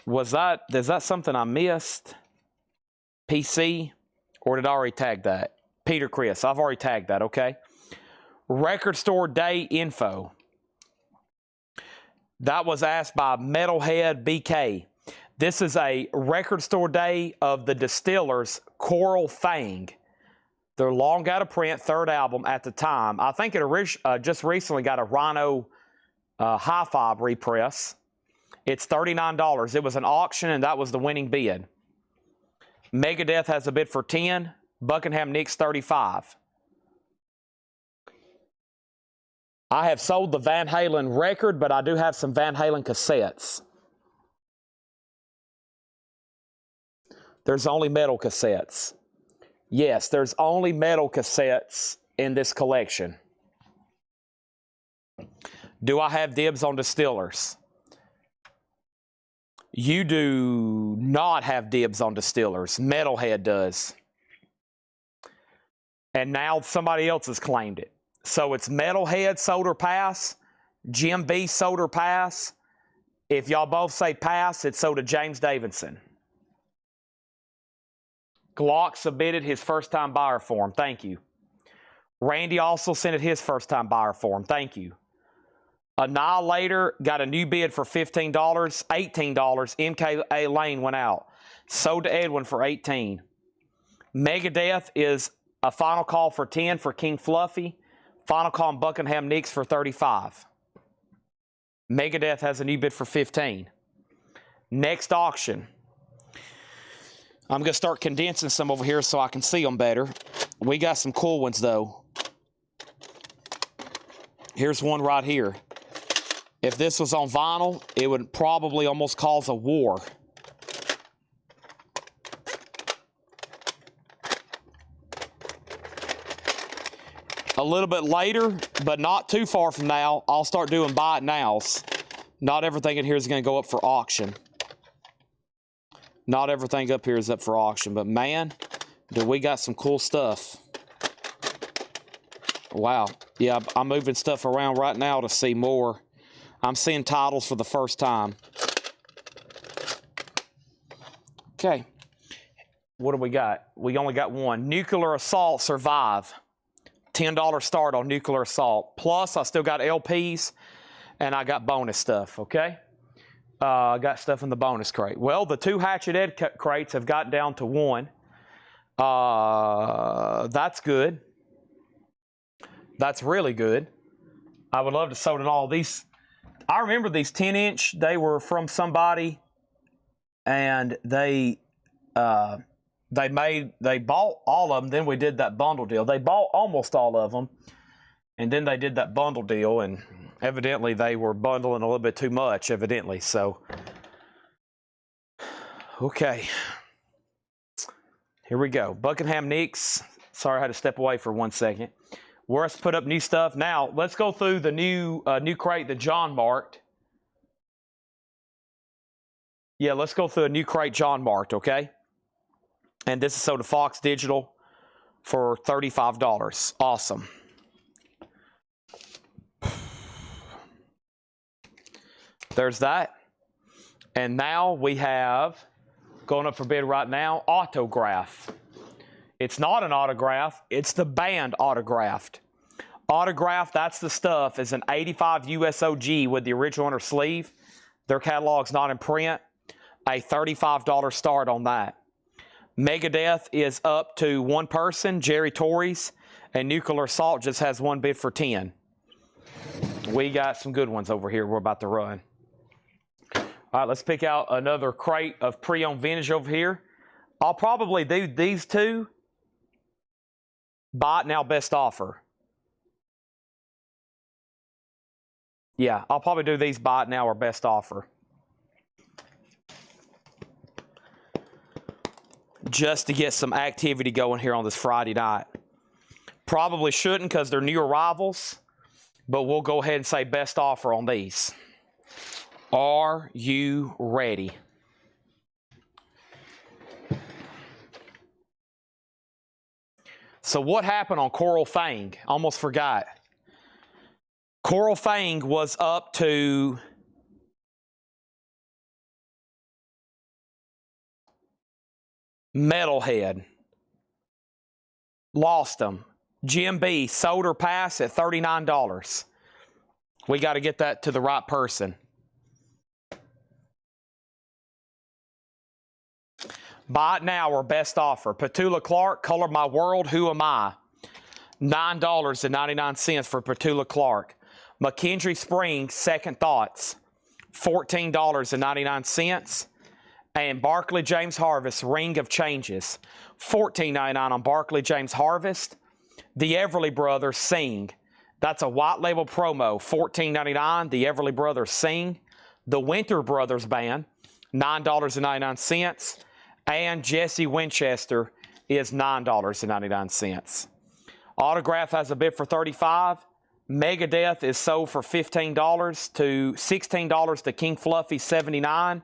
Is that something I missed? PC? Or did I already tag that? Peter Criss. I've already tagged that, okay? Record Store Day info. That was asked by Metalhead BK. This is a Record Store Day of the Distillers Coral Fang. Their long out of print 3rd album at the time. I think it just recently got a Rhino Hi-Fi repress. It's $39. It was an auction, and that was the winning bid. Megadeth has a bid for 10. Buckingham Nicks 35. I have sold the Van Halen record, but I do have some Van Halen cassettes. There's only metal cassettes. Yes, there's only metal cassettes in this collection. Do I have dibs on Distillers? You do not have dibs on Distillers. Metalhead does. And now somebody else has claimed it. So it's Metalhead sold or pass, Jim B sold or pass. If y'all both say pass, it's sold to James Davidson. Glock submitted his first-time buyer form. Thank you. Randy also sent it his first-time buyer form. Thank you. Annihilator got a new bid for $15, $18. MKA Lane went out. Sold to Edwin for $18. Megadeth is a final call for $10 for King Fluffy. Final call on Buckingham Nicks for $35. Megadeth has a new bid for $15. Next auction. I'm going to start condensing some over here so I can see them better. We got some cool ones, though. Here's one right here. If this was on vinyl, it would probably almost cause a war. A little bit later, but not too far from now, I'll start doing buy it nows. Not everything in here is going to go up for auction. Not everything up here is up for auction, but man, do we got some cool stuff. Wow. Yeah, I'm moving stuff around right now to see more. I'm seeing titles for the first time. Okay. What do we got? We only got one. Nuclear Assault Survive. $10 start on Nuclear Assault. Plus, I still got LPs, and I got bonus stuff, okay? I got stuff in the bonus crate. Well, the 2 Hatchet Ed crates have gotten down to 1. That's good. That's really good. I would love to sold it all. These, I remember these 10-inch. They were from somebody, and they bought all of them. Then we did that bundle deal. They bought almost all of them, and then they did that bundle deal, and evidently they were bundling a little bit too much, evidently. So, okay. Here we go. Buckingham Nicks. Sorry, I had to step away for 1 second. Let's put up new stuff. Now, let's go through the new crate that John marked. Yeah, let's go through a new crate John marked, okay? And this is sold to Fox Digital for $35. Awesome. There's that. And now we have, going up for bid right now, Autograph. It's not an autograph, it's the band Autographed. Autograph, that's the stuff, is an 85 USOG with the original inner sleeve. Their catalog's not in print. A $35 start on that. Megadeth is up to 1 person, Jerry Torres, and Nuclear Assault just has 1 bid for 10. We got some good ones over here we're about to run. All right, let's pick out another crate of pre-owned vintage over here. I'll probably do these 2. Buy it now, best offer. Yeah, I'll probably do these buy it now or best offer. Just to get some activity going here on this Friday night. Probably shouldn't because they're new arrivals, but we'll go ahead and say best offer on these. Are you ready? So what happened on Coral Fang? Almost forgot. Coral Fang was up to Metalhead. Lost them. Jim B. sold or pass at $39. We got to get that to the right person. Buy it now or best offer. Petula Clark, Color My World, Who Am I? $9.99 for Petula Clark. McKendree Springs, Second Thoughts, $14.99. And Barkley James Harvest, Ring of Changes, $14.99 on Barkley James Harvest. The Everly Brothers, Sing. That's a white label promo, $14.99. The Everly Brothers, Sing. The Winter Brothers Band, $9.99. And Jesse Winchester is $9.99. Autograph has a bid for $35. Megadeth is sold for $15 to $16 to King Fluffy, $79.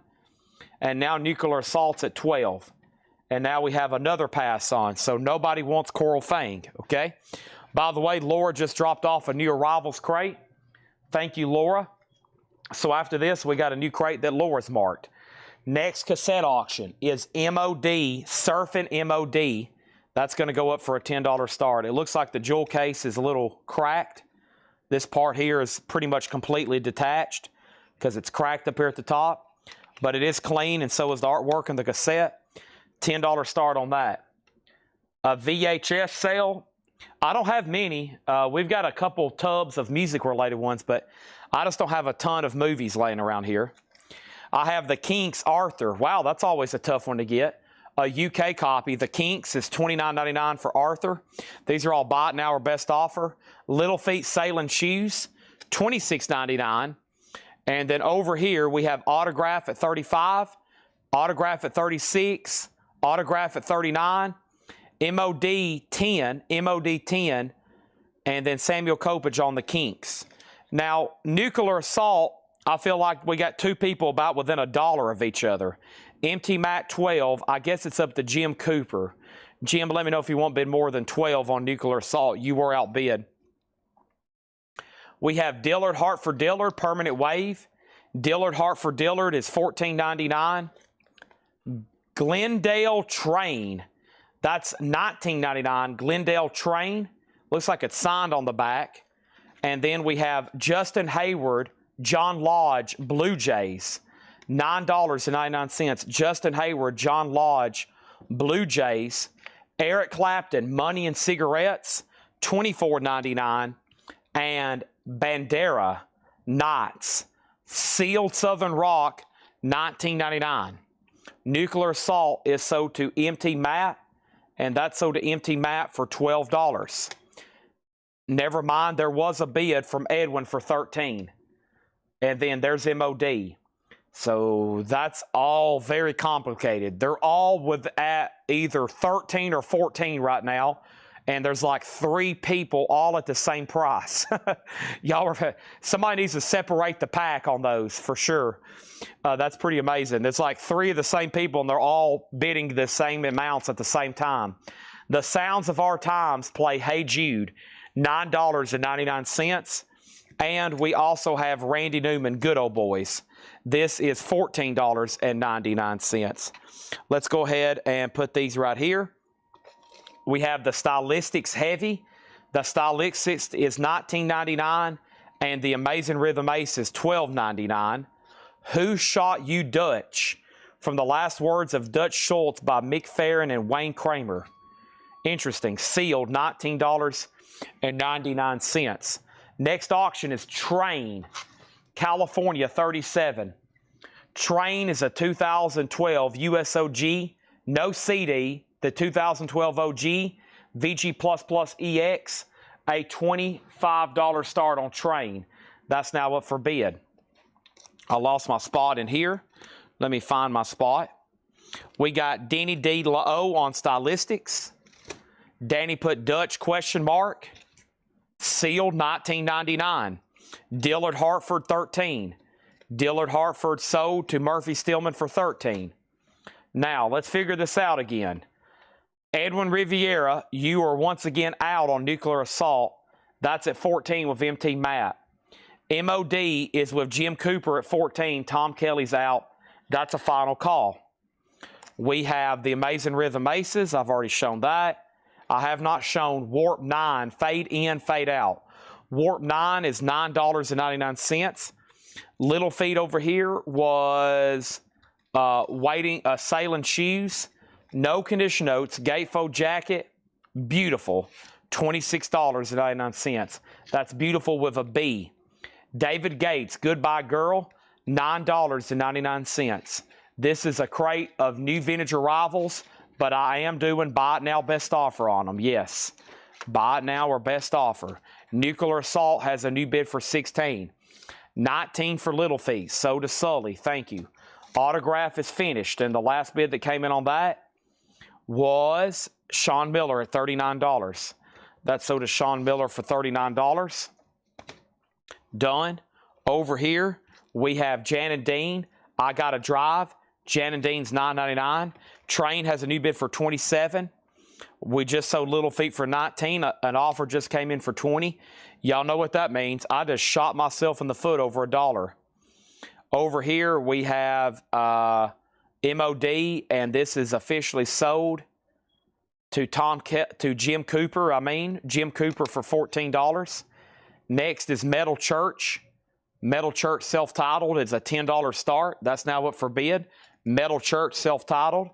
And now Nuclear Assault's at $12. And now we have another pass on. So nobody wants Coral Fang, okay? By the way, Laura just dropped off a new arrivals crate. Thank you, Laura. So after this, we got a new crate that Laura's marked. Next cassette auction is MOD, Surfing MOD. That's going to go up for a $10 start. It looks like the jewel case is a little cracked. This part here is pretty much completely detached because it's cracked up here at the top. But it is clean, and so is the artwork and the cassette. $10 start on that. A VHS sale. I don't have many. We've got a couple tubs of music-related ones, but I just don't have a ton of movies laying around here. I have the Kinks Arthur. Wow, that's always a tough one to get. A UK copy. The Kinks is $29.99 for Arthur. These are all buy it now or best offer. Little Feet Sailing Shoes, $26.99. And then over here, we have Autograph at $35, Autograph at $36, Autograph at $39, MOD 10, and then Samuel Coppage on the Kinks. Now, Nuclear Assault, I feel like we got two people about within $1 of each other. MT Mac 12, I guess it's up to Jim Cooper. Jim, let me know if you won't bid more than 12 on Nuclear Assault. You were outbid. We have Dillard, Hartford Dillard, Permanent Wave. Dillard, Hartford Dillard is $14.99. Glendale Train, that's $19.99. Glendale Train, looks like it's signed on the back. And then we have Justin Hayward, John Lodge, Blue Jays, $9.99. Justin Hayward, John Lodge, Blue Jays. Eric Clapton, Money and Cigarettes, $24.99. And Bandera, Knights, Sealed Southern Rock, $19.99. Nuclear Assault is sold to MT Matt, and that's sold to MT Matt for $12. Never mind, there was a bid from Edwin for $13. And then there's MOD. So that's all very complicated. They're all at either 13 or 14 right now. And there's like 3 people all at the same price. Somebody needs to separate the pack on those for sure. That's pretty amazing. There's like 3 of the same people, and they're all bidding the same amounts at the same time. The Sounds of Our Times play Hey Jude, $9.99. And we also have Randy Newman, Good Old Boys. This is $14.99. Let's go ahead and put these right here. We have the Stylistics Heavy. The Stylistics is $19.99, and the Amazing Rhythm Ace is $12.99. Who Shot You Dutch? From the Last Words of Dutch Schultz by Mick Farron and Wayne Kramer. Interesting. Sealed, $19.99. Next auction is Train, California 37. Train is a 2012 USOG, no CD. The 2012 OG, VG++ EX, a $25 start on Train. That's now up for bid. I lost my spot in here. Let me find my spot. We got Danny D. O on Stylistics. Danny put Dutch ? Sealed, $19.99. Dillard Hartford, $13. Dillard Hartford sold to Murphy Stillman for $13. Now, let's figure this out again. Edwin Riviera, you are once again out on Nuclear Assault. That's at 14 with MT Matt. MOD is with Jim Cooper at 14. Tom Kelly's out. That's a final call. We have the Amazing Rhythm Aces. I've already shown that. I have not shown Warp 9, Fade In, Fade Out. Warp 9 is $9.99. Little Feet over here was Sailing Shoes. No condition notes, gatefold jacket, beautiful, $26.99. That's beautiful with a B. David Gates, Goodbye Girl, $9.99. This is a crate of new vintage arrivals, but I am doing buy it now, best offer on them. Yes, buy it now or best offer. Nuclear Assault has a new bid for $16. $19 for Little Feet, so to Sully, thank you. Autograph is finished, and the last bid that came in on that was Sean Miller at $39. That's sold to Sean Miller for $39. Done. Over here, we have Jan and Dean. I Gotta Drive. Jan and Dean's $9.99. Train has a new bid for $27. We just sold Little Feet for $19. An offer just came in for $20. Y'all know what that means. I just shot myself in the foot over $1. Over here, we have MOD, and this is officially sold to Jim Cooper. Jim Cooper for $14. Next is Metal Church. Metal Church self-titled is a $10 start. That's now up for bid. Metal Church self-titled.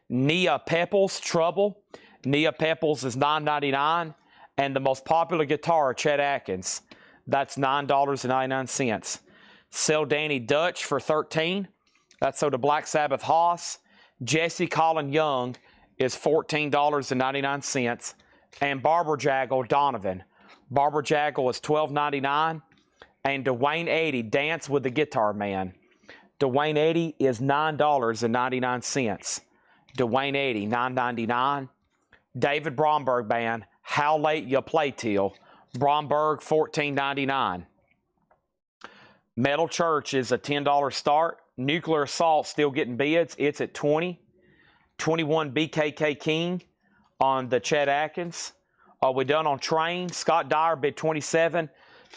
Nia Pepples, Trouble. Nia Pepples is $9.99. And the most popular guitar, Chet Atkins. That's $9.99. Sell Danny Dutch for $13. That's sold to Black Sabbath Haas. Jesse Colin Young is $14.99. And Barbara Jaggle Donovan. Barbara Jaggle is $12.99. And Dwayne Eddy, Dance with the Guitar Man. Dwayne Eddy is $9.99. Dwayne Eddy, $9.99. David Bromberg Band, How Late Ya Play Till. Bromberg, $14.99. Metal Church is a $10 start. Nuclear Assault still getting bids. It's at $20. 21 BKK King on the Chet Atkins. We're done on Train. Scott Dyer bid $27.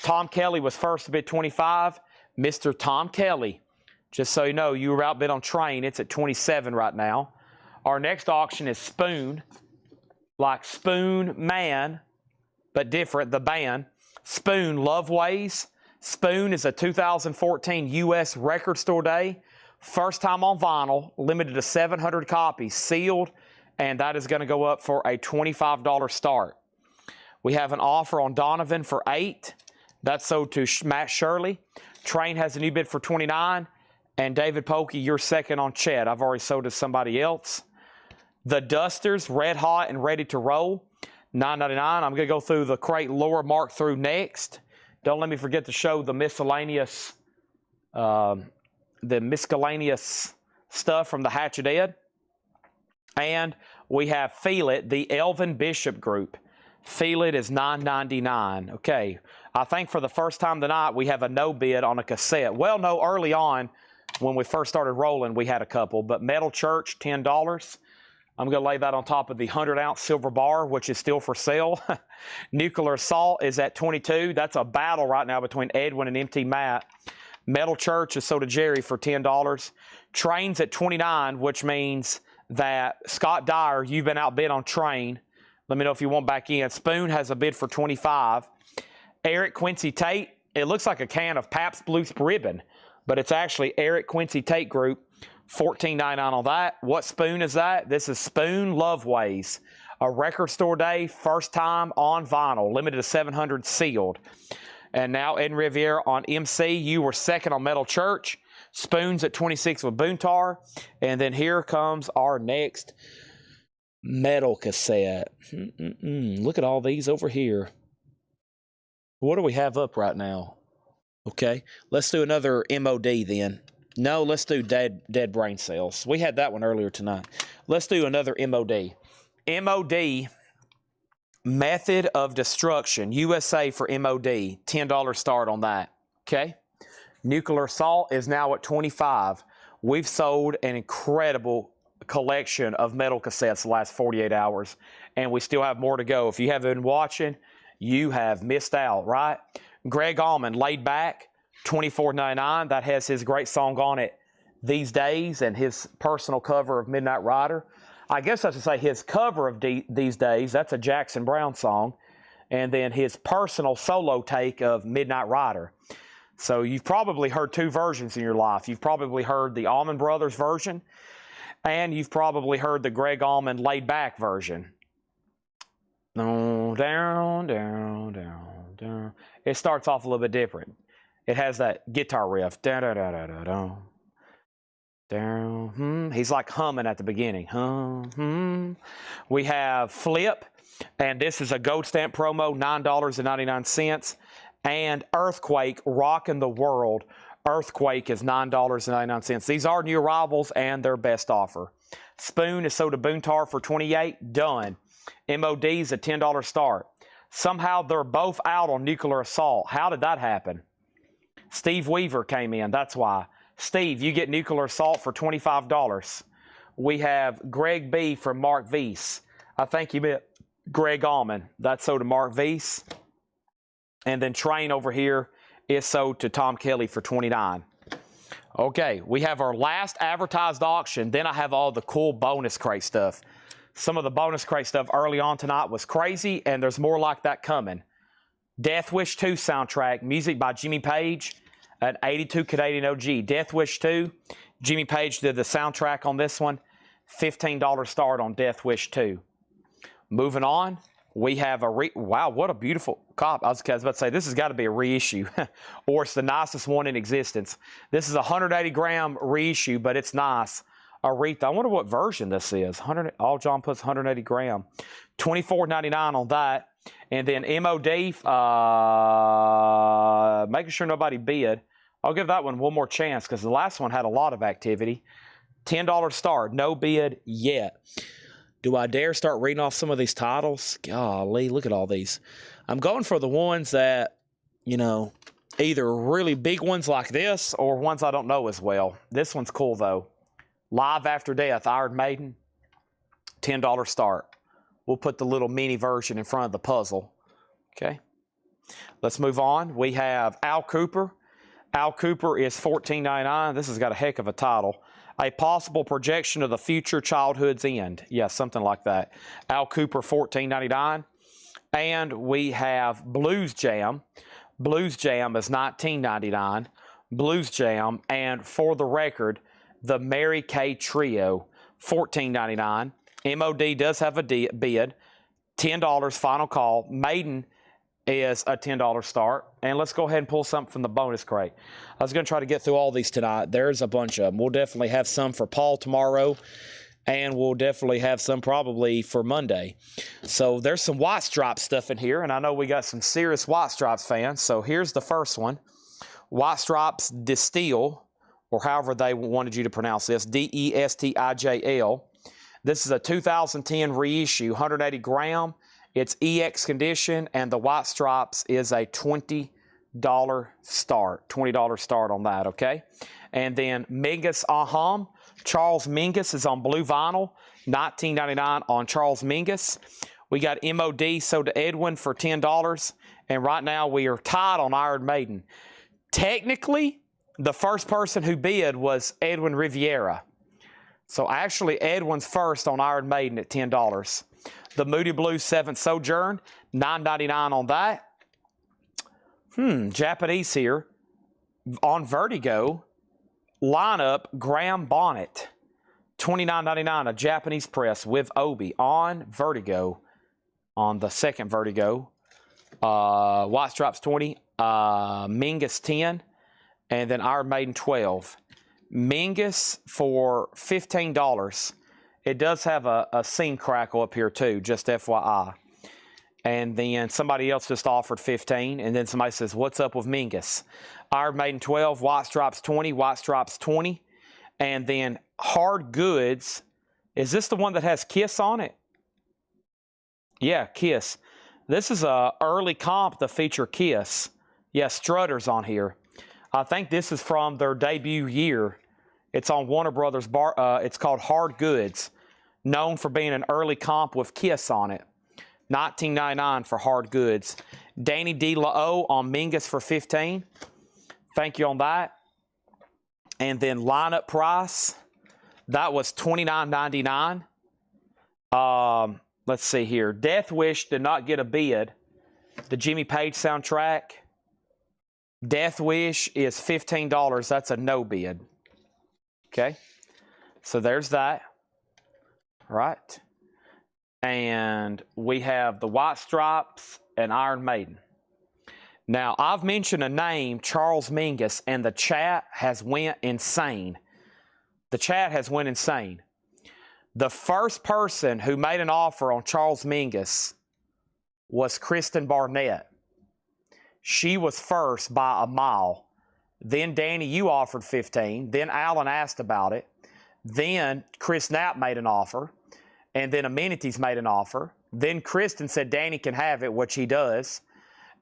Tom Kelly was first to bid $25. Mr. Tom Kelly, just so you know, you were outbid on Train. It's at $27 right now. Our next auction is Spoon, like Spoon Man, but different, the band. Spoon, Love Ways. Spoon is a 2014 U.S. Record Store Day. First time on vinyl, limited to 700 copies, sealed, and that is going to go up for a $25 start. We have an offer on Donovan for $8. That's sold to Matt Shirley. Train has a new bid for $29. And David Pokey, you're second on Chet. I've already sold to somebody else. The Dusters, Red Hot and Ready to Roll, $9.99. I'm going to go through the crate lower mark through next. Don't let me forget to show the miscellaneous stuff from the Hatch of Dead. And we have Feel It, the Elvin Bishop Group. Feel It is $9.99. Okay, I think for the first time tonight we have a no bid on a cassette. Well, no, early on when we first started rolling we had a couple, but Metal Church, $10. I'm going to lay that on top of the 100-ounce silver bar, which is still for sale. Nuclear Assault is at $22. That's a battle right now between Edwin and MT Matt. Metal Church is sold to Jerry for $10. Train's at $29, which means that Scott Dyer, you've been outbid on Train. Let me know if you want back in. Spoon has a bid for $25. Eric Quincy Tate, it looks like a can of Pabst Blue Ribbon, but it's actually Eric Quincy Tate Group, $14.99 on that. What Spoon is that? This is Spoon Love Ways. A Record Store Day, first time on vinyl, limited to 700 sealed. And now Ed Riviere on MC. You were second on Metal Church. Spoon's at $26 with Boontar. And then here comes our next metal cassette. Look at all these over here. What do we have up right now? Okay, let's do another MOD then. No, let's do dead brain cells. We had that one earlier tonight. Let's do another MOD. MOD, Method of Destruction, USA for MOD, $10 start on that. Okay, Nuclear Assault is now at $25. We've sold an incredible collection of metal cassettes the last 48 hours, and we still have more to go. If you haven't been watching, you have missed out, right? Greg Allman, Laid Back, $24.99. That has his great song on it, These Days, and his personal cover of Midnight Rider. I guess I should say his cover of These Days, that's a Jackson Browne song, and then his personal solo take of Midnight Rider. So you've probably heard two versions in your life. You've probably heard the Allman Brothers version, and you've probably heard the Greg Allman Laid Back version. Down, down, down, down. It starts off a little bit different. It has that guitar riff. Down, down, down, down, down. Down. He's like humming at the beginning. We have Flip, and this is a gold stamp promo, $9.99. And Earthquake, Rockin' the World. Earthquake is $9.99. These are new arrivals and their best offer. Spoon is sold to Boontar for $28. Done. MOD is a $10 start. Somehow they're both out on Nuclear Assault. How did that happen? Steve Weaver came in. That's why. Steve, you get Nuclear Assault for $25. We have Greg B from Mark Weiss. I think you meant Greg Allman. That's sold to Mark Weiss. And then Train over here is sold to Tom Kelly for $29. Okay, we have our last advertised auction. Then I have all the cool bonus crate stuff. Some of the bonus crate stuff early on tonight was crazy, and there's more like that coming. Death Wish 2 soundtrack, music by Jimmy Page, an 82 Canadian OG. Death Wish 2, Jimmy Page did the soundtrack on this one. $15 start on Death Wish 2. Moving on, we have wow, what a beautiful cop. I was about to say, this has got to be a reissue, or it's the nicest one in existence. This is a 180-gram reissue, but it's nice. Aretha, I wonder what version this is. All John puts 180 gram. $24.99 on that. And then MOD, making sure nobody bid. I'll give that one more chance because the last one had a lot of activity. $10 start, no bid yet. Do I dare start reading off some of these titles? Golly, look at all these. I'm going for the ones that, you know, either really big ones like this or ones I don't know as well. This one's cool, though. Live After Death, Iron Maiden, $10 start. We'll put the little mini version in front of the puzzle. Okay. Let's move on. We have Al Cooper. Al Cooper is $14.99. This has got a heck of a title. A possible projection of the future childhood's end. Yeah, something like that. Al Cooper, $14.99. And we have Blues Jam. Blues Jam is $19.99. Blues Jam. And for the record, the Mary Kay Trio, $14.99. MOD does have a bid. $10 final call. Maiden is a $10 start. And let's go ahead and pull something from the bonus crate. I was going to try to get through all these tonight. There's a bunch of them. We'll definitely have some for Paul tomorrow. And we'll definitely have some probably for Monday. So there's some White Stripes stuff in here. And I know we got some serious White Stripes fans. So here's the first one. White Stripes Distill, or however they wanted you to pronounce this, D-E-S-T-I-J-L. This is a 2010 reissue, 180 gram. It's EX condition, and the White Stripes is a $20 start. $20 start on that, okay? And then Mingus Aham. Charles Mingus is on blue vinyl, $19.99 on Charles Mingus. We got MOD sold to Edwin for $10, and right now we are tied on Iron Maiden. Technically, the first person who bid was Edwin Riviera. So actually, Edwin's first on Iron Maiden at $10. The Moody Blues 7th Sojourn, $9.99 on that. Japanese here. On Vertigo, lineup Graham Bonnet, $29.99, a Japanese press with Obi on Vertigo, on the second Vertigo. White Stripes 20, Mingus 10, and then Iron Maiden 12. Mingus for $15. It does have a seam crackle up here too, just FYI. And then somebody else just offered 15, and then somebody says, what's up with Mingus? Iron Maiden 12, White Stripes 20, White Stripes 20. And then Hard Goods, is this the one that has Kiss on it? Yeah, Kiss. This is a early comp to feature Kiss. Yeah, Strutter's on here. I think this is from their debut year. It's on Warner Brothers. It's called Hard Goods, known for being an early comp with Kiss on it. $19.99 for Hard Goods. Danny D. La-O on Mingus for $15. Thank you on that. And then lineup price, that was $29.99. Let's see here. Death Wish did not get a bid. The Jimmy Page soundtrack, Death Wish is $15. That's a no bid. Okay, so there's that. Right. And we have the White Stripes and Iron Maiden. Now, I've mentioned a name, Charles Mingus, and the chat has went insane. The chat has went insane. The first person who made an offer on Charles Mingus was Kristen Barnett. She was first by a mile. Then, Danny, you offered 15. Then Alan asked about it. Then Chris Knapp made an offer. And then Amenities made an offer. Then Kristen said Danny can have it, which he does.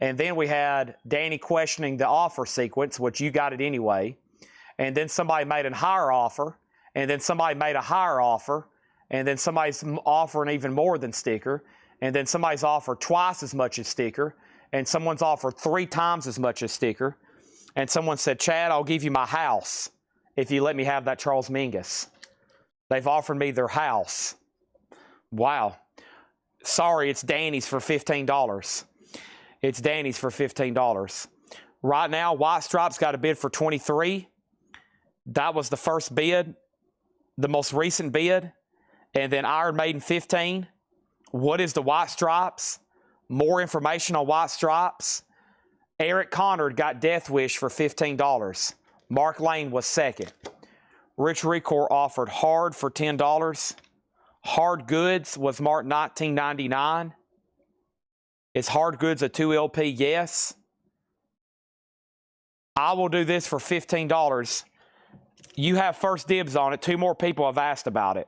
And then we had Danny questioning the offer sequence, which you got it anyway. And then somebody made a higher offer. And then somebody made a higher offer. And then somebody's offering even more than sticker. And then somebody's offered twice as much as sticker. And someone's offered 3 times as much as sticker. And someone said, Chad, I'll give you my house if you let me have that Charles Mingus. They've offered me their house. Wow. Sorry, it's Danny's for $15. It's Danny's for $15. Right now, White Stripes got a bid for $23. That was the first bid, the most recent bid. And then Iron Maiden, $15. What is the White Stripes? More information on White Stripes. Eric Conard got Death Wish for $15. Mark Lane was second. Rich Record offered Hard for $10. Hard Goods was marked $19.99. Is Hard Goods a 2 LP? Yes. I will do this for $15. You have first dibs on it. 2 more people have asked about it.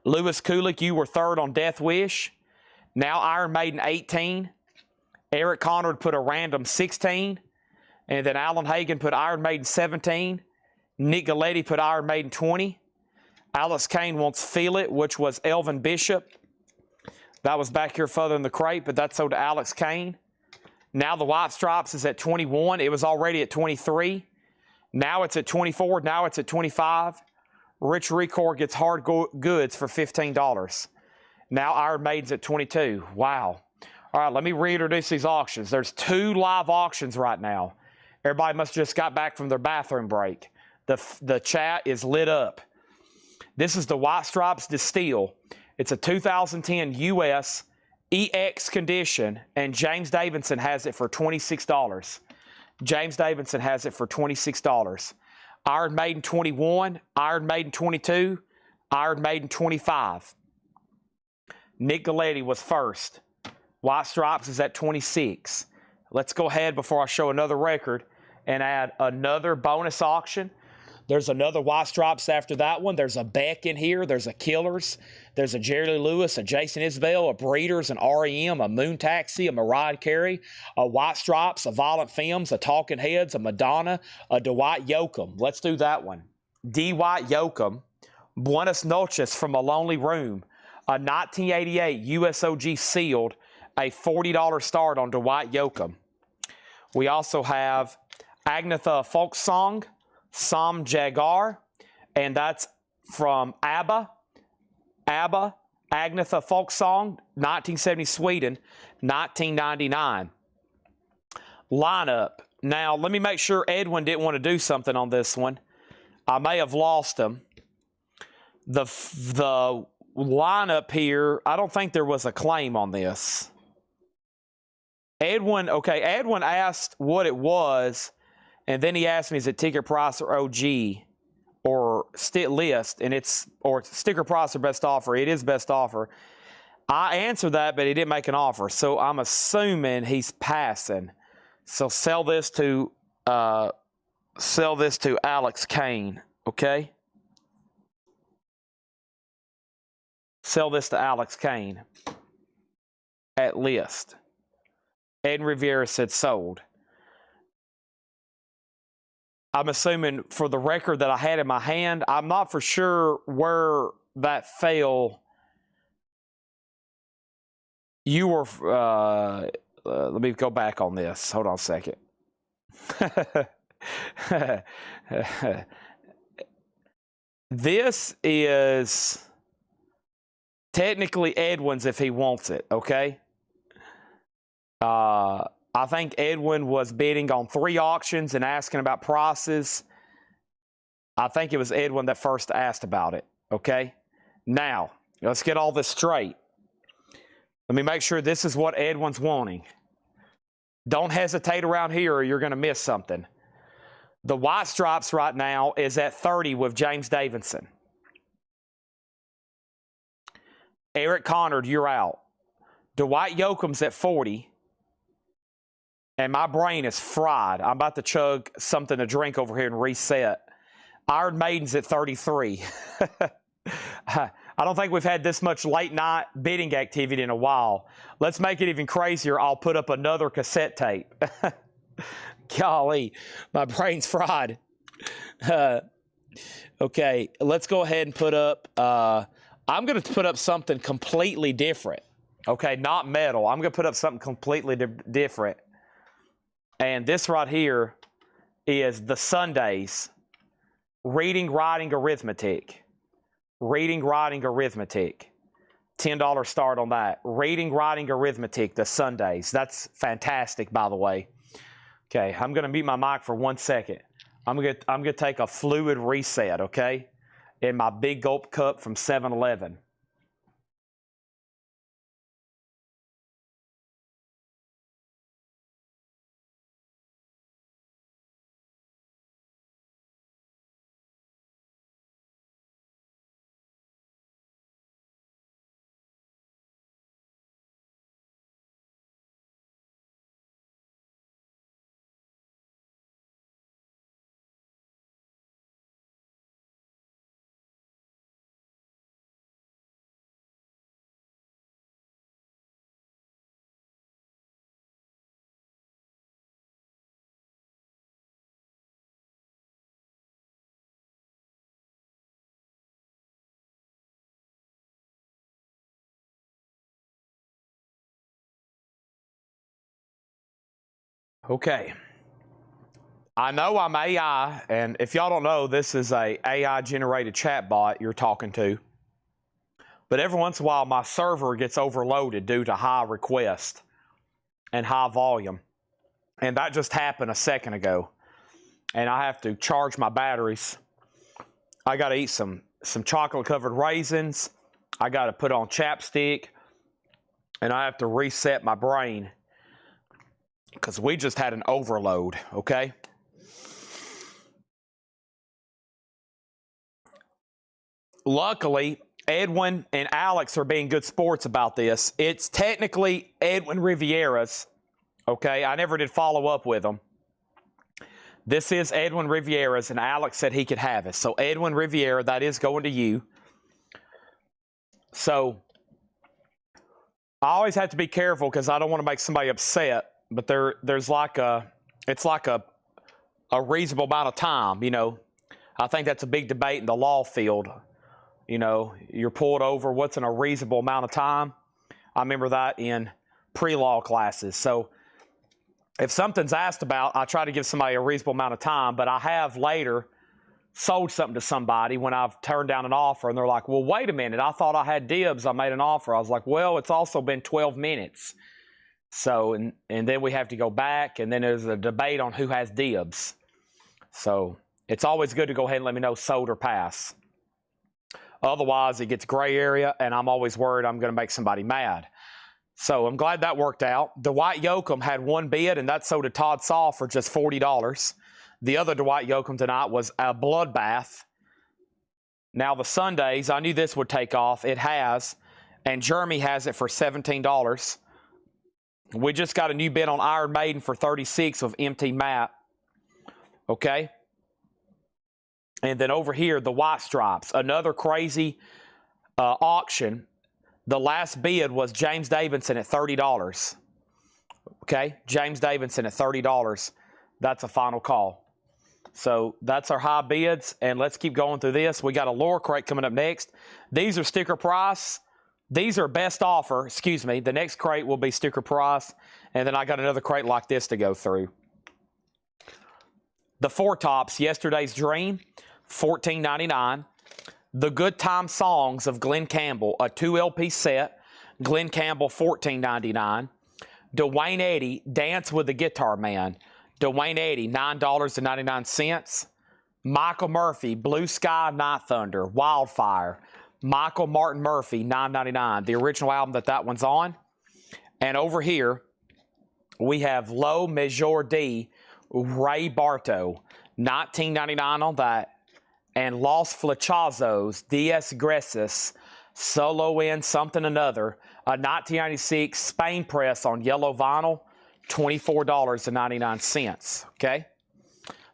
Lewis Kulik, you were third on Death Wish. Now Iron Maiden, 18. Eric Conrad put a random 16. And then Alan Hagan put Iron Maiden, 17. Nick Galletti put Iron Maiden, 20. Alex Kane wants Feel It, which was Elvin Bishop. That was back here further in the crate, but that's sold to Alex Kane. Now the White Stripes is at 21. It was already at 23. Now it's at 24. Now it's at 25. Rich Record gets Hard Goods for $15. Now Iron Maiden's at 22. Wow. All right, let me reintroduce these auctions. There's 2 live auctions right now. Everybody must have just got back from their bathroom break. The chat is lit up. This is the White Stripes Distill. It's a 2010 US EX condition, and James Davidson has it for $26. James Davidson has it for $26. Iron Maiden 21, Iron Maiden 22, Iron Maiden 25. Nick Galletti was first. White Stripes is at 26. Let's go ahead before I show another record and add another bonus auction. There's another White Stripes after that one. There's a Beck in here. There's a Killers. There's a Jerry Lee Lewis, a Jason Isbell, a Breeders, an REM, a Moon Taxi, a Mariah Carey, a White Stripes, a Violent Femmes, a Talking Heads, a Madonna, a Dwight Yoakam. Let's do that one. Dwight Yoakam, Buenas Noches from a Lonely Room, a 1988 USOG sealed, a $40 start on Dwight Yoakam. We also have Agnetha Folk Song, Sam Jagar, and that's from ABBA. ABBA, Agnetha Folk Song, 1970 Sweden, 1999. Lineup. Now, let me make sure Edwin didn't want to do something on this one. I may have lost him. The lineup here, I don't think there was a claim on this. Edwin asked what it was, and then he asked me, is it ticket price or OG or list, and it's or sticker price or best offer. It is best offer. I answered that, but he didn't make an offer, so I'm assuming he's passing. So sell this to Alex Kane, okay? Sell this to Alex Kane at list. Ed Riviera said sold. I'm assuming for the record that I had in my hand, I'm not for sure where that fell. You were, let me go back on this. Hold on a second. This is technically Edwin's if he wants it, okay? I think Edwin was bidding on 3 auctions and asking about prices. I think it was Edwin that first asked about it, okay? Now, let's get all this straight. Let me make sure this is what Edwin's wanting. Don't hesitate around here or you're going to miss something. The White Stripes right now is at 30 with James Davidson. Eric Conard, you're out. Dwight Yoakam's at 40. And my brain is fried. I'm about to chug something to drink over here and reset. Iron Maiden's at 33. I don't think we've had this much late night bidding activity in a while. Let's make it even crazier. I'll put up another cassette tape. Golly, my brain's fried. Okay, let's go ahead and put up, I'm going to put up something completely different. Okay, not metal. I'm going to put up something completely different. And this right here is the Sundays reading, writing, arithmetic. Reading, writing, arithmetic. $10 start on that. Reading, writing, arithmetic, the Sundays. That's fantastic, by the way. Okay, I'm going to mute my mic for 1 second. I'm gonna take a fluid reset, okay, in my big gulp cup from 7-Eleven. Okay. I know I'm AI, and if y'all don't know, this is a AI-generated chatbot you're talking to. But every once in a while, my server gets overloaded due to high request and high volume. And that just happened a second ago. And I have to charge my batteries. I got to eat some chocolate-covered raisins. I got to put on chapstick. And I have to reset my brain because we just had an overload, okay? Luckily, Edwin and Alex are being good sports about this. It's technically Edwin Riviera's, okay? I never did follow up with them. This is Edwin Riviera's, and Alex said he could have it. So Edwin Riviera, that is going to you. So I always have to be careful because I don't want to make somebody upset. But there's like it's like a reasonable amount of time, you know. I think that's a big debate in the law field. You know, you're pulled over, what's in a reasonable amount of time? I remember that in pre-law classes. So if something's asked about, I try to give somebody a reasonable amount of time, but I have later sold something to somebody when I've turned down an offer, and they're like, well, wait a minute, I thought I had dibs, I made an offer. I was like, well, it's also been 12 minutes. So, and then we have to go back, and then there's a debate on who has dibs. So it's always good to go ahead and let me know sold or pass. Otherwise, it gets gray area, and I'm always worried I'm going to make somebody mad. So I'm glad that worked out. Dwight Yoakam had one bid, and that sold to Todd Saw for just $40. The other Dwight Yoakam tonight was a bloodbath. Now, the Sundays, I knew this would take off. It has, and Jeremy has it for $17. We just got a new bid on Iron Maiden for $36 with empty map. Okay? And then over here, the White Stripes, another crazy auction. The last bid was James Davidson at $30. Okay? James Davidson at $30. That's a final call. So that's our high bids, and let's keep going through this. We got a lower crate coming up next. These are sticker price. These are best offer. Excuse me. The next crate will be sticker price, and then I got another crate like this to go through. The Four Tops, Yesterday's Dream, $14.99. The Good Time Songs of Glenn Campbell, a 2 LP set. Glenn Campbell, $14.99. Dwayne Eddy, Dance with the Guitar Man. Dwayne Eddy, $9.99. Michael Murphy, Blue Sky, Night Thunder, Wildfire. Michael Martin Murphy, $9.99. The original album that one's on. And over here, we have Lo Major D, Ray Bartow, $19.99 on that. And Los Flechazos, Diez Greses, Solo in Something Another, a 1996 Spain press on yellow vinyl, $24.99. Okay?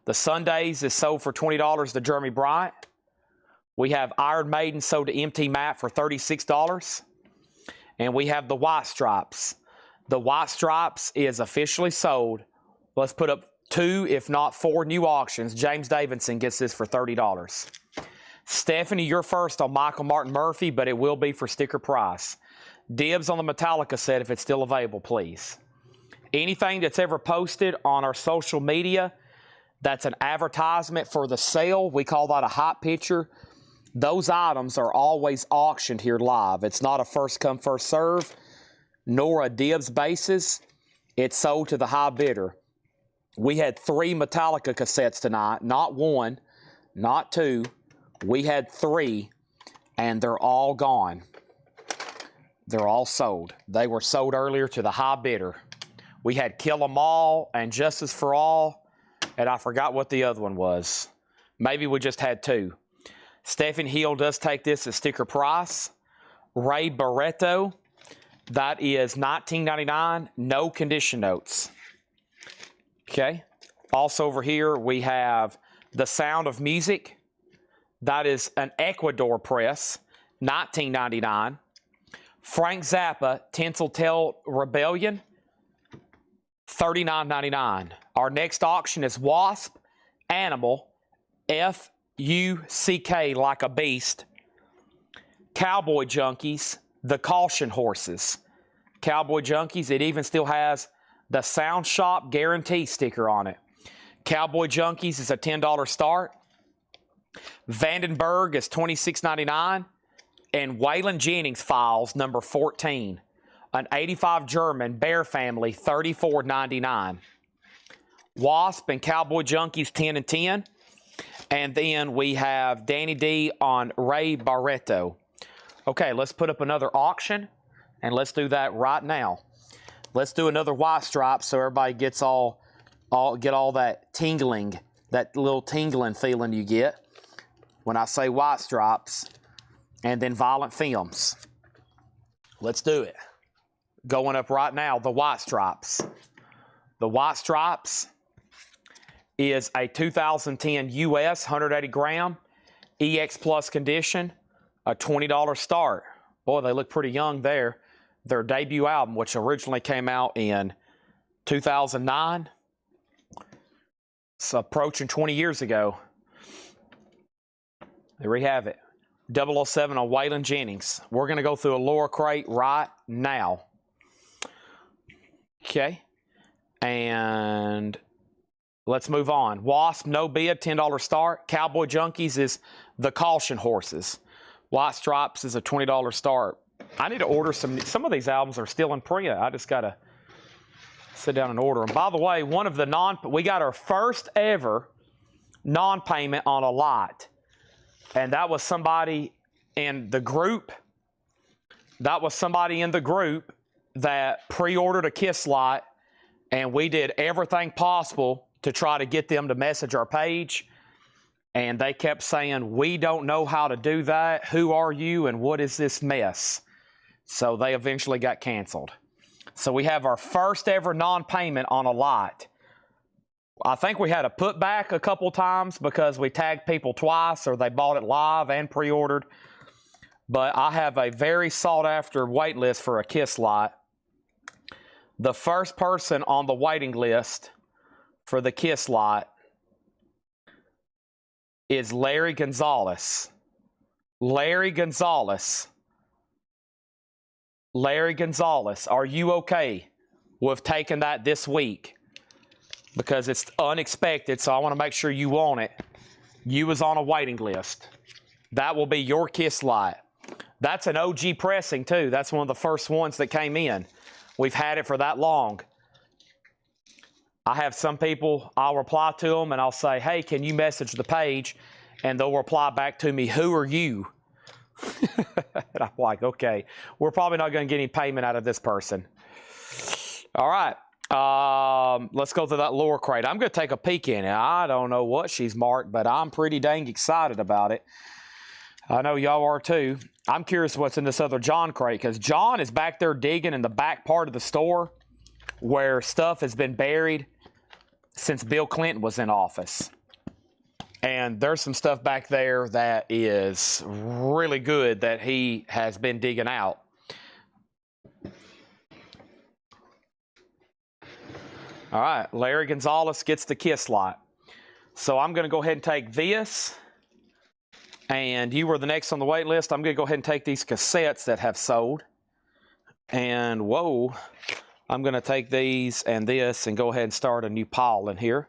The Sundays is sold for $20 to Jeremy Bryant. We have Iron Maiden sold to MT Matt for $36. And we have the White Stripes. The White Stripes is officially sold. Let's put up 2, if not 4 new auctions. James Davidson gets this for $30. Stephanie, you're first on Michael Martin Murphy, but it will be for sticker price. Dibs on the Metallica set if it's still available, please. Anything that's ever posted on our social media that's an advertisement for the sale, we call that a hot picture. those items are always auctioned here live. It's not a first come, first serve, nor a dibs basis. It's sold to the high bidder. We had 3 Metallica cassettes tonight, not 1, not 2. We had 3, and they're all gone. They're all sold. They were sold earlier to the high bidder. We had Kill 'Em All and Justice for All, and I forgot what the other one was. Maybe we just had 2. Stephen Hill does take this at sticker price. Ray Barretto, that is $19.99, no condition notes. Okay. Also over here we have The Sound of Music. That is an Ecuador press, $19.99. Frank Zappa, Tinseltown Rebellion, $39.99. Our next auction is Wasp Animal, F-U-C-K, like a beast. Cowboy Junkies, The Caution Horses. Cowboy Junkies, it even still has the Sound Shop Guarantee sticker on it. Cowboy Junkies is a $10 start. Vandenberg is $26.99. And Waylon Jennings Files, number 14. An 85 German Bear Family, $34.99. Wasp and Cowboy Junkies, 10 and 10. And then we have Danny D on Ray Barretto. Okay, let's put up another auction, and let's do that right now. Let's do another white stripe so everybody gets get all that tingling, that little tingling feeling you get when I say white stripes, and then Violent Films. Let's do it. Going up right now, the white stripes. The white stripes is a 2010 US 180 gram EX Plus condition, a $20 start. Boy, they look pretty young there. Their debut album, which originally came out in 2009. It's approaching 20 years ago. There we have it. 007 on Waylon Jennings. We're going to go through a lower crate right now. Okay. And let's move on. Wasp, no bid, $10 start. Cowboy Junkies is The Caution Horses. White Stripes is a $20 start. I need to order some of these albums are still in print. I just got to sit down and order them. By the way, we got our first ever non-payment on a lot. And that was somebody in the group. That was somebody in the group that pre-ordered a Kiss lot, and we did everything possible to try to get them to message our page. And they kept saying, "We don't know how to do that. Who are you and what is this mess?" So they eventually got canceled. So we have our first ever non-payment on a lot. I think we had a putback a couple times because we tagged people twice, or they bought it live and pre-ordered. But I have a very sought-after wait list for a Kiss lot. The first person on the waiting list for the Kiss lot is Larry Gonzalez. Larry Gonzalez. Larry Gonzalez, are you okay with taking that this week? Because it's unexpected, so I want to make sure you want it. You was on a waiting list. That will be your Kiss lot. That's an OG pressing, too. That's one of the first ones that came in. We've had it for that long. I have some people, I'll reply to them, and I'll say, "Hey, can you message the page?" And they'll reply back to me, "Who are you?" And I'm like, okay, we're probably not going to get any payment out of this person. All right. Let's go through that lower crate. I'm going to take a peek in it. I don't know what she's marked, but I'm pretty dang excited about it. I know y'all are too. I'm curious what's in this other John crate, because John is back there digging in the back part of the store where stuff has been buried since Bill Clinton was in office. And there's some stuff back there that is really good that he has been digging out. All right, Larry Gonzalez gets the Kiss lot. So I'm going to go ahead and take this. And you were the next on the wait list. I'm going to go ahead and take these cassettes that have sold. And whoa, I'm going to take these and this and go ahead and start a new pile in here.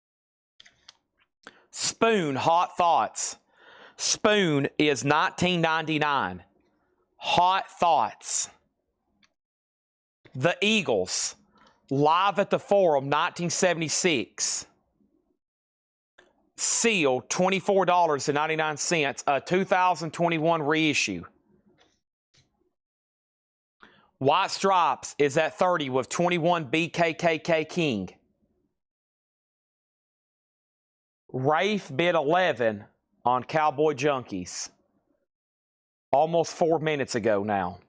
Spoon, Hot Thoughts. Spoon is $19.99. Hot Thoughts. The Eagles, Live at the Forum, 1976. Seal, $24.99, a 2021 reissue. White Stripes is at 30 with 21 BKKK King. Rafe bid 11 on Cowboy Junkies. Almost 4 minutes ago now.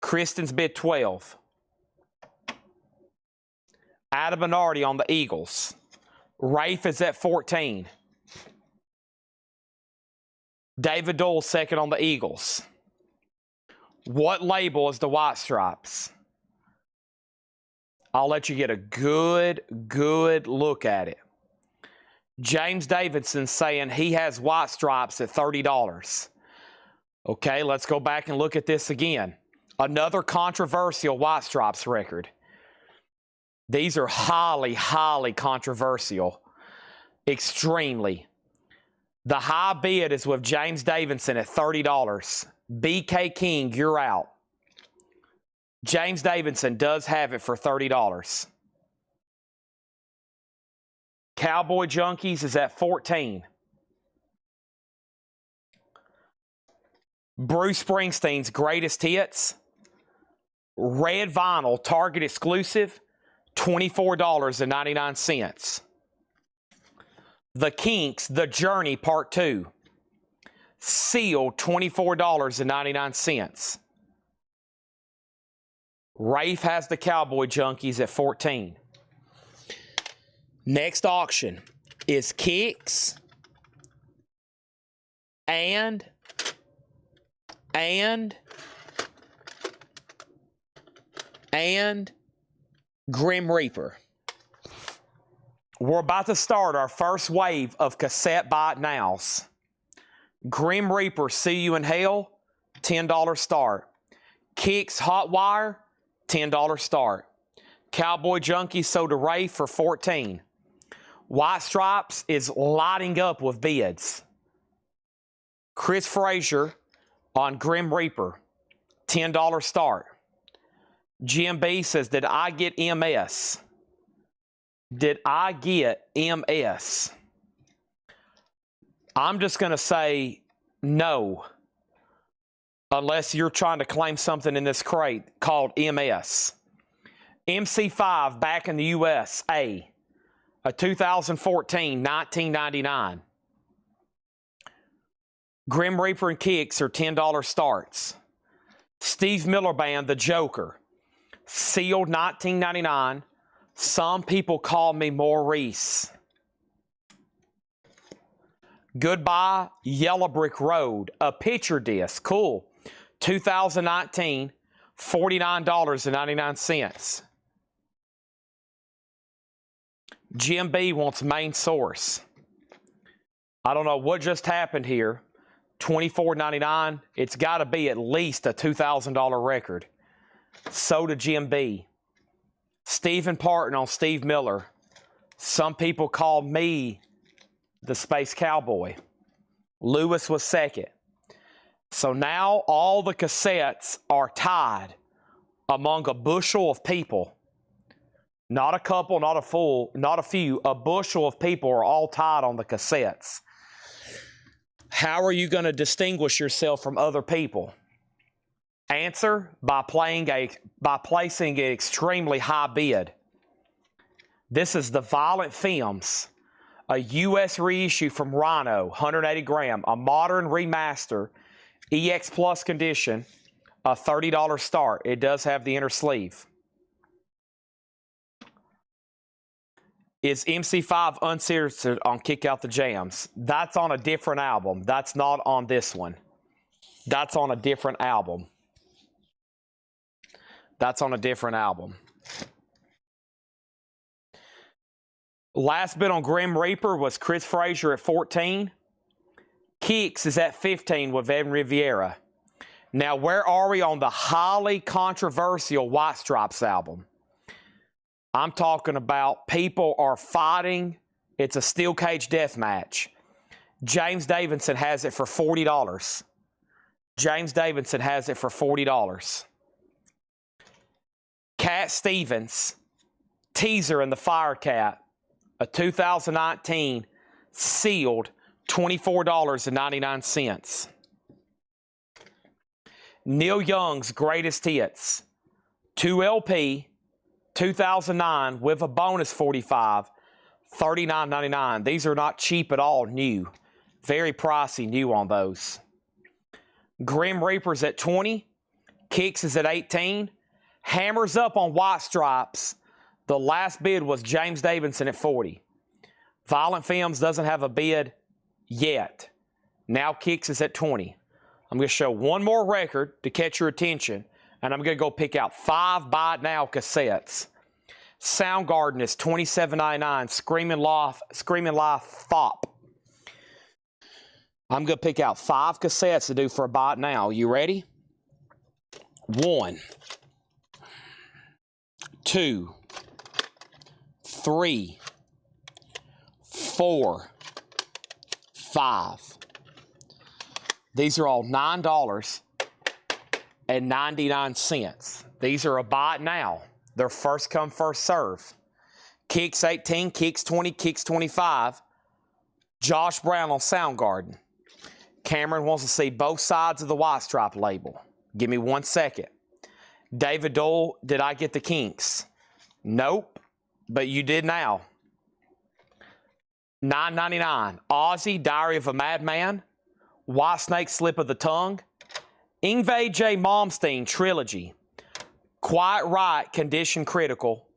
Kristen's bid 12. Adam Bernardi on the Eagles. Rafe is at 14. David Dole second on the Eagles. What label is the White Stripes? I'll let you get a good look at it. James Davidson saying he has White Stripes at $30. Okay, let's go back and look at this again. Another controversial White Stripes record. These are highly controversial. Extremely. The high bid is with James Davidson at $30. BK King, you're out. James Davidson does have it for $30. Cowboy Junkies is at 14. Bruce Springsteen's Greatest Hits. Red vinyl, Target exclusive, $24.99. The Kinks, The Journey Part 2. Seal, $24.99. Rafe has the Cowboy Junkies at 14. Next auction is Kicks and Grim Reaper. We're about to start our first wave of cassette buy it nows. Grim Reaper, See You in Hell, $10 start. Kicks Hot Wire, $10 start. Cowboy Junkie Soda Ray for $14. White Stripes is lighting up with bids. Chris Frazier on Grim Reaper, $10 start. GMB says, did I get MS? Did I get MS? I'm just going to say no, unless you're trying to claim something in this crate called MS. MC5 back in the US, a 2014, $19.99. Grim Reaper and Kicks are $10 starts. Steve Miller Band, The Joker, sealed $19.99. Some people call me Maurice. Goodbye, Yellow Brick Road, a picture disc, cool. 2019, $49.99. Jim B wants Main Source. I don't know what just happened here. $24.99. It's got to be at least a $2,000 record. So did Jim B. Stephen Parton on Steve Miller. Some people call me the Space Cowboy. Lewis was second. So now all the cassettes are tied among a bushel of people. Not a couple, not a full, not a few. A bushel of people are all tied on the cassettes. How are you going to distinguish yourself from other people? Answer, by placing an extremely high bid. This is the Violent Films, a U.S. reissue from Rhino, 180 gram, a modern remaster, EX Plus condition, a $30 start. It does have the inner sleeve. Is MC5 uncensored on Kick Out the Jams? That's on a different album. That's not on this one. That's on a different album. That's on a different album. Last bid on Grim Reaper was Chris Frazier at 14. Kicks is at 15 with Evan Riviera. Now, where are we on the highly controversial White Stripes album? I'm talking about people are fighting It's a steel cage death match. James Davidson has it for $40. James Davidson has it for $40. Cat Stevens, Teaser and the Firecat, a 2019 sealed, $24.99. Neil Young's Greatest Hits, 2 LP, 2009 with a bonus 45, $39.99. These are not cheap at all, new. Very pricey new on those. Grim Reaper's at 20, Kicks is at 18, Hammers Up on White Stripes. The last bid was James Davidson at 40. Violent Films doesn't have a bid yet. Now Kicks is at 20. I'm going to show one more record to catch your attention, and I'm going to go pick out 5 Buy It Now cassettes. Soundgarden is $27.99. Screaming Live Thop. I'm going to pick out 5 cassettes to do for a Buy It Now. You ready? 1, 2, 3, 4, 5. These are all $9.99. These are a Buy It Now. They're first come, first serve. Kicks 18, Kicks 20, Kicks 25. Josh Brown on Soundgarden. Cameron wants to see both sides of the White Stripe label. Give me 1 second. David Dole, did I get the Kinks? Nope, but you did now. $9.99. Ozzy, Diary of a Madman. Whitesnake, Slip of the Tongue. Yngwie J. Malmsteen Trilogy. Quiet Riot, Condition Critical.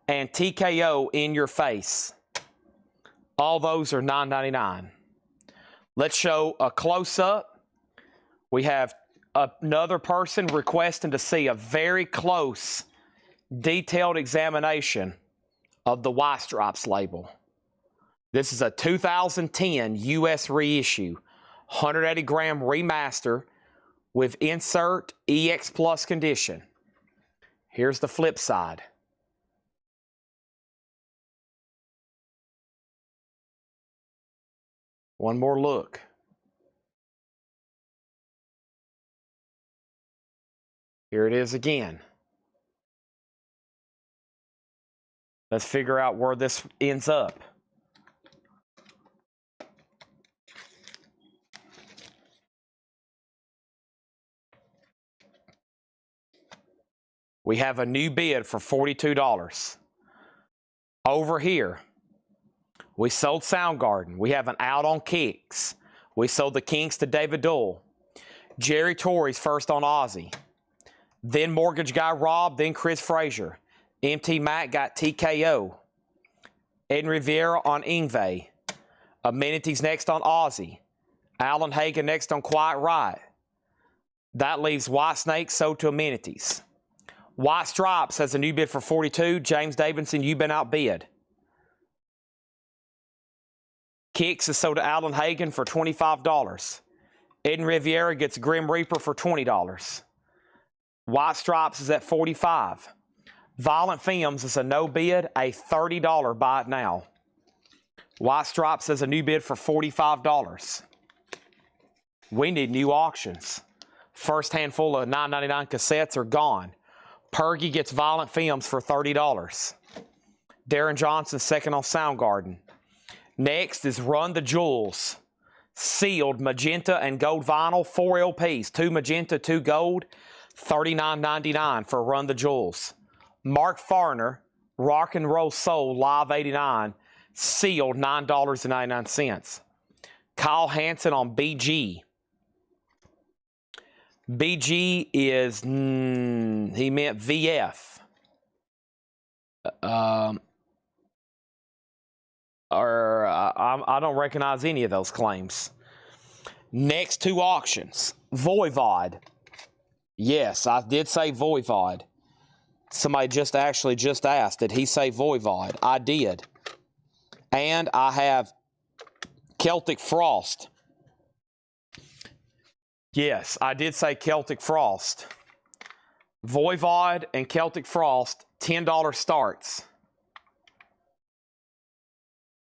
And TKO, In Your Face. All those are $9.99. Let's show a close-up. We have another person requesting to see a very close, detailed examination of the White Stripes label. This is a 2010 U.S. reissue, 180-gram remaster with insert EX Plus condition. Here's the flip side. One more look. Here it is again. Let's figure out where this ends up. We have a new bid for $42. Over here, we sold Soundgarden. We have an out on Kicks. We sold the Kinks to David Dole. Jerry Torrey's first on Ozzy. Then Mortgage Guy Rob, then Chris Frazier. MT Mac got TKO. Ed Rivera on Yngwie. Amenities next on Ozzy. Alan Hagen next on Quiet Riot. That leaves Whitesnake sold to Amenities. White Stripes has a new bid for $42. James Davidson, you've been outbid. Kicks is sold to Alan Hagen for $25. Ed Riviera gets Grim Reaper for $20. White Stripes is at $45. Violent Films is a no bid, a $30 Buy It Now. White Stripes has a new bid for $45. We need new auctions. First handful of $9.99 cassettes are gone. Pergy gets Violent Films for $30. Darren Johnson second on Soundgarden. Next is Run the Jewels. Sealed magenta and gold vinyl, 4 LPs, 2 magenta, 2 gold, $39.99 for Run the Jewels. Mark Farner, Rock and Roll Soul Live 89, sealed $9.99. Kyle Hansen on BG. BG is, he meant VF. I don't recognize any of those claims. Next 2 auctions. Voivod. Yes, I did say Voivod. Somebody just asked, did he say Voivod? I did. And I have Celtic Frost. Yes, I did say Celtic Frost. Voivod and Celtic Frost, $10 starts.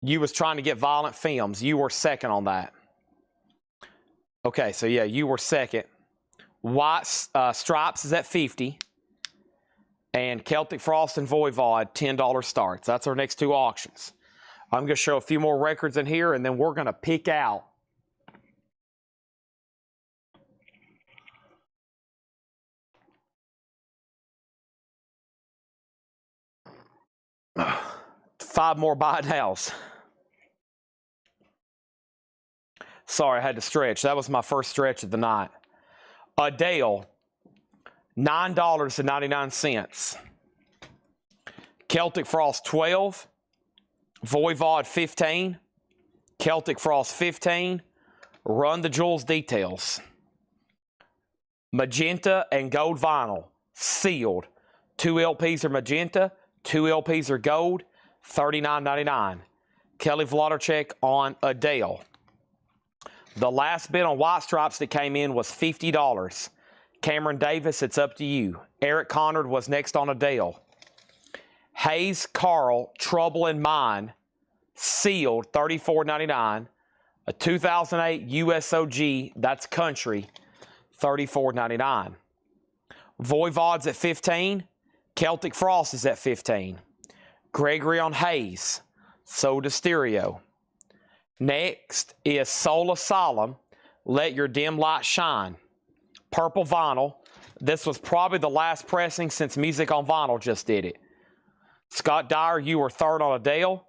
You was trying to get Violent Films. You were second on that. Okay, so yeah, you were second. White Stripes is at 50. And Celtic Frost and Voivod, $10 starts. That's our next two auctions. I'm going to show a few more records in here, and then we're going to pick out five more buy nows. Sorry, I had to stretch. That was my first stretch of the night. Adele, $9.99. Celtic Frost, 12. Voivod, 15. Celtic Frost, 15. Run the Jewels details. Magenta and gold vinyl, sealed. 2 LPs are magenta, 2 LPs are gold, $39.99. Kelly Vlodarchek on Adele. The last bid on White Stripes that came in was $50. Cameron Davis, it's up to you. Eric Conrad was next on Adele. Hayes Carl, Trouble in Mind, sealed, $34.99. A 2008 USOG, that's country, $34.99. Voivod's at 15. Celtic Frost is at 15. Gregory on Hayes, Soda Stereo. Next is Soul Asylum, Let Your Dim Light Shine. Purple vinyl. This was probably the last pressing since Music on Vinyl just did it. Scott Dyer, you were third on Adele.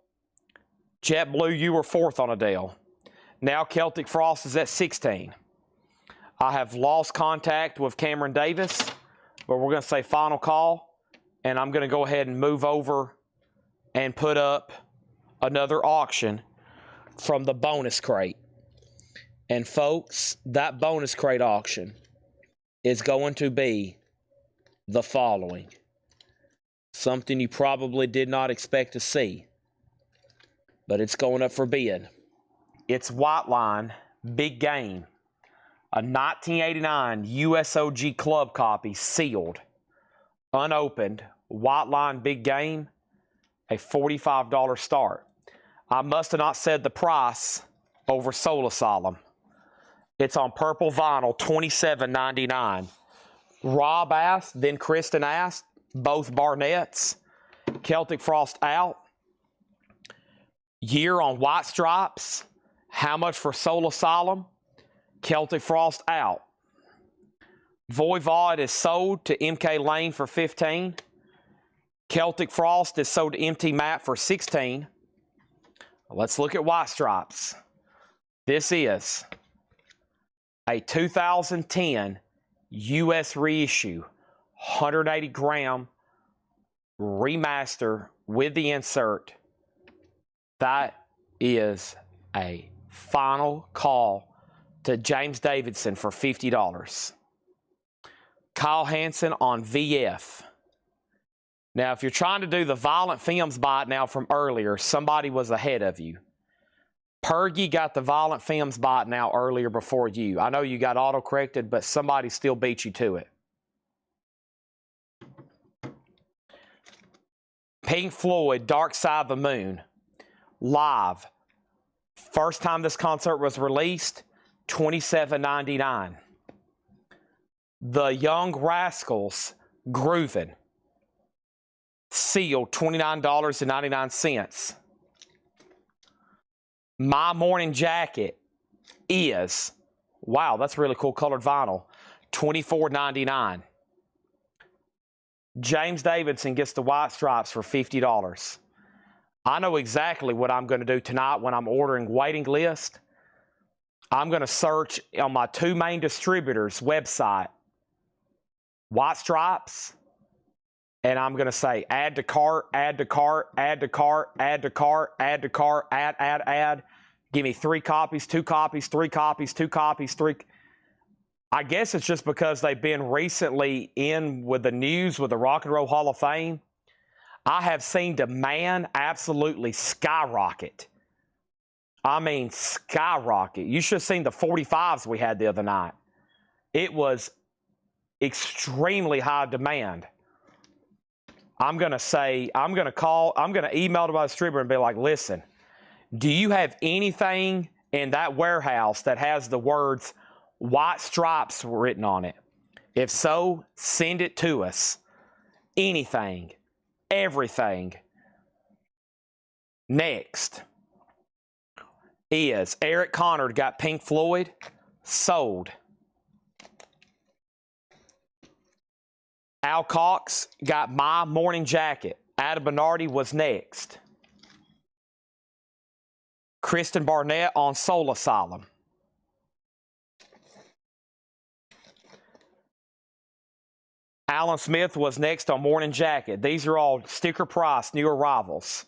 JetBlue, you were fourth on Adele. Now Celtic Frost is at 16. I have lost contact with Cameron Davis, but we're going to say final call, and I'm going to go ahead and move over and put up another auction from the bonus crate. And folks, that bonus crate auction is going to be the following. Something you probably did not expect to see, but it's going up for bid. It's White Line Big Game, a 1989 USOG club copy, sealed, unopened, White Line Big Game, a $45 start. I must have not said the price over Soul Asylum. It's on purple vinyl, $27.99. Rob asked, then Kristen asked, both Barnetts. Celtic Frost out. Year on White Stripes. How much for Soul Asylum? Celtic Frost out. Voivod is sold to MK Lane for 15. Celtic Frost is sold to MT Matt for 16. Let's look at White Stripes. This is a 2010 US reissue, 180 gram remaster with the insert. That is a final call to James Davidson for $50. Kyle Hansen on VF. Now, if you're trying to do the Violent Films bite now from earlier, somebody was ahead of you. Pergy got the Violent Films bite now earlier before you. I know you got auto-corrected, but somebody still beat you to it. Pink Floyd, Dark Side of the Moon, live. First time this concert was released, $27.99. The Young Rascals, Groovin', sealed, $29.99. My Morning Jacket is, wow, that's really cool colored vinyl, $24.99. James Davidson gets the White Stripes for $50. I know exactly what I'm going to do tonight when I'm ordering waiting list. I'm going to search on my two main distributors' website, White Stripes, and I'm going to say add to cart, add to cart, add to cart, add to cart, add to cart, add. Give me 3 copies, 2 copies, 3 copies, 2 copies, 3. I guess it's just because they've been recently in with the news with the Rock and Roll Hall of Fame. I have seen demand absolutely skyrocket. I mean, skyrocket. You should have seen the 45s we had the other night. It was extremely high demand. I'm going to email to my distributor and be like, listen, Do you have anything in that warehouse that has the words White Stripes written on it? If so, send it to us. Anything. Everything. Next is Eric Connard got Pink Floyd. Sold. Al Cox got My Morning Jacket. Adam Bernardi was next. Kristen Barnett on Soul Asylum. Alan Smith was next on Morning Jacket. These are all sticker price, new arrivals.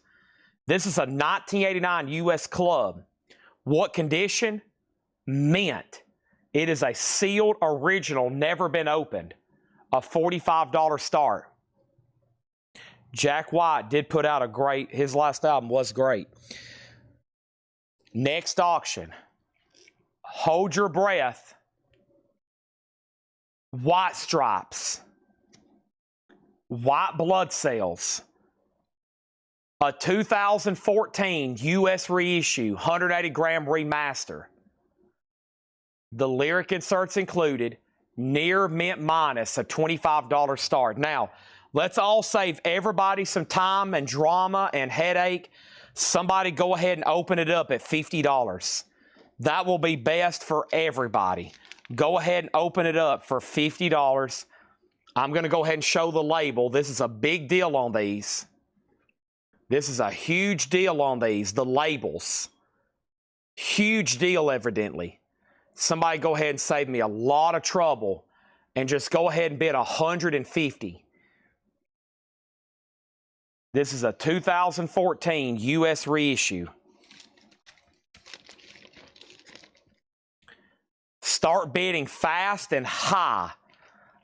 This is a 1989 U.S. Club. What condition? Mint. It is a sealed original, never been opened. A $45 start. Jack White did put out a great, his last album was great. Next auction. Hold Your Breath. White Stripes. White Blood Cells. A 2014 U.S. reissue, 180-gram remaster. The lyric inserts included, near mint minus, a $25 start. Now, let's all save everybody some time and drama and headache. Somebody go ahead and open it up at $50. That will be best for everybody. Go ahead and open it up for $50. I'm going to go ahead and show the label. This is a big deal on these. This is a huge deal on these, the labels. Huge deal, evidently. Somebody go ahead and save me a lot of trouble and just go ahead and bid $150. This is a 2014 U.S. reissue. Start bidding fast and high.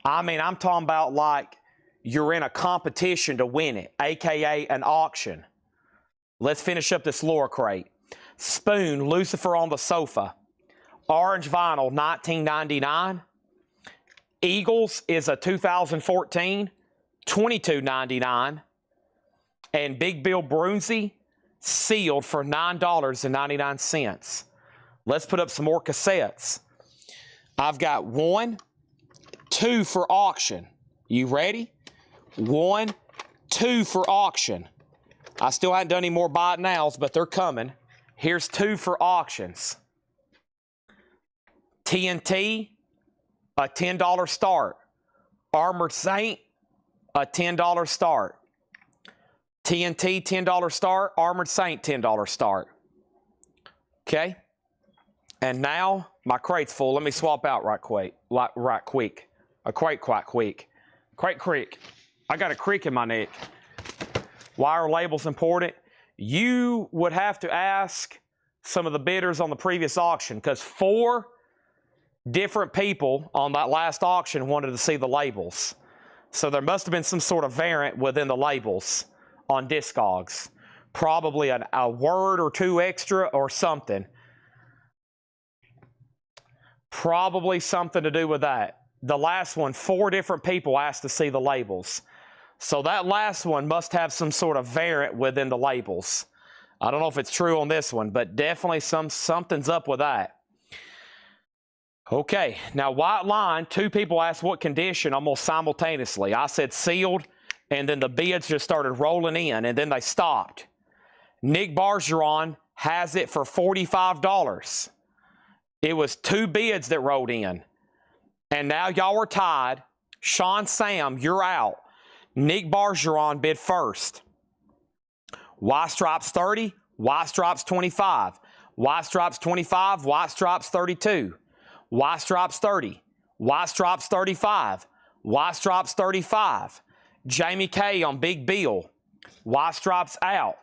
I mean, I'm talking about like you're in a competition to win it, aka an auction. Let's finish up this Laura crate. Spoon, Lucifer on the Sofa. Orange vinyl, $19.99. Eagles is a 2014, $22.99. And Big Bill Brunsey, sealed for $9.99. Let's put up some more cassettes. I've got 1, 2 for auction. You ready? 1, 2 for auction. I still haven't done any more buy it nows, but they're coming. Here's 2 for auctions. TNT, a $10 start. Armored Saint, a $10 start. TNT, $10 start. Armored Saint, $10 start. Okay? And now my crate's full. Let me swap out right quick. A crate quite quick. Crate creak. I got a creak in my neck. Why are labels important? You would have to ask some of the bidders on the previous auction because 4 different people on that last auction wanted to see the labels. So there must have been some sort of variant within the labels on Discogs. Probably a word or 2 extra or something. Probably something to do with that. The last one, 4 different people asked to see the labels. So that last one must have some sort of variant within the labels. I don't know if it's true on this one, but definitely something's up with that. Okay, now white line, 2 people asked what condition almost simultaneously. I said sealed, and then the bids just started rolling in, and then they stopped. Nick Bargeron has it for $45. It was 2 bids that rolled in. And now y'all are tied. Sean Sam, you're out. Nick Bargeron bid first. White Stripes 30, White Stripes 25. White Stripes 25, White Stripes 32. White Stripes 30, White Stripes 35. White Stripes 35. Jamie K on Big Bill. White Stripes out.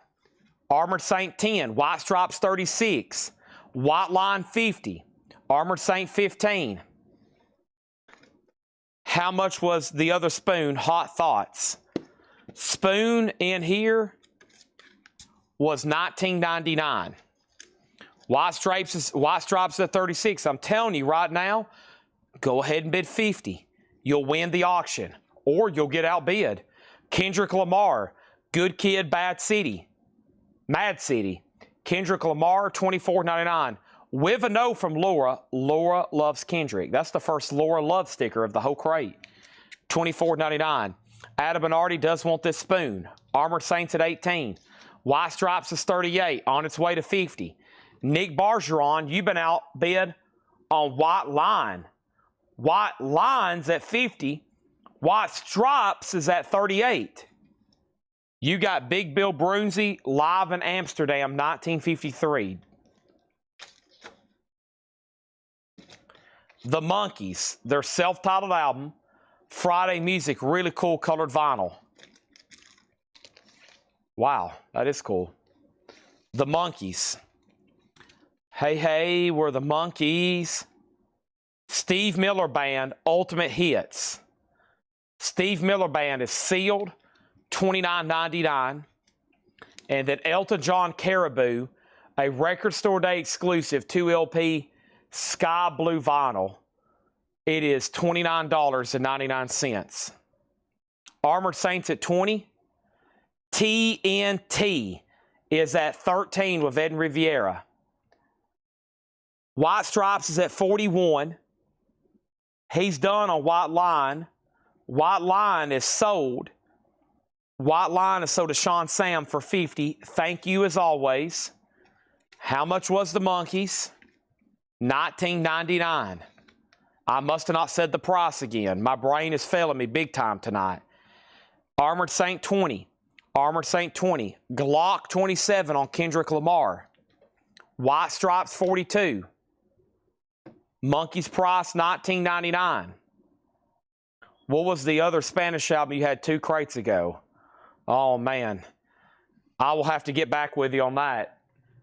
Armored Saint 10, White Stripes 36. White Line 50. Armored Saint 15. How much was the other spoon? Hot Thoughts. Spoon in here was $19.99. White Stripes at 36. I'm telling you right now, go ahead and bid 50. You'll win the auction, or you'll get outbid. Kendrick Lamar, Good Kid, Bad City. Mad City. Kendrick Lamar, $24.99. With a no from Laura. Laura loves Kendrick. That's the first Laura love sticker of the whole crate. $24.99. Adam Bernardi does want this spoon. Armored Saints at 18. White Stripes is 38, on its way to 50. Nick Bargeron, you've been outbid on White Line. White Line's at 50. White Stripes is at 38. You got Big Bill Brunzi, live in Amsterdam, 1953. The Monkees, their self-titled album, Friday Music, really cool colored vinyl. Wow, that is cool. The Monkees. Hey, hey, we're the Monkees. Steve Miller Band, Ultimate Hits. Steve Miller Band is sealed, $29.99. And then Elton John Caribou, a Record Store Day exclusive 2LP Sky Blue vinyl. It is $29.99. Armored Saints at 20. TNT is at 13 with Ed Riviera. White Stripes is at 41. He's done on White Line. White Line is sold. White Line is sold to Sean Sam for 50. Thank you as always. How much was the Monkees? $19.99. I must have not said the price again. My brain is failing me big time tonight. Armored Saint 20. Armored Saint 20. Glock 27 on Kendrick Lamar. White Stripes 42. Monkees price $19.99. What was the other Spanish album you had 2 crates ago? Oh, man. I will have to get back with you on that.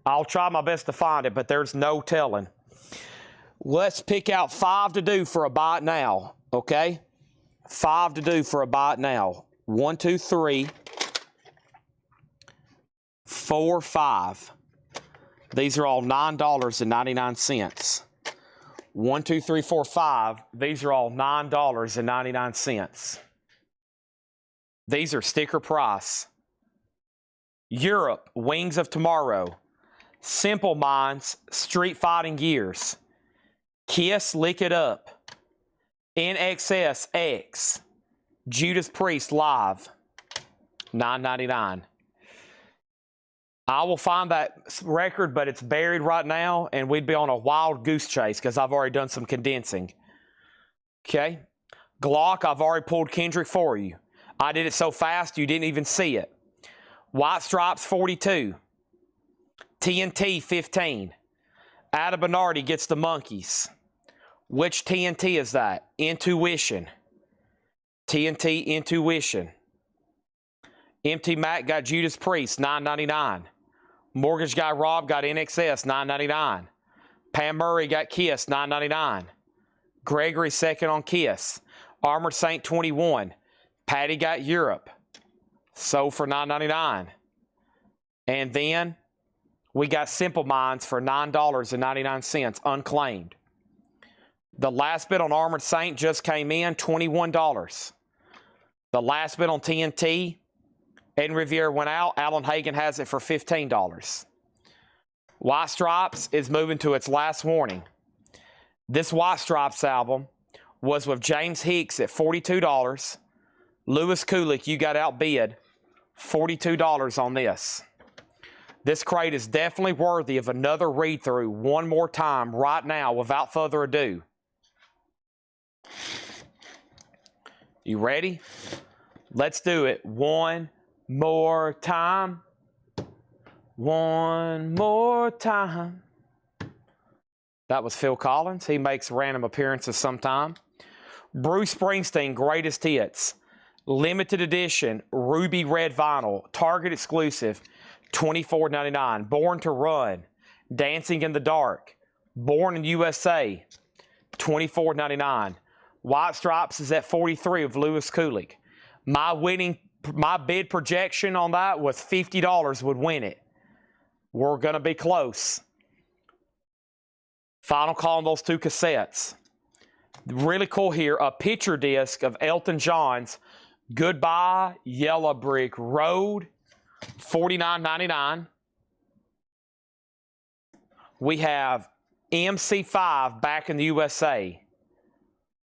I'll try my best to find it, but there's no telling. Let's pick out 5 to do for a buy it now, okay? 5 to do for a buy it now. 1, 2, 3, 4, 5. These are all $9.99. 1, 2, 3, 4, 5. These are all $9.99. These are sticker price. Europe, Wings of Tomorrow. Simple Minds, Street Fighting Gears. Kiss, Lick It Up. NXS X. Judas Priest Live. $9.99. I will find that record, but it's buried right now, and we'd be on a wild goose chase because I've already done some condensing. Okay? Glock, I've already pulled Kendrick for you. I did it so fast you didn't even see it. White Stripes 42. TNT 15. Adam Bernardi gets the Monkees. Which TNT is that? Intuition. TNT Intuition. MT Mac got Judas Priest, $9.99. Mortgage Guy Rob got NXS, $9.99. Pam Murray got Kiss, $9.99. Gregory second on Kiss. Armored Saint 21. Patty got Europe. Sold for $9.99. And then we got Simple Minds for $9.99, unclaimed. The last bid on Armored Saint just came in, $21. The last bid on TNT, Ed Riviera went out. Alan Hagen has it for $15. White Stripes is moving to its last warning. This White Stripes album was with James Hicks at $42. Lewis Kulick, you got outbid, $42 on this. This crate is definitely worthy of another read-through one more time right now without further ado. You ready? Let's do it one more time. One more time. That was Phil Collins. He makes random appearances sometime. Bruce Springsteen, Greatest Hits. Limited edition, ruby red vinyl, Target exclusive, $24.99. Born to Run, Dancing in the Dark, Born in USA, $24.99. White Stripes is at 43 of Lewis Kulick. My bid projection on that was $50 would win it. We're going to be close. Final call on those 2 cassettes. Really cool here, a picture disc of Elton John's Goodbye Yellow Brick Road, $49.99. We have MC5 back in the USA.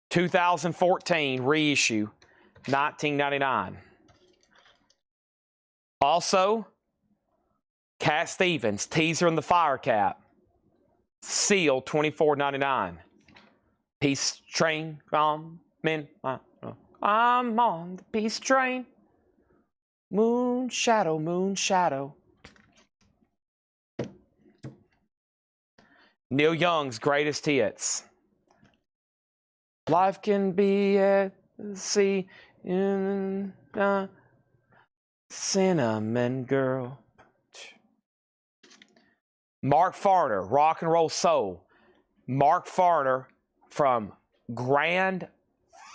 2014 reissue, $19.99. Also, Cat Stevens, Teaser and the Fire Cap, sealed, $24.99. Peace Train, I'm on the Peace Train. Moon shadow, moon shadow. Neil Young's greatest hits. Life can be at sea in Cinnamon Girl. Mark Farner, Rock and Roll Soul. Mark Farner from Grand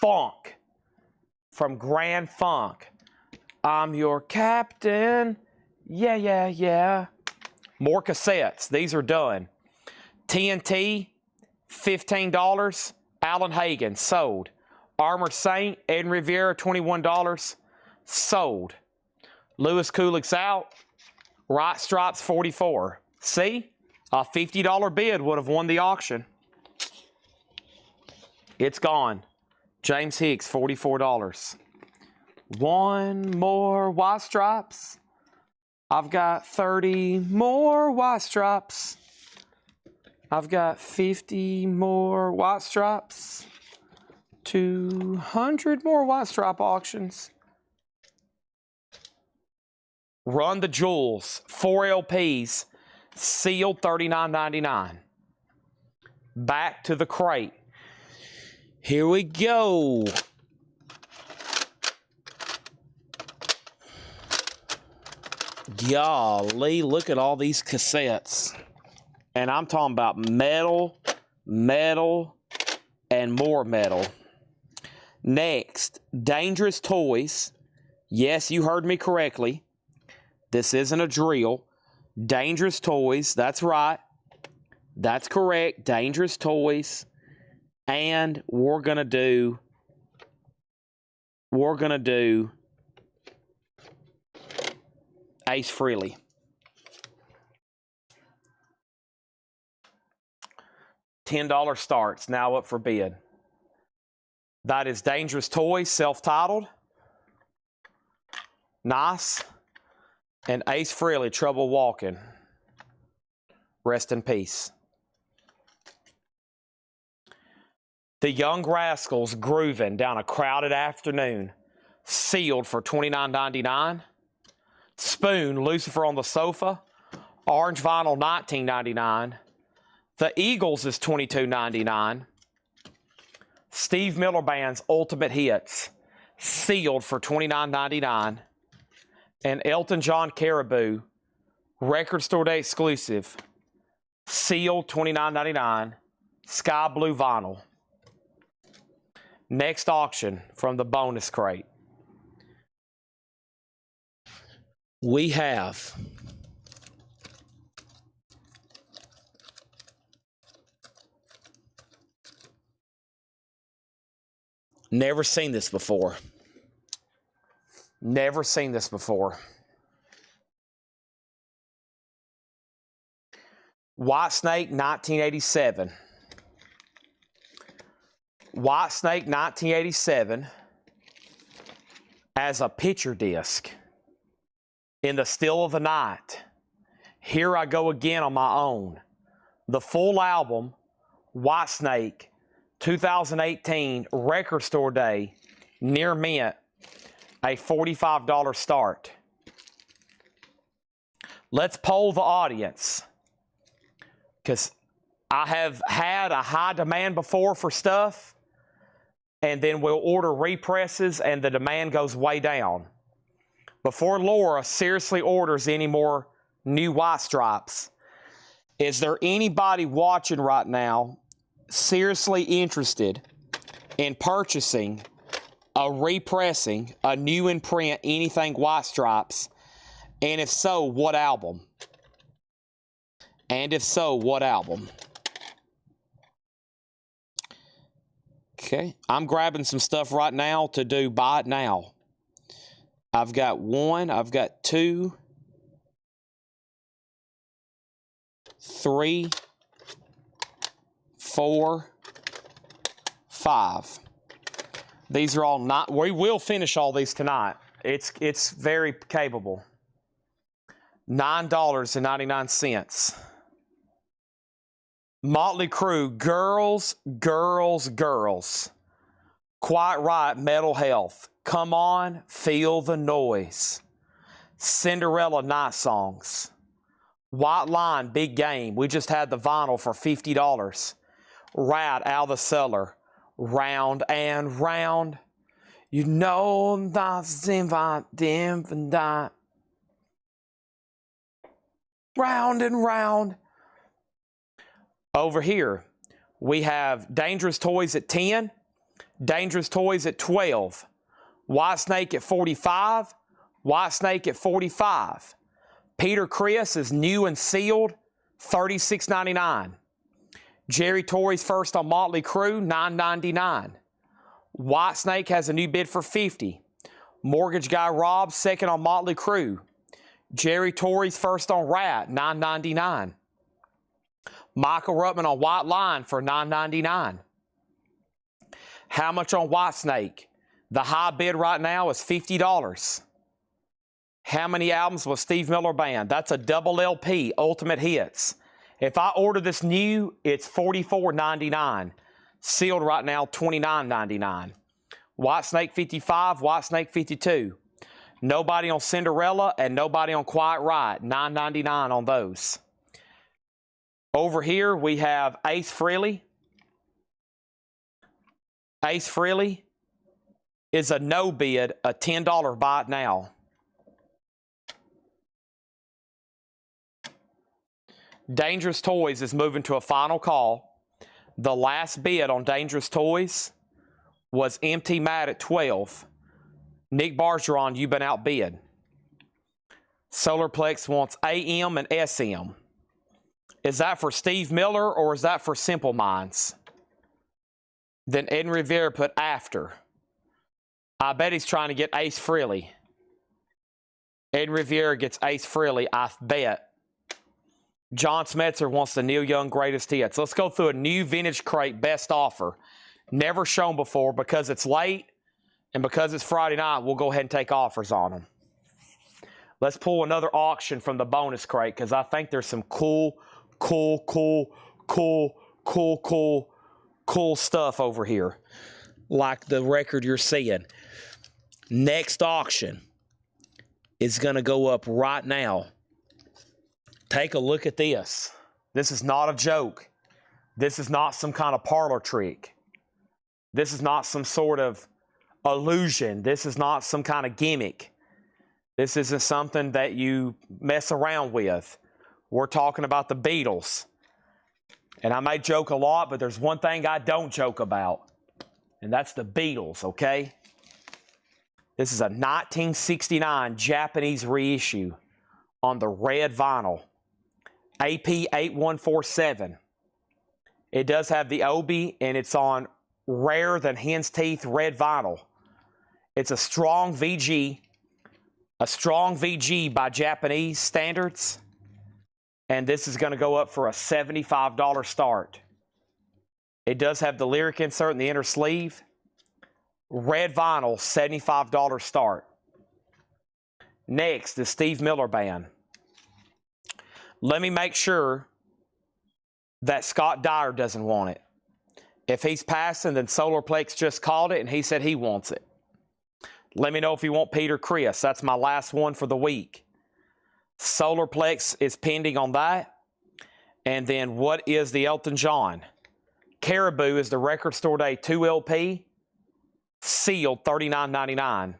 Funk. From Grand Funk. I'm your captain. Yeah, yeah, yeah. More cassettes. These are done. TNT, $15. Alan Hagen, sold. Armored Saint, Ed Rivera, $21. Sold. Lewis Kulik's out. Right Stripes, $44. See? A $50 bid would have won the auction. It's gone. James Hicks, $44. One more White Stripes. I've got 30 more White Stripes. I've got 50 more White Stripes. 200 more White Stripe auctions. Run the Jewels, 4 LPs, sealed, $39.99. Back to the crate. Here we go. Golly, look at all these cassettes. And I'm talking about metal, metal, and more metal. Next, Dangerous Toys. Yes, you heard me correctly. This isn't a drill. Dangerous Toys, that's right. That's correct, Dangerous Toys. And we're gonna do Ace Frehley. $10 starts, now up for bid. That is Dangerous Toys, self-titled. Nice. And Ace Frehley, Trouble Walking. Rest in peace. The Young Rascals, Groovin' Down a Crowded Afternoon. Sealed for $29.99. Spoon, Lucifer on the Sofa. Orange Vinyl, $19.99. The Eagles is $22.99. Steve Miller Band's Ultimate Hits, sealed for $29.99. And Elton John Caribou, Record Store Day exclusive, sealed, $29.99. Sky Blue Vinyl. Next auction from the bonus crate. We have never seen this before. Never seen this before. Whitesnake, 1987. Whitesnake, 1987, as a picture disc. In the Still of the Night. Here I Go Again on My Own. The full album, Whitesnake, 2018, Record Store Day, near mint, a $45 start. Let's poll the audience, because I have had a high demand before for stuff, and then we'll order represses and the demand goes way down. Before Laura seriously orders any more new White Stripes, is there anybody watching right now seriously interested in purchasing a repressing, a new in print, anything White Stripes? And if so, what album? And if so, what album? Okay, I'm grabbing some stuff right now to do buy it now. I've got 1, I've got 2, 3, 4, 5. These are all not, we will finish all these tonight. It's very capable. $9.99. Motley Crue, Girls, Girls, Girls. Quite Right, Mental Health. Come On, Feel the Noise. Cinderella, Night Songs. White Line, Big Game. We just had the vinyl for $50. Rat, Out of the Cellar. Round and Round. You know that's infinite. Round and Round. Over here, we have Dangerous Toys at 10, Dangerous Toys at 12, White Snake at 45, White Snake at 45. Peter Criss is new and sealed, $36.99. Jerry Torrey's first on Motley Crue, $9.99. White Snake has a new bid for $50. Mortgage Guy Rob, second on Motley Crue. Jerry Torrey's first on Rat, $9.99. Michael Ruttman on White Line for $9.99. How much on White Snake? The high bid right now is $50. How many albums was Steve Miller Band? That's a double LP, Ultimate Hits. If I order this new, it's $44.99. Sealed right now, $29.99. White Snake 55, White Snake 52. Nobody on Cinderella and nobody on Quiet Right, $9.99 on those. Over here, we have Ace Frehley. Ace Frehley is a no bid, a $10 buy it now. Dangerous Toys is moving to a final call. The last bid on Dangerous Toys was Empty Mat at 12. Nick Bargeron, you've been outbid. Solarplex wants AM and SM. Is that for Steve Miller or is that for Simple Minds? Then Ed Rivera put after. I bet he's trying to get Ace Frehley. Ed Rivera gets Ace Frehley, I bet. John Smetzer wants the Neil Young greatest hits. Let's go through a new vintage crate best offer. Never shown before because it's late and because it's Friday night, we'll go ahead and take offers on them. Let's pull another auction from the bonus crate because I think there's some cool stuff over here, like the record you're seeing. Next auction is going to go up right now. Take a look at this. This is not a joke. This is not some kind of parlor trick. This is not some sort of illusion. This is not some kind of gimmick. This isn't something that you mess around with. We're talking about the Beatles. And I may joke a lot, but there's one thing I don't joke about, and that's the Beatles, okay? This is a 1969 Japanese reissue on the red vinyl, AP8147. It does have the Obi, and it's on rarer than hen's teeth red vinyl. It's a strong VG by Japanese standards. And this is going to go up for a $75 start. It does have the lyric insert in the inner sleeve. Red vinyl, $75 start. Next, the Steve Miller Band. Let me make sure that Scott Dyer doesn't want it. If he's passing, then Solarplex just called it and he said he wants it. Let me know if you want Peter Criss. That's my last one for the week. Solarplex is pending on that. And then what is the Elton John? Caribou is the Record Store Day 2 LP. Sealed, $39.99.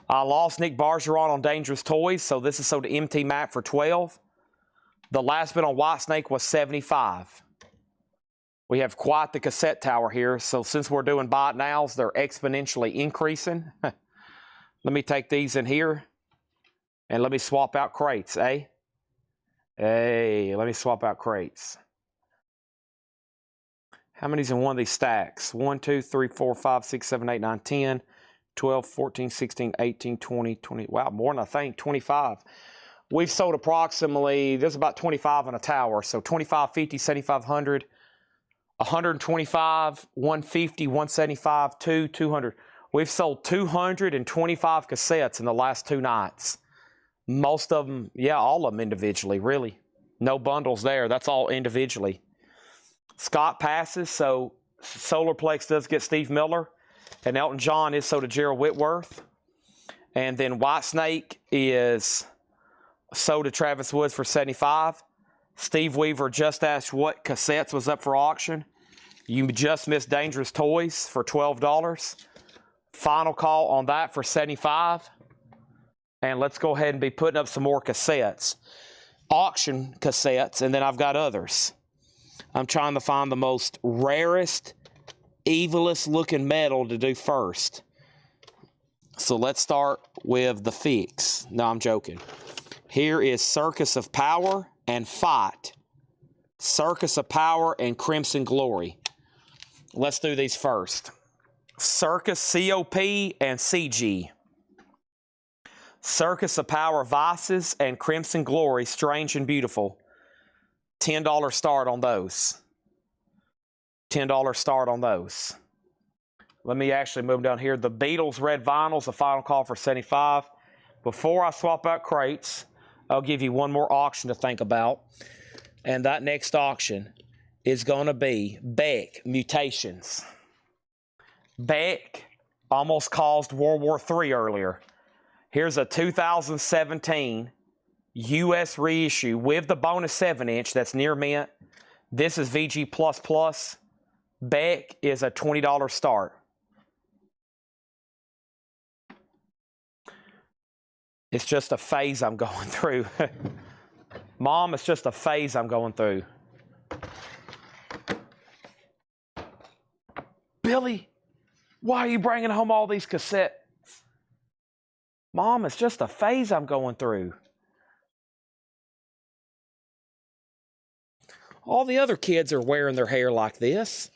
I lost Nick Bargeron on Dangerous Toys, so this is sold to MT Mac for $12. The last bid on White Snake was $75. We have quite the cassette tower here, so since we're doing buy it nows, they're exponentially increasing. Let me take these in here. And let me swap out crates, eh? Hey, let me swap out crates. How many's in one of these stacks? 1, 2, 3, 4, 5, 6, 7, 8, 9, 10, 12, 14, 16, 18, 20, 20. Wow, more than I think, 25. We've sold approximately, there's about 25 on a tower. So 25, 50, 7,500. 125, 150, 175, 200. We've sold 225 cassettes in the last 2 nights. Most of them, yeah, all of them individually, really. No bundles there. That's all individually. Scott passes, so Solarplex does get Steve Miller. And Elton John is so to Gerald Whitworth. And then Whitesnake is sold to Travis Woods for $75. Steve Weaver just asked what cassettes was up for auction. You just missed Dangerous Toys for $12. Final call on that for $75. And let's go ahead and be putting up some more cassettes. Auction cassettes, and then I've got others. I'm trying to find the most rarest, evilest looking metal to do first. So let's start with the Fix. No, I'm joking. Here is Circus of Power and Fight. Circus of Power and Crimson Glory. Let's do these first. Circus COP and CG. Circus of Power Vices and Crimson Glory Strange and Beautiful. $10 start on those. $10 start on those. Let me actually move down here. The Beatles Red Vinyls, a final call for $75. Before I swap out crates, I'll give you one more auction to think about. And that next auction is going to be Beck Mutations. Beck almost caused World War III earlier. Here's a 2017 U.S. reissue with the bonus 7-inch that's near mint. This is VG++. Beck is a $20 start. It's just a phase I'm going through. Mom, it's just a phase I'm going through. Billy, why are you bringing home all these cassettes? Mom, it's just a phase I'm going through. All the other kids are wearing their hair like this.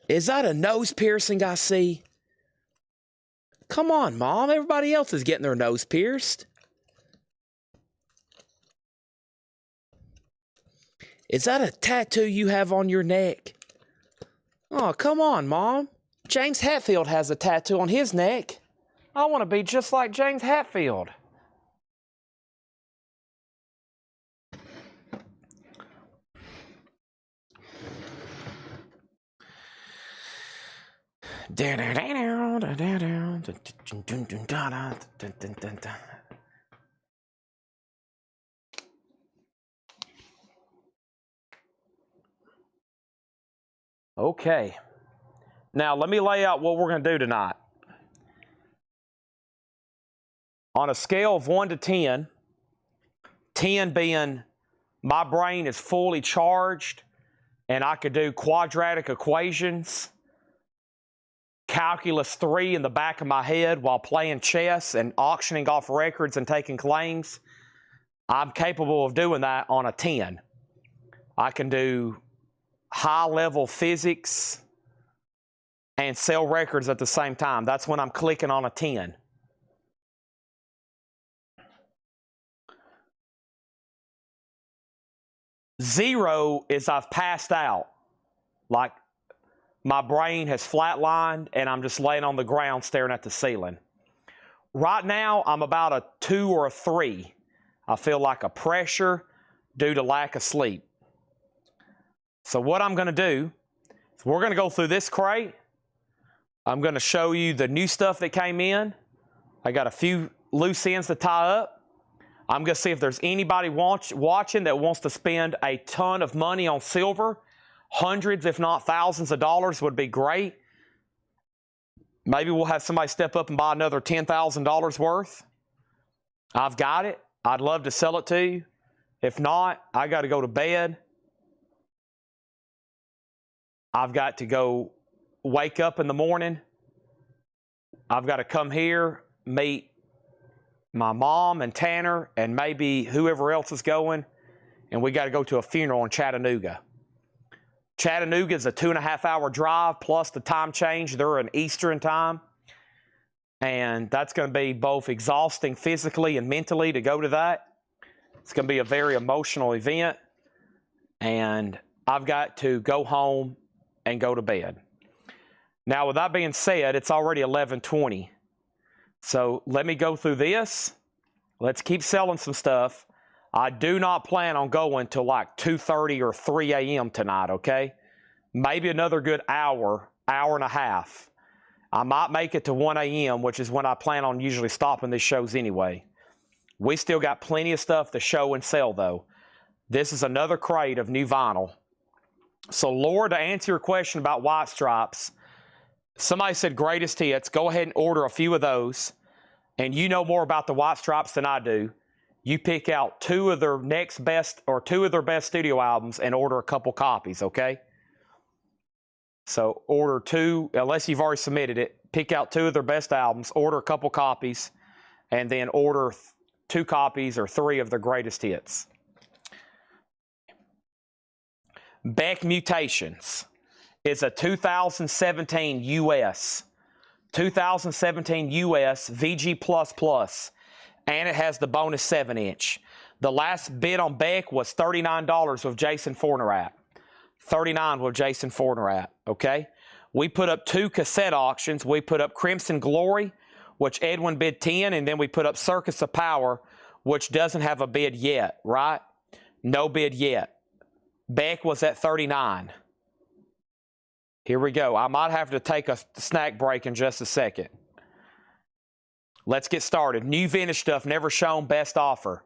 Is that a nose piercing I see? Come on, Mom. Everybody else is getting their nose pierced. Is that a tattoo you have on your neck? Oh, come on, Mom. James Hetfield has a tattoo on his neck. I want to be just like James Hetfield. Okay. Now, let me lay out what we're going to do tonight. On a scale of 1 to 10, 10 being my brain is fully charged and I could do quadratic equations, calculus 3 in the back of my head while playing chess and auctioning off records and taking claims. I'm capable of doing that on a 10. I can do high-level physics and sell records at the same time. That's when I'm clicking on a 10. Zero is I've passed out. Like my brain has flatlined and I'm just laying on the ground staring at the ceiling. Right now, I'm about a 2 or a 3. I feel like a pressure due to lack of sleep. So what I'm going to do is we're going to go through this crate. I'm going to show you the new stuff that came in. I got a few loose ends to tie up. I'm going to see if there's anybody watching that wants to spend a ton of money on silver. Hundreds, if not thousands of dollars would be great. Maybe we'll have somebody step up and buy another $10,000 worth. I've got it. I'd love to sell it to you. If not, I got to go to bed. I've got to go wake up in the morning. I've got to come here, meet my mom and Tanner and maybe whoever else is going, and we got to go to a funeral in Chattanooga. Chattanooga is a 2.5-hour drive plus the time change. They're in Eastern time, and that's going to be both exhausting physically and mentally to go to that. It's going to be a very emotional event, and I've got to go home and go to bed. Now, with that being said, it's already 11:20. So let me go through this. Let's keep selling some stuff. I do not plan on going till like 2:30 or 3 a.m. tonight, okay? Maybe another good hour, hour and a half. I might make it to 1 a.m., which is when I plan on usually stopping these shows anyway. We still got plenty of stuff to show and sell, though. This is another crate of new vinyl. So, Laura, to answer your question about White Stripes, somebody said greatest hits. Go ahead and order a few of those. And you know more about the White Stripes than I do. You pick out two of their next best or two of their best studio albums and order a couple copies, okay? So order two, unless you've already submitted it, pick out two of their best albums, order a couple copies, and then order 2 copies or 3 of their greatest hits. Beck Mutations is a 2017 US. 2017 US VG++, and it has the bonus 7-inch. The last bid on Beck was $39 with Jason Fornerat. $39 with Jason Fornerat, okay? We put up 2 cassette auctions. We put up Crimson Glory, which Edwin bid 10, and then we put up Circus of Power, which doesn't have a bid yet, right? No bid yet. Beck was at 39. Here we go. I might have to take a snack break in just a second. Let's get started. New vintage stuff, never shown, best offer.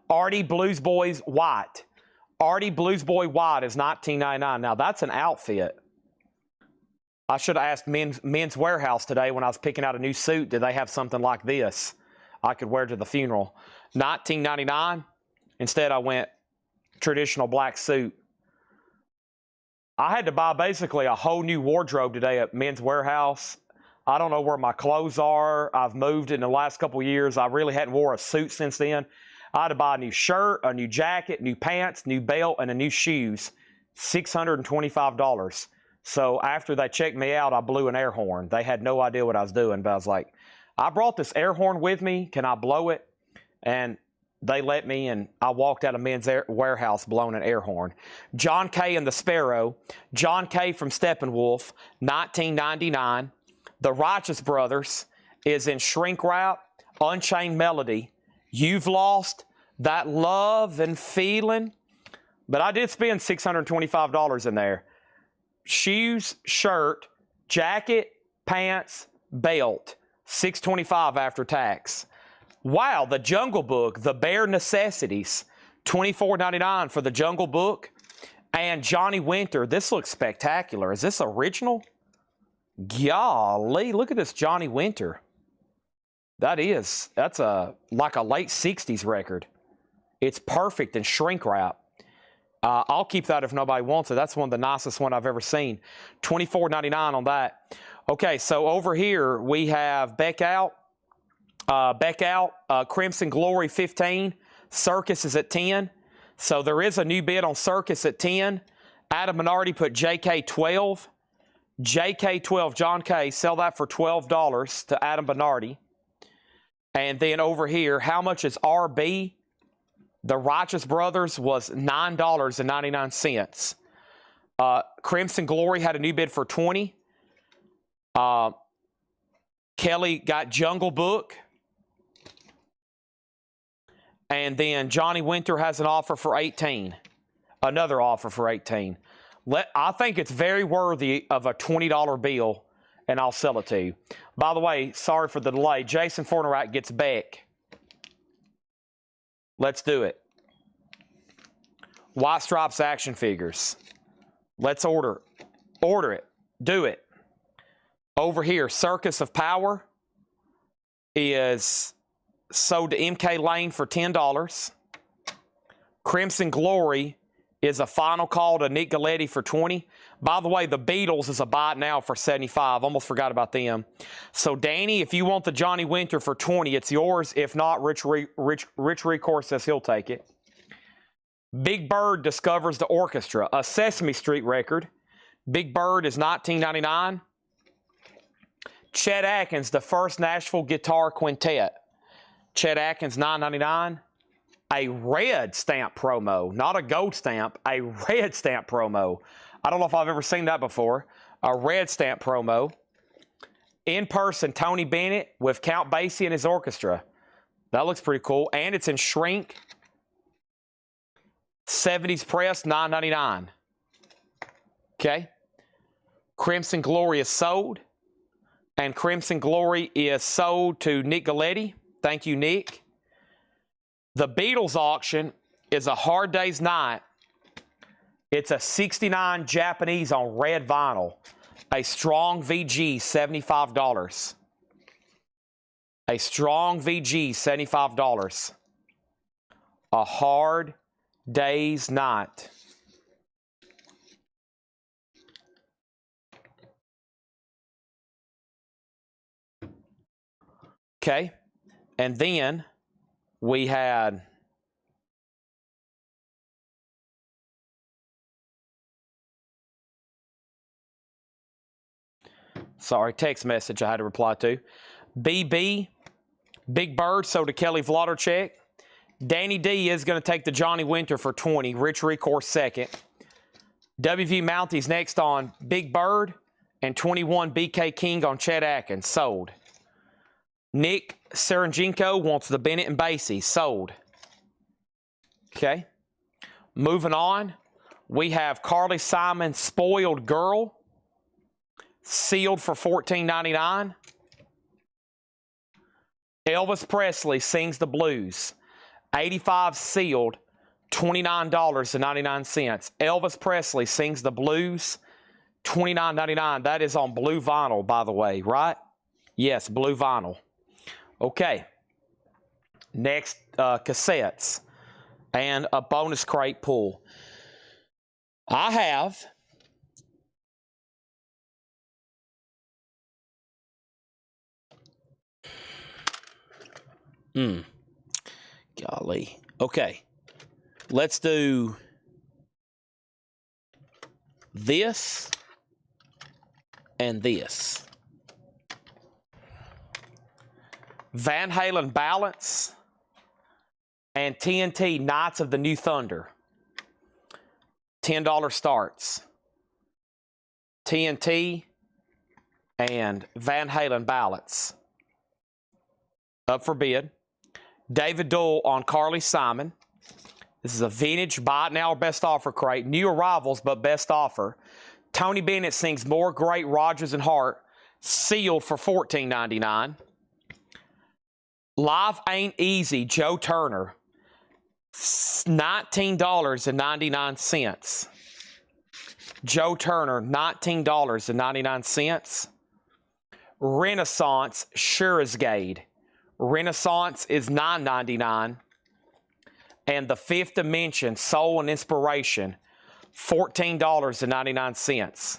Artie Blues Boys White. Artie Blues Boy White is $19.99. Now, that's an outfit. I should have asked Men's Warehouse today when I was picking out a new suit. Did they have something like this I could wear to the funeral? $19.99. Instead, I went traditional black suit. I had to buy basically a whole new wardrobe today at Men's Warehouse. I don't know where my clothes are. I've moved in the last couple of years. I really hadn't wore a suit since then. I had to buy a new shirt, a new jacket, new pants, new belt, and a new shoes. $625. So after they checked me out, I blew an air horn. They had no idea what I was doing, but I was like, I brought this air horn with me. Can I blow it? And they let me, and I walked out of Men's Warehouse blowing an air horn. John Kay and the Sparrow. John Kay from Steppenwolf, $19.99. The Righteous Brothers is in shrink wrap, Unchained Melody. You've Lost That Love and Feeling. But I did spend $625 in there. Shoes, shirt, jacket, pants, belt. $625 after tax. Wow, the Jungle Book, The Bare Necessities, $24.99 for the Jungle Book. And Johnny Winter, this looks spectacular. Is this original? Golly, look at this Johnny Winter. That's like a late 60s record. It's perfect in shrink wrap. I'll keep that if nobody wants it. That's one of the nicest one I've ever seen. $24.99 on that. Okay, so over here we have Beck Out, Crimson Glory 15. Circus is at 10. So there is a new bid on Circus at 10. Adam Minardi put JK 12. JK 12, John K, sell that for $12 to Adam Bernardi. And then over here, how much is RB? The Righteous Brothers was $9.99. Crimson Glory had a new bid for $20. Kelly got Jungle Book. And then Johnny Winter has an offer for $18. Another offer for $18. I think it's very worthy of a $20 bill, and I'll sell it to you. By the way, sorry for the delay. Jason Fornerat gets Beck. Let's do it. White Stripes action figures. Let's order. Order it. Do it. Over here, Circus of Power is sold to MK Lane for $10. Crimson Glory is a final call to Nick Galetti for $20. By the way, the Beatles is a buy it now for $75. Almost forgot about them. So, Danny, if you want the Johnny Winter for $20, it's yours. If not, Rich Recourse says he'll take it. Big Bird discovers the orchestra, a Sesame Street record. Big Bird is $19.99. Chet Atkins, the first Nashville Guitar Quintet. Chet Atkins, $9.99. a red stamp promo, not a gold stamp, a red stamp promo. I don't know if I've ever seen that before. A red stamp promo. In person, Tony Bennett with Count Basie and his orchestra. That looks pretty cool. And it's in shrink. 70s press, $9.99. Okay. Crimson Glory is sold. And Crimson Glory is sold to Nick Galletti. Thank you, Nick. The Beatles auction is a Hard Day's Night. It's a 69 Japanese on red vinyl. A strong VG, $75. A strong VG, $75. A Hard Day's Night. Okay. And then we had sorry, text message I had to reply to. BB, Big Bird, sold to Kelly Vlodorchek. Danny D is going to take the Johnny Winter for 20. Rich Recourse second. WV Mounties next on Big Bird. And 21 BK King on Chet Atkins. Sold. Nick Serenjenko wants the Bennett and Basie. Sold. Okay. Moving on. We have Carly Simon Spoiled Girl. Sealed for $14.99. Elvis Presley Sings the Blues. 85 sealed, $29.99. Elvis Presley Sings the Blues, $29.99. That is on blue vinyl, by the way, right? Yes, blue vinyl. Okay. Next, cassettes and a bonus crate pull. I have golly. Okay. Let's do this and this. Van Halen Balance and TNT Knights of the New Thunder. $10 starts. TNT and Van Halen Balance. Up for bid. David Doyle on Carly Simon. This is a vintage buy it now or best offer crate. New arrivals, but best offer. Tony Bennett Sings More Great Rodgers and Hart. Sealed for $14.99. Life Ain't Easy, Joe Turner. $19.99. Joe Turner, $19.99. Renaissance, Shurazgade. Renaissance is $9.99. And the Fifth Dimension, Soul and Inspiration, $14.99.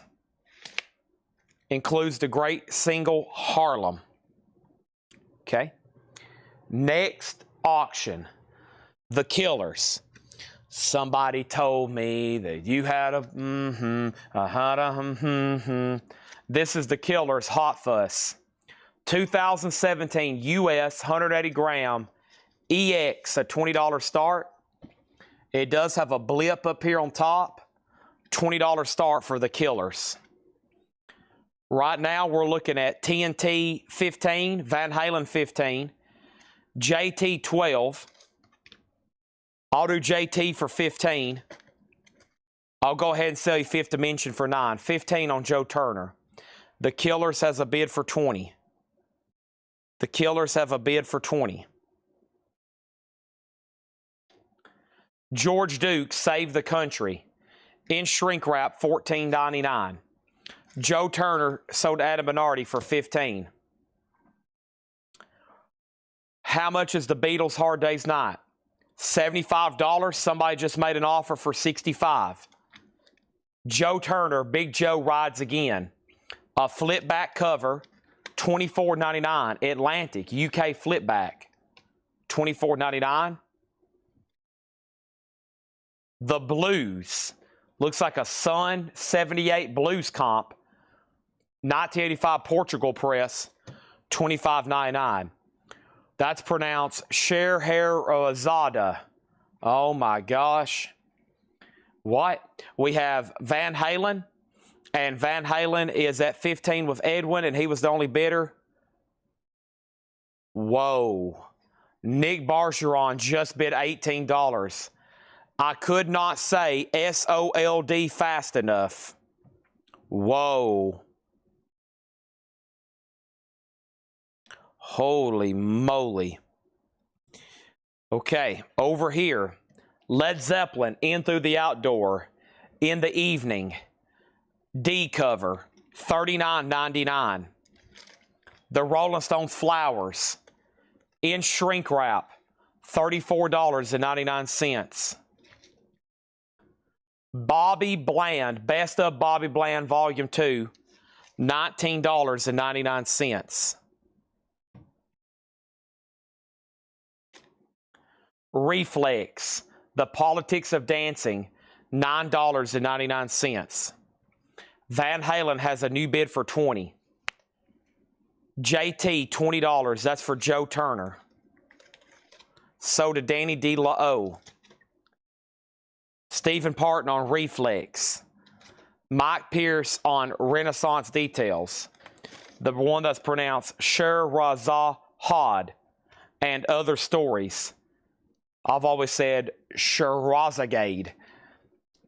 Includes the great single Harlem. Okay. Next auction, The Killers. Somebody told me that you had a This is The Killers Hot Fuss. 2017 US 180 gram EX, a $20 start. It does have a blip up here on top. $20 start for The Killers. Right now we're looking at TNT 15, Van Halen 15, JT 12. I'll do JT for 15. I'll go ahead and sell you Fifth Dimension for 9. 15 on Joe Turner. The Killers has a bid for 20. The Killers have a bid for 20. George Duke, Save the Country. In shrink wrap, $14.99. Joe Turner sold to Adam Bernardi for 15. How much is the Beatles Hard Day's Night? $75. Somebody just made an offer for $65. Joe Turner, Big Joe Rides Again. A flip back cover, $24.99. Atlantic, UK flip back, $24.99. The Blues. Looks like a Sun 78 Blues comp. 1985 Portugal press, $25.99. That's pronounced Scheherazade. Oh my gosh. What? We have Van Halen, and Van Halen is at 15 with Edwin, and he was the only bidder. Whoa. Nick Bargeron just bid $18. I could not say SOLD fast enough. Whoa. Holy moly. Okay, over here, Led Zeppelin, In Through the Outdoor, In the Evening, D cover, $39.99. The Rolling Stones Flowers, in shrink wrap, $34.99. Bobby Bland, Best of Bobby Bland Volume 2, $19.99. Reflex, The Politics of Dancing, $9.99. Van Halen has a new bid for $20. JT, $20. That's for Joe Turner. So did Danny D. La-O. Stephen Parton on Reflex. Mike Pierce on Renaissance Details. The one that's pronounced Sherazade and Other Stories. I've always said Sherazade.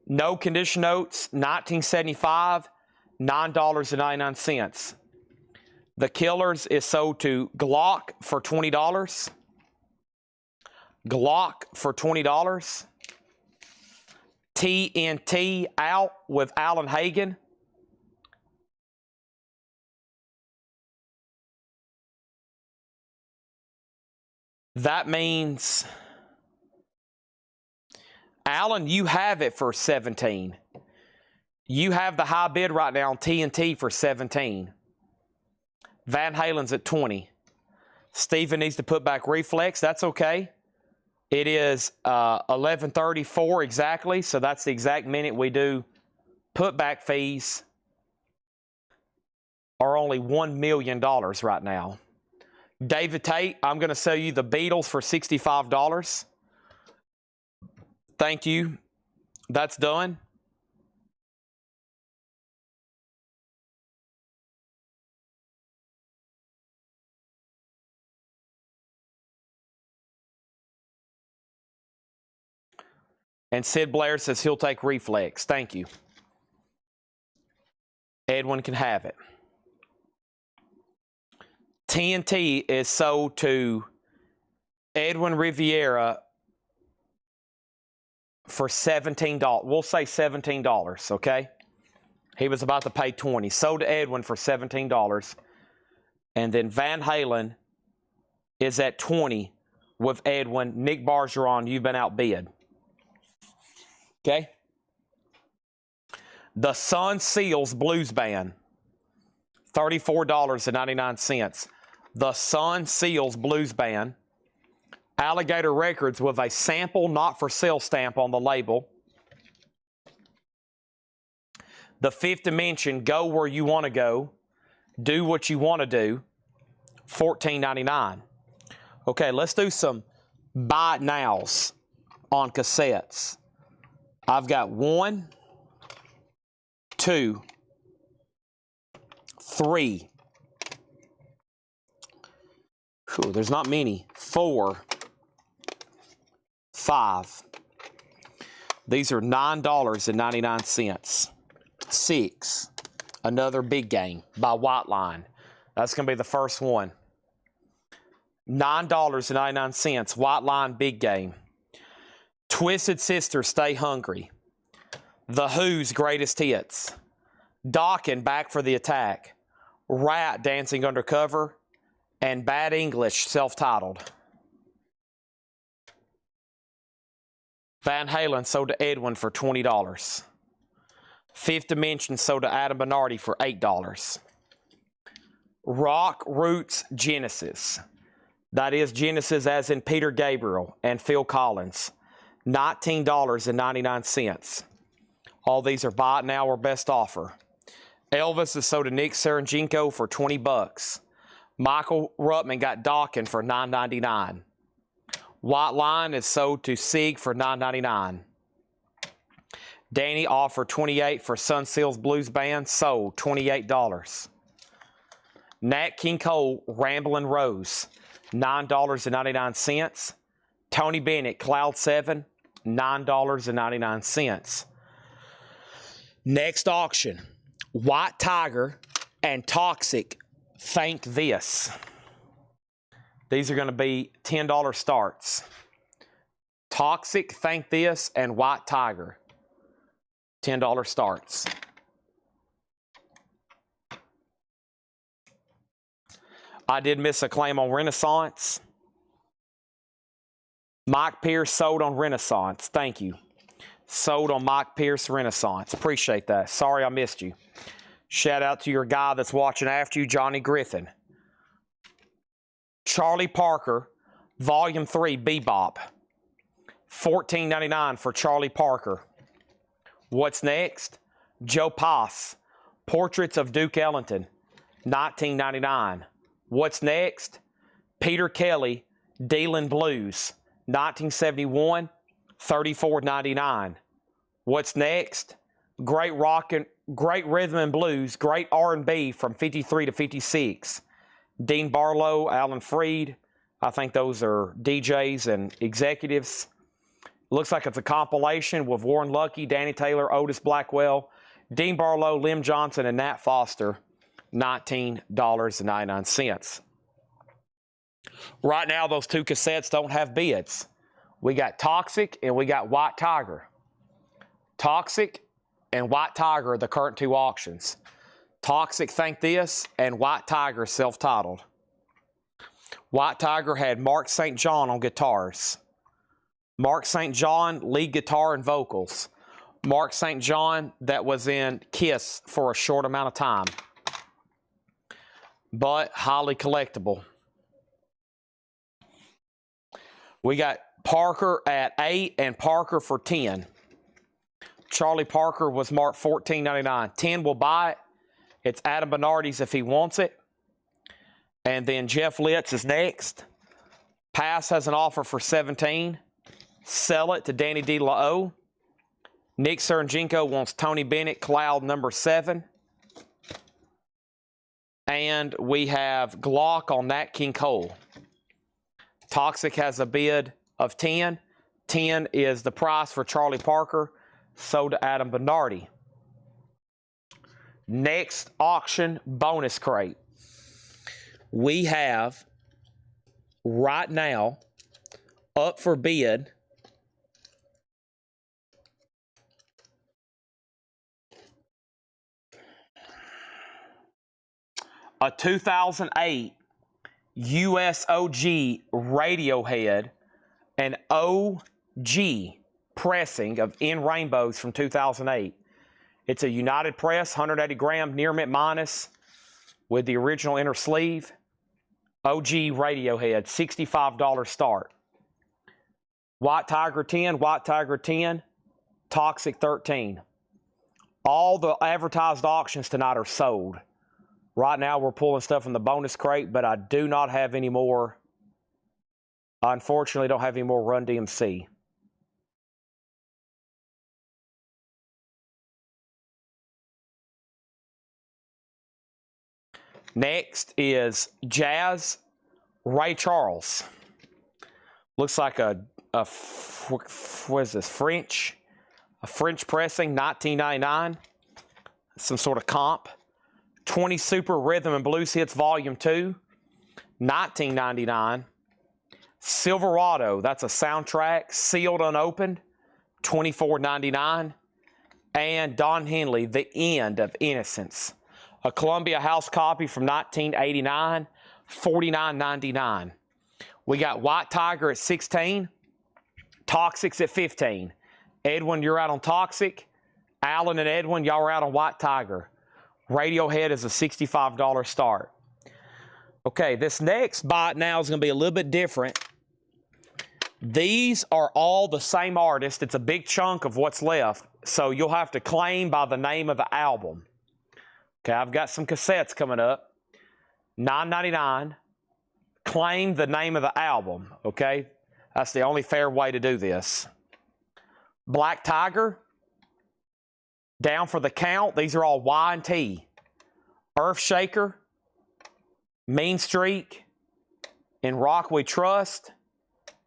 No condition notes, 1975, $9.99. The Killers is sold to Glock for $20. Glock for $20. TNT Out with Alan Hagen. That means, Alan, you have it for 17. You have the high bid right now on TNT for 17. Van Halen's at 20. Steven needs to put back Reflex. That's okay. It is 11:34 exactly, so that's the exact minute we do putback fees are only $1 million right now. David Tate, I'm going to sell you the Beatles for $65. Thank you. That's done. And Sid Blair says he'll take Reflex. Thank you. Edwin can have it. TNT is sold to Edwin Riviera for $17. We'll say $17, okay? He was about to pay $20. Sold to Edwin for $17. And then Van Halen is at $20 with Edwin. Nick Bargeron, you've been outbid. Okay? The Sun Seals Blues Band, $34.99. The Sun Seals Blues Band. Alligator Records with a sample not for sale stamp on the label. The Fifth Dimension, Go Where You Want to Go, Do What You Want to Do, $14.99. Okay, let's do some buy it nows on cassettes. I've got 1, 2, 3. Whew, there's not many. 4, 5. These are $9.99. 6. Another Big Game by White Line. That's going to be the first one. $9.99. White Line Big Game. Twisted Sister, Stay Hungry. The Who's Greatest Hits. Dokken, Back for the Attack. Rat, Dancing Undercover. And Bad English, self-titled. Van Halen sold to Edwin for $20. Fifth Dimension sold to Adam Bernardi for $8. Rock Roots Genesis. That is Genesis as in Peter Gabriel and Phil Collins. $19.99. All these are buy it now or best offer. Elvis is sold to Nick Serenjenko for $20. Michael Ruttman got Dokken for $9.99. White Line is sold to Sig for $9.99. Danny offered $28 for Sun Seals Blues Band, sold $28. Nat King Cole Ramblin' Rose, $9.99. Tony Bennett Cloud 7, $9.99. Next auction, White Tiger and Toxic Thank This. These are going to be $10 starts. Toxic Thank This and White Tiger, $10 starts. I did miss a claim on Renaissance. Mike Pierce sold on Renaissance. Thank you. Sold on Mike Pierce Renaissance. Appreciate that. Sorry I missed you. Shout out to your guy that's watching after you, Johnny Griffin. Charlie Parker, Volume 3, Bebop. $14.99 for Charlie Parker. What's next? Joe Pass, Portraits of Duke Ellington, $19.99. What's next? Peter Kelly, Dealin' Blues, 1971, $34.99. What's next? Great rhythm and blues, great R&B from 53 to 56. Dean Barlow, Alan Freed. I think those are DJs and executives. Looks like it's a compilation with Warren Lucky, Danny Taylor, Otis Blackwell, Dean Barlow, Lim Johnson, and Nat Foster. $19.99. Right now, those two cassettes don't have bids. We got Toxic and we got White Tiger. Toxic and White Tiger are the current two auctions. Toxic Thank This and White Tiger self-titled. White Tiger had Mark St. John on guitars. Mark St. John, lead guitar and vocals. Mark St. John that was in Kiss for a short amount of time, but highly collectible. We got Parker at 8 and Parker for 10. Charlie Parker was marked $14.99. 10 will buy it. It's Adam Bernardi's if he wants it. And then Jeff Litz is next. Pass has an offer for 17. Sell it to Danny D. La-O. Nick Serginko wants Tony Bennett, Cloud number 7. And we have Glock on Nat King Cole. Toxic has a bid of 10. 10 is the price for Charlie Parker, sold to Adam Bernardi. Next auction, bonus crate. We have right now up for bid a 2008 USOG Radiohead, an OG pressing of In Rainbows from 2008. It's a United Press, 180 gram near mint minus with the original inner sleeve. OG Radiohead, $65 start. White Tiger 10, White Tiger 10, Toxic 13. All the advertised auctions tonight are sold. Right now we're pulling stuff in the bonus crate, but I do not have any more. I unfortunately don't have any more Run DMC. Next is Jazz Ray Charles. Looks like what is this, French? A French pressing, $19.99. Some sort of comp. 20 Super Rhythm and Blues Hits Volume 2, $19.99. Silverado, that's a soundtrack, sealed unopened, $24.99. And Don Henley, The End of Innocence, a Columbia House copy from 1989, $49.99. We got White Tiger at 16, Toxic's at 15. Edwin, you're out on Toxic. Alan and Edwin, y'all are out on White Tiger. Radiohead is a $65 start. Okay, this next bite now is going to be a little bit different. These are all the same artist. It's a big chunk of what's left, so you'll have to claim by the name of the album. Okay, I've got some cassettes coming up. $9.99. Claim the name of the album, okay? That's the only fair way to do this. Black Tiger, down for the count. These are all Y and T. Earth Shaker, Mean Streak, In Rock We Trust,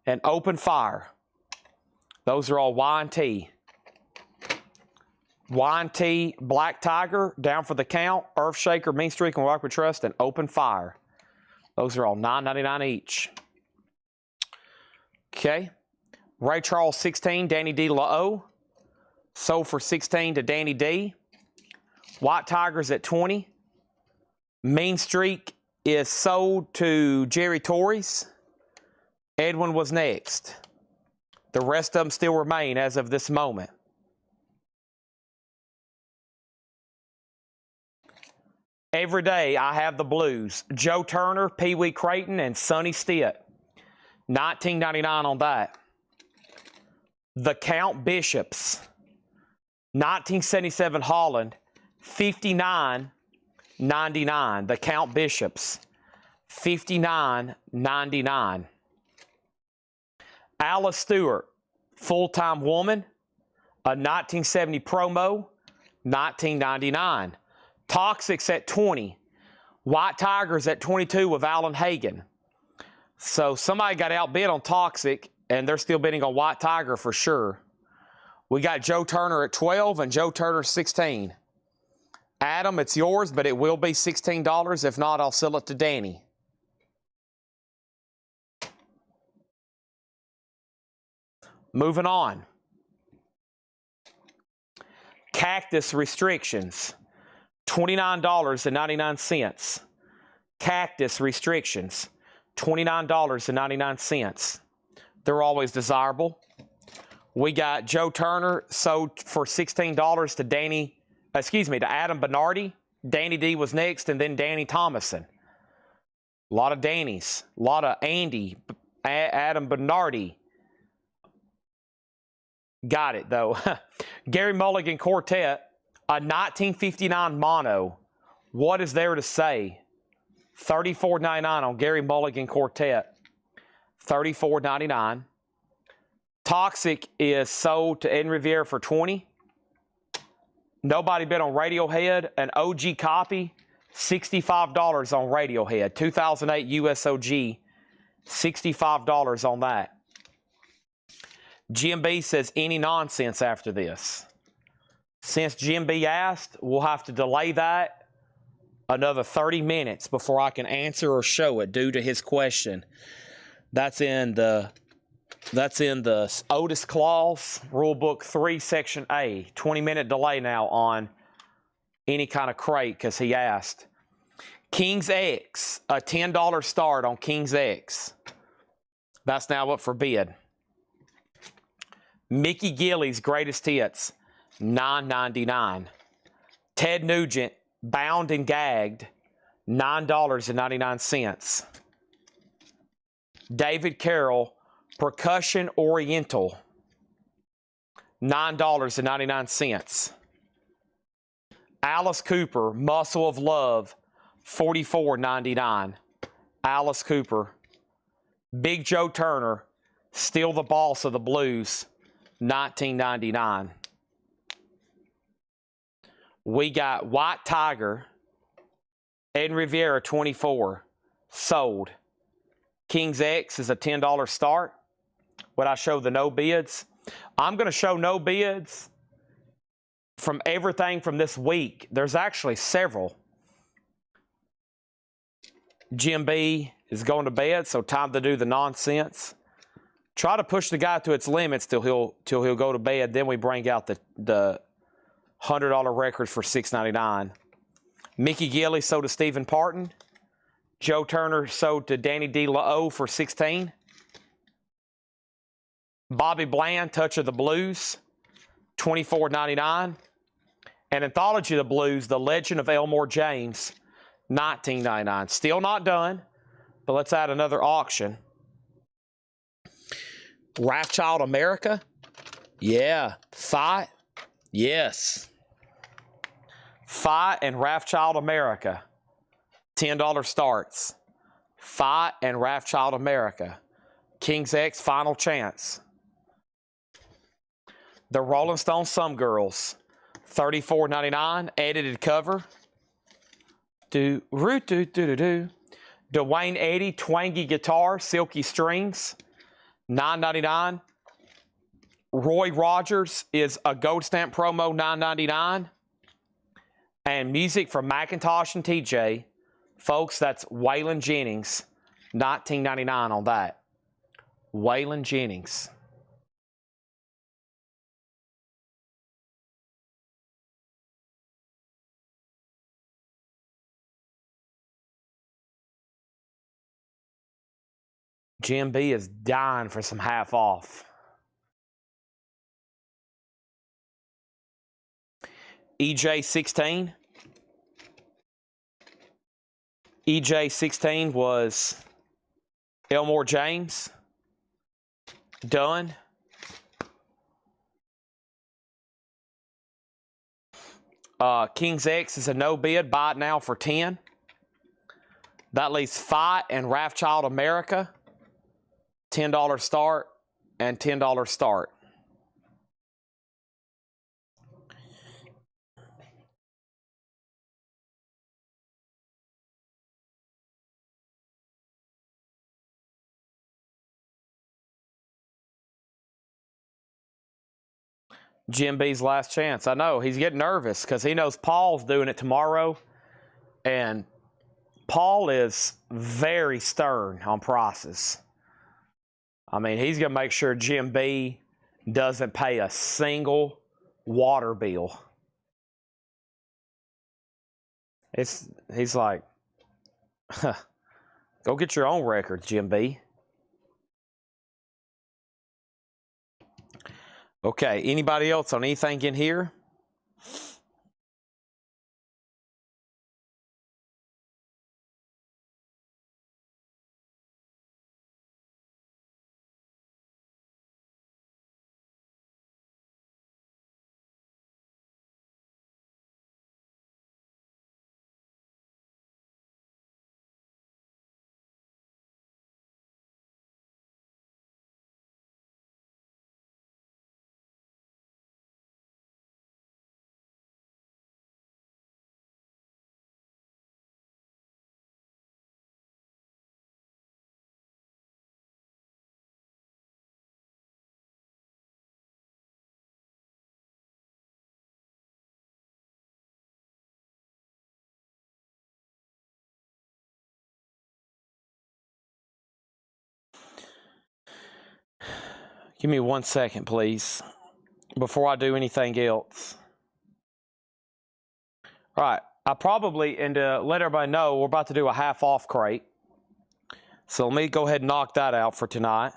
and Open Fire. Those are all Y and T. Y and T, Black Tiger, down for the count. Earth Shaker, Mean Streak, and Rock We Trust, and Open Fire. Those are all $9.99 each. Okay. Ray Charles 16, Danny D. LaO. Sold for 16 to Danny D. White Tigers at 20. Mean Streak is sold to Jerry Torres. Edwin was next. The rest of them still remain as of this moment. Every day I have the blues. Joe Turner, Pee Wee Creighton, and Sonny Stitt. $19.99 on that. The Count Bishops. 1977 Holland. $59.99. The Count Bishops. $59.99. Alice Stewart, Full-Time Woman. A 1970 promo. $19.99. Toxics at 20. White Tigers at 22 with Alan Hagen. So somebody got outbid on Toxic, and they're still bidding on White Tiger for sure. We got Joe Turner at 12 and Joe Turner 16. Adam, it's yours, but it will be $16. If not, I'll sell it to Danny. Moving on. Cactus restrictions. $29.99. Cactus restrictions. $29.99. They're always desirable. We got Joe Turner sold for $16 to Adam Bernardi. Danny D was next, and then Danny Thomason. A lot of Dannys. A lot of Andy. Adam Bernardi. Got it, though. Gary Mulligan Quartet. A 1959 mono. What is there to say? $34.99 on Gary Mulligan Quartet. $34.99. Toxic is sold to Ed Riviere for $20. Nobody bid on Radiohead. An OG copy, $65 on Radiohead. 2008 USOG, $65 on that. GMB says any nonsense after this. Since GMB asked, we'll have to delay that another 30 minutes before I can answer or show it due to his question. That's in the Otis Clause, Rule Book 3, Section A. 20-minute delay now on any kind of crate because he asked. King's X, a $10 start on King's X. That's now up for bid. Mickey Gilley's Greatest Hits, $9.99. Ted Nugent, Bound and Gagged, $9.99. David Carroll, Percussion Oriental, $9.99. Alice Cooper, Muscle of Love, $44.99. Alice Cooper. Big Joe Turner, Still the Boss of the Blues, $19.99. We got White Tiger, Ed Riviera, 24, sold. King's X is a $10 start. Would I show the no bids? I'm going to show no bids from everything from this week. There's actually several. Jim B is going to bed, so time to do the nonsense. Try to push the guy to its limits till he'll go to bed. Then we bring out the $100 records for $6.99. Mickey Gilley sold to Stephen Parton. Joe Turner sold to Danny D. LaO for $16. Bobby Bland, Touch of the Blues, $24.99. And Anthology of the Blues, The Legend of Elmore James, $19.99. Still not done, but let's add another auction. Wrathchild America, yeah. Fight, yes. Fight and Wrathchild America, $10 starts. Fight and Wrathchild America, King's X, Final Chance. The Rolling Stone Some Girls, $34.99, edited cover. Dwayne Eddy, twangy guitar, silky strings, $9.99. Roy Rogers is a gold stamp promo, $9.99. And music from Macintosh and TJ. Folks, that's Waylon Jennings, $19.99 on that. Waylon Jennings. Jim B is dying for some half off. EJ16. EJ16 was Elmore James. Done. King's X is a no bid. Buy it now for 10. That leaves Fight and Wrathchild America. $10 start and $10 start. Jim B's last chance. I know he's getting nervous because he knows Paul's doing it tomorrow, and Paul is very stern on prices. I mean, he's going to make sure Jim B doesn't pay a single water bill. He's like, go get your own record, Jim B. Okay, anybody else on anything in here? Give me 1 second, please, before I do anything else. All right, I probably, and to let everybody know, we're about to do a half off crate. So let me go ahead and knock that out for tonight.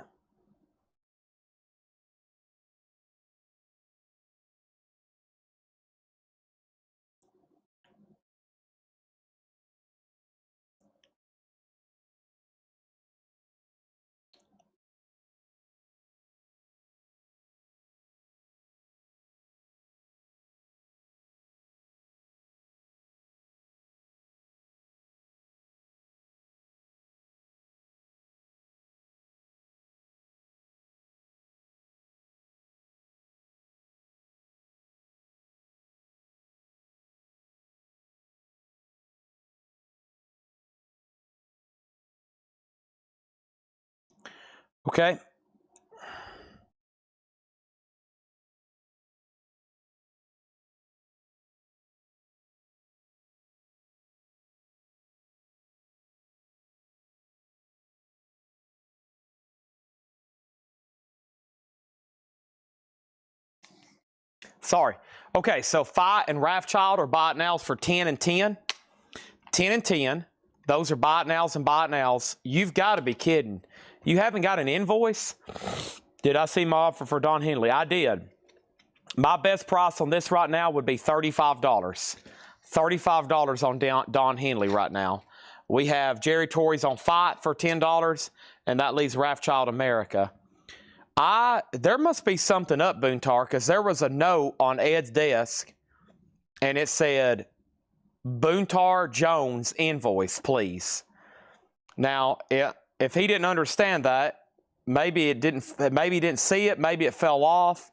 Okay. Sorry. Okay, so Fight and Wrathchild are buy it nows for 10 and 10. 10 and 10. Those are buy it nows and buy it nows. You've got to be kidding. You haven't got an invoice? Did I see my offer for Don Henley? I did. My best price on this right now would be $35. $35 on Don Henley right now. We have Jerry Torrey's on Fight for $10, and that leaves Wrathchild America. There must be something up, Boontar, because there was a note on Ed's desk, and it said, Boontar Jones invoice, please. Now, if he didn't understand that, Maybe it didn't. Maybe he didn't see it. Maybe it fell off.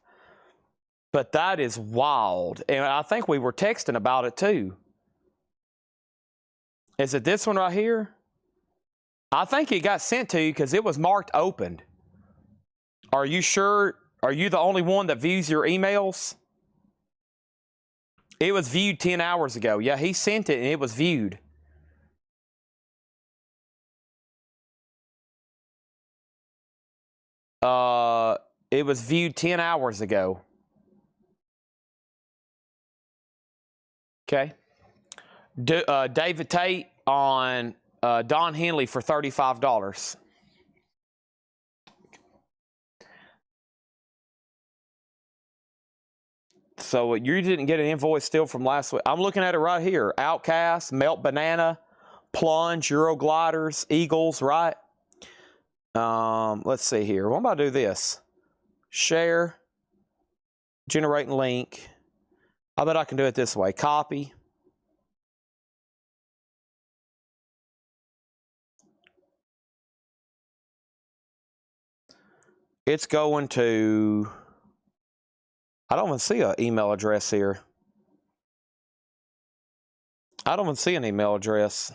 But that is wild. And I think we were texting about it too. Is it this one right here? I think it got sent to you because it was marked opened. Are you sure? Are you the only one that views your emails? It was viewed 10 hours ago. Yeah, he sent it and it was viewed. It was viewed 10 hours ago. Okay. David Tate on Don Henley for $35. So you didn't get an invoice still from last week. I'm looking at it right here. Outcast, Melt Banana, Plunge, Eurogliders, Eagles, right? Let's see here. What am I about to do this? Share, generating link. I bet I can do it this way. Copy. It's going to... I don't even see an email address here. I don't even see an email address.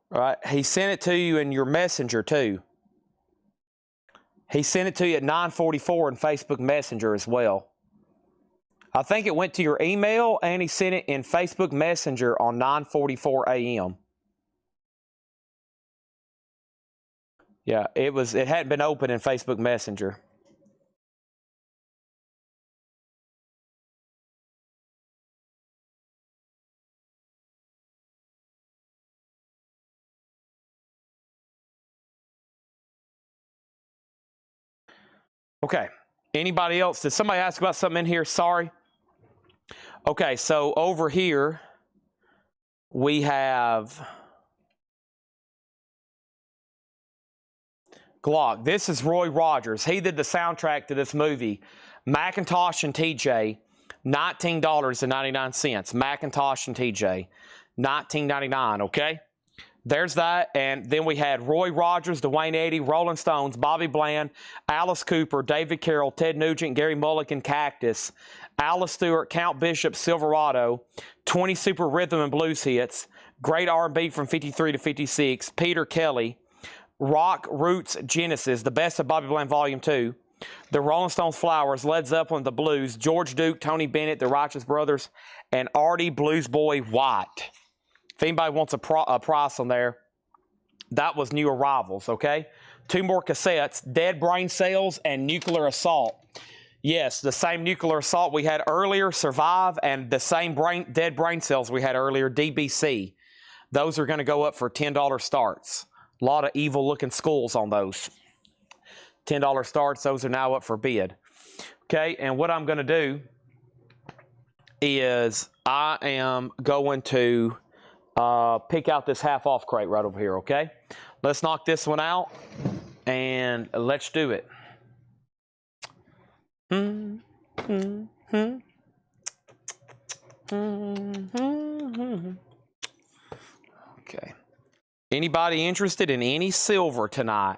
All right, he sent it to you in your messenger too. He sent it to you at 9:44 in Facebook Messenger as well. I think it went to your email and he sent it in Facebook Messenger on 9:44 a.m. Yeah, it hadn't been open in Facebook Messenger. Okay. Anybody else? Did somebody ask about something in here? Sorry. Okay, so over here we have Glock. This is Roy Rogers. He did the soundtrack to this movie. Macintosh and TJ, $19.99. Macintosh and TJ, $19.99, okay? There's that, and then we had Roy Rogers, Dwayne Eddy, Rolling Stones, Bobby Bland, Alice Cooper, David Carroll, Ted Nugent, Gary Mulligan, Cactus, Alice Stewart, Count Bishop, Silverado, 20 super rhythm and blues hits, great R&B from 53 to 56, Peter Kelly, Rock Roots Genesis, the best of Bobby Bland Volume 2, the Rolling Stones Flowers, Led Zeppelin, the Blues, George Duke, Tony Bennett, the Righteous Brothers, and Artie Blues Boy White. If anybody wants a price on there, that was new arrivals, okay? 2 more cassettes, Dead Brain Cells and Nuclear Assault. Yes, the same Nuclear Assault we had earlier, Survive, and the same Dead Brain Cells we had earlier, DBC. Those are going to go up for $10 starts. A lot of evil-looking skulls on those. $10 starts, those are now up for bid. Okay, and what I'm going to do is I am going to pick out this half-off crate right over here, okay? Let's knock this one out, and let's do it. Okay. Anybody interested in any silver tonight?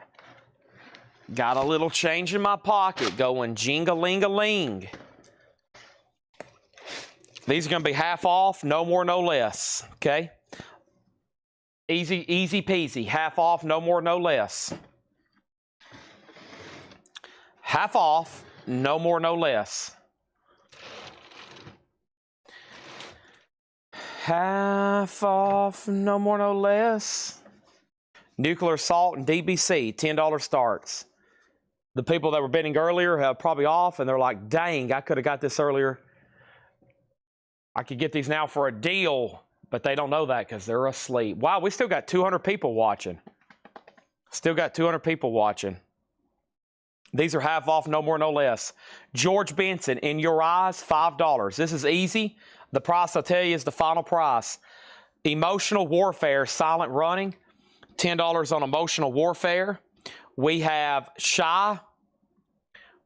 Got a little change in my pocket going jing-a-ling-a-ling. These are going to be half off, no more, no less, okay? Easy peasy, half off, no more, no less. Half off, no more, no less. Half off, no more, no less. Nuclear Assault and DBC, $10 starts. The people that were bidding earlier have probably off, and they're like, dang, I could have got this earlier. I could get these now for a deal, but they don't know that because they're asleep. Wow, we still got 200 people watching. Still got 200 people watching. These are half off, no more, no less. George Benson, In Your Eyes, $5. This is easy. The price I'll tell you is the final price. Emotional Warfare, Silent Running, $10 on Emotional Warfare. We have Shy.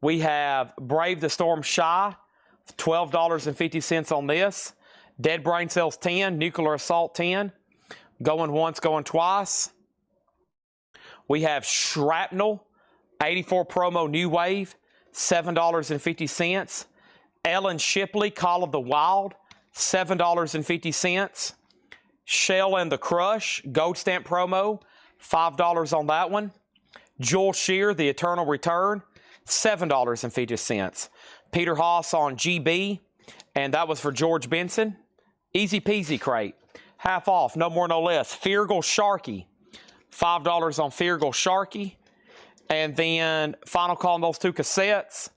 We have Brave the Storm Shy, $12.50 on this. Dead Brain Cells 10, Nuclear Assault 10, Going Once, Going Twice. We have Shrapnel, 84 promo New Wave, $7.50. Ellen Shipley, Call of the Wild, $7.50. Shell and the Crush, Gold Stamp promo, $5 on that one. Joel Shear, The Eternal Return, $7.50. Peter Haas on GB, and that was for George Benson. Easy peasy crate. Half off, no more, no less. Feargal Sharky, $5 on Feargal Sharky. And then final call on those two cassettes.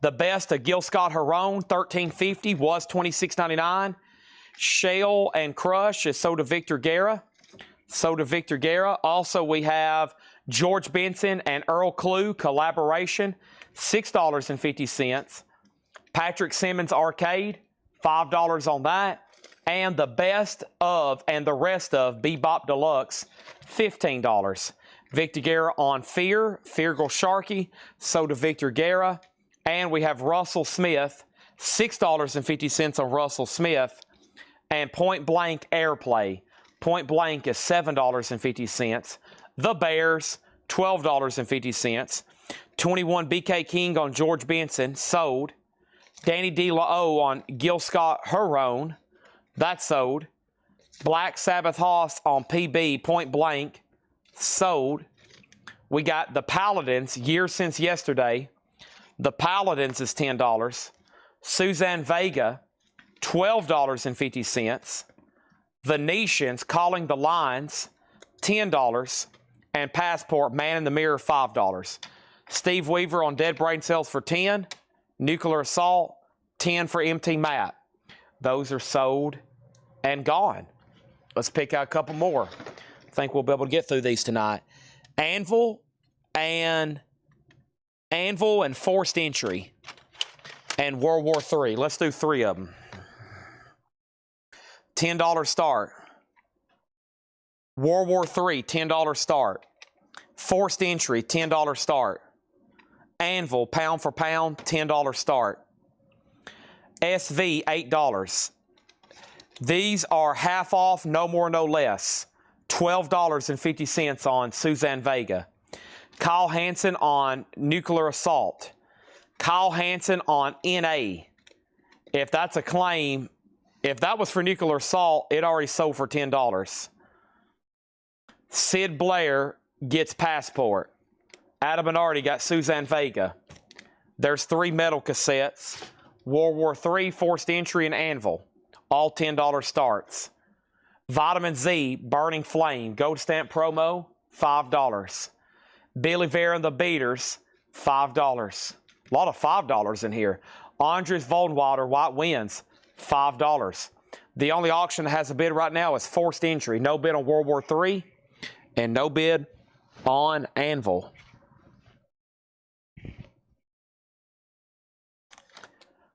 The best of Gil Scott Heron, $13.50, was $26.99. Shell and Crush is sold to Victor Guerra. Sold to Victor Guerra. Also, we have George Benson and Earl Clue collaboration, $6.50. Patrick Simmons Arcade, $5 on that. And the best of and the rest of Bebop Deluxe, $15. Victor Guerra on Fear, Feargal Sharky, sold to Victor Guerra. And we have Russell Smith, $6.50 on Russell Smith. And Point Blank Airplay. Point Blank is $7.50. The Bears, $12.50. 21 BK King on George Benson, sold. Danny D. La-O on Gil Scott Heron, that's sold. Black Sabbath Hoss on PB, Point Blank, sold. We got the Paladins, Years Since Yesterday. The Paladins is $10. Suzanne Vega, $12.50. Venetians, Calling the Lines, $10. And Passport, Man in the Mirror, $5. Steve Weaver on Dead Brain Cells for $10. Nuclear Assault, $10 for MT Matt. Those are sold and gone. Let's pick out a couple more. I think we'll be able to get through these tonight. Anvil and Forced Entry and World War III. Let's do three of them. $10 start. World War III, $10 start. Forced Entry, $10 start. Anvil, pound for pound, $10 start. SV, $8. These are half off, no more, no less. $12.50 on Suzanne Vega. Kyle Hansen on Nuclear Assault. Kyle Hansen on NA. If that's a claim, if that was for Nuclear Assault, it already sold for $10. Sid Blair gets Passport. Adam Bernardi got Suzanne Vega. There's 3 metal cassettes. World War III, Forced Entry, and Anvil. All $10 starts. Vitamin Z, Burning Flame, Gold Stamp promo, $5. Billy Bear and the Beaters, $5. A lot of $5 in here. Andres Voldenwater, White Winds, $5. The only auction that has a bid right now is Forced Entry. No bid on World War III and no bid on Anvil.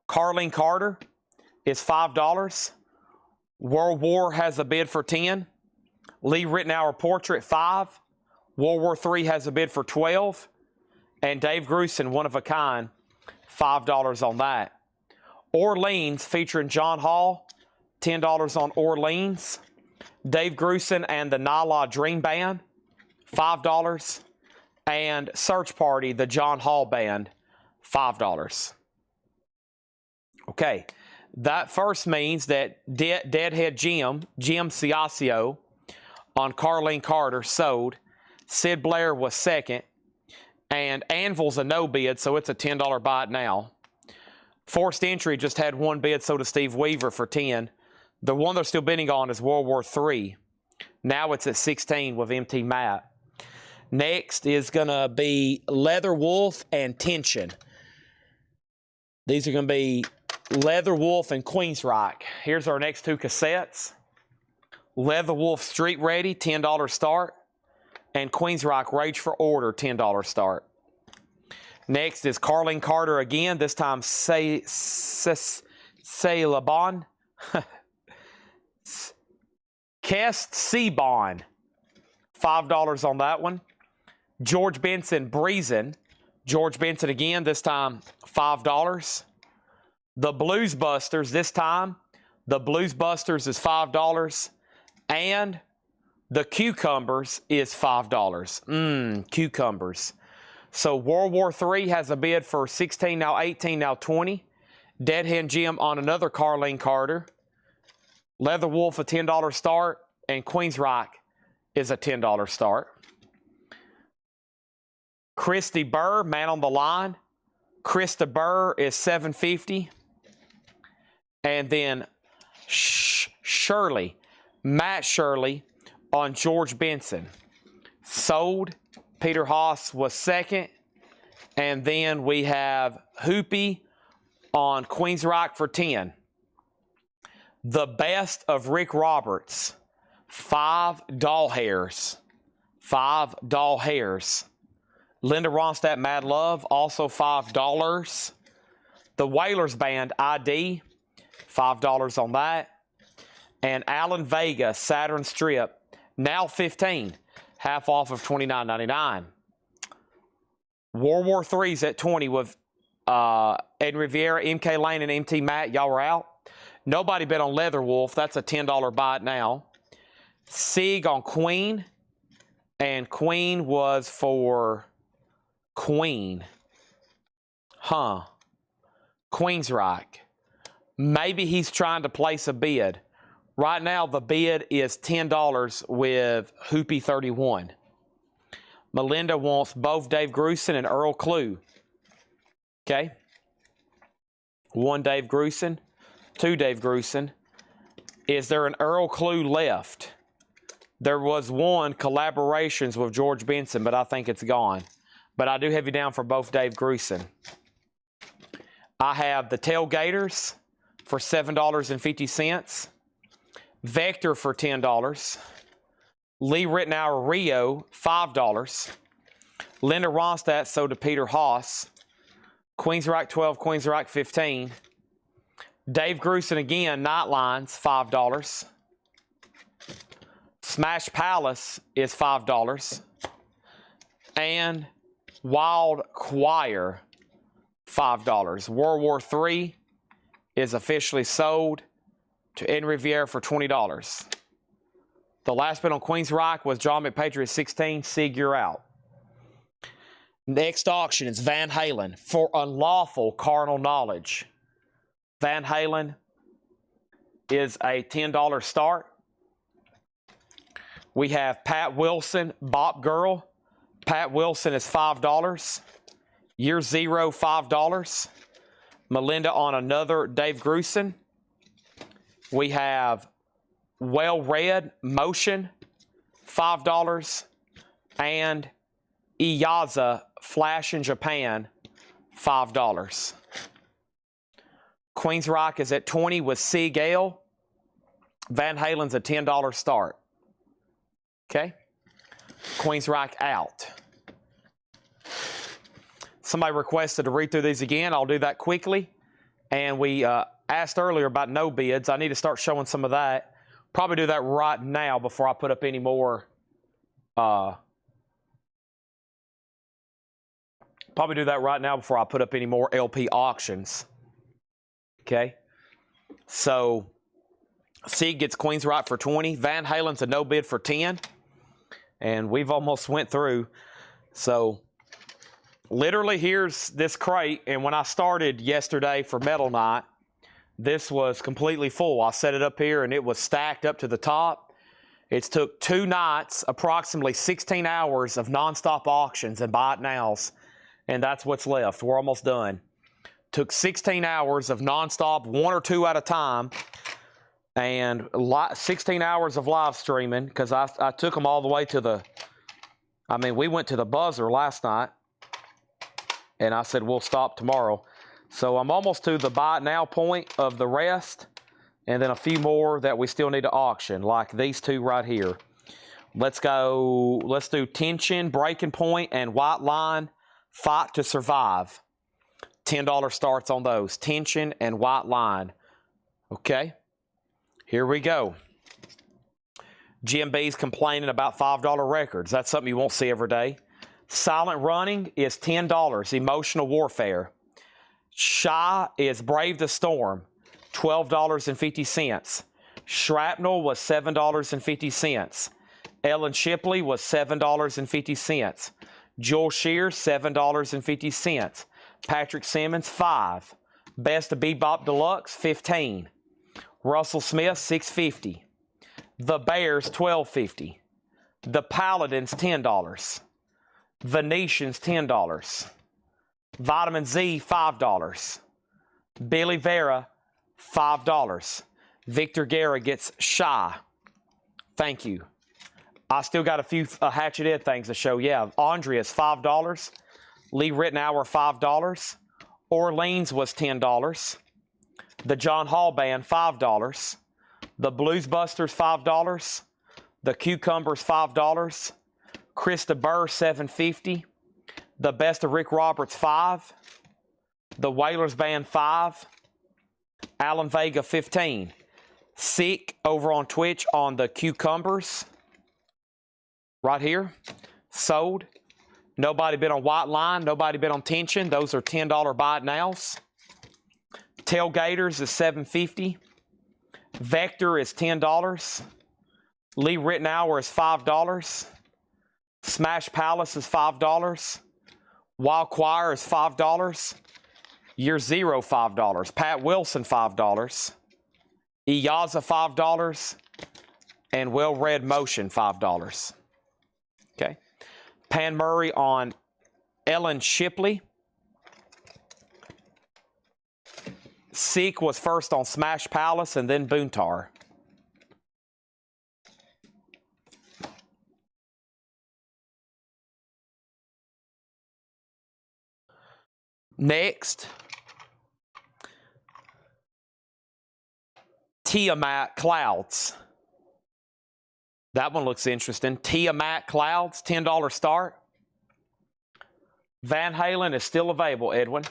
Carlene Carter is $5. World War has a bid for $10. Lee Ritenour Portrait, $5. World War III has a bid for $12. And Dave Grusin, One of a Kind, $5 on that. Orleans featuring John Hall, $10 on Orleans. Dave Grusin and the Nala Dream Band, $5. And Search Party, the John Hall Band, $5. Okay, that first means that Deadhead Jim Ciascio on Carlene Carter sold. Sid Blair was second. And Anvil's a no bid, so it's a $10 buy it now. Forced Entry just had 1 bid, so does Steve Weaver for $10. The one they're still bidding on is World War III. Now it's at $16 with MT Matt. Next is going to be Leather Wolf and Tension. These are going to be Leather Wolf and Queensryche. Here's our next 2 cassettes. Leather Wolf Street Ready, $10 start. And Queensryche Rage for Order, $10 start. Next is Carlene Carter again, this time Say Labon. Kest Seabon, $5 on that one. George Benson Breezin', George Benson again, this time $5. The Blues Busters, this time, the Blues Busters is $5. And the Cucumbers is $5. Cucumbers. So World War III has a bid for 16, now 18, now 20. Dead Hen Jim on another Carlene Carter. Leather Wolf, a $10 start. And Queensryche is a $10 start. Christy Burr, Man on the Line. Krista Burr is $7.50. And then Shirley, Matt Shirley on George Benson. Sold. Peter Haas was second. And then we have Hoopy on Queensryche for 10. The Best of Rick Roberts, 5 doll hairs. 5 doll hairs. Linda Ronstadt, Mad Love, also $5. The Wailers Band, ID, $5 on that. And Alan Vega, Saturn Strip, now 15, half off of $29.99. World War III's at 20 with Ed Riviera, MK Lane, and MT Matt. Y'all were out. Nobody bet on Leather Wolf. That's a $10 buy it now. Sig on Queen. And Queen was for Queen. Queensryche. Maybe he's trying to place a bid. Right now, the bid is $10 with Hoopy 31. Melinda wants both Dave Grusin and Earl Clue. Okay. 1 Dave Grusin, 2 Dave Grusin. Is there an Earl Clue left? There was one, collaborations with George Benson, but I think it's gone. But I do have you down for both Dave Grusin. I have the Tailgaters for $7.50. Vector for $10. Lee Rittenauer Rio, $5. Linda Ronstadt sold to Peter Haas. Queensryche 12, Queensryche 15. Dave Grusin again, Nightlines, $5. Smash Palace is $5. And Wild Choir, $5. World War III is officially sold to Ed Riviera for $20. The last bid on Queensryche was John McPatriot, 16. Sig, you're out. Next auction is Van Halen for Unlawful Carnal Knowledge. Van Halen is a $10 start. We have Pat Wilson, Bop Girl. Pat Wilson is $5. Year Zero, $5. Melinda on another Dave Grusin. We have Well Red Motion, $5. And Iyaza Flash in Japan, $5. Queensryche is at 20 with Seagale. Van Halen's a $10 start. Okay. Queensryche out. Somebody requested to read through these again. I'll do that quickly. And we asked earlier about no bids. I need to start showing some of that. Probably do that right now before I put up any more. Probably do that right now before I put up any more LP auctions. Okay. So Sig gets Queensryche for 20. Van Halen's a no bid for 10. And we've almost went through. So literally here's this crate. And when I started yesterday for Metal Night, this was completely full. I set it up here and it was stacked up to the top. It's took 2 nights, approximately 16 hours of nonstop auctions and buy it nows. And that's what's left. We're almost done. Took 16 hours of nonstop, 1 or 2 at a time. And 16 hours of live streaming because I took them all the way to the, we went to the buzzer last night. And I said, we'll stop tomorrow. So I'm almost to the buy it now point of the rest. And then a few more that we still need to auction, like these 2 right here. Let's go, let's do Tension, Breaking Point, and White Line, Fight to Survive. $10 starts on those. Tension and White Line. Okay. Here we go. Jim B's complaining about $5 records. That's something you won't see every day. Silent Running is $10. Emotional Warfare. Shy is Brave the Storm, $12.50. Shrapnel was $7.50. Ellen Shipley was $7.50. Joel Shear, $7.50. Patrick Simmons, $5. Best of Bebop Deluxe, $15. Russell Smith, $6.50. The Bears, $12.50. The Paladins, $10. Venetians, $10. Vitamin Z, $5. Billy Vera, $5. Victor Guerra gets Shy. Thank you. I still got a few Hatchet Ed things to show. Yeah, Andrea's $5. Lee Rittenauer, $5. Orleans was $10. The John Hall Band, $5. The Blues Busters, $5. The Cucumbers, $5. Krista Burr, $7.50. The Best of Rick Roberts, $5. The Whalers Band, $5. Alan Vega, $15. Sick over on Twitch on the Cucumbers. Right here. Sold. Nobody bid on White Line. Nobody bid on Tension. Those are $10 buy it nows. Tailgaters is $7.50. Vector is $10. Lee Rittenauer is $5. Smash Palace is $5. Wild Choir is $5. Year Zero, $5. Pat Wilson, $5. Iyaza, $5. And Well Read Motion, $5. Okay. Pan Murray on Ellen Shipley. Seek was first on Smash Palace and then Boontar. Next, Tiamat Clouds. That one looks interesting. Tiamat Clouds, $10 start. Van Halen is still available, Edwin.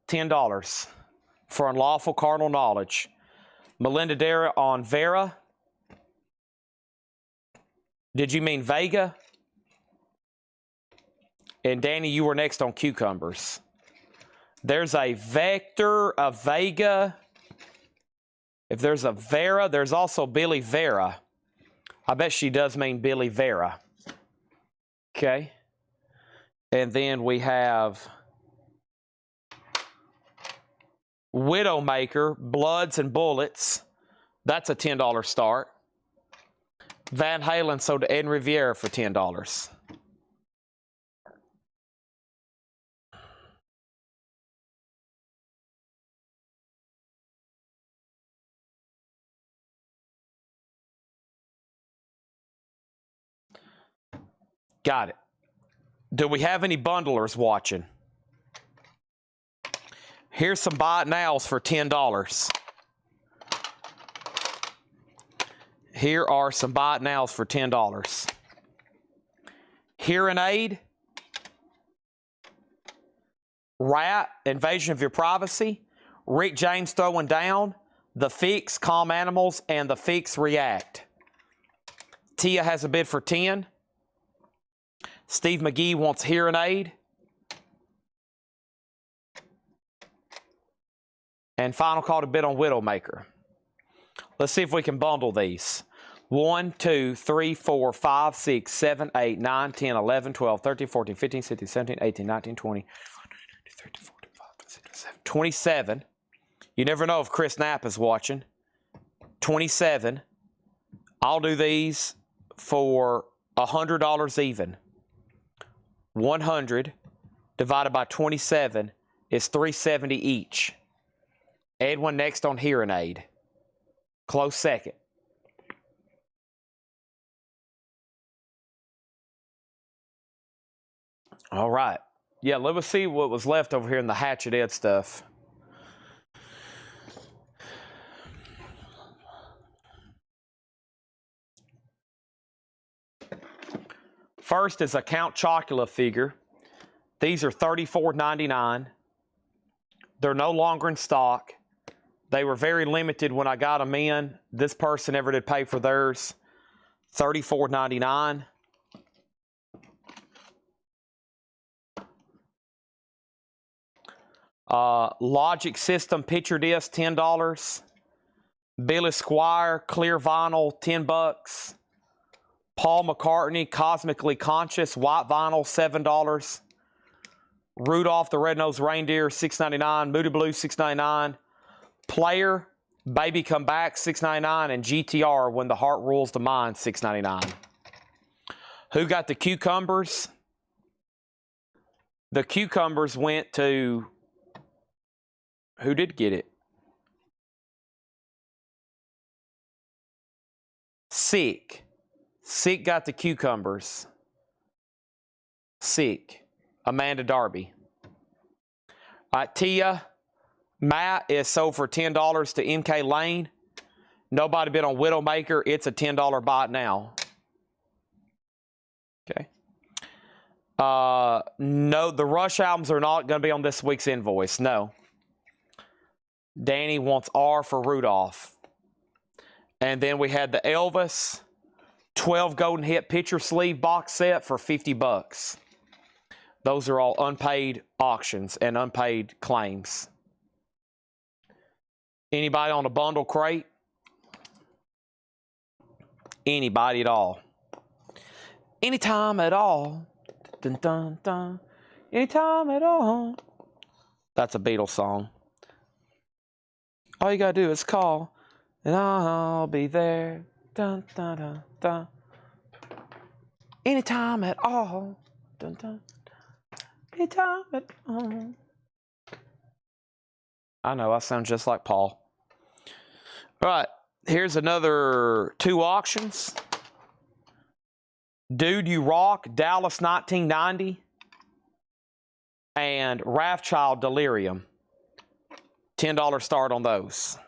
$10 for Unlawful Carnal Knowledge. Melinda Dara on Vera. Did you mean Vega? And Danny, you were next on Cucumbers. There's a Vector, a Vega. If there's a Vera, there's also Billy Vera. I bet she does mean Billy Vera. Okay. And then we have Widowmaker, Bloods and Bullets. That's a $10 start. Van Halen sold to Ed Riviera for $10. Got it. Do we have any bundlers watching? Here's some buy it nows for $10. Here are some buy it nows for $10. Hearing Aid, Rat, Invasion of Your Privacy, Rick James Throwing Down, The Fix, Calm Animals, and The Fix React. Tia has a bid for 10. Steve McGee wants Hearing Aid. And final call to bid on Widowmaker. Let's see if we can bundle these. 1, 2, 3, 4, 5, 6, 7, 8, 9, 10, 11, 12, 13, 14, 15, 16, 17, 18, 19, 20, 27. You never know if Chris Knapp is watching. 27. I'll do these for $100 even. 100 divided by 27 is $370 each. Edwin next on Hearing Aid. Close second. All right. Yeah, let us see what was left over here in the Hatchet Ed stuff. First is a Count Chocula figure. These are $34.99. They're no longer in stock. They were very limited when I got them in. This person never did pay for theirs. $34.99. Logic System picture disc, $10. Billy Squier clear vinyl, $10. Paul McCartney Cosmically Conscious white vinyl, $7. Rudolph the Red-Nosed Reindeer, $6.99. Moody Blues, $6.99. Player Baby Come Back, $6.99. And GTR When the Heart Rules the Mind, $6.99. Who got the cucumbers? The cucumbers went to... Who did get it? Sick. Sick got the cucumbers. Sick. Amanda Darby. Tia Matt is sold for $10 to MK Lane. Nobody bid on Widowmaker. It's a $10 buy now. Okay. No, the Rush albums are not going to be on this week's invoice. No. Danny wants R for Rudolph. And then we had the Elvis 12 Golden Hit picture sleeve box set for $50. Those are all unpaid auctions and unpaid claims. Anybody on a bundle crate? Anybody at all? Anytime at all. Dun, dun, dun. Anytime at all. That's a Beatles song. All you gotta do is call, and I'll be there. Dun, dun, dun, dun. Anytime at all. Dun, dun. Anytime at all. I know, I sound just like Paul. All right, here's another 2 auctions. Dude You Rock, Dallas 1990. And Wrathchild Delirium. $10 start on those.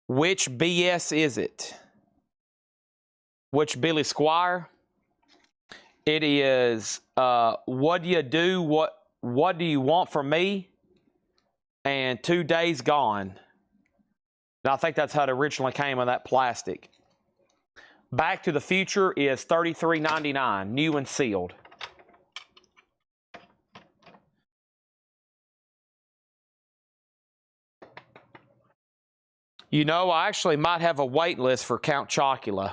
Which BS is it? Which Billy Squier? It is What Do You Do? What Do You Want From Me? And 2 Days Gone. Now, I think that's how it originally came in that plastic. Back to the Future is $33.99, new and sealed. You know, I actually might have a wait list for Count Chocula.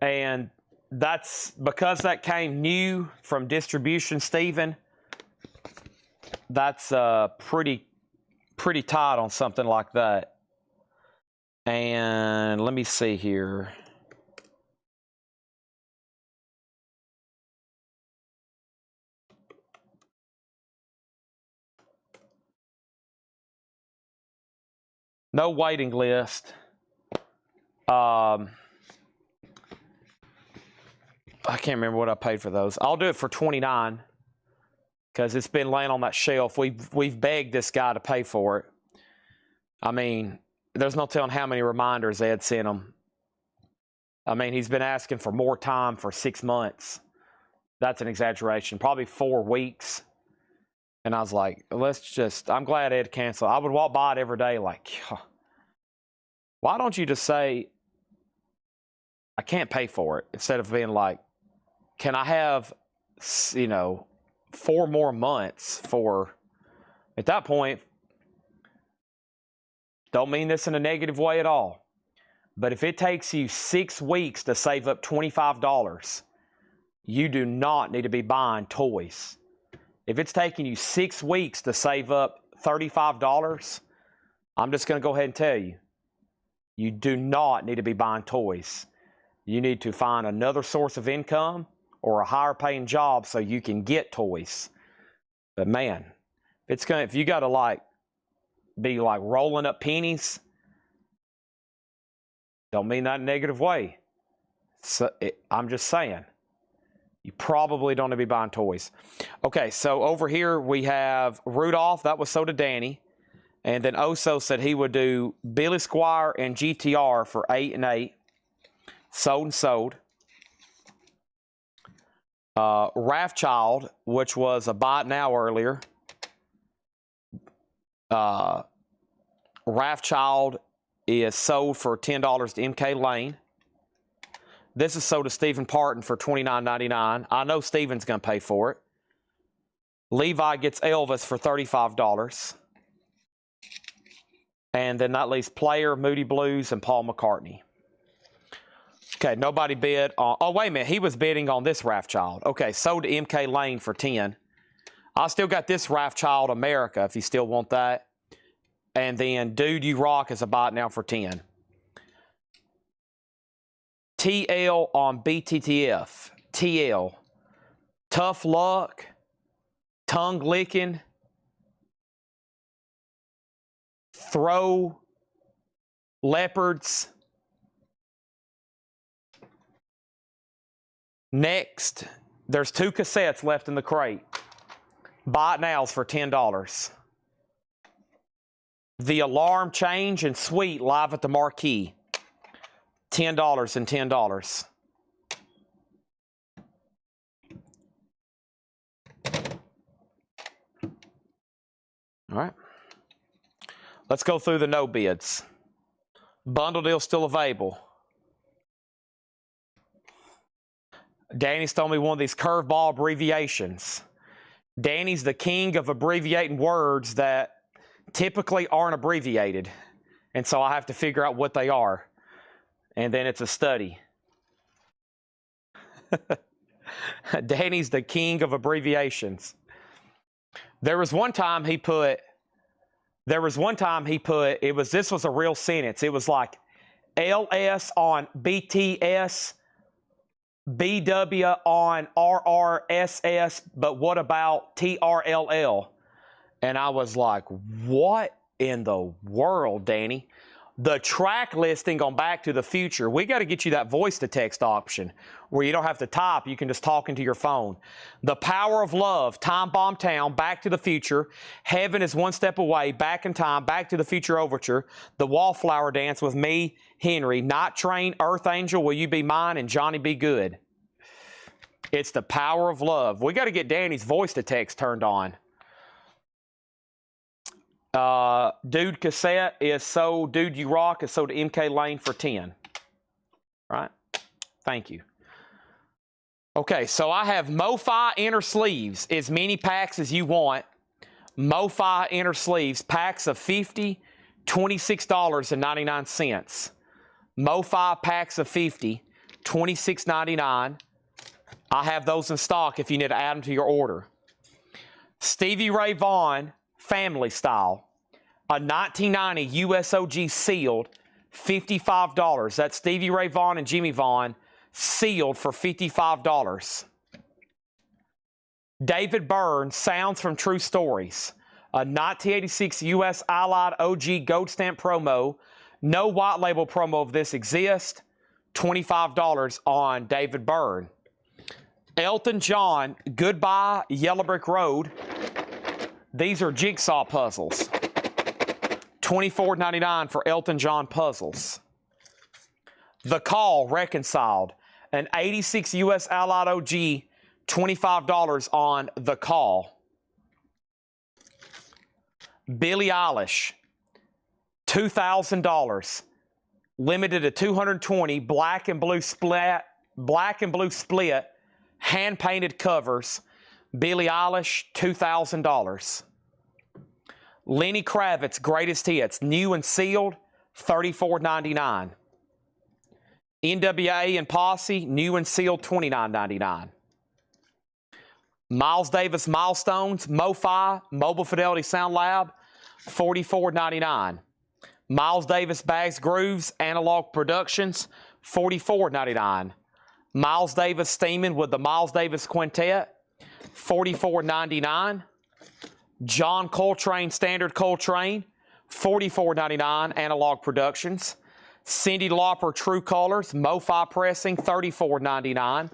And that's because that came new from distribution, Stephen. That's pretty tight on something like that. And let me see here. No waiting list. I can't remember what I paid for those. I'll do it for $29 because it's been laying on that shelf. We've begged this guy to pay for it. I mean, there's no telling how many reminders they had sent him. I mean, he's been asking for more time for 6 months. That's an exaggeration. Probably 4 weeks. And I was like, I'm glad Ed canceled. I would walk by it every day like, why don't you just say, I can't pay for it, instead of being like, can I have, 4 more months for, at that point, don't mean this in a negative way at all, but if it takes you 6 weeks to save up $25, you do not need to be buying toys. If it's taking you 6 weeks to save up $35, I'm just going to go ahead and tell you, you do not need to be buying toys. You need to find another source of income or a higher paying job so you can get toys. But man, if you got to be rolling up pennies, don't mean that in a negative way. So I'm just saying, you probably don't need to be buying toys. Okay, so over here we have Rudolph. That was sold to Danny. And then Oso said he would do Billy Squier and GTR for $8 and $8. Sold and sold. Wrathchild, which was a buy it now earlier. Wrathchild is sold for $10 to MK Lane. This is sold to Stephen Parton for $29.99. I know Stephen's going to pay for it. Levi gets Elvis for $35. And then that leaves Player, Moody Blues, and Paul McCartney. Okay, nobody bid on... Oh, wait a minute. He was bidding on this Wrathchild. Okay, sold to MK Lane for $10. I still got this Wrathchild America if you still want that. And then Dude You Rock is a buy it now for $10. TL on BTTF. TL. Tough Luck. Tongue Licking. Throw. Leopards. Next, there's 2 cassettes left in the crate. Buy it nows for $10. The Alarm Change and Sweet live at the Marquee. $10 and $10. All right. Let's go through the no bids. Bundle deal still available. Danny's told me one of these curveball abbreviations. Danny's the king of abbreviating words that typically aren't abbreviated. And so I have to figure out what they are. And then it's a study. Danny's the king of abbreviations. This was one time he put, this was a real sentence. It was like LS on BTS, BW on RRSS, but what about TRLL? And I was like, what in the world, Danny? The track listing on Back to the Future, we got to get you that voice-to-text option where you don't have to type, you can just talk into your phone. The Power of Love, Time Bomb Town, Back to the Future, Heaven is One Step Away, Back in Time, Back to the Future Overture, The Wallflower Dance with Me, Henry, Night Train, Earth Angel, Will You Be Mine, and Johnny Be Good. It's The Power of Love. We got to get Danny's voice-to-text turned on. Dude Cassette is sold, Dude You Rock is sold to MK Lane for $10. Right? Thank you. Okay, so I have MoFi inner sleeves, as many packs as you want. MoFi inner sleeves, packs of 50, $26.99. MoFi packs of 50, $26.99. I have those in stock if you need to add them to your order. Stevie Ray Vaughan, family style. A 1990 USOG sealed, $55. That's Stevie Ray Vaughan and Jimmy Vaughan, sealed for $55. David Byrne, Sounds from True Stories. A 1986 US Allied OG Gold Stamp promo. No white label promo of this exists. $25 on David Byrne. Elton John, Goodbye Yellow Brick Road. These are jigsaw puzzles. $24.99 for Elton John puzzles. The Call, Reconciled. An 86 US Allied OG, $25 on The Call. Billie Eilish, $2,000. Limited to 220 black and blue split, hand-painted covers. Billie Eilish, $2,000. Lenny Kravitz, Greatest Hits, new and sealed, $34.99. NWA and Posse, new and sealed, $29.99. Miles Davis, Milestones, MoFi, Mobile Fidelity Sound Lab, $44.99. Miles Davis, Bags Grooves, Analog Productions, $44.99. Miles Davis Steaming with the Miles Davis Quintet, $44.99. John Coltrane, Standard Coltrane, $44.99, Analog Productions. Cyndi Lauper, True Colors, MoFi Pressing, $34.99.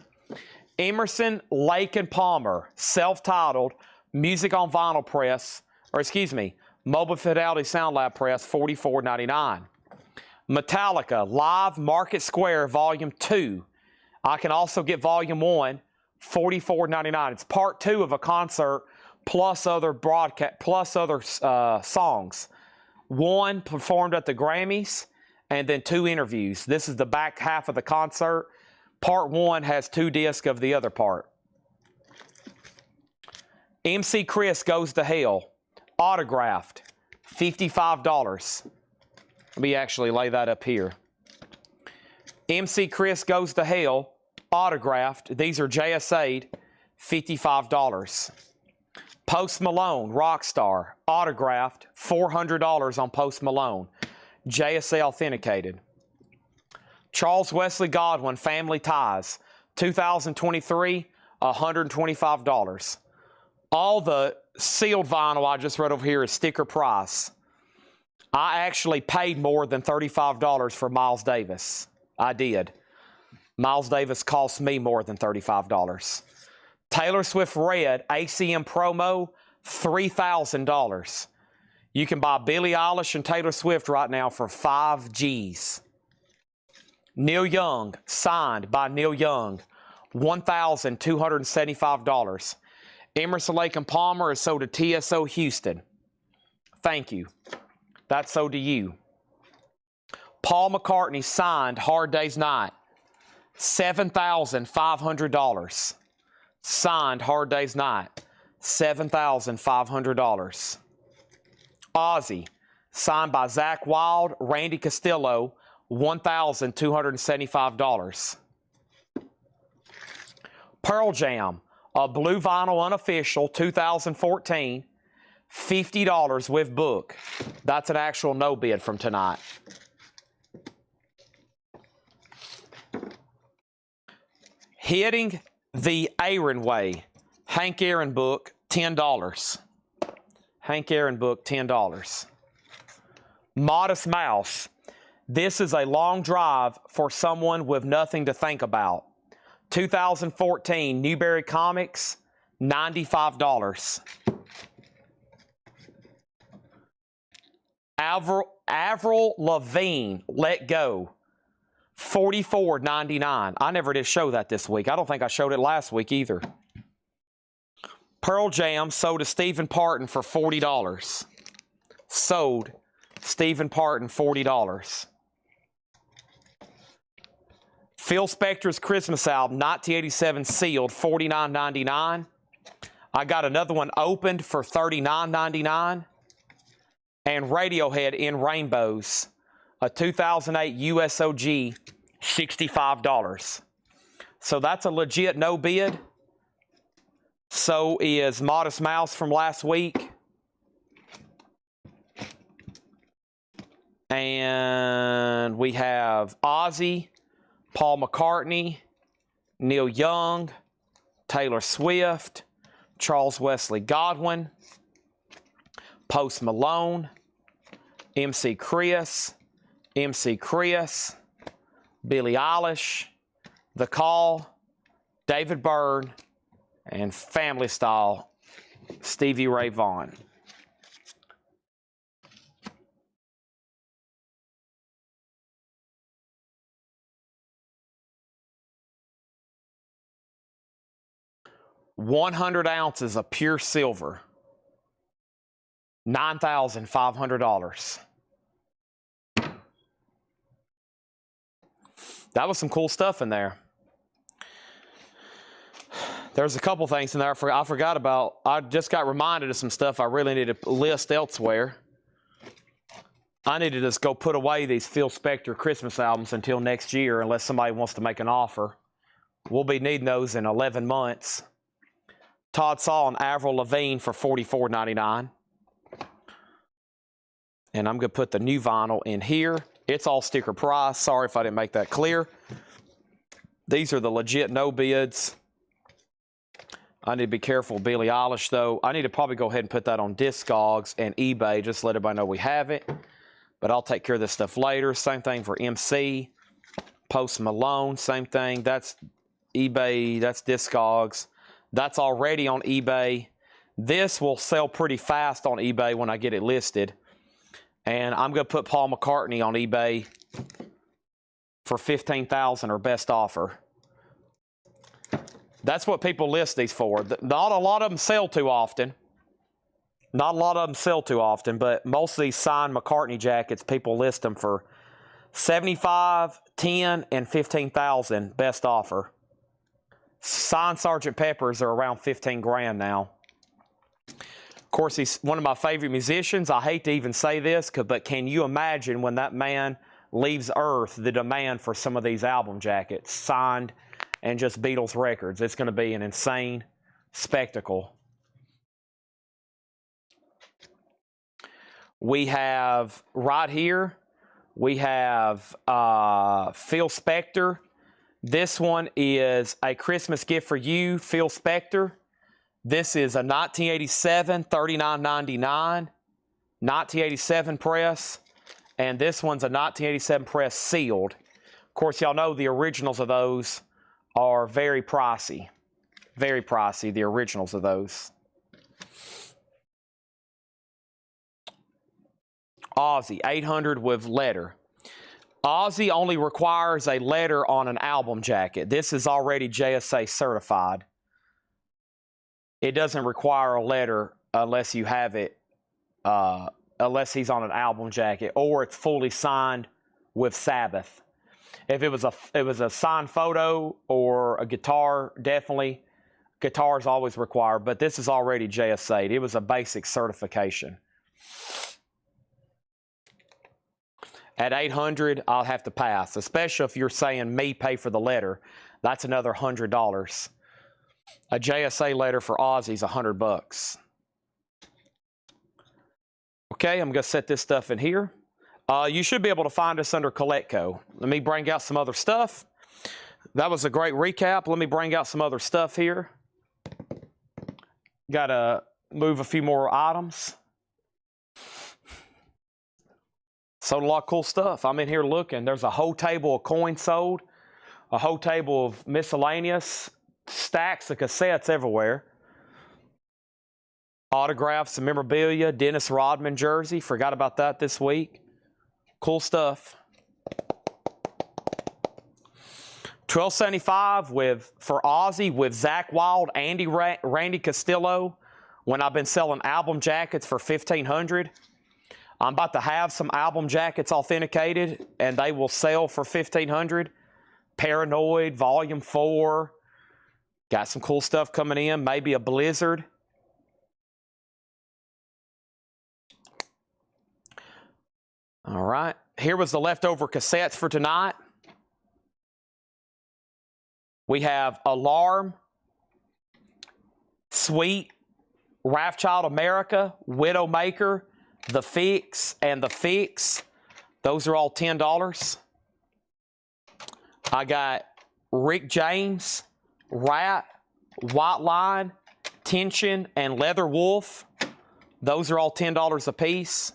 Emerson, Lake and Palmer, self-titled, Music on Vinyl Press, Mobile Fidelity Sound Lab Press, $44.99. Metallica, Live Market Square, Volume 2. I can also get Volume 1, $44.99. It's part 2 of a concert plus other songs. One performed at the Grammys, and then 2 interviews. This is the back half of the concert. Part 1 has 2 discs of the other part. MC Chris Goes to Hell, autographed, $55. Let me actually lay that up here. MC Chris Goes to Hell, autographed. These are JSA'd, $55. Post Malone, Rockstar, autographed, $400 on Post Malone. JSA authenticated. Charles Wesley Godwin, Family Ties, 2023, $125. All the sealed vinyl I just read over here is sticker price. I actually paid more than $35 for Miles Davis. I did. Miles Davis cost me more than $35. Taylor Swift Red ACM promo, $3,000. You can buy Billie Eilish and Taylor Swift right now for 5 G's. Neil Young, signed by Neil Young, $1,275. Emerson, Lake and Palmer is sold to TSO Houston. Thank you. That's sold to you. Paul McCartney signed Hard Day's Night, $7,500. Signed Hard Day's Night, $7,500. Ozzy, signed by Zakk Wylde, Randy Castillo, $1,275. Pearl Jam, a blue vinyl unofficial, 2014, $50 with book. That's an actual no bid from tonight. Hitting the Aaron Way, Hank Aaron book, $10. Hank Aaron book, $10. Modest Mouse. This is a long drive for someone with nothing to think about. 2014 Newberry Comics, $95. Avril Lavigne, Let Go, $44.99. I never did show that this week. I don't think I showed it last week either. Pearl Jam sold to Stephen Parton for $40. Sold Stephen Parton $40. Phil Spector's Christmas album, 1987 sealed, $49.99. I got another one opened for $39.99. And Radiohead in Rainbows, a 2008 USOG, $65. So that's a legit no bid. So is Modest Mouse from last week. And we have Ozzy, Paul McCartney, Neil Young, Taylor Swift, Charles Wesley Godwin, Post Malone, MC Chris, Billie Eilish, The Call, David Byrne, and Family Style, Stevie Ray Vaughan. $100 ounces of pure silver, $9,500. That was some cool stuff in there. There's a couple things in there I forgot about. I just got reminded of some stuff I really need to list elsewhere. I need to just go put away these Phil Spector Christmas albums until next year, unless somebody wants to make an offer. We'll be needing those in 11 months. Todd Saw and Avril Lavigne for $44.99. And I'm going to put the new vinyl in here. It's all sticker price. Sorry if I didn't make that clear. These are the legit no bids. I need to be careful with Billie Eilish, though. I need to probably go ahead and put that on Discogs and eBay, just to let everybody know we have it. But I'll take care of this stuff later. Same thing for MC. Post Malone, same thing. That's eBay. That's Discogs. That's already on eBay. This will sell pretty fast on eBay when I get it listed. And I'm going to put Paul McCartney on eBay for $15,000 or best offer. That's what people list these for. Not a lot of them sell too often. Not a lot of them sell too often, but most of these signed McCartney jackets, people list them for 75, 10, and 15,000 best offer. Signed Sgt. Peppers are around 15 grand now. Of course, he's one of my favorite musicians. I hate to even say this, but can you imagine when that man leaves Earth, the demand for some of these album jackets, signed and just Beatles records? It's going to be an insane spectacle. We have right here, we have Phil Spector. This one is A Christmas Gift for You, Phil Spector. This is a 1987, $39.99, 1987 press. And this one's a 1987 press sealed. Of course, y'all know the originals of those are very pricey. Very pricey, the originals of those. Ozzy, 800 with letter. Ozzy only requires a letter on an album jacket. This is already JSA certified. It doesn't require a letter unless you have it, unless he's on an album jacket or it's fully signed with Sabbath. If it was a signed photo or a guitar, definitely. Guitar is always required, but this is already JSA'd. It was a basic certification. At 800, I'll have to pass, especially if you're saying me pay for the letter. That's another $100. A JSA letter for Ozzy's $100. Okay, I'm going to set this stuff in here. You should be able to find us under Collectco. Let me bring out some other stuff. That was a great recap. Let me bring out some other stuff here. Got to move a few more items. Sold a lot of cool stuff. I'm in here looking. There's a whole table of coins sold, a whole table of miscellaneous, stacks of cassettes everywhere. Autographs and memorabilia, Dennis Rodman jersey. Forgot about that this week. Cool stuff. $12.75 for Ozzy with Zakk Wylde, Randy Castillo. When I've been selling album jackets for $1,500. I'm about to have some album jackets authenticated, and they will sell for $1,500. Paranoid, Volume 4. Got some cool stuff coming in. Maybe a Blizzard. All right. Here was the leftover cassettes for tonight. We have Alarm, Sweet, Wrathchild America, Widowmaker, The Fix, and The Fix. Those are all $10. I got Rick James, Rat, White Line, Tension, and Leather Wolf. Those are all $10 a piece.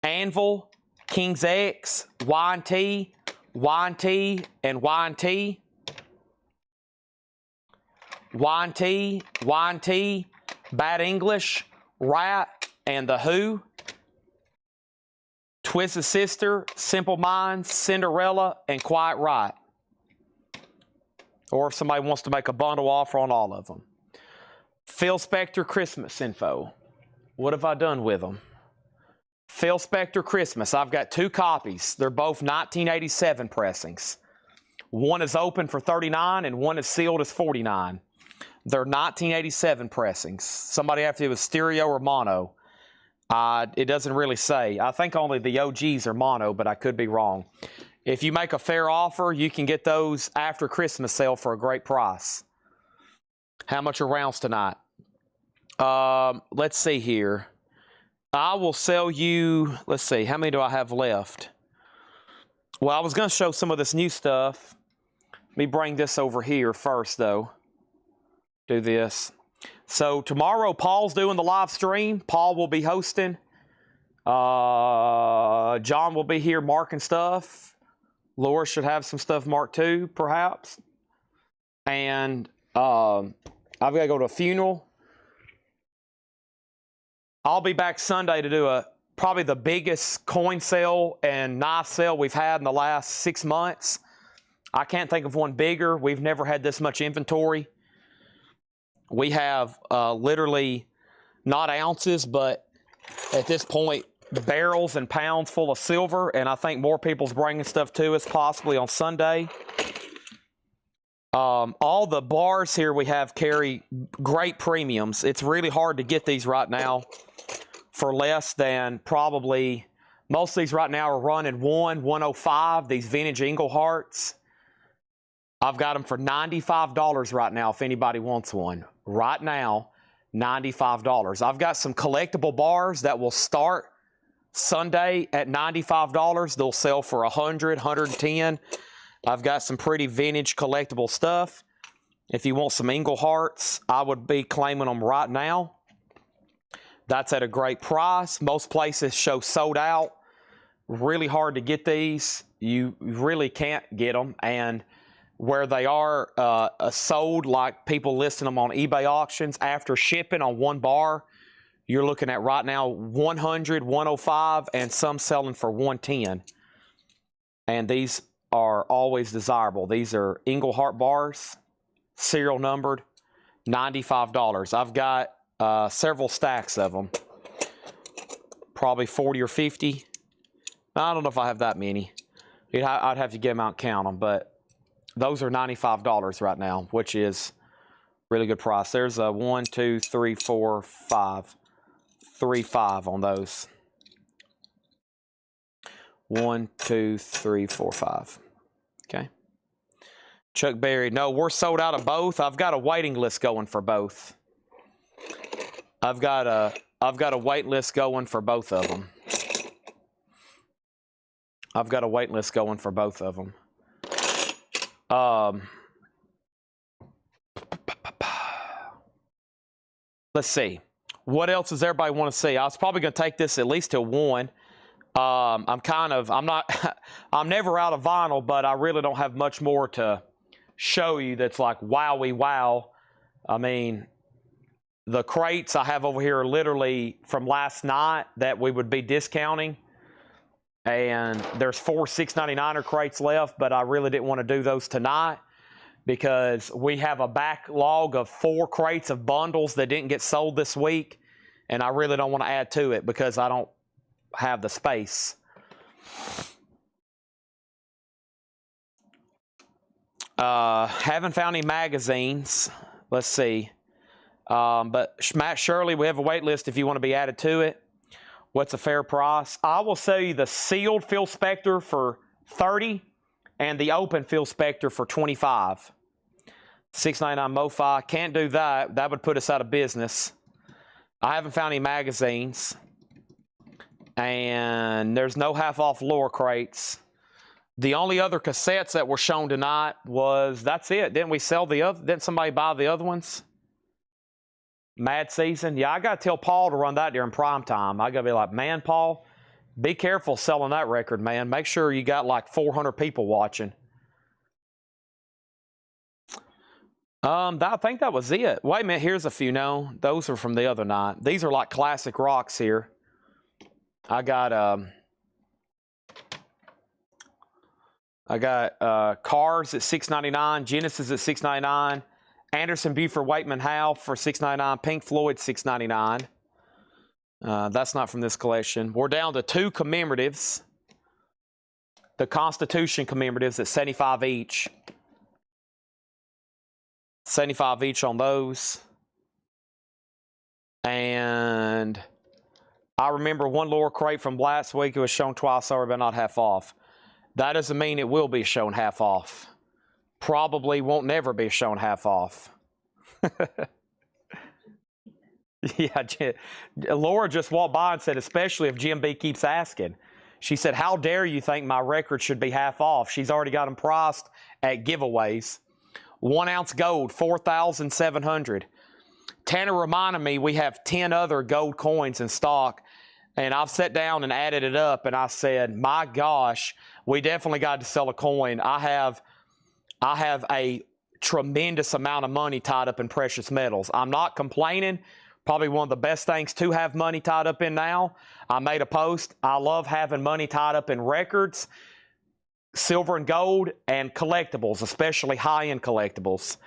Anvil, King's X, Y&T, Y&T, and Y&T. Y&T, Y&T, Bad English, Rat, and The Who. Twisted Sister, Simple Minds, Cinderella, and Quiet Right. Or if somebody wants to make a bundle offer on all of them. Phil Spector Christmas info. What have I done with them? Phil Spector Christmas. I've got 2 copies. They're both 1987 pressings. One is open for $39 and one is sealed as $49. They're 1987 pressings. Somebody asked if it was stereo or mono. It doesn't really say. I think only the OGs are mono, but I could be wrong. If you make a fair offer, you can get those after Christmas sale for a great price. How much are rounds tonight? Let's see here. I will sell you, let's see, how many do I have left? Well, I was going to show some of this new stuff. Let me bring this over here first, though. Do this. So tomorrow, Paul's doing the live stream. Paul will be hosting. John will be here marking stuff. Laura should have some stuff marked too, perhaps. And I've got to go to a funeral. I'll be back Sunday to do probably the biggest coin sale and knife sale we've had in the last 6 months. I can't think of one bigger. We've never had this much inventory. We have literally not ounces, but at this point, barrels and pounds full of silver, and I think more people's bringing stuff to us possibly on Sunday. All the bars here we have carry great premiums. It's really hard to get these right now for less than probably, most of these right now are running 105, these vintage Engleharts. I've got them for $95 right now if anybody wants one. Right now, $95. I've got some collectible bars that will start Sunday at $95. They'll sell for $100, $110. I've got some pretty vintage collectible stuff. If you want some Engleharts, I would be claiming them right now. That's at a great price. Most places show sold out. Really hard to get these. You really can't get them. And where they are sold, like people listing them on eBay auctions, after shipping on one bar, you're looking at right now 100, 105, and some selling for 110. And these are always desirable. These are Englehart bars, serial numbered, $95. I've got several stacks of them, probably 40 or 50. I don't know if I have that many. I'd have to get them out and count them, but those are $95 right now, which is really good price. There's a 1, 2, 3, 4, 5. 3, 5 on those. 1, 2, 3, 4, 5. Okay. Chuck Berry. No, we're sold out of both. I've got a waiting list going for both. I've got a wait list going for both of them. I've got a wait list going for both of them. Let's see. What else does everybody want to see? I was probably going to take this at least to 1. I'm never out of vinyl, but I really don't have much more to show you that's like wowie wow. I mean, the crates I have over here are literally from last night that we would be discounting. And there's 4 $6.99 crates left, but I really didn't want to do those tonight because we have a backlog of 4 crates of bundles that didn't get sold this week. And I really don't want to add to it because I don't have the space. Haven't found any magazines. Let's see. But Matt Shirley, we have a wait list if you want to be added to it. What's a fair price? I will sell you the sealed Phil Spector for $30 and the open Phil Spector for $25. $6.99 MoFi. Can't do that. That would put us out of business. I haven't found any magazines. And there's no half-off lower crates. The only other cassettes that were shown tonight was, that's it. Didn't we sell the other? Didn't somebody buy the other ones? Mad Season. Yeah, I got to tell Paul to run that during prime time. I got to be like, man, Paul, be careful selling that record, man. Make sure you got like 400 people watching. I think that was it. Wait a minute, here's a few. No, those are from the other night. These are like classic rocks here. I got Cars at $6.99, Genesis at $6.99, Anderson, Buford, Wakeman, Howe for $6.99, Pink Floyd $6.99. That's not from this collection. We're down to 2 commemoratives. The Constitution commemoratives at $75 each. $75 each on those. And I remember one lower crate from last week. It was shown twice, sorry, but not half off. That doesn't mean it will be shown half off. Probably won't never be shown half off. Yeah, Laura just walked by and said, especially if Jim B keeps asking. She said, how dare you think my record should be half off? She's already got them priced at giveaways. 1 ounce gold, $4,700. Tanner reminded me we have 10 other gold coins in stock, and I've sat down and added it up, and I said, my gosh, we definitely got to sell a coin. I have a tremendous amount of money tied up in precious metals. I'm not complaining. Probably one of the best things to have money tied up in now. I made a post. I love having money tied up in records, silver and gold, and collectibles, especially high-end collectibles.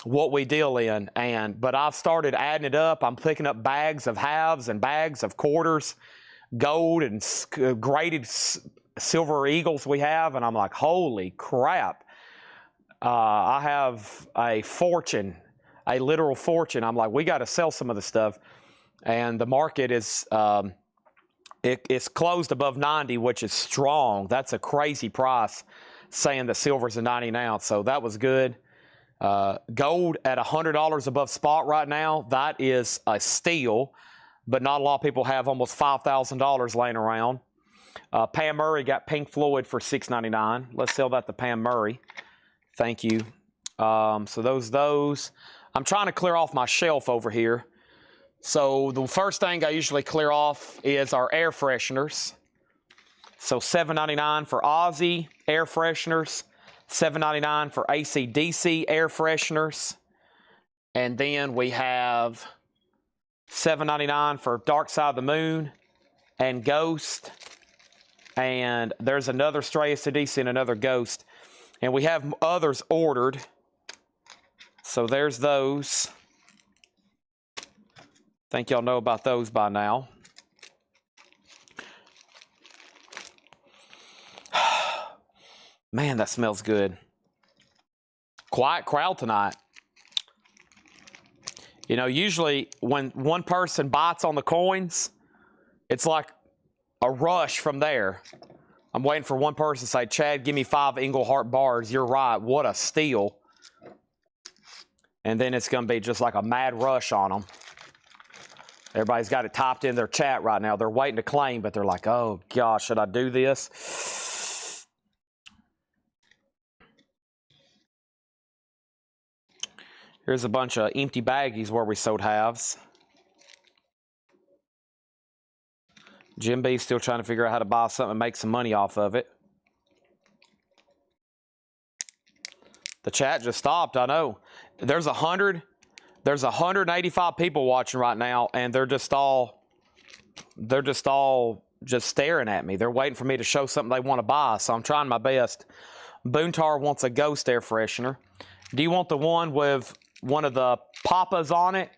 what we deal in. But I've started adding it up. I'm picking up bags of halves and bags of quarters, gold and graded silver eagles we have, and I'm like, holy crap. I have a fortune, a literal fortune. I'm like, we got to sell some of the stuff. And the market is, it's closed above 90, which is strong. That's a crazy price, saying that silver's a 90 an ounce. So that was good. Gold at $100 above spot right now. That is a steal, but not a lot of people have almost $5,000 laying around. Pam Murray got Pink Floyd for $6.99. Let's sell that to Pam Murray. Thank you. So those. I'm trying to clear off my shelf over here. So the first thing I usually clear off is our air fresheners. So $7.99 for Aussie air fresheners, $7.99 for AC/DC air fresheners, and then we have $7.99 for Dark Side of the Moon and Ghost, and there's another Stray AC/DC and another Ghost, and we have others ordered. So there's those. Think y'all know about those by now. Man, that smells good. Quiet crowd tonight. You know, usually when one person bites on the coins, it's like a rush from there. I'm waiting for one person to say, Chad, give me 5 Englehart bars. You're right. What a steal. And then it's going to be just like a mad rush on them. Everybody's got it typed in their chat right now. They're waiting to claim, but they're like, oh, gosh, should I do this? Here's a bunch of empty baggies where we sold halves. Jim B's still trying to figure out how to buy something and make some money off of it. The chat just stopped, I know. There's 185 people watching right now, and they're just all staring at me. They're waiting for me to show something they want to buy, so I'm trying my best. Boontar wants a Ghost air freshener. Do you want the one with one of the papas on it,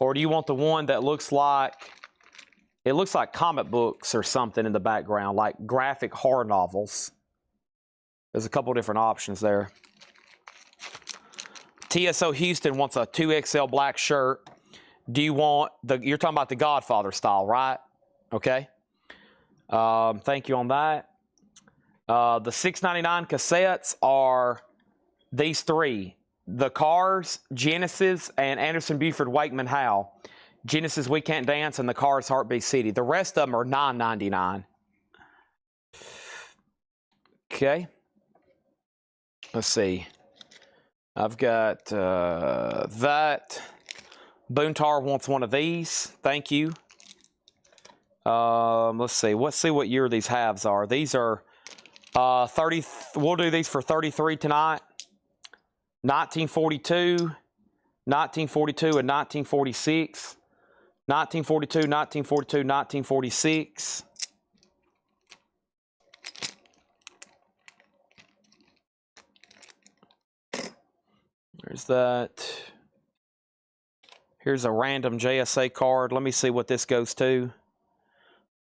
or do you want the one that looks like, it looks like comic books or something in the background, like graphic horror novels? There's a couple different options there. TSO Houston wants a 2XL black shirt. Do you want you're talking about the Godfather style, right? Okay. Thank you on that. The $6.99 cassettes are these three. The Cars, Genesis, and Anderson, Buford, Wakeman, Howe. Genesis, We Can't Dance, and the Cars, Heartbeat City. The rest of them are $9.99. Okay. Let's see. I've got that. Boontar wants one of these. Thank you. Let's see. Let's see what year these halves are. These are 30. We'll do these for 33 tonight. 1942, 1942, and 1946. 1942, 1942, 1946. There's that. Here's a random JSA card. Let me see what this goes to.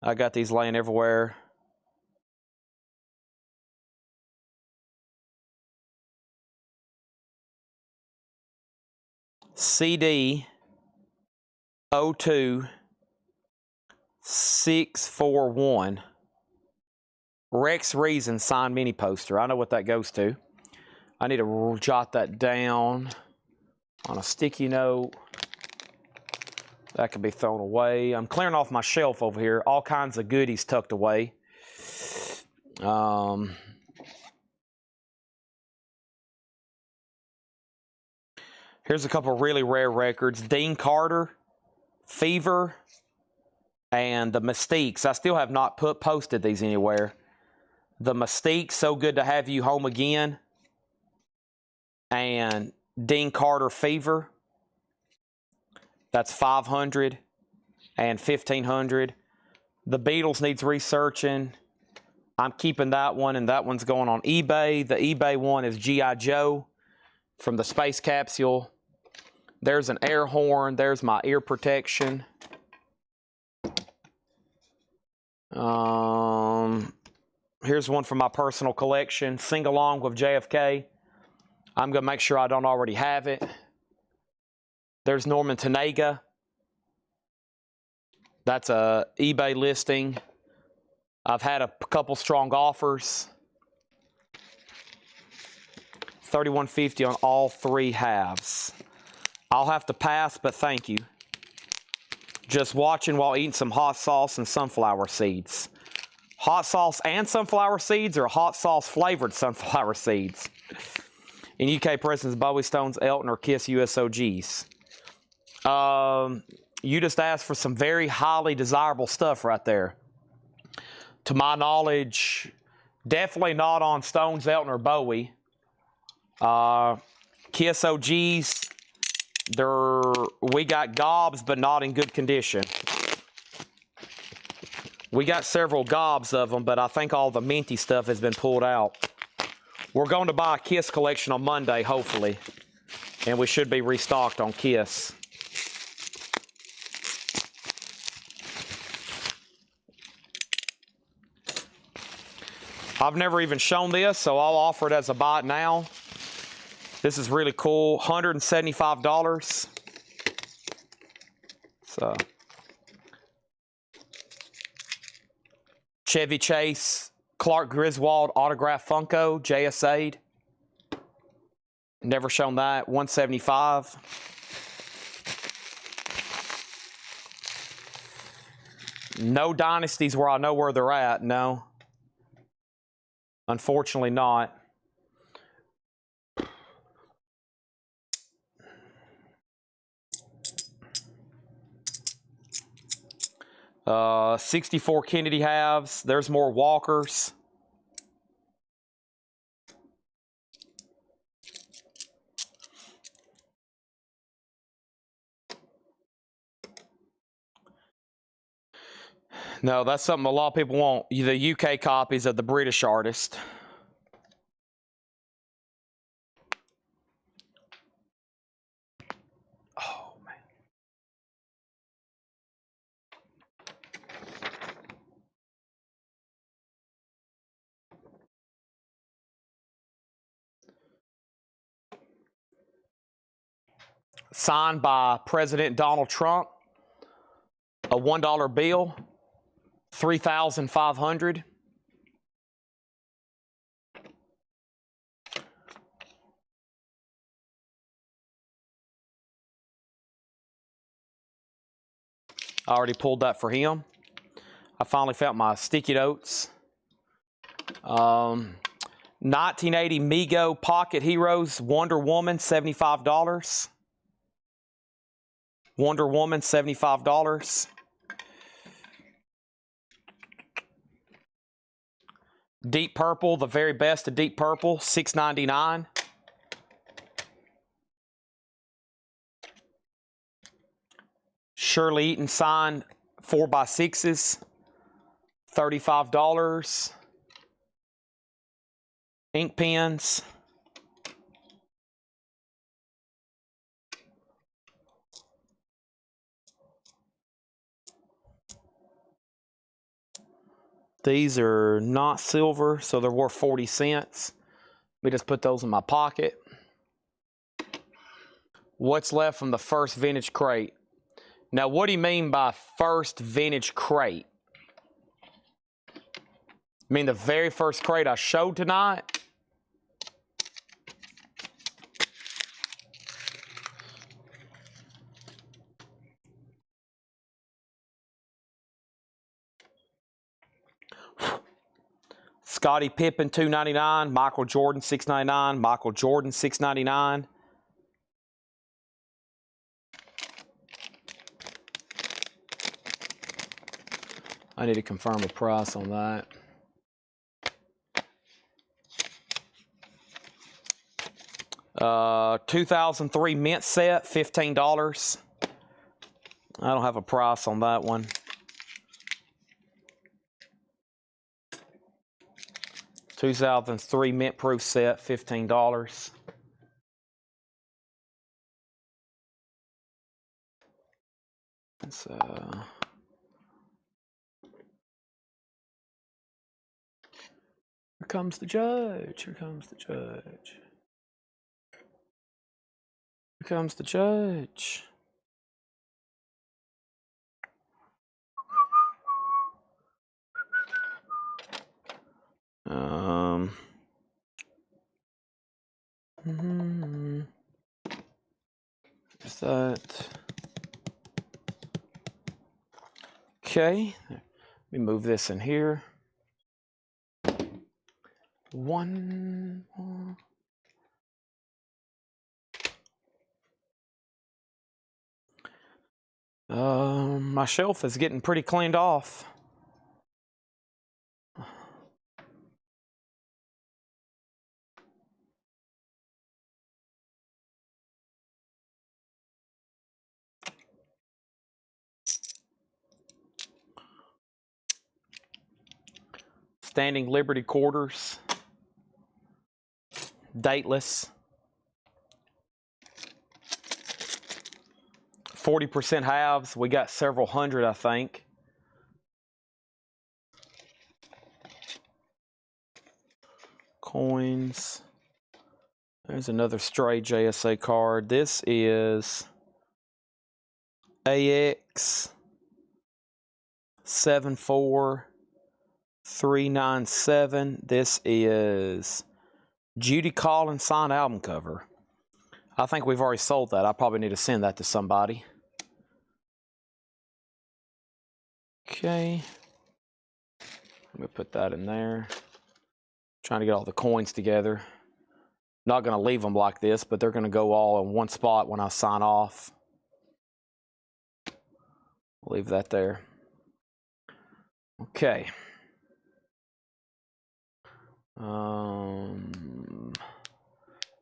I got these laying everywhere. CD 02641. Rex Reason signed mini poster. I know what that goes to. I need to jot that down on a sticky note. That could be thrown away. I'm clearing off my shelf over here. All kinds of goodies tucked away. Here's a couple of really rare records. Dean Carter, Fever, and the Mystiques. I still have not posted these anywhere. The Mystiques, So Good to Have You Home Again, and Dean Carter, Fever. That's 500 and 1500. The Beatles needs researching. I'm keeping that one, and that one's going on eBay. The eBay one is G.I. Joe from the space capsule. There's an air horn. There's my ear protection. Here's one from my personal collection. Sing Along with JFK. I'm going to make sure I don't already have it. There's Norman Tanega. That's a eBay listing. I've had a couple strong offers. $31.50 on all 3 halves. I'll have to pass, but thank you. Just watching while eating some hot sauce and sunflower seeds. Hot sauce and sunflower seeds, or hot sauce flavored sunflower seeds? In UK, Presidents Bowie, Stones, Elton, or Kiss USOGs? You just asked for some very highly desirable stuff right there. To my knowledge, definitely not on Stones, Elton, or Bowie. Kiss OGs, we got gobs, but not in good condition. We got several gobs of them, but I think all the minty stuff has been pulled out. We're going to buy a Kiss collection on Monday, hopefully. And we should be restocked on Kiss. I've never even shown this, so I'll offer it as a buy it now. This is really cool. $175. So, Chevy Chase, Clark Griswold autograph Funko, JSA'd. Never shown that. $175. No dynasties where I know where they're at, no. Unfortunately not. Uh, 64 Kennedy halves. There's more Walkers. No, that's something a lot of people want. The UK copies of the British artist. Oh, man. Signed by President Donald Trump. A $1 bill. 3,500. I already pulled that for him. I finally found my sticky notes. 1980 Mego Pocket Heroes Wonder Woman, $75. Wonder Woman, $75. Deep Purple, the very best of Deep Purple, $6.99. Shirley Eaton signed 4x6s, $35. Ink pens. These are not silver, so they're worth 40 cents. Let me just put those in my pocket. What's left from the first vintage crate? Now, what do you mean by first vintage crate? I mean the very first crate I showed tonight? Scottie Pippen, $2.99. Michael Jordan, $6.99. Michael Jordan, $6.99. I need to confirm the price on that. Uh, 2003 mint set, $15. I don't have a price on that one. 2003 mint proof set, $15. So here comes the judge. Here comes the judge. Here comes the judge. Is that okay? Let me move this in here. One more. My shelf is getting pretty cleaned off. Standing Liberty quarters. Dateless. 40% halves. We got several hundred, I think. Coins. There's another stray JSA card. This is AX 74397. This is Judy Collins signed album cover. I think we've already sold that. I probably need to send that to somebody. Okay. Let me put that in there. Trying to get all the coins together. Not going to leave them like this, but they're going to go all in one spot when I sign off. Leave that there. Okay.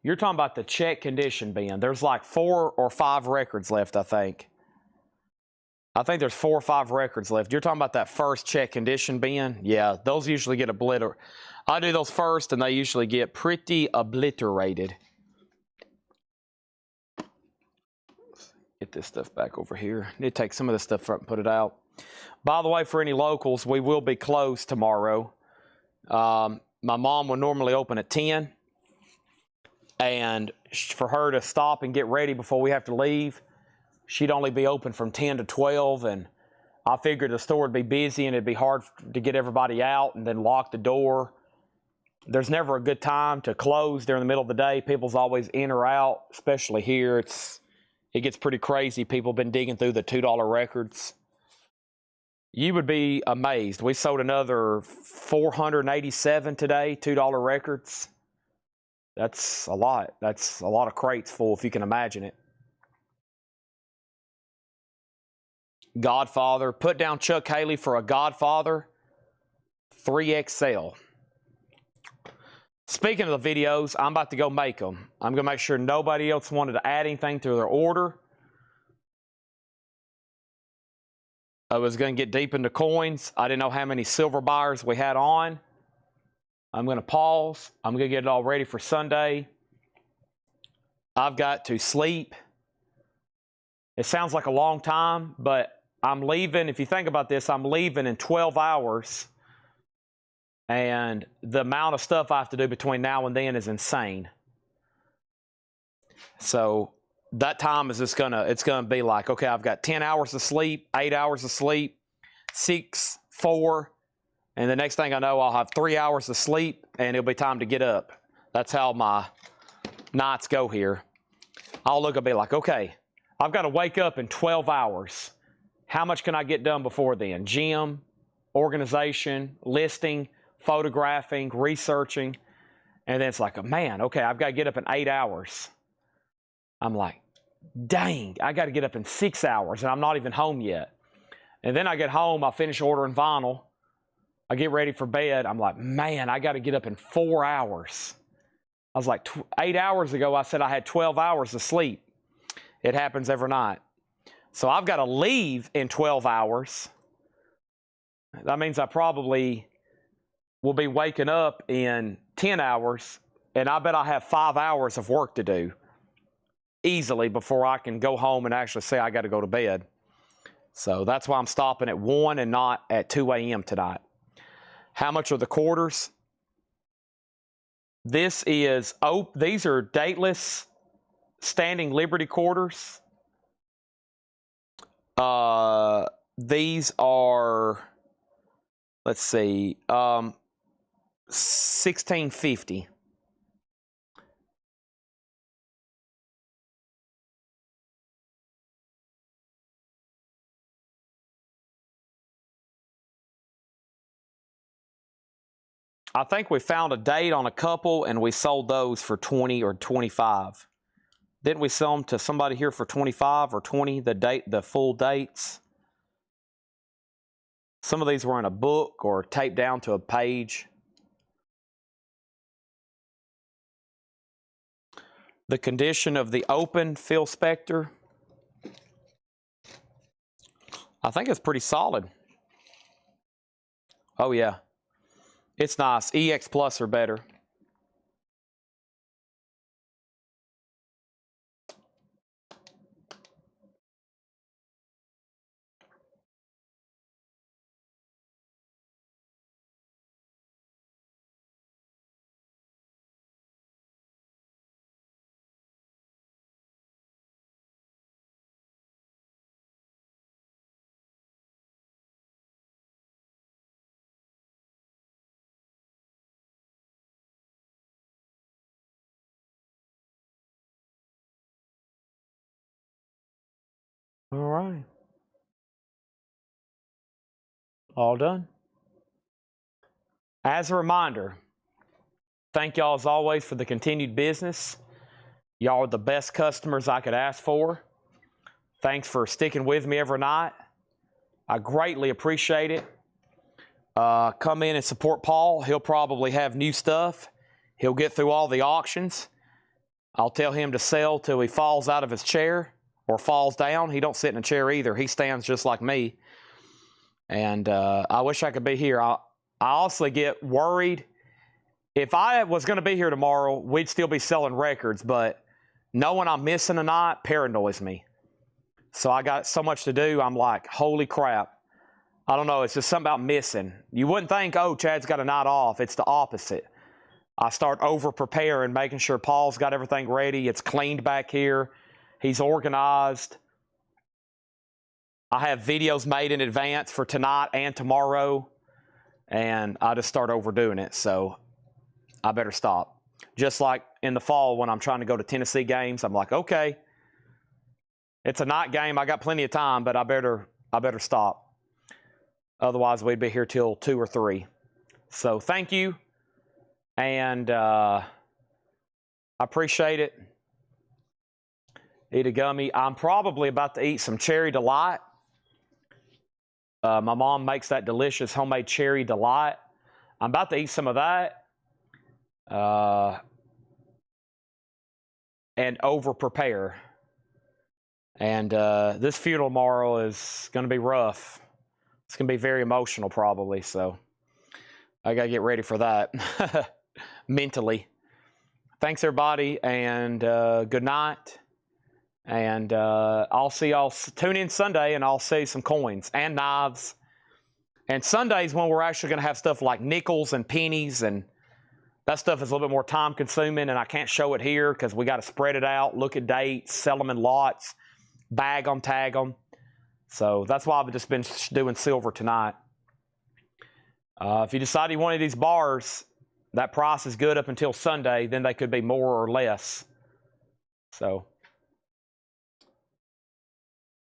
You're talking about the check condition bin. There's like 4 or 5 records left, I think. I think there's 4 or 5 records left. You're talking about that first check condition bin? Yeah, those usually get obliterated. I do those first, and they usually get pretty obliterated. Get this stuff back over here. Need to take some of this stuff up and put it out. By the way, for any locals, we will be closed tomorrow. My mom will normally open at 10. And for her to stop and get ready before we have to leave, she'd only be open from 10 to 12, and I figured the store would be busy and it'd be hard to get everybody out and then lock the door. There's never a good time to close during the middle of the day. People's always in or out, especially here. It gets pretty crazy. People have been digging through the $2 records. You would be amazed. We sold another 487 today, $2 records. That's a lot. That's a lot of crates full, if you can imagine it. Godfather. Put down Chuck Haley for a Godfather 3XL. Speaking of the videos, I'm about to go make them. I'm going to make sure nobody else wanted to add anything to their order. I was going to get deep into coins. I didn't know how many silver buyers we had on. I'm going to pause. I'm going to get it all ready for Sunday. I've got to sleep. It sounds like a long time, but I'm leaving. If you think about this, I'm leaving in 12 hours. And the amount of stuff I have to do between now and then is insane. So that time is just it's gonna be like, okay, I've got 10 hours of sleep, 8 hours of sleep, 6, 4, and the next thing I know, I'll have 3 hours of sleep, and it'll be time to get up. That's how my nights go here. I'll look and be like, okay, I've got to wake up in 12 hours. How much can I get done before then? Gym, organization, listing, photographing, researching. And then it's like, man, okay, I've got to get up in 8 hours. I'm like, dang, I got to get up in 6 hours, and I'm not even home yet. And then I get home, I finish ordering vinyl. I get ready for bed. I'm like, man, I got to get up in 4 hours. I was like, 8 hours ago, I said I had 12 hours of sleep. It happens every night. So I've got to leave in 12 hours. That means I probably will be waking up in 10 hours, and I bet I have 5 hours of work to do easily before I can go home and actually say I got to go to bed. So that's why I'm stopping at 1 and not at 2 a.m. tonight. How much are the quarters? This is, these are dateless standing Liberty quarters. These are, let's see, 1650. I think we found a date on a couple and we sold those for 20 or 25. Didn't we sell them to somebody here for 25 or 20, the full dates? Some of these were in a book or taped down to a page. The condition of the open Phil Spector, I think it's pretty solid. Oh yeah, it's nice. EX Plus or better. All right. All done. As a reminder, thank y'all as always for the continued business. Y'all are the best customers I could ask for. Thanks for sticking with me every night. I greatly appreciate it. Come in and support Paul. He'll probably have new stuff. He'll get through all the auctions. I'll tell him to sell till he falls out of his chair or falls down. He don't sit in a chair either. He stands just like me. And I wish I could be here. I honestly get worried. If I was going to be here tomorrow, we'd still be selling records, but knowing I'm missing a night paranoids me. So I got so much to do. I'm like, holy crap. I don't know. It's just something about missing. You wouldn't think, oh, Chad's got a night off. It's the opposite. I start over-preparing, making sure Paul's got everything ready. It's cleaned back here. He's organized. I have videos made in advance for tonight and tomorrow, and I just start overdoing it. So I better stop. Just like in the fall when I'm trying to go to Tennessee games, I'm like, okay, it's a night game. I got plenty of time, but I better stop. Otherwise, we'd be here till 2 or 3. So thank you, and I appreciate it. Eat a gummy. I'm probably about to eat some Cherry Delight. My mom makes that delicious homemade Cherry Delight. I'm about to eat some of that. And over-prepare. And this funeral tomorrow is going to be rough. It's going to be very emotional probably, so I got to get ready for that mentally. Thanks, everybody, and good night. And I'll see y'all. Tune in Sunday, and I'll see some coins and knives. And Sunday's when we're actually going to have stuff like nickels and pennies, and that stuff is a little bit more time-consuming, and I can't show it here because we got to spread it out, look at dates, sell them in lots, bag them, tag them. So that's why I've just been doing silver tonight. If you decide you want any of these bars, that price is good up until Sunday. Then they could be more or less. So